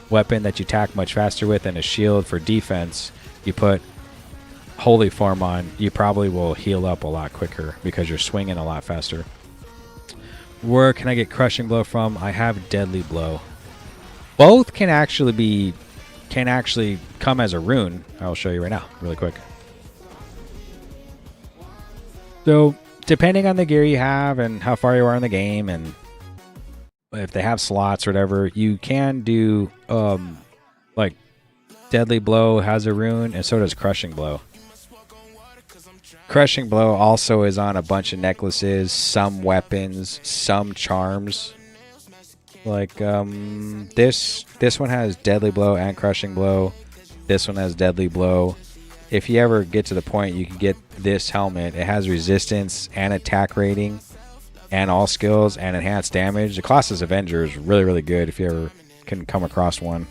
weapon that you attack much faster with and a shield for defense, you put Holy Form on, you probably will heal up a lot quicker because you're swinging a lot faster. Where can I get Crushing Blow from? I have Deadly Blow. Both can actually come as a rune. I'll show you right now, really quick. So, depending on the gear you have and how far you are in the game, and if they have slots or whatever, you can do like Deadly Blow has a rune, and so does Crushing Blow. Crushing Blow also is on a bunch of necklaces, some weapons, some charms. Like this one has Deadly Blow and Crushing Blow. This one has Deadly Blow. If you ever get to the point you can get this helmet, it has resistance and attack rating and all skills and enhanced damage. The Colossus Avenger is really, really good if you ever can come across one.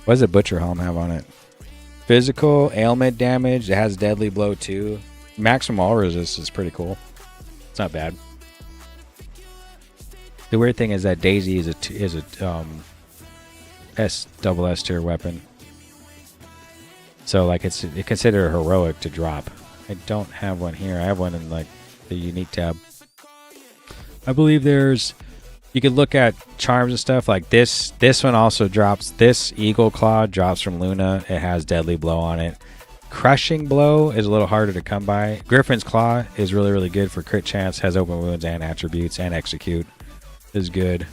What does a Butcher Helm have on it? Physical ailment damage. It has Deadly Blow too. maximum all resist is pretty cool. It's not bad. The weird thing is that Daisy is a S tier weapon. So like it's considered heroic to drop. I don't have one here. I have one in like the unique tab. I believe you could look at charms and stuff like this. This one also drops. This Eagle Claw drops from Luna. It has Deadly Blow on it. Crushing Blow is a little harder to come by. Griffin's Claw is really, really good for crit chance. Has open wounds and attributes, and execute is good.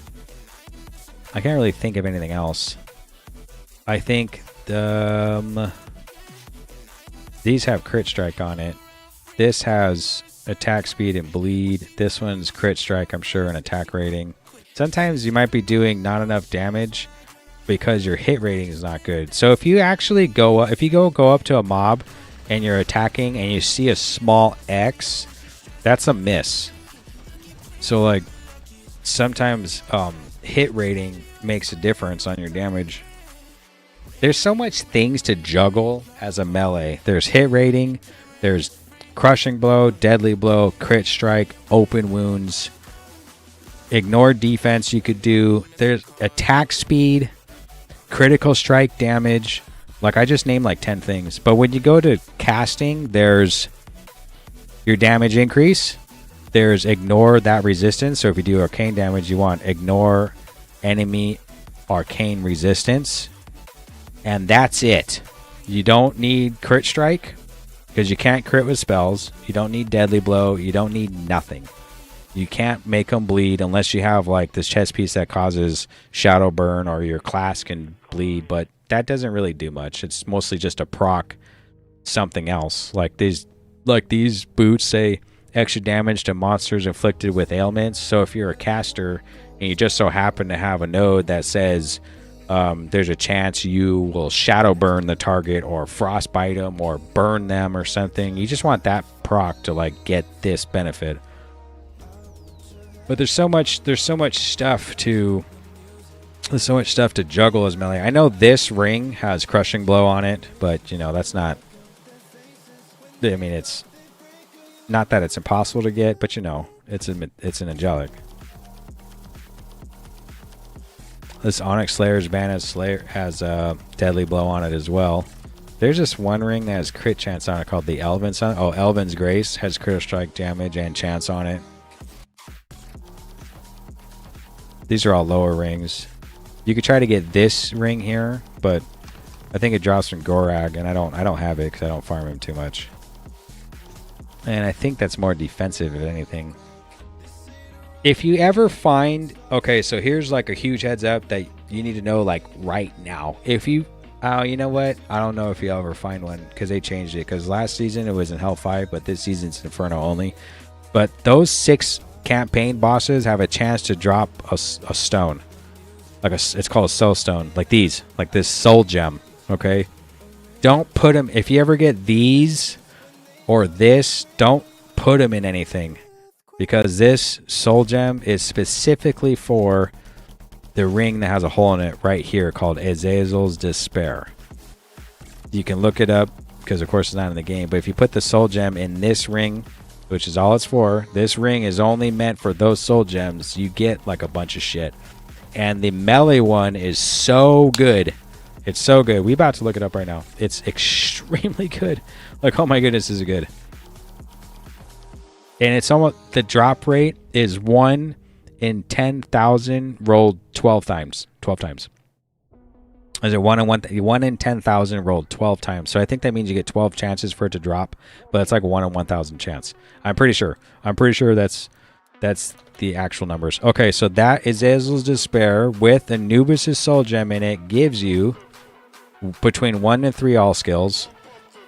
I can't really think of anything else. I think these have crit strike on it. This has attack speed and bleed. This one's crit strike, I'm sure, and attack rating. Sometimes you might be doing not enough damage because your hit rating is not good. So if you actually go up to a mob and you're attacking and you see a small X, that's a miss. So like sometimes hit rating makes a difference on your damage. There's so much things to juggle as a melee. There's hit rating, there's crushing blow, deadly blow, crit strike, open wounds, ignore defense you could do. There's attack speed, critical strike damage. Like I just named like 10 things. But when you go to casting, there's your damage increase. There's ignore that resistance. So if you do arcane damage, you want ignore enemy arcane resistance. And that's it. You don't need crit strike because you can't crit with spells. You don't need deadly blow. You don't need nothing. You can't make them bleed unless you have like this chest piece that causes shadow burn or your class can bleed, but that doesn't really do much. It's mostly just a proc something else. Like these boots say extra damage to monsters inflicted with ailments. So if you're a caster and you just so happen to have a node that says there's a chance you will shadow burn the target or frostbite them or burn them or something, you just want that proc to like get this benefit. But there's so much stuff to juggle as melee. I know this ring has crushing blow on it, but you know that's not. I mean, it's not that it's impossible to get, but you know it's an angelic. This Onyx Slayer's band has deadly blow on it as well. There's this one ring that has crit chance on it called the Elven's. Oh, Elven's Grace has critical strike damage and chance on it. These are all lower rings. You could try to get this ring here, but I think it drops from Gorag, and I don't have it because I don't farm him too much. And I think that's more defensive if anything. If you ever find, okay, so here's like a huge heads up that you need to know like right now. If you, you know what? I don't know if you'll ever find one because they changed it. Because last season it was in Hell 5, but this season's Inferno only. But those 6 campaign bosses have a chance to drop a stone. Like it's called a soul stone. Like these, like this soul gem. Okay, don't put them. If you ever get these or this, don't put them in anything. Because this soul gem is specifically for the ring that has a hole in it right here called Azazel's Despair. You can look it up because of course it's not in the game. But if you put the soul gem in this ring, which is all it's for, this ring is only meant for those soul gems, you get like a bunch of shit. And the melee one is so good. It's so good. We're about to look it up right now. It's extremely good. Like, oh my goodness, is it good. And it's almost, the drop rate is 1 in 10,000 rolled 12 times. 12 times. Is it 1 in 10,000 rolled 12 times? So I think that means you get 12 chances for it to drop, but it's like 1 in 1,000 chance. I'm pretty sure that's the actual numbers. Okay, so that is Azazel's Despair with Anubis' Soul Gem in it. Gives you between 1 and 3 all skills,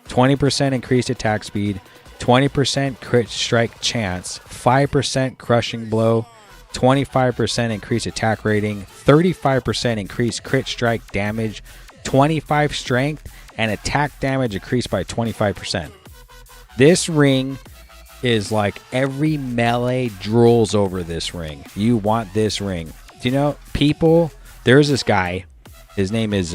20% increased attack speed, 20% crit strike chance, 5% crushing blow, 25% increased attack rating, 35% increased crit strike damage, 25 strength, and attack damage increased by 25%. This ring is like every melee drools over this ring. You want this ring. Do you know, people, there's this guy, his name is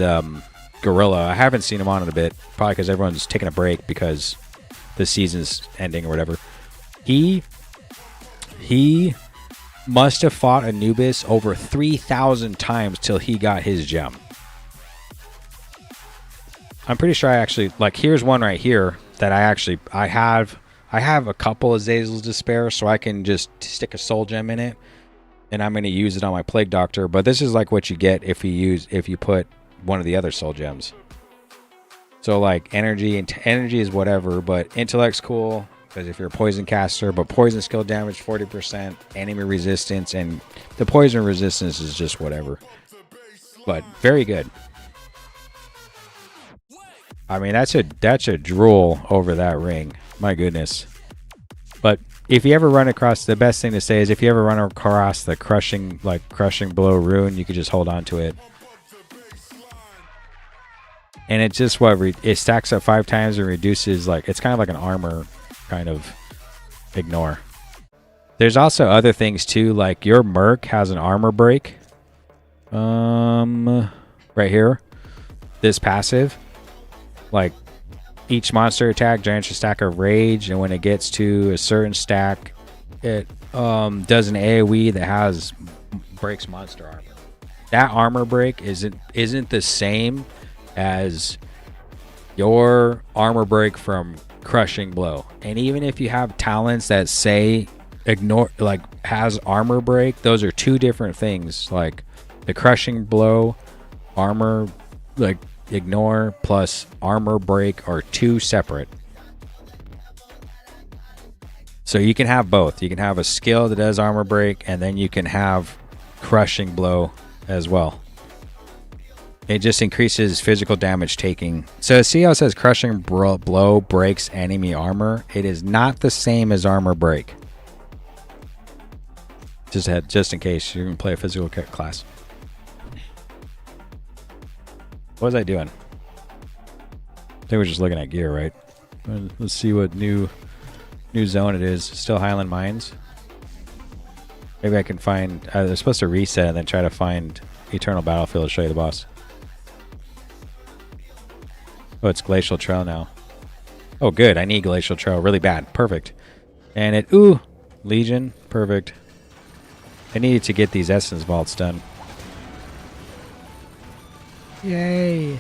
Gorilla. I haven't seen him on in a bit, probably because everyone's taking a break because the season's ending or whatever. He must have fought Anubis over 3,000 times till he got his gem. I'm pretty sure I actually, like, here's one right here that I have a couple of Zazel's Despair, so I can just stick a soul gem in it, and I'm going to use it on my Plague Doctor. But this is like what you get if you put one of the other soul gems. So like energy is whatever, but intellect's cool because if you're a poison caster, but poison skill damage 40%, enemy resistance, and the poison resistance is just whatever. But very good. I mean, that's a drool over that ring. My goodness. But if you ever run across, the best thing to say is if you ever run across the crushing blow rune, you could just hold on to it. And it's just it stacks up 5 times and reduces, like, it's kind of like an armor kind of ignore. There's also other things too, like your Merc has an armor break. Right here. This passive. Like, each monster attack generates a stack of rage, and when it gets to a certain stack, it does an AoE that breaks monster armor. That armor break isn't the same as your armor break from crushing blow. And even if you have talents that say ignore, like, has armor break, those are two different things. Like the crushing blow armor, like, ignore plus armor break are two separate. So you can have both. You can have a skill that does armor break, and then you can have crushing blow as well. It just increases physical damage taking. So see how it says crushing blow breaks enemy armor? It is not the same as armor break. Just in case you're going to play a physical class. What was I doing? I think we're just looking at gear, right? Let's see what new zone it is. Still Highland Mines. Maybe I can find... they're supposed to reset and then try to find Eternal Battlefield to show you the boss. Oh, it's Glacial Trail now. Oh, good. I need Glacial Trail really bad. Perfect. And it... Ooh! Legion. Perfect. I needed to get these Essence Vaults done. Yay!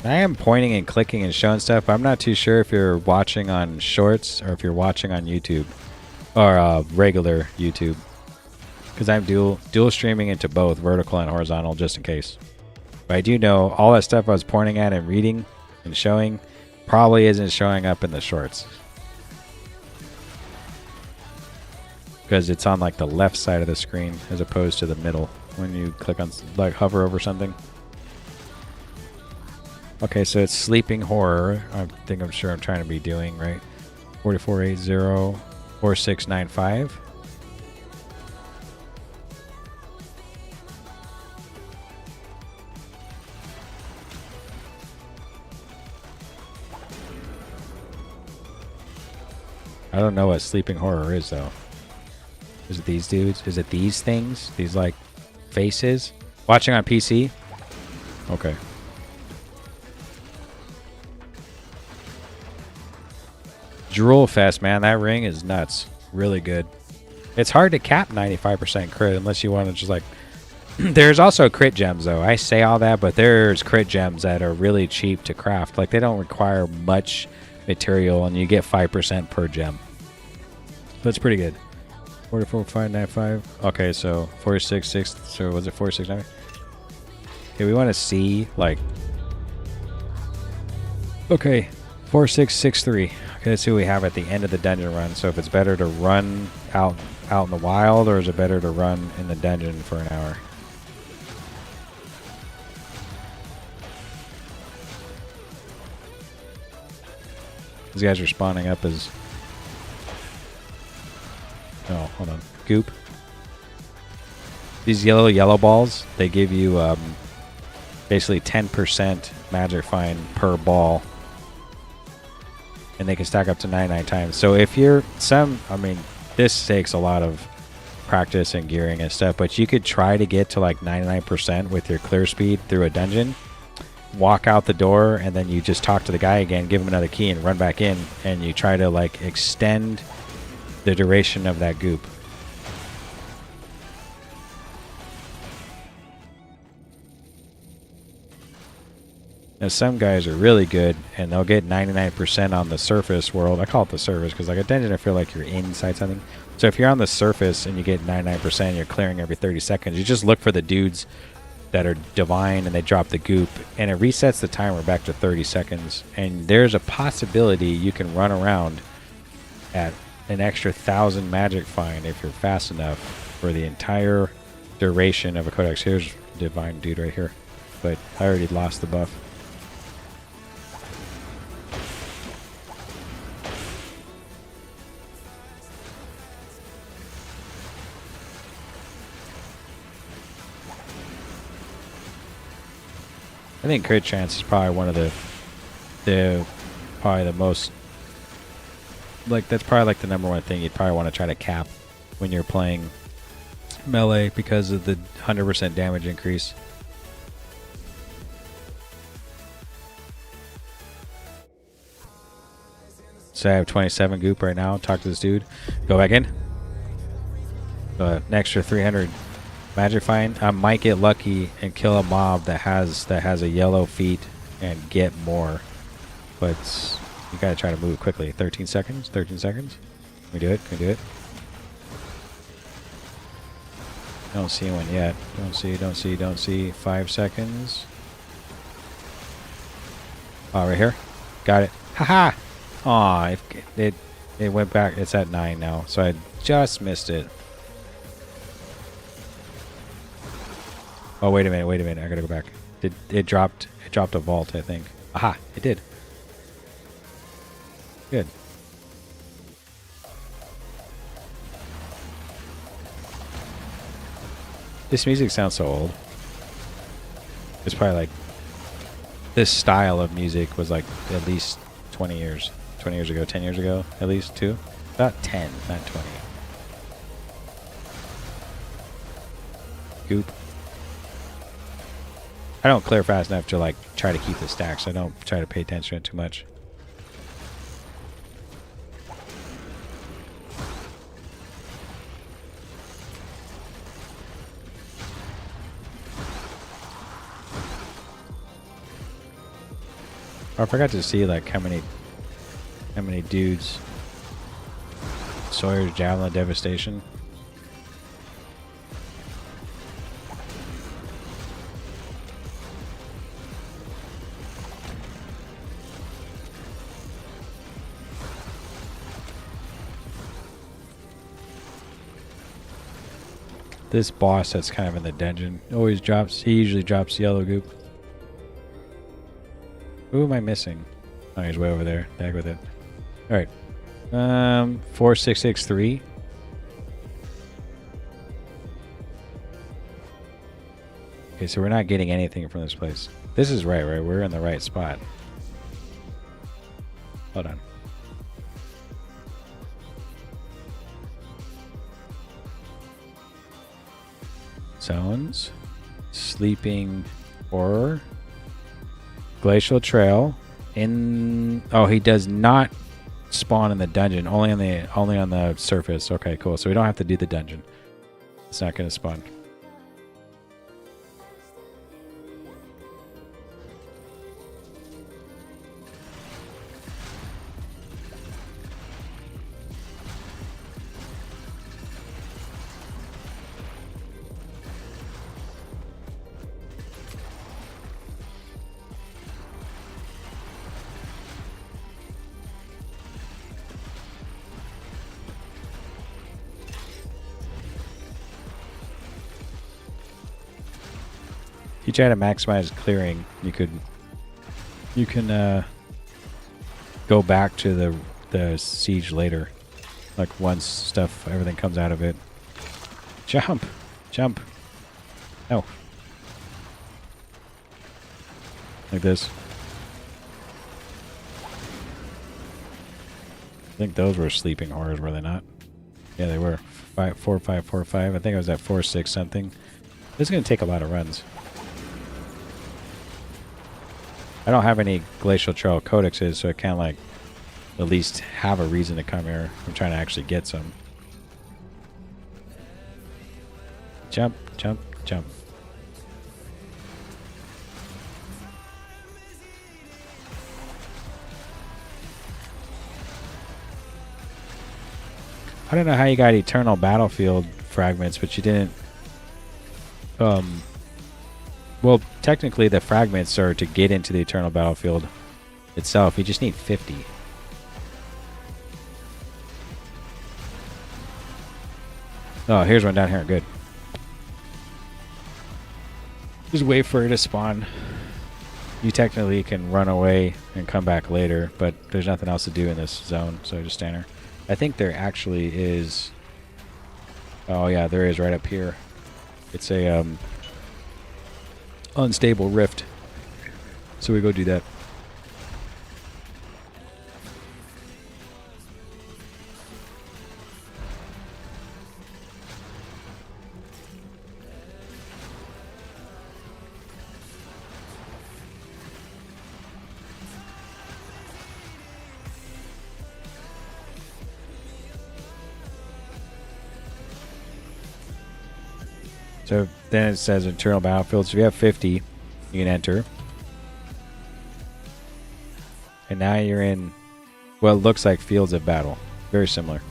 I am pointing and clicking and showing stuff. I'm not too sure if you're watching on Shorts or if you're watching on YouTube or regular YouTube, because I'm dual streaming into both vertical and horizontal just in case. But I do know all that stuff I was pointing at and reading and showing probably isn't showing up in the Shorts, because it's on like the left side of the screen as opposed to the middle when you click on, like, hover over something. Okay, so it's Sleeping Horror. I'm sure I'm trying to be doing, right? 4480 4695. I don't know what Sleeping Horror is, though. Is it these dudes? Is it these things? These, like, faces? Watching on PC? Okay. Drool Fest, man. That ring is nuts. Really good. It's hard to cap 95% crit unless you want to just, like... There's also crit gems, though. I say all that, but there's crit gems that are really cheap to craft. Like, they don't require much material, and you get 5% per gem. That's pretty good. 44595. Okay, so 466. So was it 469? Okay, we want to see, like... Okay, 4663. Okay, let's see what we have at the end of the dungeon run. So if it's better to run out in the wild, or is it better to run in the dungeon for an hour? These guys are spawning up as... Oh, hold on. Goop. These yellow balls, they give you basically 10% magic find per ball. and they can stack up to 99 times. So if you're I mean, this takes a lot of practice and gearing and stuff, but you could try to get to like 99% with your clear speed through a dungeon, walk out the door, and then you just talk to the guy again, give him another key, and run back in, and you try to like extend the duration of that goop. Now some guys are really good and they'll get 99% on the surface world. I call it the surface because like a dungeon, I feel like you're inside something. So if you're on the surface and you get 99%, you're clearing every 30 seconds. You just look for the dudes that are divine and they drop the goop, and it resets the timer back to 30 seconds. And there's a possibility you can run around at an extra 1,000 magic fine if you're fast enough for the entire duration of a codex. Here's divine dude right here, but I already lost the buff. I think crit chance is probably one of the probably the most, like, that's probably like the number one thing you'd probably want to try to cap when you're playing melee because of the 100% damage increase. So I have 27 goop right now. Talk to this dude. Go back in. An extra 300 magic fine. I might get lucky and kill a mob that has a yellow feat and get more, but you gotta try to move quickly. 13 seconds. 13 seconds. Can we do it? Can we do it? Don't see one yet. Don't see. 5 seconds. Oh, right here. Got it. Haha. Aw, it went back. It's at 9 now, so I just missed it. Oh, wait a minute. I gotta go back. It dropped a vault, I think. Aha, it did. Good. This music sounds so old. It's probably like, this style of music was like at least 20 years ago, 10 years ago, at least, too. About 10, not 20. Goop. I don't clear fast enough to like try to keep the stacks. I don't try to pay attention to it too much. Oh, I forgot to see like how many dudes. Sawyer's Javelin Devastation. This boss that's kind of in the dungeon always drops. He usually drops yellow goop. Who am I missing? Oh, he's way over there. Back with it. All right. 4663. Okay, so we're not getting anything from this place. This is right? We're in the right spot. Hold on. Zones. Sleeping Horror. Glacial Trail. Oh, he does not spawn in the dungeon. Only on the surface. Okay, cool. So we don't have to do the dungeon. It's not going to spawn. If you try to maximize clearing, you can go back to the siege later, like once everything comes out of it. Jump. No. Like this. I think those were sleeping horrors, were they not? Yeah, they were. 5, 4, 5, 4, 5. I think I was at 4, 6 something. This is going to take a lot of runs. I don't have any Glacial Trail Codexes, so I can't, like, at least have a reason to come here. I'm trying to actually get some. Jump, jump, jump. I don't know how you got Eternal Battlefield fragments, but you didn't. Well, technically the fragments are to get into the Eternal Battlefield itself. You just need 50. Oh, here's one down here. Good. Just wait for it to spawn. You technically can run away and come back later, but there's nothing else to do in this zone, so just stand there. I think there actually is... Oh yeah, there is right up here. It's a unstable rift. So we go do that. So then it says Eternal Battlefield. So if you have 50, you can enter. And now you're in what looks like Fields of Battle. Very similar.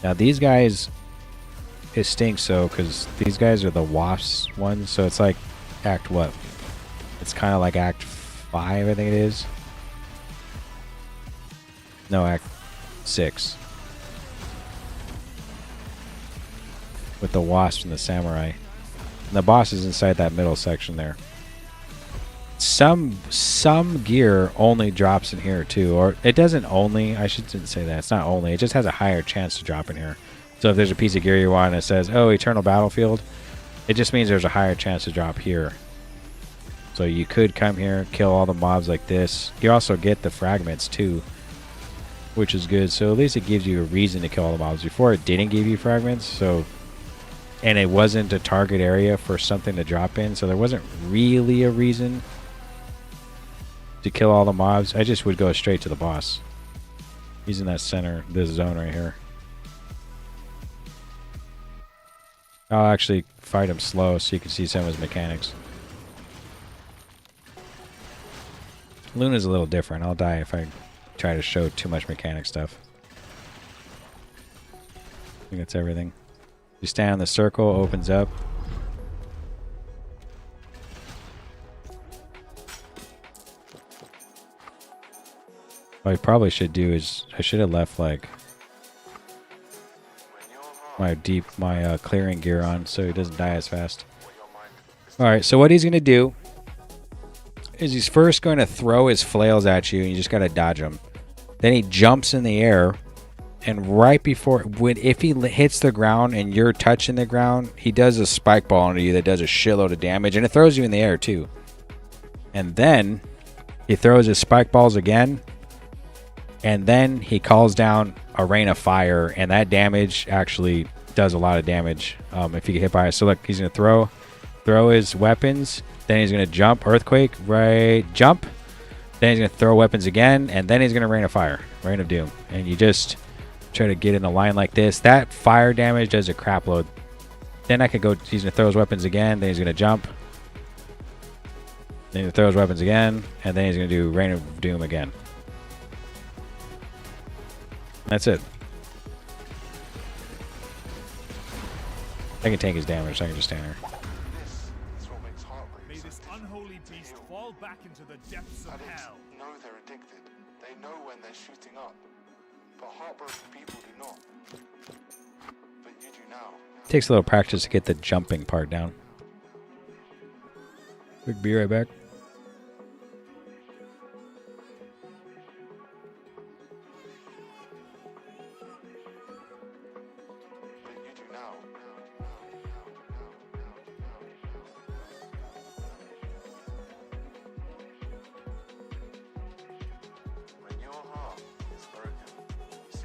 Now these guys, it stinks so because these guys are the Wasps ones. So it's like Act what? It's kind of like Act 5, I think it is. No, Act 6. With the Wasps and the Samurai. And the boss is inside that middle section there. Some gear only drops in here too. Or it doesn't only. I shouldn't say that. It's not only. It just has a higher chance to drop in here. So if there's a piece of gear you want and it says, oh, Eternal Battlefield, it just means there's a higher chance to drop here. So you could come here, kill all the mobs like this. You also get the fragments too, which is good. So at least it gives you a reason to kill all the mobs. Before it didn't give you fragments, so... And it wasn't a target area for something to drop in, so there wasn't really a reason to kill all the mobs. I just would go straight to the boss. He's in that center, this zone right here. I'll actually fight him slow so you can see some of his mechanics. Luna's a little different. I'll die if I try to show too much mechanic stuff. I think that's everything. You stand in the circle, opens up. What I probably should do is I should have left like my clearing gear on so he doesn't die as fast. All right, so what he's gonna do is he's first going to throw his flails at you, and you just gotta dodge them. Then he jumps in the air. And right before, if he hits the ground and you're touching the ground, he does a spike ball into you that does a shitload of damage. And it throws you in the air too. And then he throws his spike balls again. And then he calls down a rain of fire. And that damage actually does a lot of damage if you get hit by it. So look, he's going to throw his weapons. Then he's going to jump, earthquake, right, jump. Then he's going to throw weapons again. And then he's going to rain of fire, rain of doom. And you just... try to get in a line like this. That fire damage does a crap load. Then I could go, he's going to throw his weapons again. Then he's going to jump. Then he's going to throw his weapons again. And then he's going to do Rain of Doom again. That's it. I can take his damage, so I can just stand here. May this unholy beast fall back into the depths of hell. Know they're addicted. They know when they're shooting up. But heartbroken people do not. But you do now. Takes a little practice to get the jumping part down. Quick, be right back. But you do now. When your heart is broken, you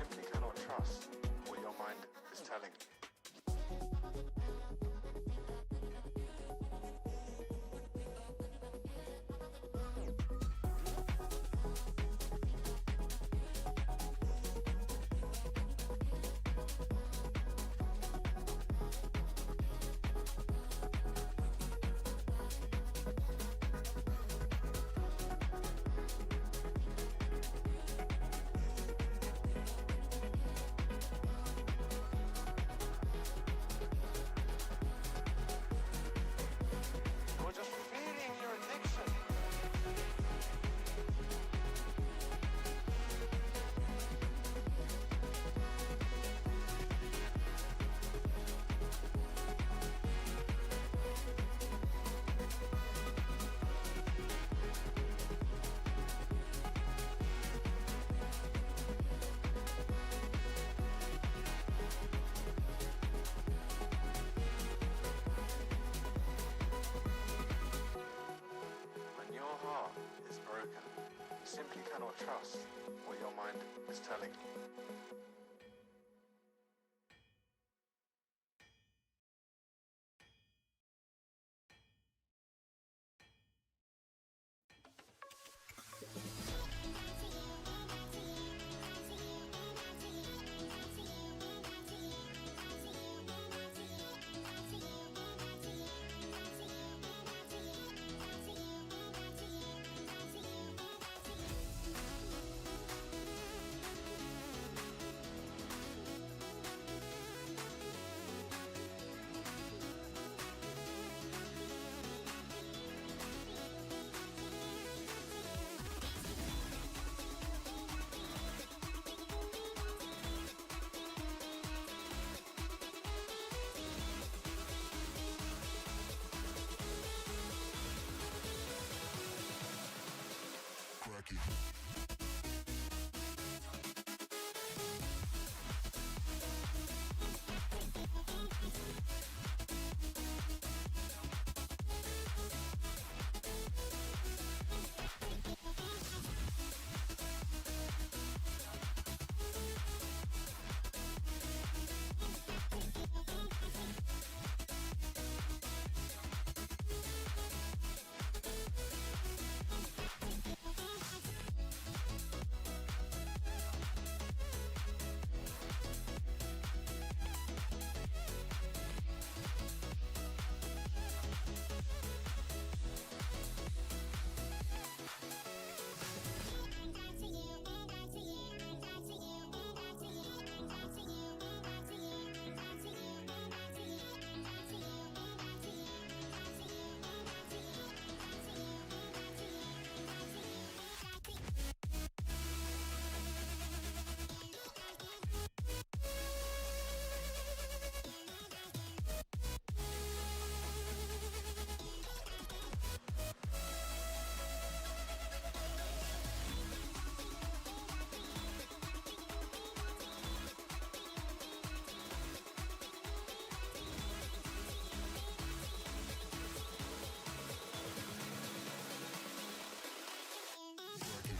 broken. You simply cannot trust what your mind is telling you.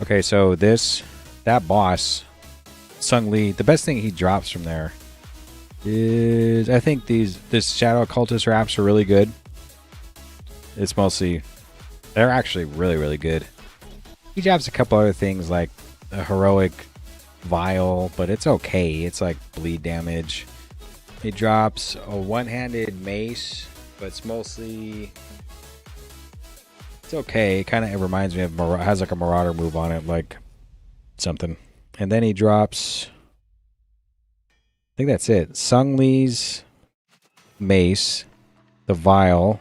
Okay, so that boss, Sung Lee, the best thing he drops from there is, I think this Shadow Cultist wraps are really good. It's mostly, they're actually really, really good. He drops a couple other things like a heroic vial, but it's okay. It's like bleed damage. He drops a one-handed mace, but it's mostly, it's okay. It kind of reminds me of, has like a Marauder move on it, like something. And then he drops, I think that's it. Sung Lee's mace, the vial,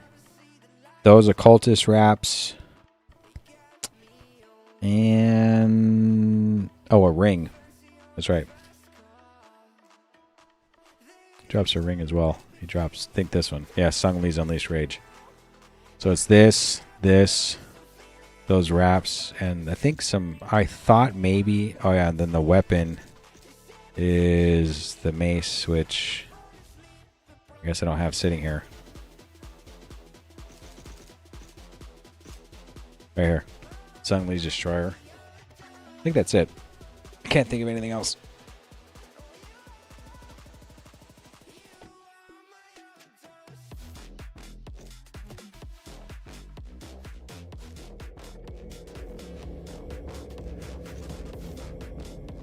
those occultist wraps, and oh, a ring. That's right. Drops a ring as well. He drops, I think this one. Yeah, Sung Lee's Unleashed Rage. So it's this, those wraps, and I think some, I thought maybe, oh yeah, and then the weapon is the mace, which I guess I don't have sitting here. Right here. Sung Lee's Destroyer. I think that's it. I can't think of anything else.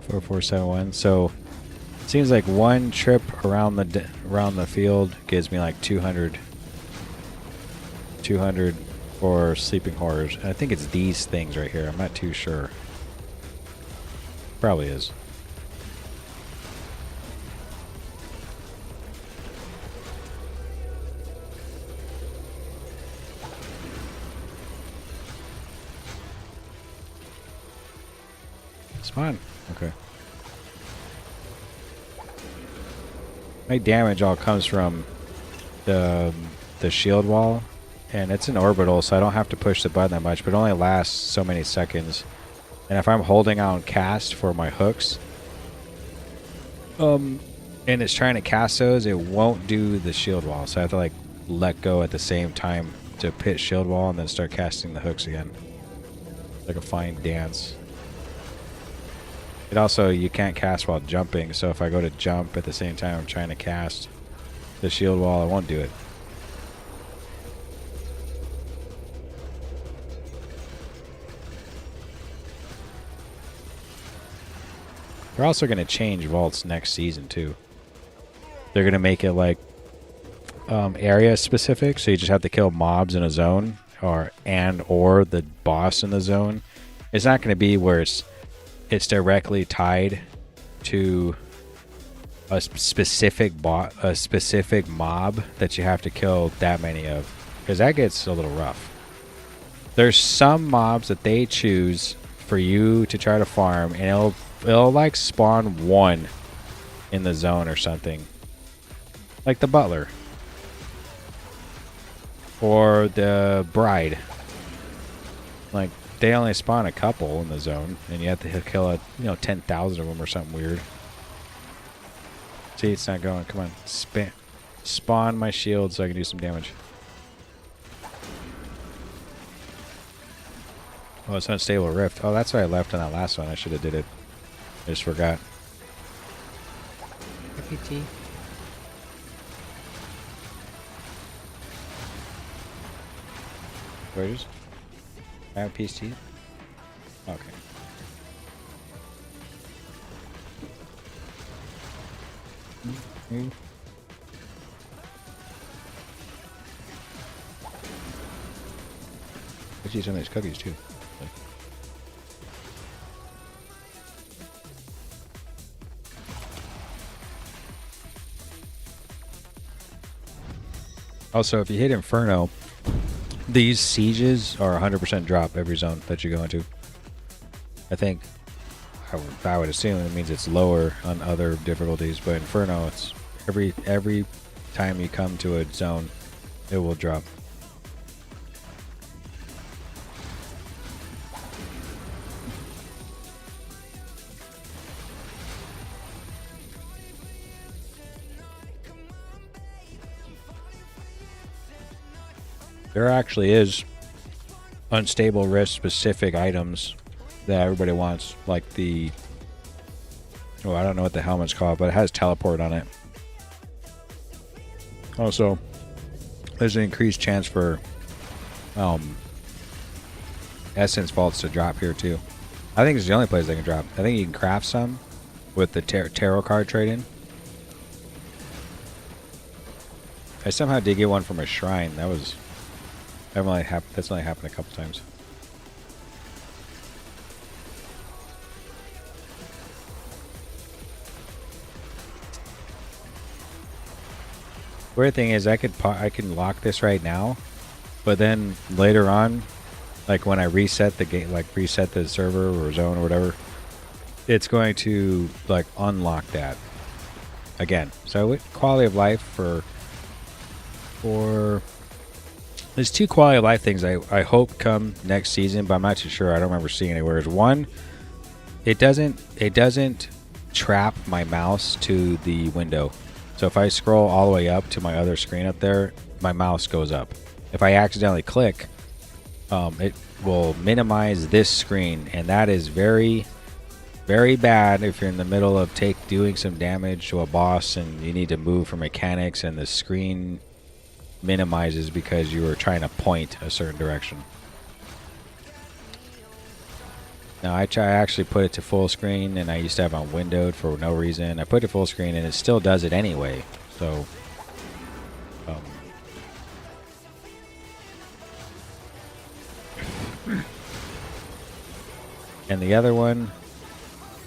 Four, 4, 7, 1. So it seems like one trip around the field gives me like 200 for Sleeping Horrors. And I think it's these things right here. I'm not too sure. Probably is. It's fine. Okay. My damage all comes from the shield wall, and it's an orbital, so I don't have to push the button that much, but it only lasts so many seconds. And if I'm holding out cast for my hooks, and it's trying to cast those, it won't do the shield wall, so I have to like let go at the same time to hit shield wall and then start casting the hooks again. Like a fine dance. It also, you can't cast while jumping, so if I go to jump at the same time I'm trying to cast the shield wall, I won't do it. They're also going to change vaults next season too. They're going to make it like area specific, so you just have to kill mobs in a zone or the boss in the zone. It's not going to be where it's directly tied to a specific mob that you have to kill that many of, because that gets a little rough. There's some mobs that they choose for you to try to farm, and it'll like spawn one in the zone or something, like the butler or the bride. Like, they only spawn a couple in the zone, and you have to kill 10,000 of them or something weird. See, it's not going. Come on, spawn my shield so I can do some damage. Oh, it's unstable rift. Oh, that's why I left on that last one. I should have did it. I just forgot. PT. Where's? I have PC. Okay. Let's eat some of these cookies too. Also, if you hit Inferno, these sieges are 100% drop every zone that you go into. I think, I would assume it means it's lower on other difficulties, but Inferno, it's every time you come to a zone, it will drop. There actually is unstable risk specific items that everybody wants, like the, oh, I don't know what the helmet's called, but it has teleport on it. Also, there's an increased chance for essence vaults to drop here too. I think it's the only place they can drop. I think you can craft some with the tarot card trade-in. I somehow did get one from a shrine. That's only happened a couple times. Weird thing is, I can lock this right now, but then later on, like when I reset the game, like reset the server or zone or whatever, it's going to like unlock that again. So quality of life for there's two quality of life things I hope come next season, but I'm not too sure. I don't remember seeing anywhere. One, it doesn't trap my mouse to the window. So if I scroll all the way up to my other screen up there, my mouse goes up. If I accidentally click, it will minimize this screen, and that is very, very bad if you're in the middle of doing some damage to a boss and you need to move for mechanics and the screen minimizes because you were trying to point a certain direction. Now I actually put it to full screen, and I used to have it on windowed for no reason. I put it full screen and it still does it anyway. So and the other one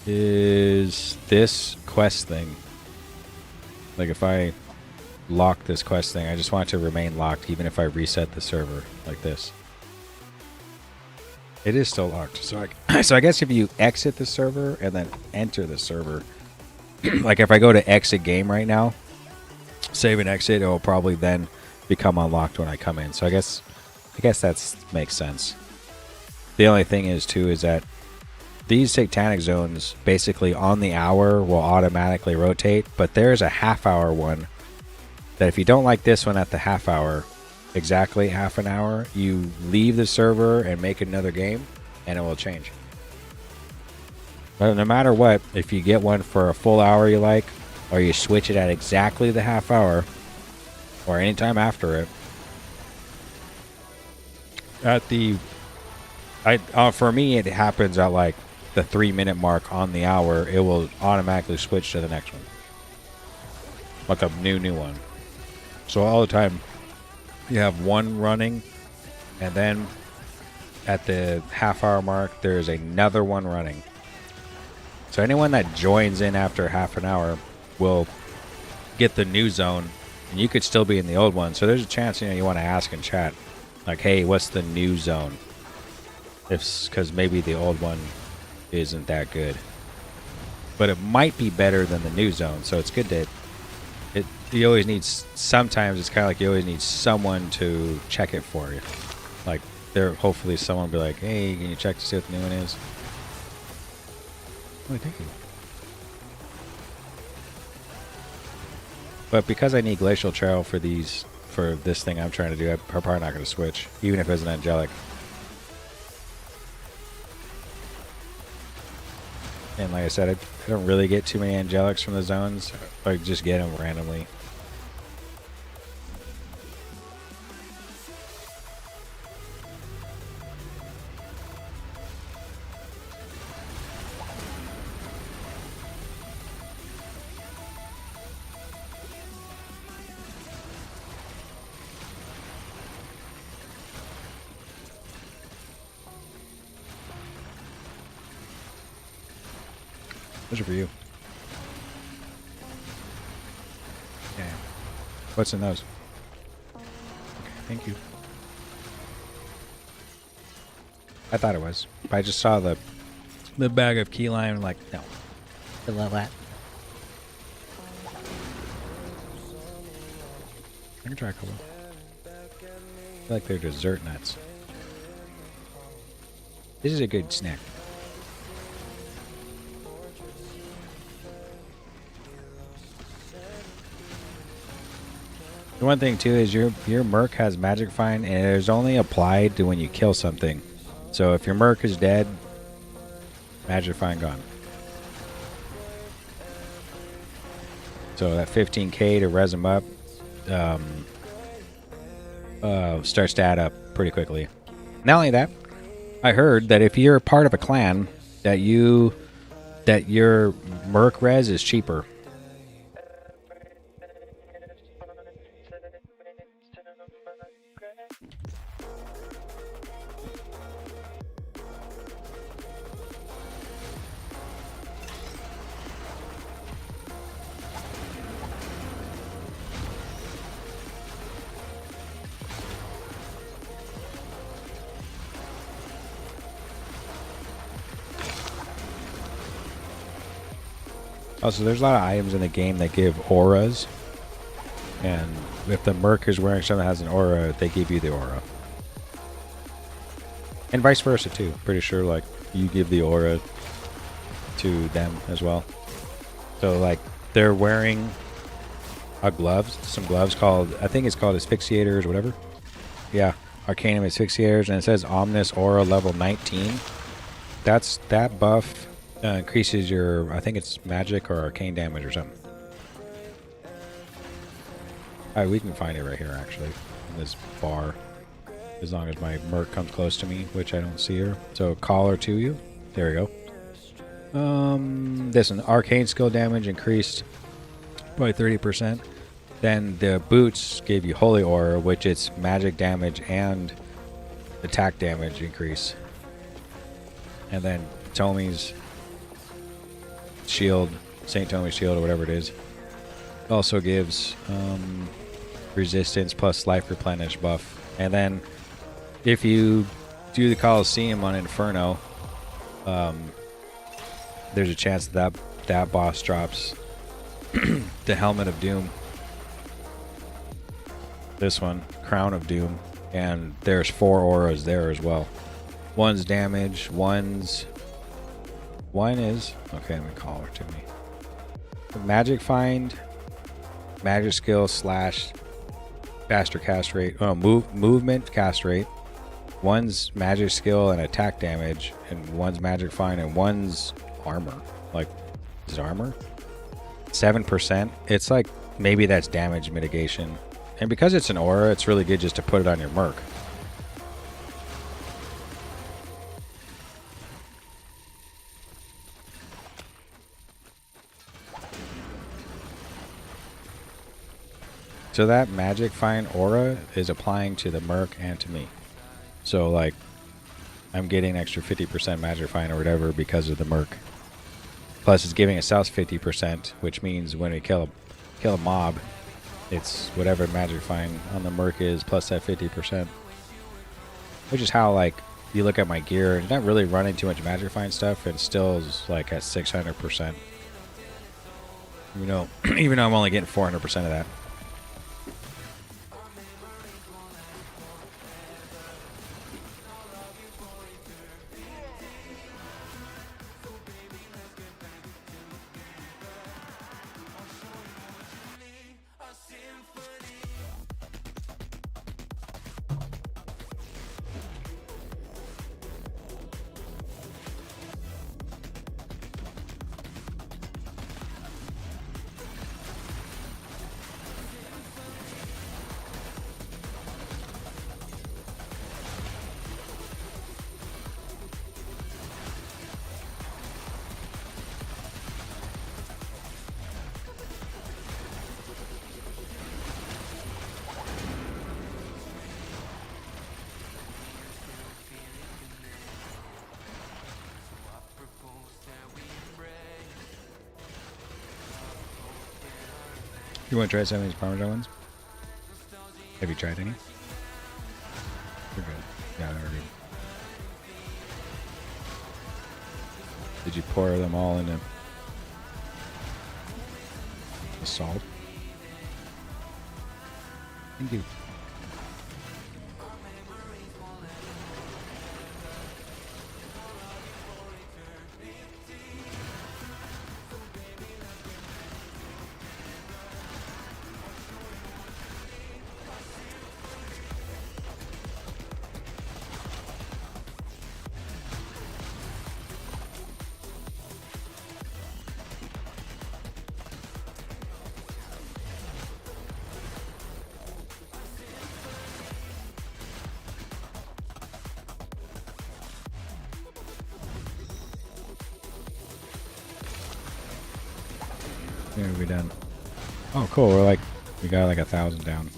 is this quest thing. Like if I lock this quest thing, I just want it to remain locked even if I reset the server like this. It is still locked. So I guess if you exit the server and then enter the server, like if I go to exit game right now, save and exit, it will probably then become unlocked when I come in. So I guess that makes sense. The only thing is too is that these satanic zones basically on the hour will automatically rotate, but there's a half hour one that if you don't like this one at the half hour, exactly half an hour, you leave the server and make another game, and it will change. But no matter what, if you get one for a full hour you like, or you switch it at exactly the half hour, or anytime after it, at the, for me, it happens at like the 3-minute mark on the hour. It will automatically switch to the next one, like a new one. So all the time, you have one running, and then at the half hour mark, there's another one running. So anyone that joins in after half an hour will get the new zone, and you could still be in the old one. So there's a chance, you want to ask in chat, like, hey, what's the new zone? Because maybe the old one isn't that good, but it might be better than the new zone. So it's good to. You always need. Sometimes it's kind of like you always need someone to check it for you. Like hopefully someone will be like, hey, can you check to see what the new one is? Oh, thank you. But because I need Glacial Trail for this thing I'm trying to do, I'm probably not going to switch, even if it's an angelic. And like I said, I don't really get too many angelics from the zones. I just get them randomly. Those are for you. Yeah. What's in those? Okay, thank you. I thought it was. But I just saw the bag of key lime and like, no. I love that. I can try a couple. I feel like they're dessert nuts. This is a good snack. The one thing too is your Merc has Magic Find, and it is only applied to when you kill something. So if your Merc is dead, Magic Find gone. So that 15k to res him up starts to add up pretty quickly. Not only that, I heard that if you're part of a clan, that your Merc res is cheaper. Also, there's a lot of items in the game that give auras, and if the Merc is wearing something that has an aura, they give you the aura. And vice versa too. Pretty sure like you give the aura to them as well. So like they're wearing some gloves called, I think it's called Asphyxiators or whatever. Yeah, Arcanum Asphyxiators, and it says Omnis Aura level 19. That buff increases your, I think it's magic or arcane damage or something. Alright, we can find it right here actually, in this bar. As long as my Merc comes close to me, which I don't see her. So call her to you. There we go. This one, arcane skill damage increased by 30%. Then the boots gave you Holy Aura, which is magic damage and attack damage increase. And then Tommy's shield, St. Tommy's shield or whatever it is, also gives resistance plus life replenish buff. And then if you do the Colosseum on Inferno, there's a chance that boss drops the Helmet of Doom. This one, Crown of Doom, and there's 4 auras there as well. One's damage, one is, okay, let me call her to me. Magic Find, magic skill / faster cast rate, movement cast rate, One's magic skill and attack damage, and one's magic find, and one's armor. Like, is it armor? 7%. It's like, maybe that's damage mitigation. And because it's an aura, it's really good just to put it on your merc. So that magic find aura is applying to the merc and to me. So like, I'm getting an extra 50% magic find or whatever because of the merc. Plus it's giving us 50%, which means when we kill a mob, it's whatever magic find on the merc is plus that 50%. Which is how like you look at my gear, it's not really running too much magic find stuff, and still is like at 600%. Even though I'm only getting 400% of that. You want to try some of these Parmesan ones? Have you tried any? They're good. Yeah, they're good. Did you pour them all into the salt? Thank you. Yeah, we're done. Oh, cool. We got like 1,000 down.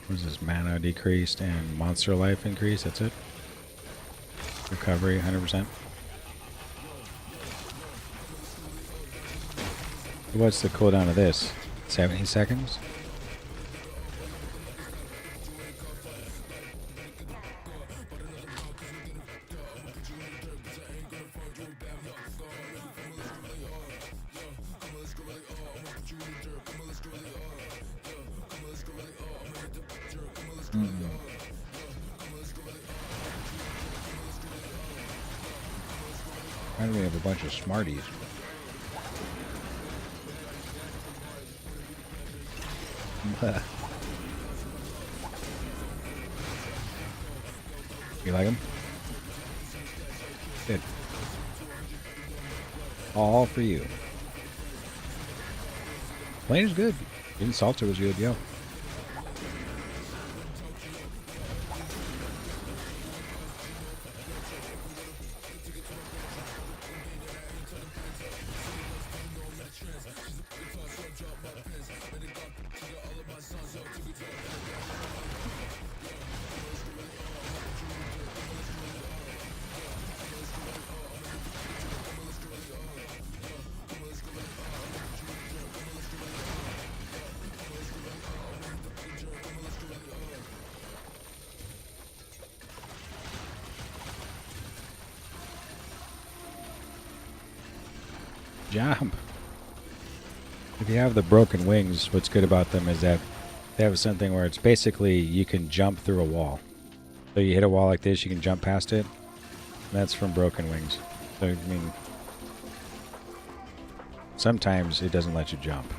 What is this? Mana decreased and monster life increase. That's it. Recovery 100%. What's the cooldown of this? 70 seconds? Why do we have a bunch of Smarties? You like them? Good. All for you. Plain is good. Even salsa was good, yo. Jump. If you have the broken wings, what's good about them is that they have something where it's basically you can jump through a wall. So you hit a wall like this, you can jump past it. That's from broken wings. So I mean, sometimes it doesn't let you jump.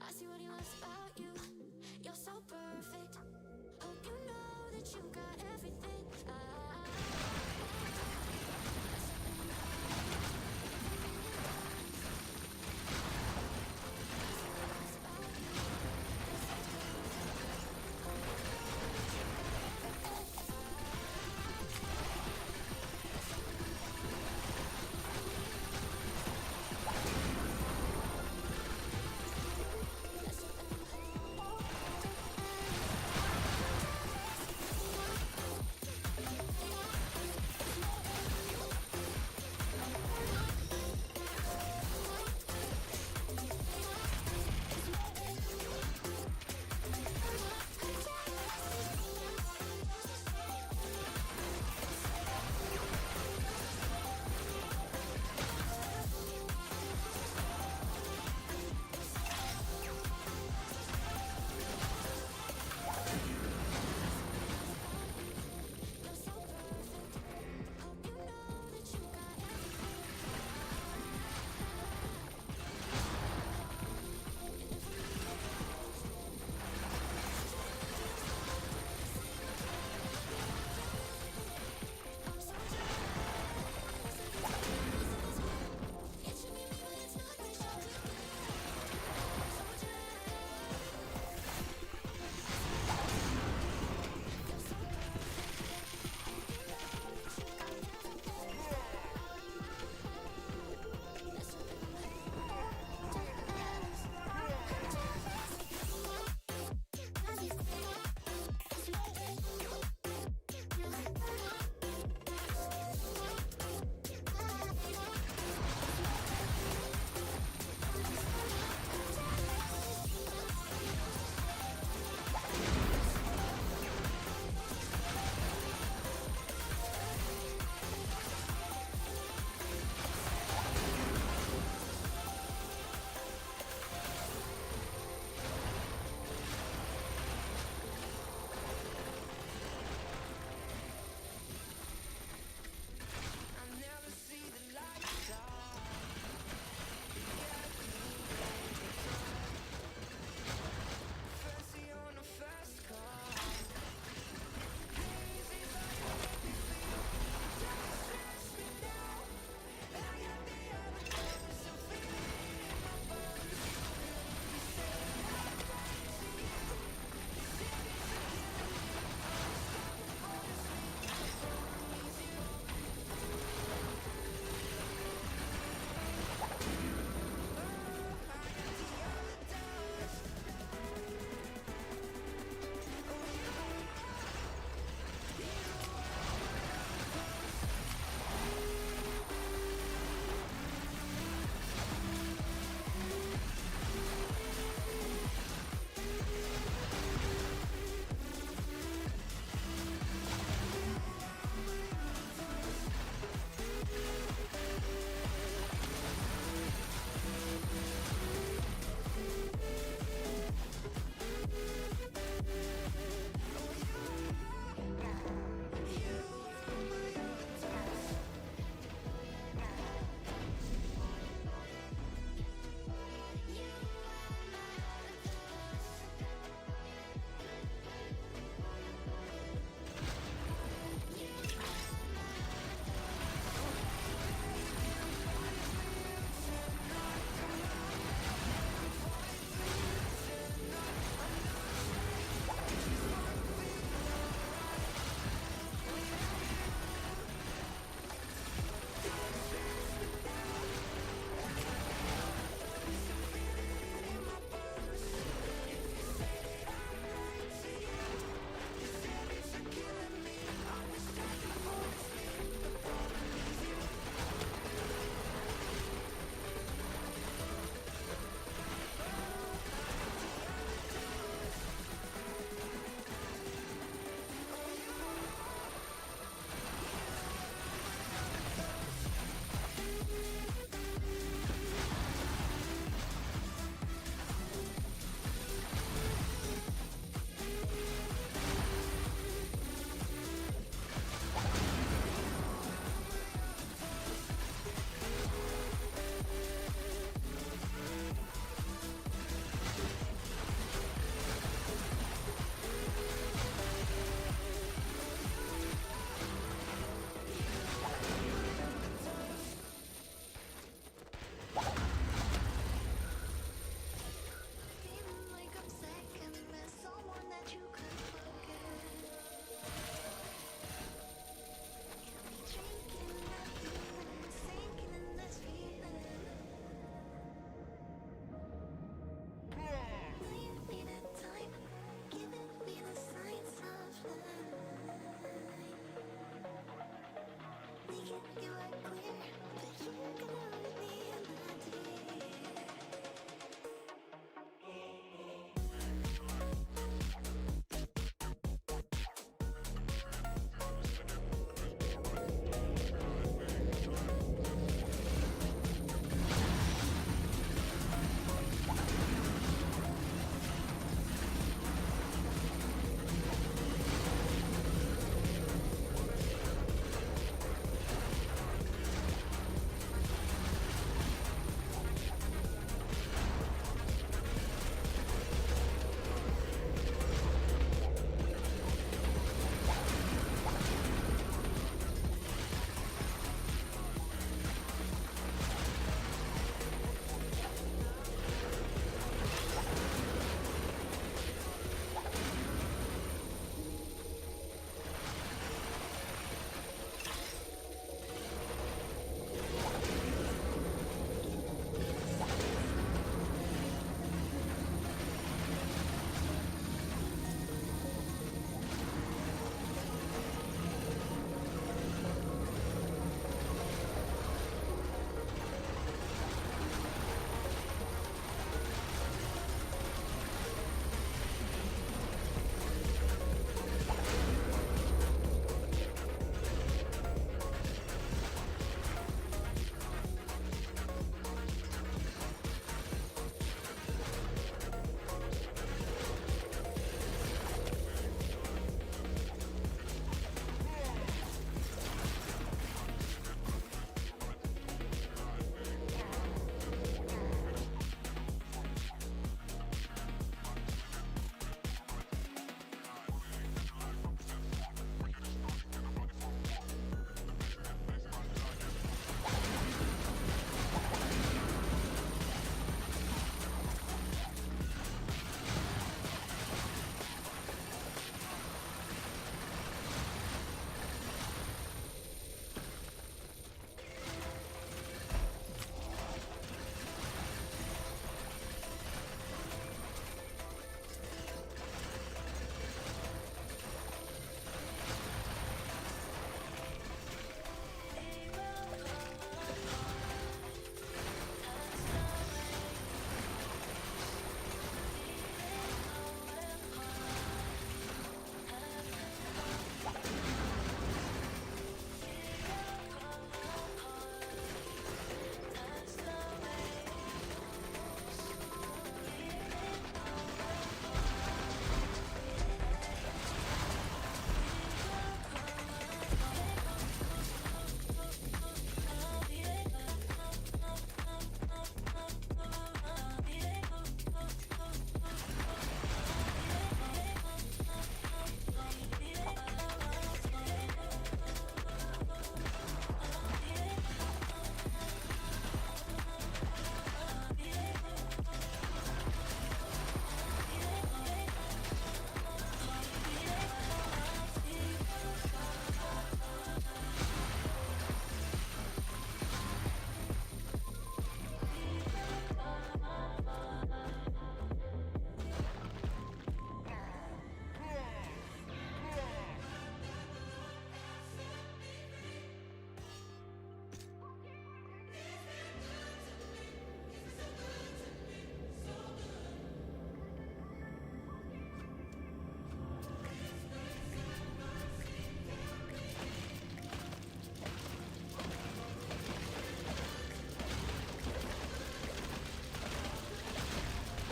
I see what he loves about you. You're so perfect.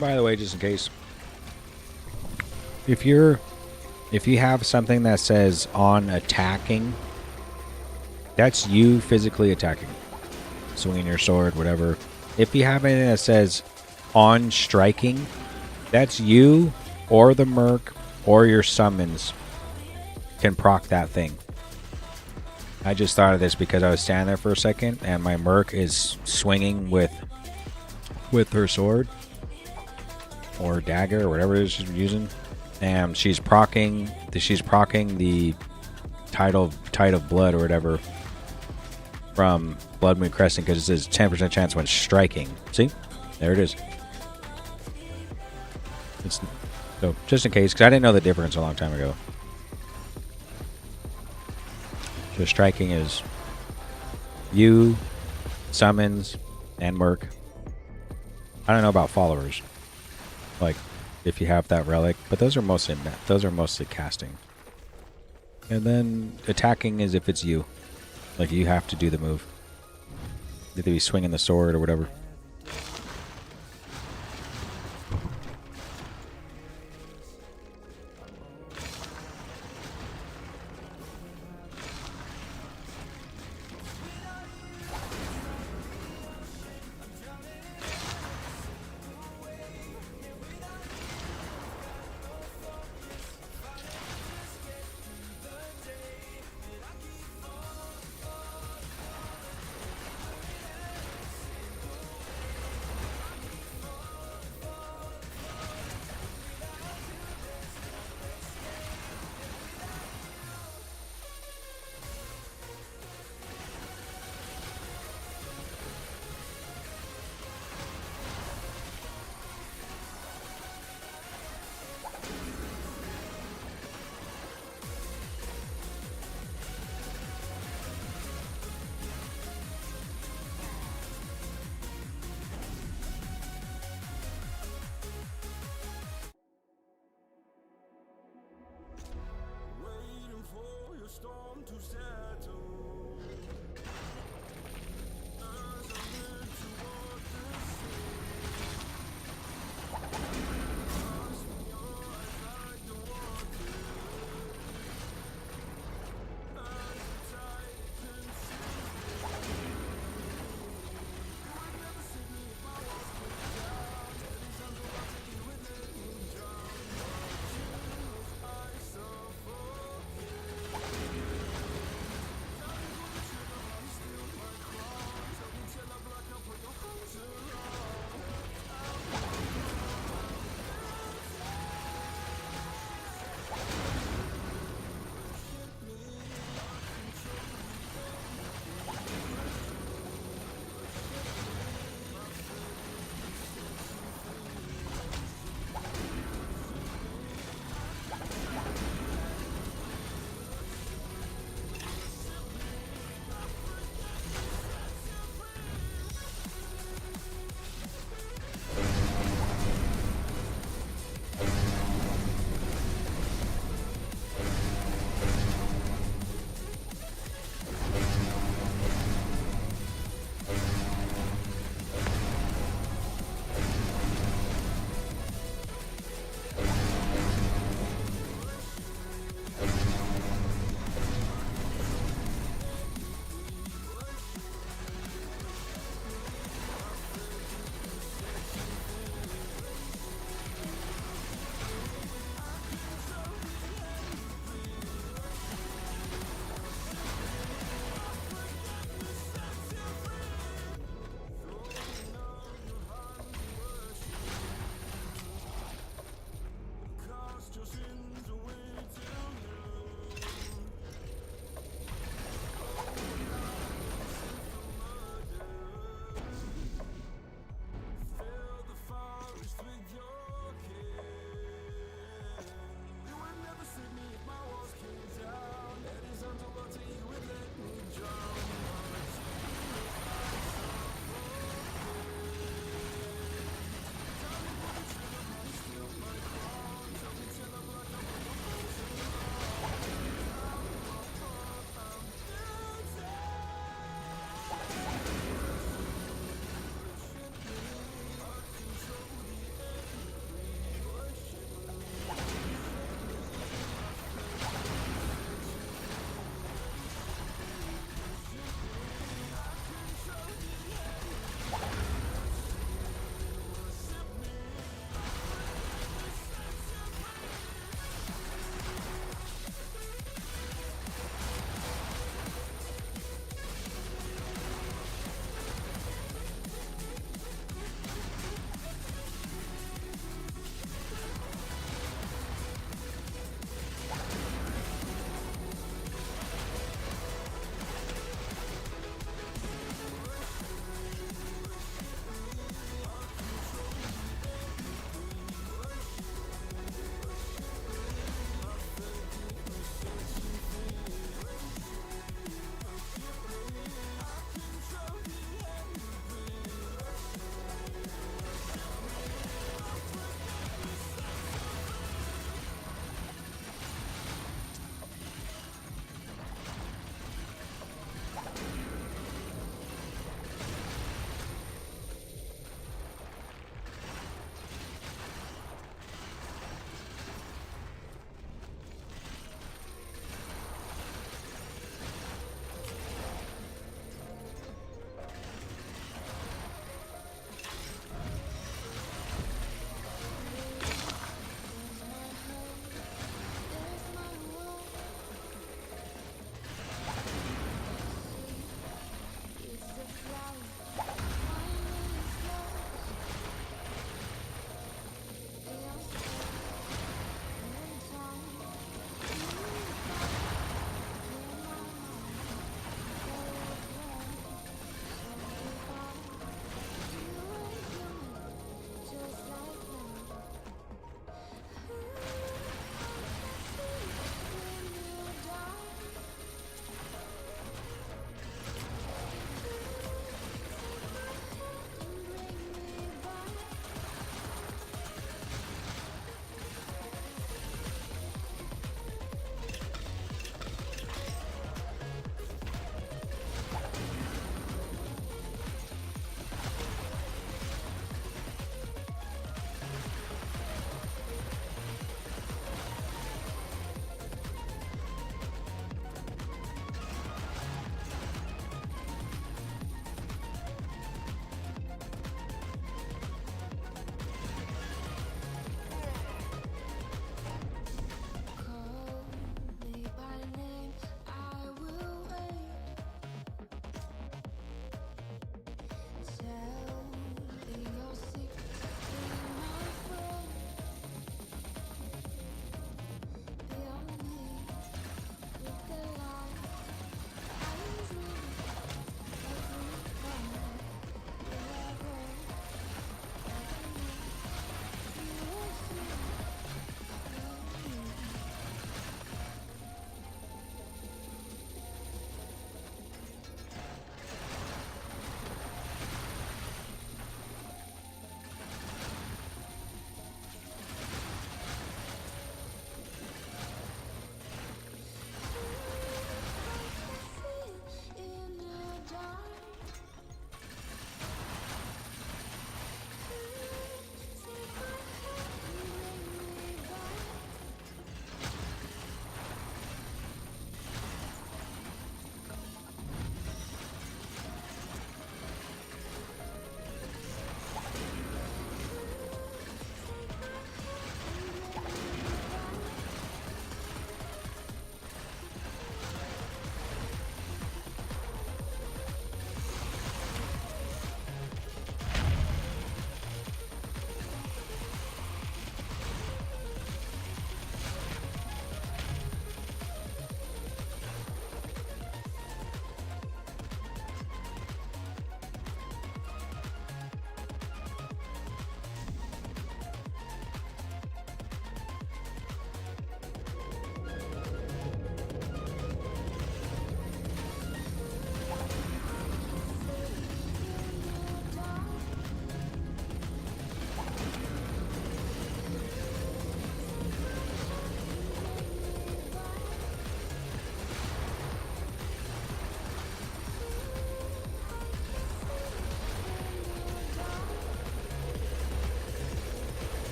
By the way, just in case, if you have something that says on attacking, that's you physically attacking, swinging your sword, whatever. If you have anything that says on striking, that's you or the merc or your summons can proc that thing. I just thought of this because I was standing there for a second and my merc is swinging with her sword or dagger or whatever it is she's using, and she's proccing the tide of blood or whatever from Blood Moon Crescent, because it says 10% chance when striking. See, there it is. It's so just in case, because I didn't know the difference a long time ago. So striking is you, summons, and merc. I don't know about followers, like if you have that relic, but those are mostly casting. And then attacking is if it's you, like you have to do the move. You have to be swinging the sword or whatever.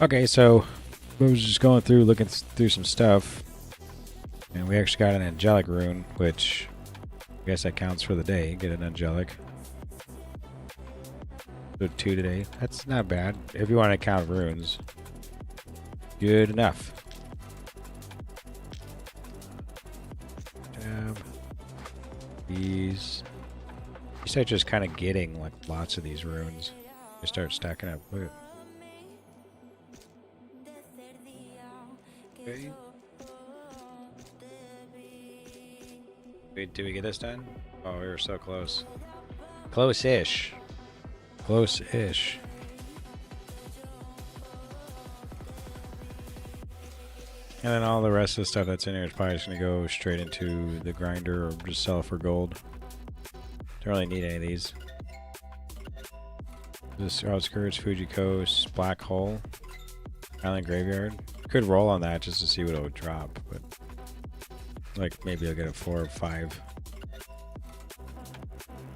Okay, so I was just going through, looking through some stuff, and we actually got an angelic rune, which I guess that counts for the day. Get an angelic. So 2 today. That's not bad. If you want to count runes, good enough. Tab. These. You start just kind of getting like lots of these runes. You start stacking up. Look at. Okay. Wait, did we get this done? Oh, we were so close. Close-ish. Close-ish. And then all the rest of the stuff that's in here is probably just going to go straight into the grinder or just sell it for gold. Don't really need any of these. This outskirts, Fuji Coast, Black Hole, Island Graveyard. Could roll on that just to see what it would drop, but like maybe I'll get a 4 or 5.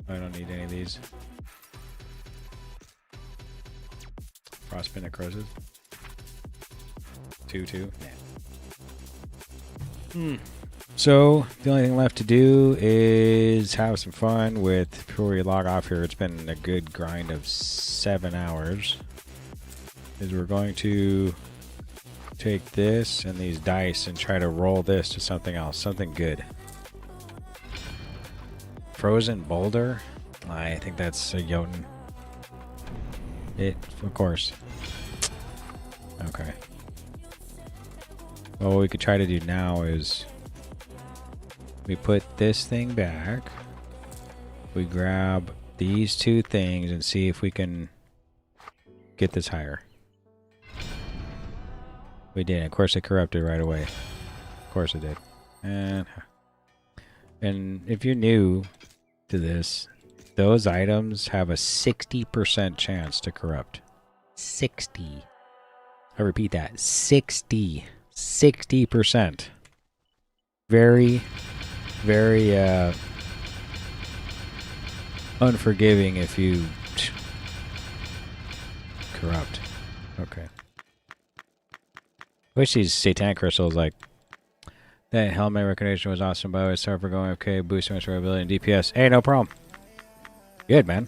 I don't need any of these. Frostbite Necrosis. 2/2. Nah. So the only thing left to do is have some fun with, before we log off here, it's been a good grind of 7 hours. Is we're going to take this and these dice and try to roll this to something else, something good. Frozen Boulder? I think that's a Jotun. It, of course. Okay. Well, what we could try to do now is we put this thing back. We grab these 2 things and see if we can get this higher. We did. Of course, it corrupted right away. Of course, it did. And if you're new to this, those items have a 60% chance to corrupt. 60. I repeat that. 60. 60%. Very, very unforgiving if you corrupt. Okay. Wish these satanic crystals, like that helmet recognition was awesome, by the way. Sorry for going okay, boosting my survivability and DPS. Hey, no problem. Good, man.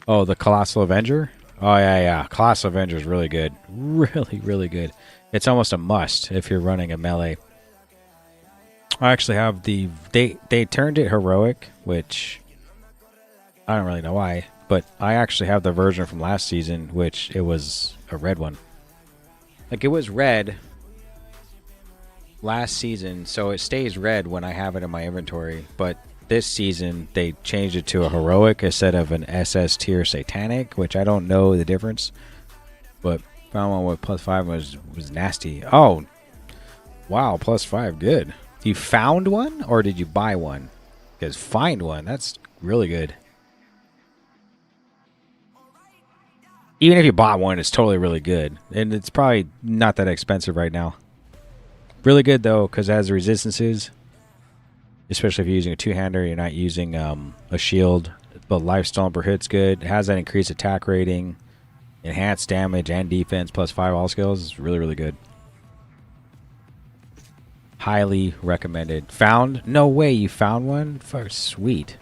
Oh, the Colossal Avenger? Oh, yeah. Colossal Avenger is really good. Really, really good. It's almost a must if you're running a melee. I actually have the... They turned it heroic, which... I don't really know why. But I actually have the version from last season, which it was a red one. Like, it was red last season, so it stays red when I have it in my inventory. But this season, they changed it to a heroic instead of an SS tier satanic, which I don't know the difference. But found one with +5 was nasty. Oh, wow, +5, good. You found one, or did you buy one? Because find one, that's really good. Even if you bought one, it's totally really good. And it's probably not that expensive right now. Really good, though, because it has resistances. Especially if you're using a two-hander, you're not using a shield. But lifesteal per hit's good. It has that increased attack rating, enhanced damage, and defense, +5 all skills. It's really, really good. Highly recommended. Found? No way you found one? Fuck, sweet.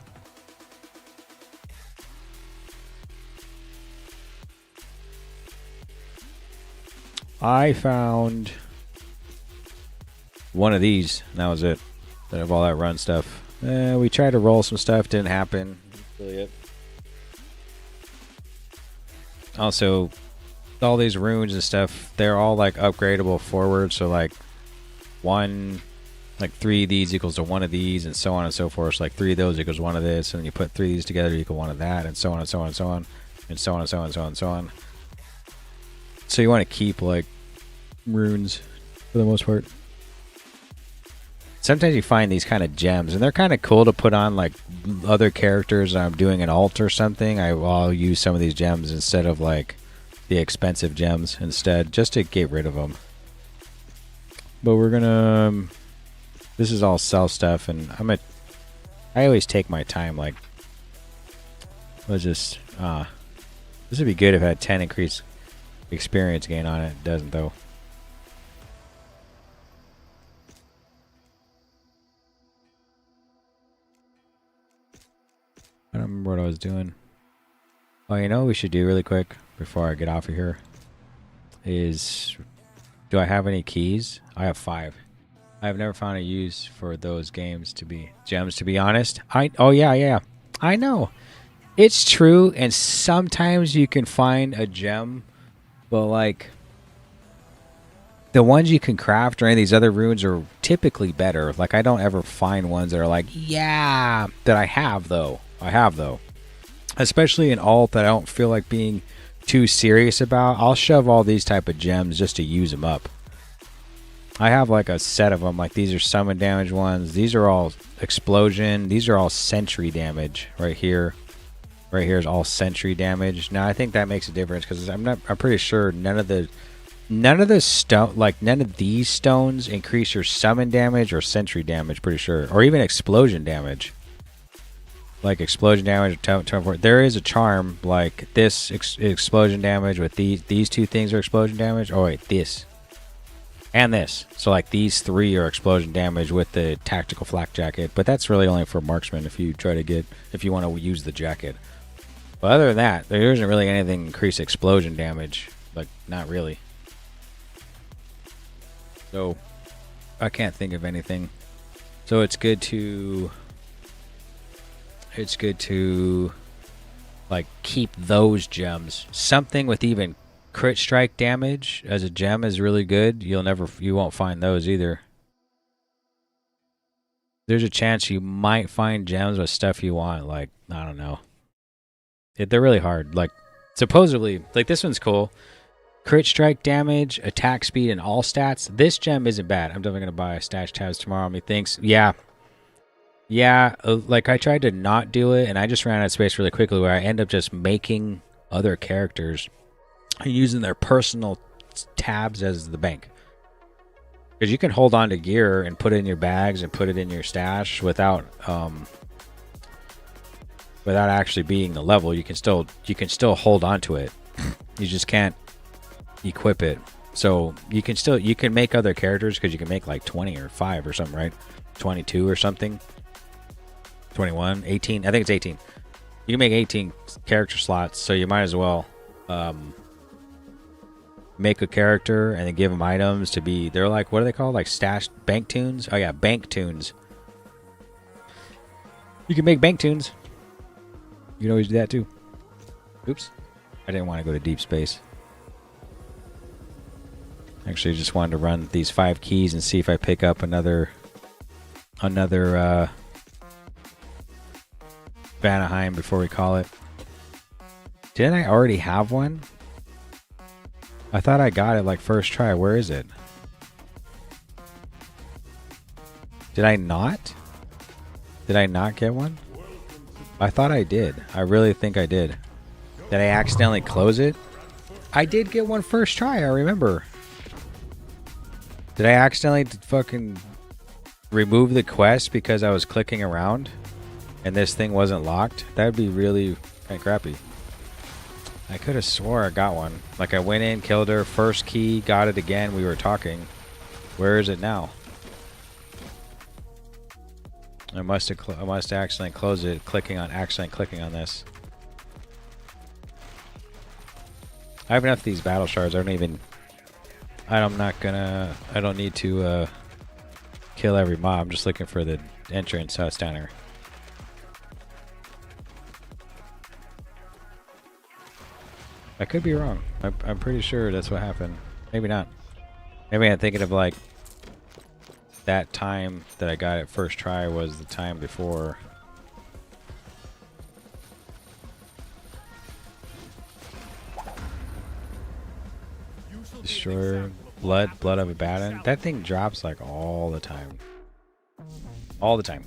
I found one of these, and that was it. Out of all that run stuff. We tried to roll some stuff, didn't happen. That's really it. Also, all these runes and stuff, they're all like upgradable forward, so like 3 of these equals to 1 of these, and so on and so forth. So like 3 of those equals 1 of this, and then you put 3 of these together equal 1 of that, and so on and so on and so on, and so on and so on and so on and so on. So you want to keep like runes for the most part. Sometimes you find these kind of gems, and they're kind of cool to put on like other characters. I'm doing an alt or something. I'll use some of these gems instead of like the expensive gems instead, just to get rid of them. But we're gonna. This is all sell stuff, and I always take my time. Like, let's just. This would be good if I had 10 increase experience gain on it. It doesn't though. I don't remember what I was doing. Oh, you know what we should do really quick before I get off of here is, do I have any keys? I have 5. I have never found a use for those gems, to be honest. Oh yeah. I know. It's true, and sometimes you can find a gem, but like the ones you can craft or any of these other runes are typically better. Like I don't ever find ones that are like, yeah, that I have though. Especially in alt that I don't feel like being too serious about. I'll shove all these type of gems just to use them up. I have like a set of them. Like these are summon damage ones. These are all explosion. These are all sentry damage right here. Right here is all sentry damage. Now I think that makes a difference because I'm pretty sure none of these stones increase your summon damage or sentry damage. Pretty sure, or even explosion damage. Like explosion damage, there is a charm like this explosion damage with these 2 things are explosion damage. Oh wait, this and this. So like these 3 are explosion damage with the tactical flak jacket, but that's really only for marksman if you want to use the jacket. But other than that, there isn't really anything increase explosion damage. Like not really. So I can't think of anything. So it's good to like keep those gems. Something with even crit strike damage as a gem is really good. You won't find those either. There's a chance you might find gems with stuff you want. Like I don't know. They're really hard. Like supposedly, like this one's cool. Crit strike damage, attack speed, and all stats. This gem isn't bad. I'm definitely gonna buy a stash tabs tomorrow. Methinks, yeah. Like I tried to not do it, and I just ran out of space really quickly. Where I end up just making other characters and using their personal tabs as the bank. Because you can hold on to gear and put it in your bags and put it in your stash without actually being the level. You can still hold on to it. You just can't equip it. So you can make other characters because you can make like 20 or 5 or something, right? 22 or something. 21, 18. I think it's 18. You can make 18 character slots, so you might as well make a character and then give them items to be. They're like, what are they called? Like stashed bank tunes? Oh yeah, bank tunes. You can make bank tunes. You can always do that too. Oops. I didn't want to go to deep space. Actually, just wanted to run these 5 keys and see if I pick up another Vanaheim before we call it. Didn't I already have one? I thought I got it like first try. Where is it? Did I not? Did I not get one? I thought I did. I really think I did. Did I accidentally close it? I did get one first try, I remember. Did I accidentally fucking remove the quest because I was clicking around and this thing wasn't locked? That would be really kind of crappy. I could have swore I got one. Like I went in, killed her, first key, got it again, we were talking. Where is it now? I must accidentally close it accidentally clicking on this. I have enough of these battle shards. I don't need to kill every mob. I'm just looking for the entrance down here. I could be wrong. I'm pretty sure that's what happened. Maybe not. Maybe I'm thinking of like that time that I got it first try was the time before. Destroy blood of Abaddon. That thing drops like all the time. All the time.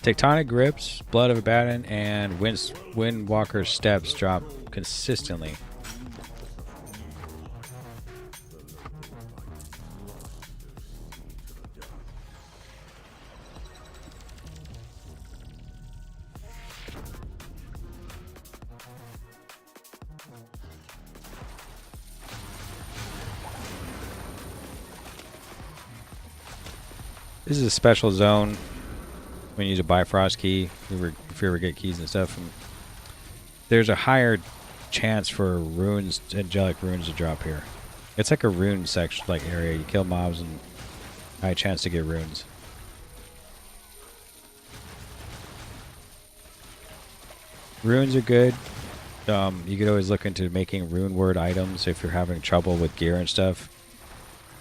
Tectonic Grips, Blood of Abaddon, and Windwalker Steps drop consistently. This is a special zone when you use a Bifrost key, if you ever get keys and stuff. And there's a higher chance for runes, angelic runes, to drop here. It's like a rune section, like area. You kill mobs and high chance to get runes. Runes are good. You could always look into making rune word items if you're having trouble with gear and stuff.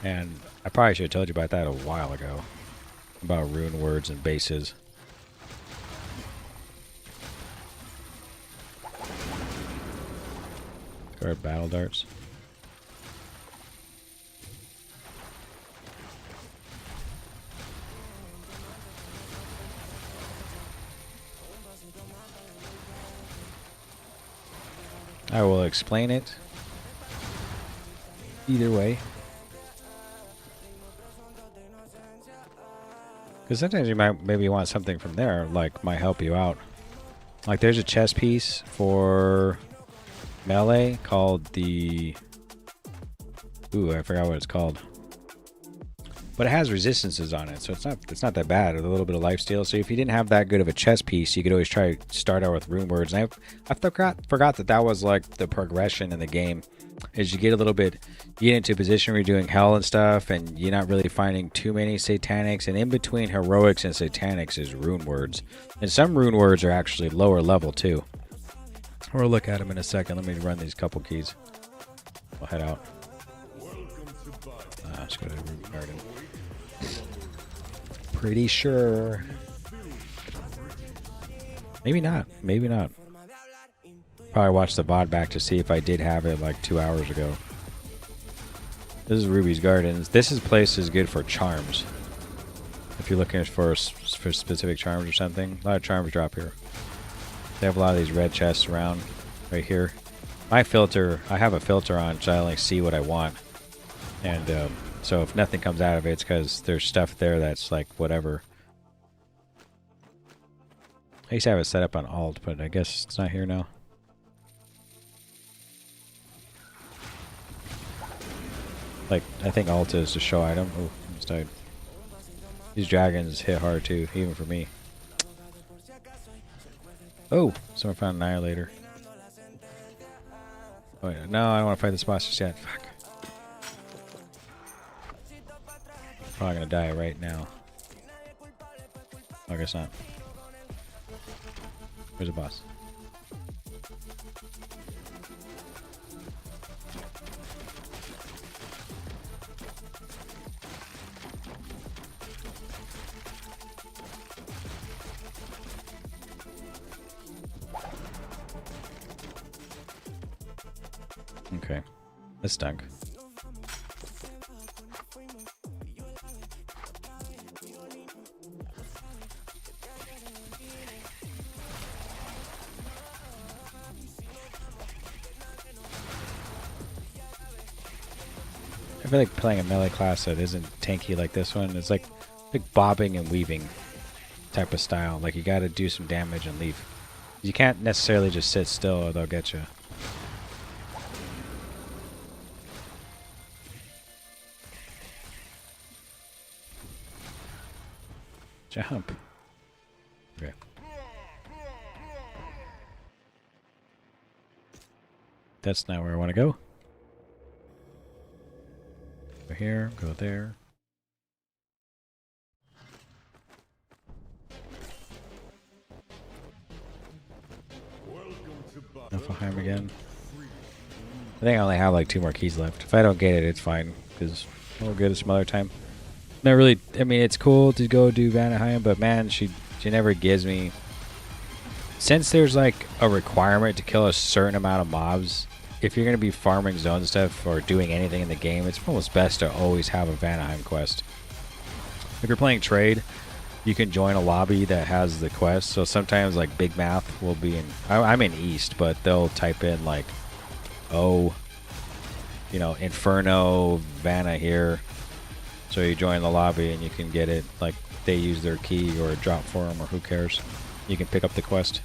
And I probably should have told you about that a while ago. About rune words and bases. Guard battle darts. I will explain it either way. Because sometimes you might maybe want something from there, like might help you out. Like there's a chess piece for melee called the... Ooh, I forgot what it's called. But it has resistances on it, so it's not that bad. With a little bit of lifesteal. So if you didn't have that good of a chess piece, you could always try to start out with rune words. And I forgot that was like the progression in the game. Is you get a little bit, you get into a position where you're doing hell and stuff, and you're not really finding too many satanics. And in between heroics and satanics is rune words, and some rune words are actually lower level too. We'll look at them in a second. Let me run these couple keys. We'll head out. Let's go to the Ruby Garden. Pretty sure. Maybe not. Maybe not. Probably watch the VOD back to see if I did have it like 2 hours ago. This is Ruby's Gardens. This place is good for charms. If you're looking for specific charms or something. A lot of charms drop here. They have a lot of these red chests around right here. My filter, I have a filter on so I only see what I want. And so if nothing comes out of it, it's because there's stuff there that's like whatever. I used to have it set up on alt, but I guess it's not here now. Like, I think alt is to show item. Oh, almost died. These dragons hit hard too, even for me. Oh, someone found an Annihilator. Oh, yeah. No, I don't want to fight this boss just yet. Fuck. Probably gonna die right now. I guess not. Where's the boss? Okay, this stunk. I feel like playing a melee class that isn't tanky like this one. It's like bobbing and weaving type of style. Like you got to do some damage and leave. You can't necessarily just sit still or they'll get you. Jump. Okay. That's not where I want to go. Go here, go there. Niflheim again. I think I only have like 2 more keys left. If I don't get it, it's fine, because we'll get it some other time. Not really. I mean, it's cool to go do Vanaheim, but man, she never gives me. Since there's like a requirement to kill a certain amount of mobs, if you're gonna be farming zone stuff or doing anything in the game, it's almost best to always have a Vanaheim quest. If you're playing trade, you can join a lobby that has the quest. So sometimes like Big Math will be in. I'm in East, but they'll type in like, oh, you know, Inferno Vanna here. So you join the lobby and you can get it, like they use their key or a drop for them or who cares. You can pick up the quest.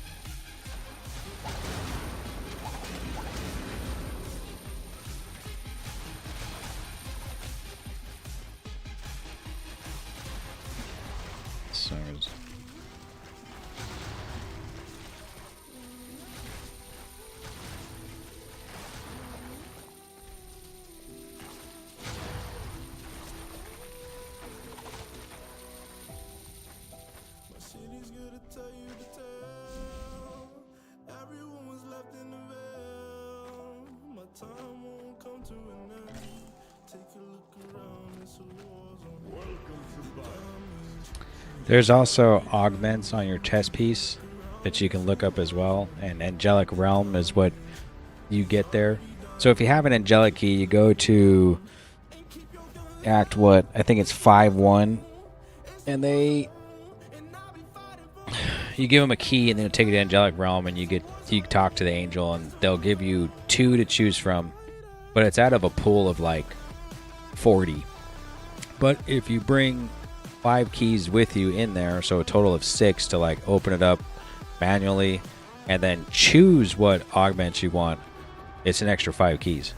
There's also augments on your chest piece that you can look up as well, and Angelic Realm is what you get there. So if you have an Angelic Key, you go to Act what? I think it's 5-1, and you give them a key, and then take it to Angelic Realm, and you talk to the angel, and they'll give you 2 to choose from, but it's out of a pool of like 40. But if you bring 5 keys with you in there, so a total of 6 to like open it up manually and then choose what augments you want, it's an extra 5 keys.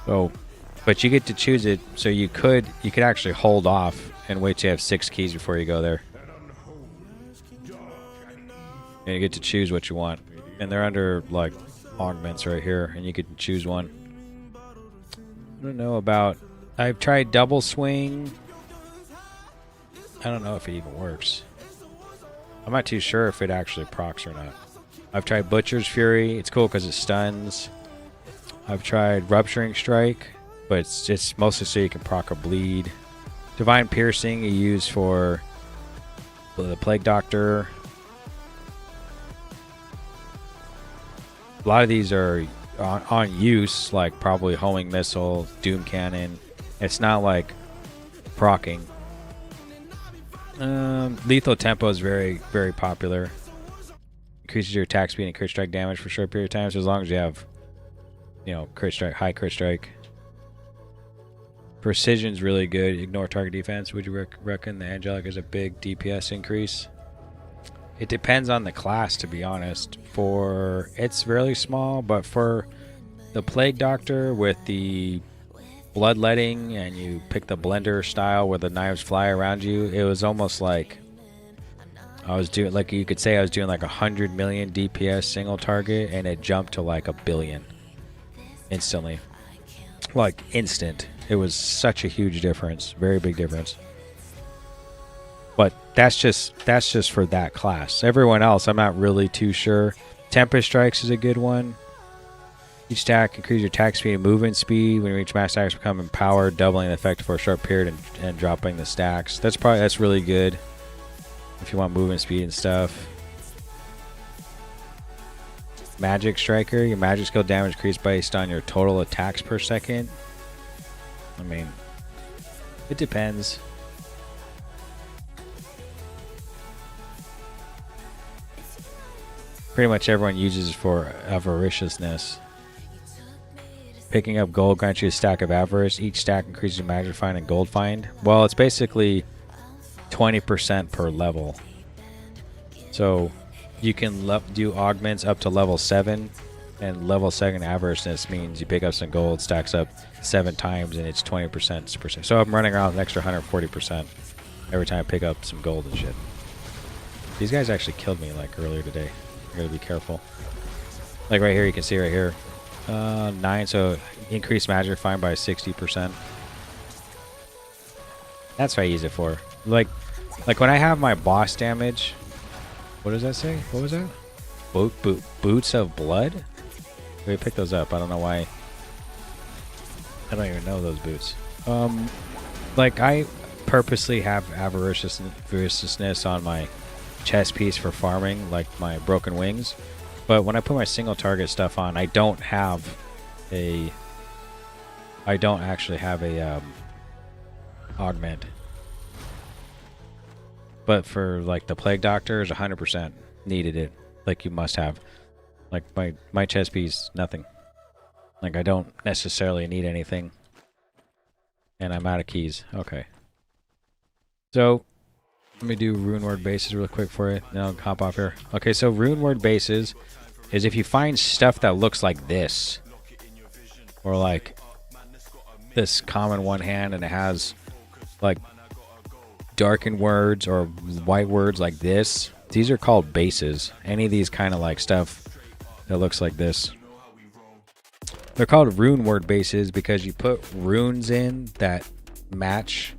So, but you get to choose it, so you could actually hold off and wait till you have 6 keys before you go there. And you get to choose what you want, and they're under like augments right here, and you can choose one. I don't know about. I've tried double swing. I don't know if it even works. I'm not too sure if it actually procs or not. I've tried Butcher's Fury. It's cool because it stuns. I've tried Rupturing Strike, but it's just mostly so you can proc a bleed. Divine Piercing you use for the Plague Doctor. A lot of these are on use, like probably Homing Missile, Doom Cannon. It's not like procking. Lethal Tempo is very, very popular. Increases your attack speed and crit strike damage for a short period of time, so as long as you have, crit strike, high crit strike. Precision's really good. Ignore target defense. Would you reckon the Angelic is a big DPS increase? It depends on the class, to be honest. It's really small, but for the Plague Doctor with the bloodletting, and you pick the blender style where the knives fly around you, it was almost like I was doing, like you could say I was doing like 100 million DPS single target, and it jumped to like 1 billion instantly. Like instant. It was such a huge difference. Very big difference. But that's just for that class. Everyone else, I'm not really too sure. Tempest Strikes is a good one. Each stack increases your attack speed and movement speed. When you reach max stacks, become empowered, doubling the effect for a short period and dropping the stacks. That's really good if you want movement speed and stuff. Magic Striker, your magic skill damage increased based on your total attacks per second. I mean, it depends. Pretty much everyone uses it for avariciousness. Picking up gold grants you a stack of avarice. Each stack increases your magic find and gold find. Well, it's basically 20% per level. So you can do augments up to level 7, and level 7 avariciousness means you pick up some gold, stacks up 7 times, and it's 20%. So I'm running around with an extra 140% every time I pick up some gold and shit. These guys actually killed me like earlier today. I gotta be careful. Like right here, you can see right here. 9, so increase magic find by 60%. That's what I use it for. Like when I have my boss damage. What does that say? What was that? Boots of Blood? We pick those up. I don't know why. I don't even know those boots. Like I purposely have avariciousness on my chest piece for farming, like my Broken Wings. But when I put my single target stuff on, I don't actually have a augment. But for like the Plague Doctors, 100% needed it. Like you must have. Like my chest piece, nothing. Like I don't necessarily need anything. And I'm out of keys. Okay. So let me do Rune Word bases real quick for you. Then I'll hop off here. Okay, so Rune Word bases is if you find stuff that looks like this, or like this common one hand, and it has like darkened words or white words like this. These are called bases. Any of these kind of like stuff that looks like this. They're called Rune Word bases because you put runes in that match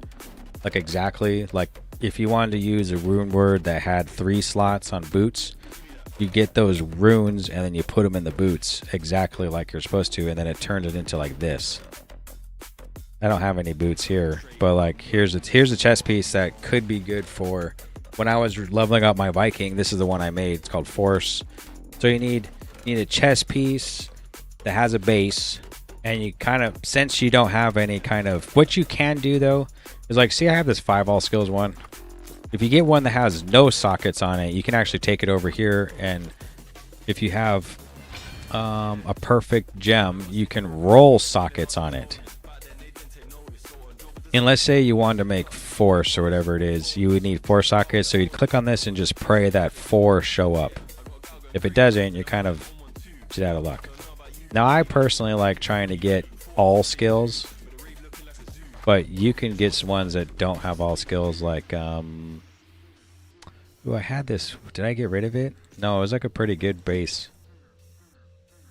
like exactly. Like if you wanted to use a rune word that had 3 slots on boots, you get those runes and then you put them in the boots exactly like you're supposed to, and then it turns it into like this. I don't have any boots here, but like here's a chest piece that could be good for when I was leveling up my Viking. This is the one I made. It's called Force. So you need a chest piece that has a base, and you kind of, since you don't have any kind of, what you can do though is like, see, I have this 5 all skills one. If you get one that has no sockets on it, you can actually take it over here, and if you have a perfect gem, you can roll sockets on it. And let's say you wanted to make Force or whatever it is, you would need 4 sockets, so you'd click on this and just pray that 4 show up. If it doesn't, you're kind of just out of luck. Now, I personally like trying to get all skills, but you can get ones that don't have all skills, like, ooh, I had this. Did I get rid of it? No, it was like a pretty good base.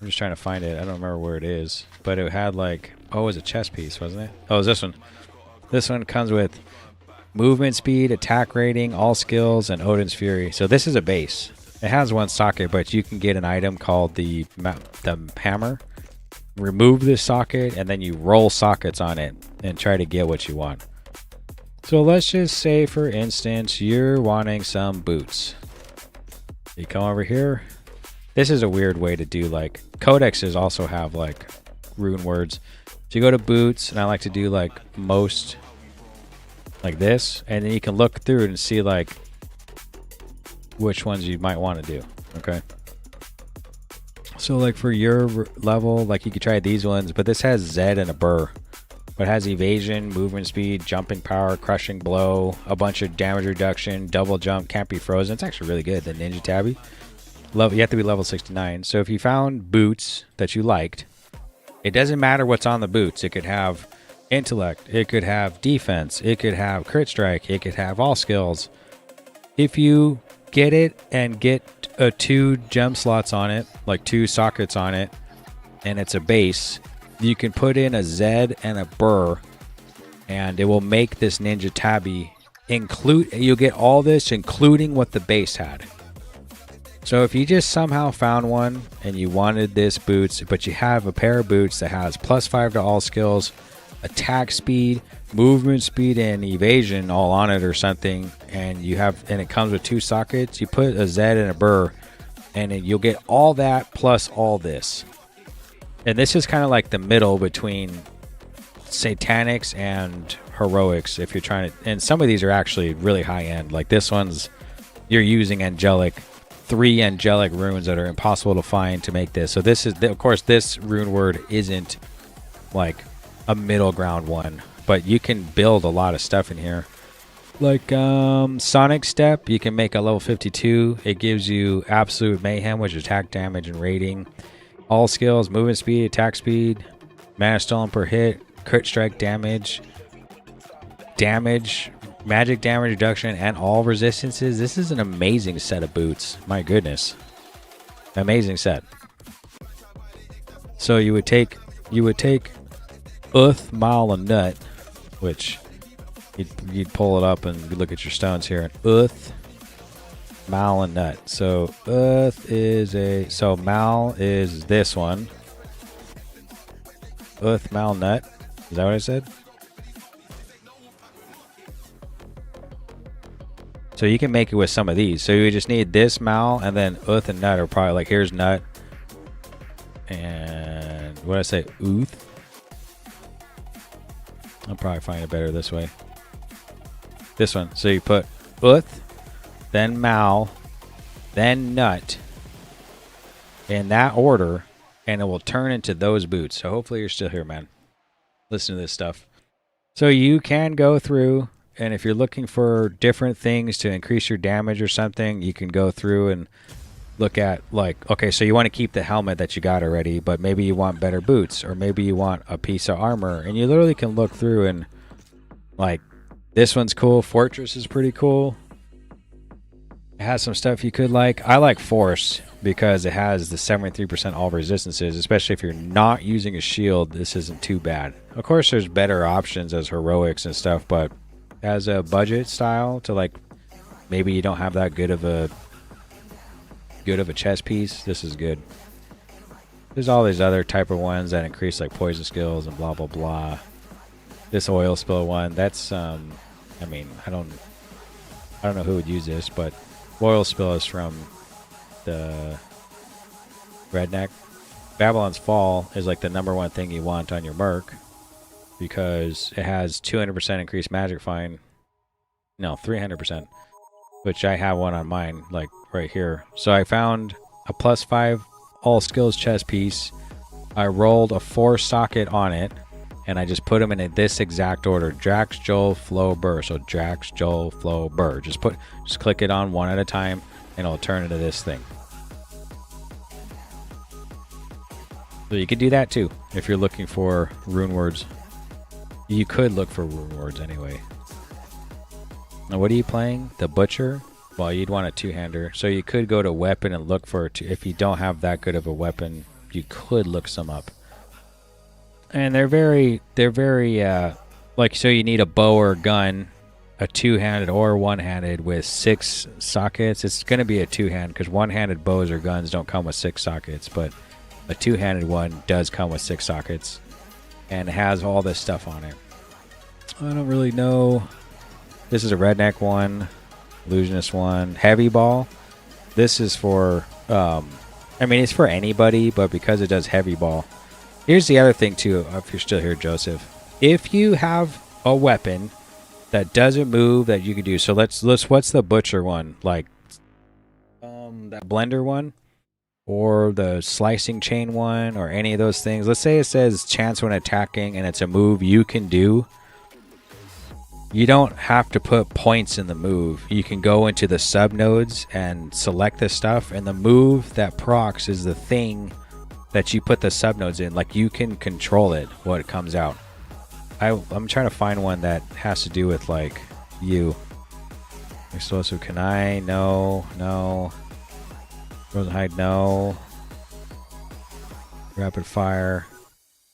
I'm just trying to find it. I don't remember where it is, but it had like, oh, it was a chest piece, wasn't it? Oh, it was this one. This one comes with movement speed, attack rating, all skills, and Odin's Fury. So this is a base. It has 1 socket, but you can get an item called the hammer. Remove this socket, and then you roll sockets on it and try to get what you want. So let's just say, for instance, you're wanting some boots. You come over here. This is a weird way to do, like, codexes also have like rune words. So you go to boots, and I like to do like most like this, and then you can look through it and see like which ones you might want to do. Okay. So like for your level, like you could try these ones, but this has Zed and a burr. But it has evasion, movement speed, jumping power, crushing blow, a bunch of damage reduction, double jump, can't be frozen. It's actually really good, the Ninja Tabby. You have to be level 69. So if you found boots that you liked, it doesn't matter what's on the boots. It could have intellect, it could have defense, it could have crit strike, it could have all skills. If you get it and get 2 gem slots on it, like 2 sockets on it, and it's a base, you can put in a Zed and a burr, and it will make this Ninja Tabby you'll get all this including what the base had. So if you just somehow found one and you wanted this boots, but you have a pair of boots that has +5 to all skills, attack speed, movement speed, and evasion all on it or something, and it comes with 2 sockets, you put a Zed and a burr, and you'll get all that plus all this. And this is kind of like the middle between Satanics and Heroics, if you're trying to, and some of these are actually really high end. Like this one's, you're using 3 angelic runes that are impossible to find to make this. So this is, of course, this rune word isn't like a middle ground one, but you can build a lot of stuff in here. Like Sonic Step, you can make a level 52. It gives you absolute mayhem, which is attack damage and rating. All skills, movement speed, attack speed, mana stolen per hit, crit strike damage, magic damage reduction, and all resistances. This is an amazing set of boots. My goodness. Amazing set. So you would take Uth, Mal, and Nut, which you'd pull it up and you look at your stones here. Uth, Mal, and Nut. So Uth is so Mal is this one. Uth, Mal, Nut. Is that what I said? So you can make it with some of these. So you just need this Mal, and then Uth and Nut are probably like, here's Nut. And what did I say? Uth. I'll probably find it better this way. This one. So you put Uth, then Mal, then Nut, in that order, and it will turn into those boots. So hopefully you're still here, man. Listen to this stuff. So you can go through, and if you're looking for different things to increase your damage or something, you can go through and look at, like, okay, so you want to keep the helmet that you got already, but maybe you want better boots, or maybe you want a piece of armor, and you literally can look through and, like, this one's cool. Fortress is pretty cool. It has some stuff you could like. I like Force because it has the 73% all resistances, especially if you're not using a shield. This isn't too bad. Of course, there's better options as Heroics and stuff, but as a budget style to, like, maybe you don't have that good of a good of a chess piece, this is good. There's all these other type of ones that increase like poison skills and blah blah blah. This oil spill one, that's I mean, I don't know who would use this, but oil spill is from the Redneck. Babylon's Fall is like the #1 thing you want on your Merc because it has 200% increased magic find. No, 300%, which I have one on mine, like right here. So I found a +5 all skills chess piece. I rolled a 4 socket on it, and I just put them in this exact order: Drax, Joel, Flo, Burr. So Drax, Joel, Flo, Burr. Just click it on one at a time, and it'll turn into this thing. So you could do that too if you're looking for rune words. You could look for rune words anyway. Now, what are you playing? The Butcher? Well, you'd want a 2-hander. So you could go to weapon and look for it. If you don't have that good of a weapon, you could look some up. And they're very like, so you need a bow or a gun, a 2-handed or 1-handed with 6 sockets. It's going to be a 2-hand because 1-handed bows or guns don't come with 6 sockets, but a 2-handed one does come with 6 sockets and has all this stuff on it. I don't really know. This is a Redneck one, Illusionist one, Heavy Ball. This is for, I mean, it's for anybody, but because it does Heavy Ball. Here's the other thing too, if you're still here, Joseph. If you have a weapon that doesn't move that you can do, so let's what's the Butcher one? Like, that Blender one? Or the Slicing Chain one, or any of those things. Let's say it says chance when attacking and it's a move you can do. You don't have to put points in the move. You can go into the subnodes and select the stuff, and the move that procs is the thing that you put the subnodes in. Like, you can control it, what it comes out. I'm trying to find one that has to do with, like, you. Explosive Kunai, no. Frozen Hide, no. Rapid Fire.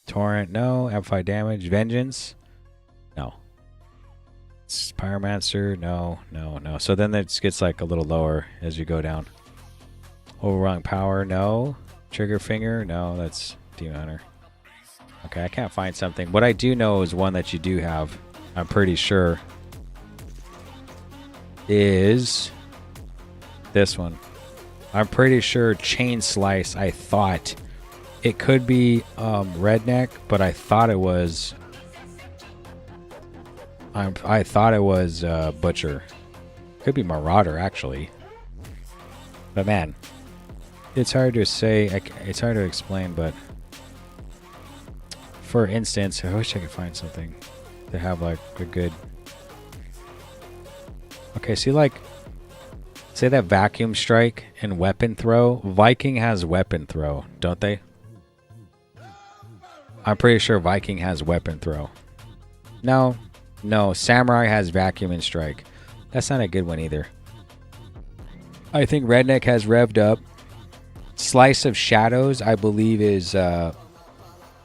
Torrent, no. Amplify Damage. Vengeance, no. Pyromancer, no. So then it gets like a little lower as you go down. Overwhelming Power, no. Trigger Finger, no. That's Demon Hunter. Okay, I can't find something. What I do know is one that you do have, I'm pretty sure, is this one. I'm pretty sure Chain Slice, I thought it could be Redneck, but I thought it was Butcher. Could be Marauder, actually. But man, it's hard to say. It's hard to explain, but for instance, I wish I could find something to have like a good... Okay, see, like, say that Vacuum Strike and Weapon Throw. Viking has Weapon Throw, don't they? I'm pretty sure Viking has Weapon Throw. No, Samurai has Vacuum and Strike. That's not a good one either. I think Redneck has Revved Up. Slice of Shadows, I believe, is...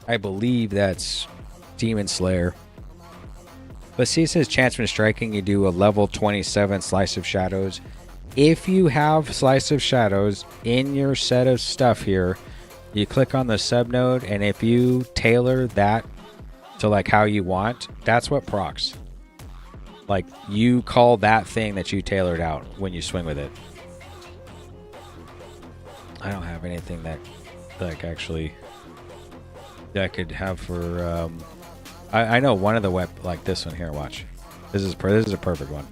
I believe that's Demon Slayer. But see, it says chance when striking, you do a level 27 Slice of Shadows. If you have Slice of Shadows in your set of stuff here, you click on the subnode, and if you tailor that to like how you want, that's what procs. Like, you call that thing that you tailored out when you swing with it. I don't have anything that like actually that I could have for I know one of the like this one here, watch. This is a perfect one.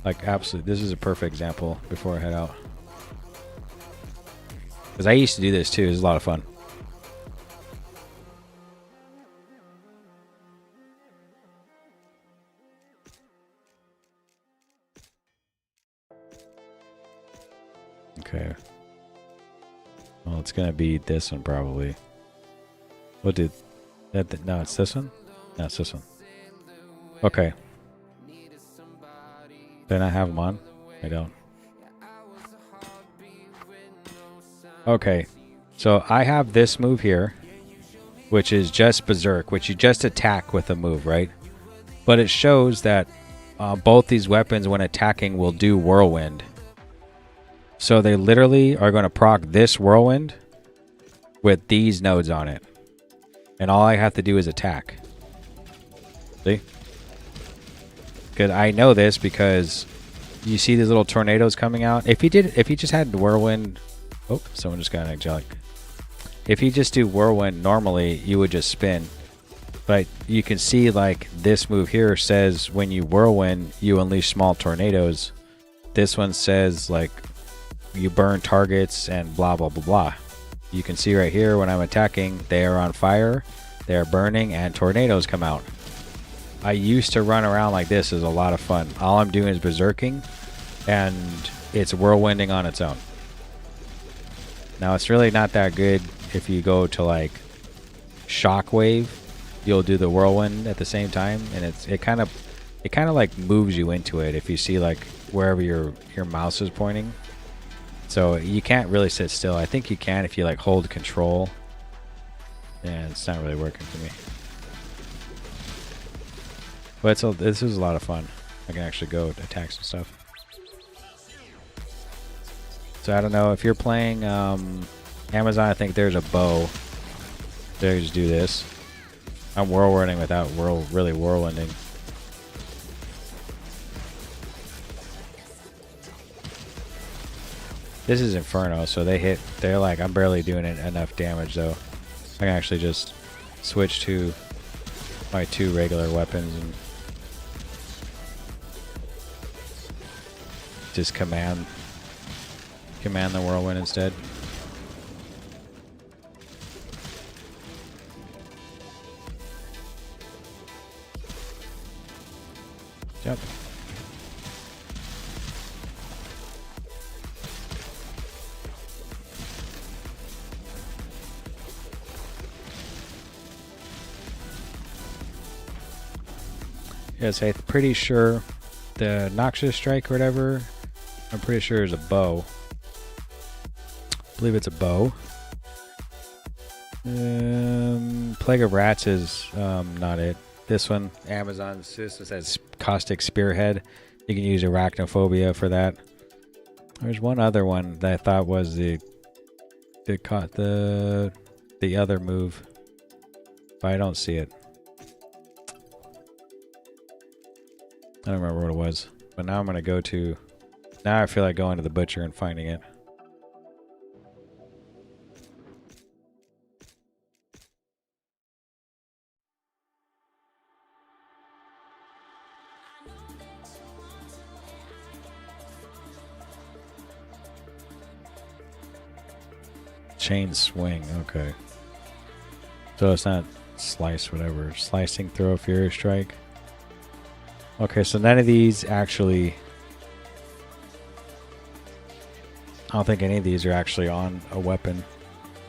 Like, absolutely, this is a perfect example before I head out. Because I used to do this too. It was a lot of fun. Okay. Well, it's gonna be this one probably. What did that? No, it's this one. No, it's this one. Okay. Then I have them on. I don't. Okay. So I have this move here, which is just Berserk, which you just attack with a move, right? But it shows that both these weapons, when attacking, will do Whirlwind. So they literally are going to proc this whirlwind with these nodes on it. And all I have to do is attack. See? Because I know this because you see these little tornadoes coming out. If he just had whirlwind, oh, someone just got an angelic. If you just do whirlwind normally, you would just spin. But you can see like this move here says when you whirlwind, you unleash small tornadoes. This one says like you burn targets and blah blah blah blah. You can see right here when I'm attacking, they are on fire, they are burning, and tornadoes come out. I used to run around like this. Is a lot of fun. All I'm doing is berserking, and it's whirlwinding on its own. Now it's really not that good if you go to like shockwave. You'll do the whirlwind at the same time, and it kind of like moves you into it if you see like wherever your mouse is pointing. So you can't really sit still. I think you can if you like hold control. And it's not really working for me. But this is a lot of fun. I can actually go attack some stuff. So I don't know if you're playing Amazon. I think there's a bow. There, you just do this. I'm whirlwinding without really whirlwinding. This is Inferno, so they're like, I'm barely doing enough damage though. I can actually just switch to my 2 regular weapons and just command the whirlwind instead. Yep. Yes, I'm pretty sure the Noxious Strike or whatever, I'm pretty sure is a bow. I believe it's a bow. Plague of Rats is not it. This one, Amazon system says Caustic Spearhead. You can use Arachnophobia for that. There's one other one that I thought was the other move, but I don't see it. I don't remember what it was, but now I'm gonna go to. Now I feel like going to the butcher and finding it. Chain swing, okay. So it's not slice, whatever. Slicing, throw, fury strike. Okay, so none of these actually. I don't think any of these are actually on a weapon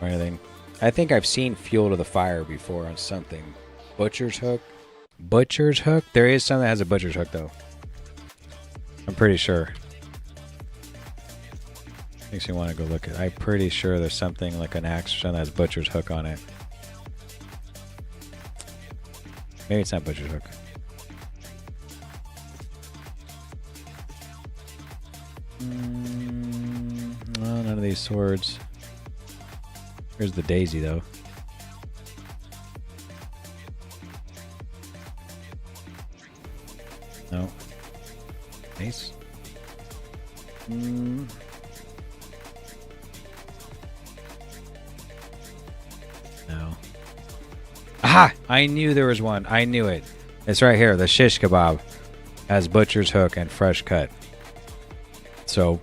or anything. I think I've seen Fuel to the Fire before on something. Butcher's Hook? Butcher's Hook? There is some that has a Butcher's Hook, though. I'm pretty sure. Makes me want to go look at it. I'm pretty sure there's something like an axe or something that has Butcher's Hook on it. Maybe it's not Butcher's Hook. Well, none of these swords. Here's the Daisy, though. No. Ace. No. Aha! I knew there was one. I knew it. It's right here. The Shish Kebab has Butcher's Hook and Fresh Cut. So,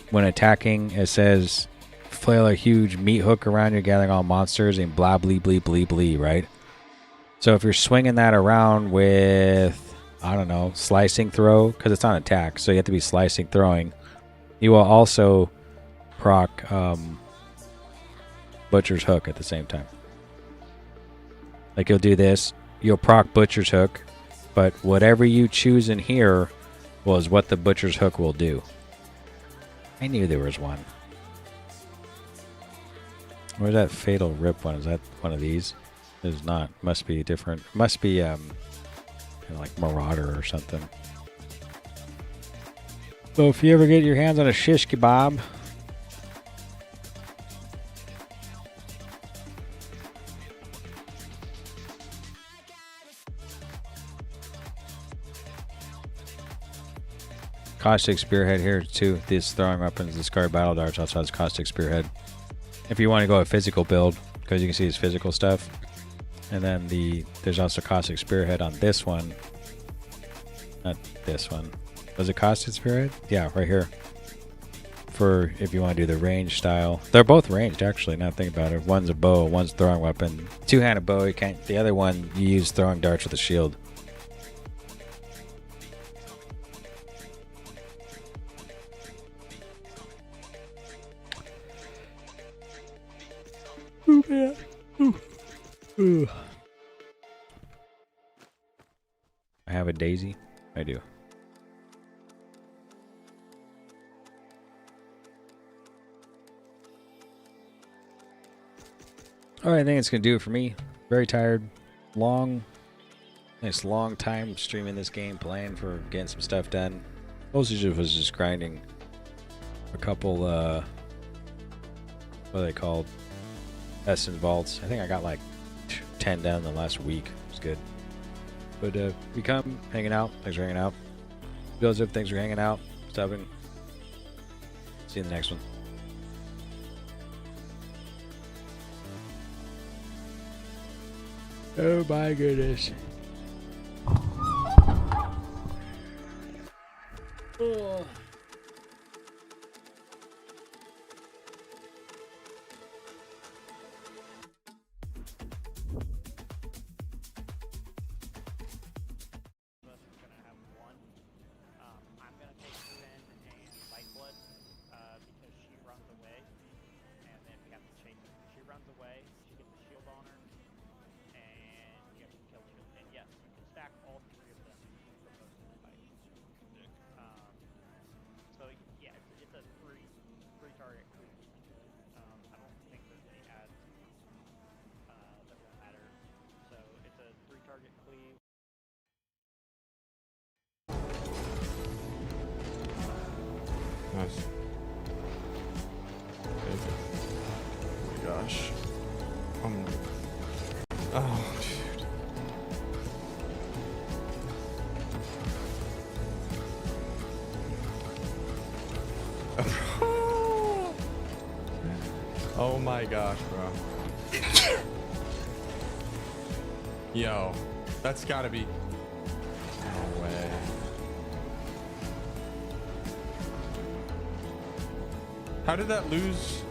when attacking, it says, flail a huge meat hook around you, gathering all monsters, and blah, blee, blee, blee, blee, right? So, if you're swinging that around with, I don't know, slicing throw, because it's on attack, so you have to be slicing, throwing, you will also proc Butcher's Hook at the same time. Like, you'll do this, you'll proc Butcher's Hook, but whatever you choose in here was what the Butcher's Hook will do. I knew there was one. Where's that Fatal Rip one? Is that one of these? It's not. Must be different. Must be like Marauder or something. So if you ever get your hands on a shish kebab, Caustic Spearhead here too. These throwing weapons, the Scar Battle Darts also has Caustic Spearhead. If you want to go a physical build, because you can see his physical stuff. And then there's also Caustic Spearhead on this one. Not this one. Was it Caustic Spearhead? Yeah, right here. For if you want to do the range style. They're both ranged actually, now think about it. One's a bow, one's throwing weapon. Two-handed bow, you can't. The other one you use throwing darts with a shield. Ooh, man. Ooh. Ooh. I have a daisy. I do. Alright, I think it's going to do it for me. Very tired. Nice long time streaming this game, playing for getting some stuff done. Most of it was just grinding a couple, what are they called? Essence Vaults. I think I got like 10 done in the last week. It was good. But we come hanging out. Thanks for hanging out. Joseph, thanks for hanging out. Subbing. See you in the next one. Oh my goodness. Oh. Nice. Oh my gosh. Oh, dude. Oh my gosh, bro. Yo, that's gotta be. No way. How did that lose?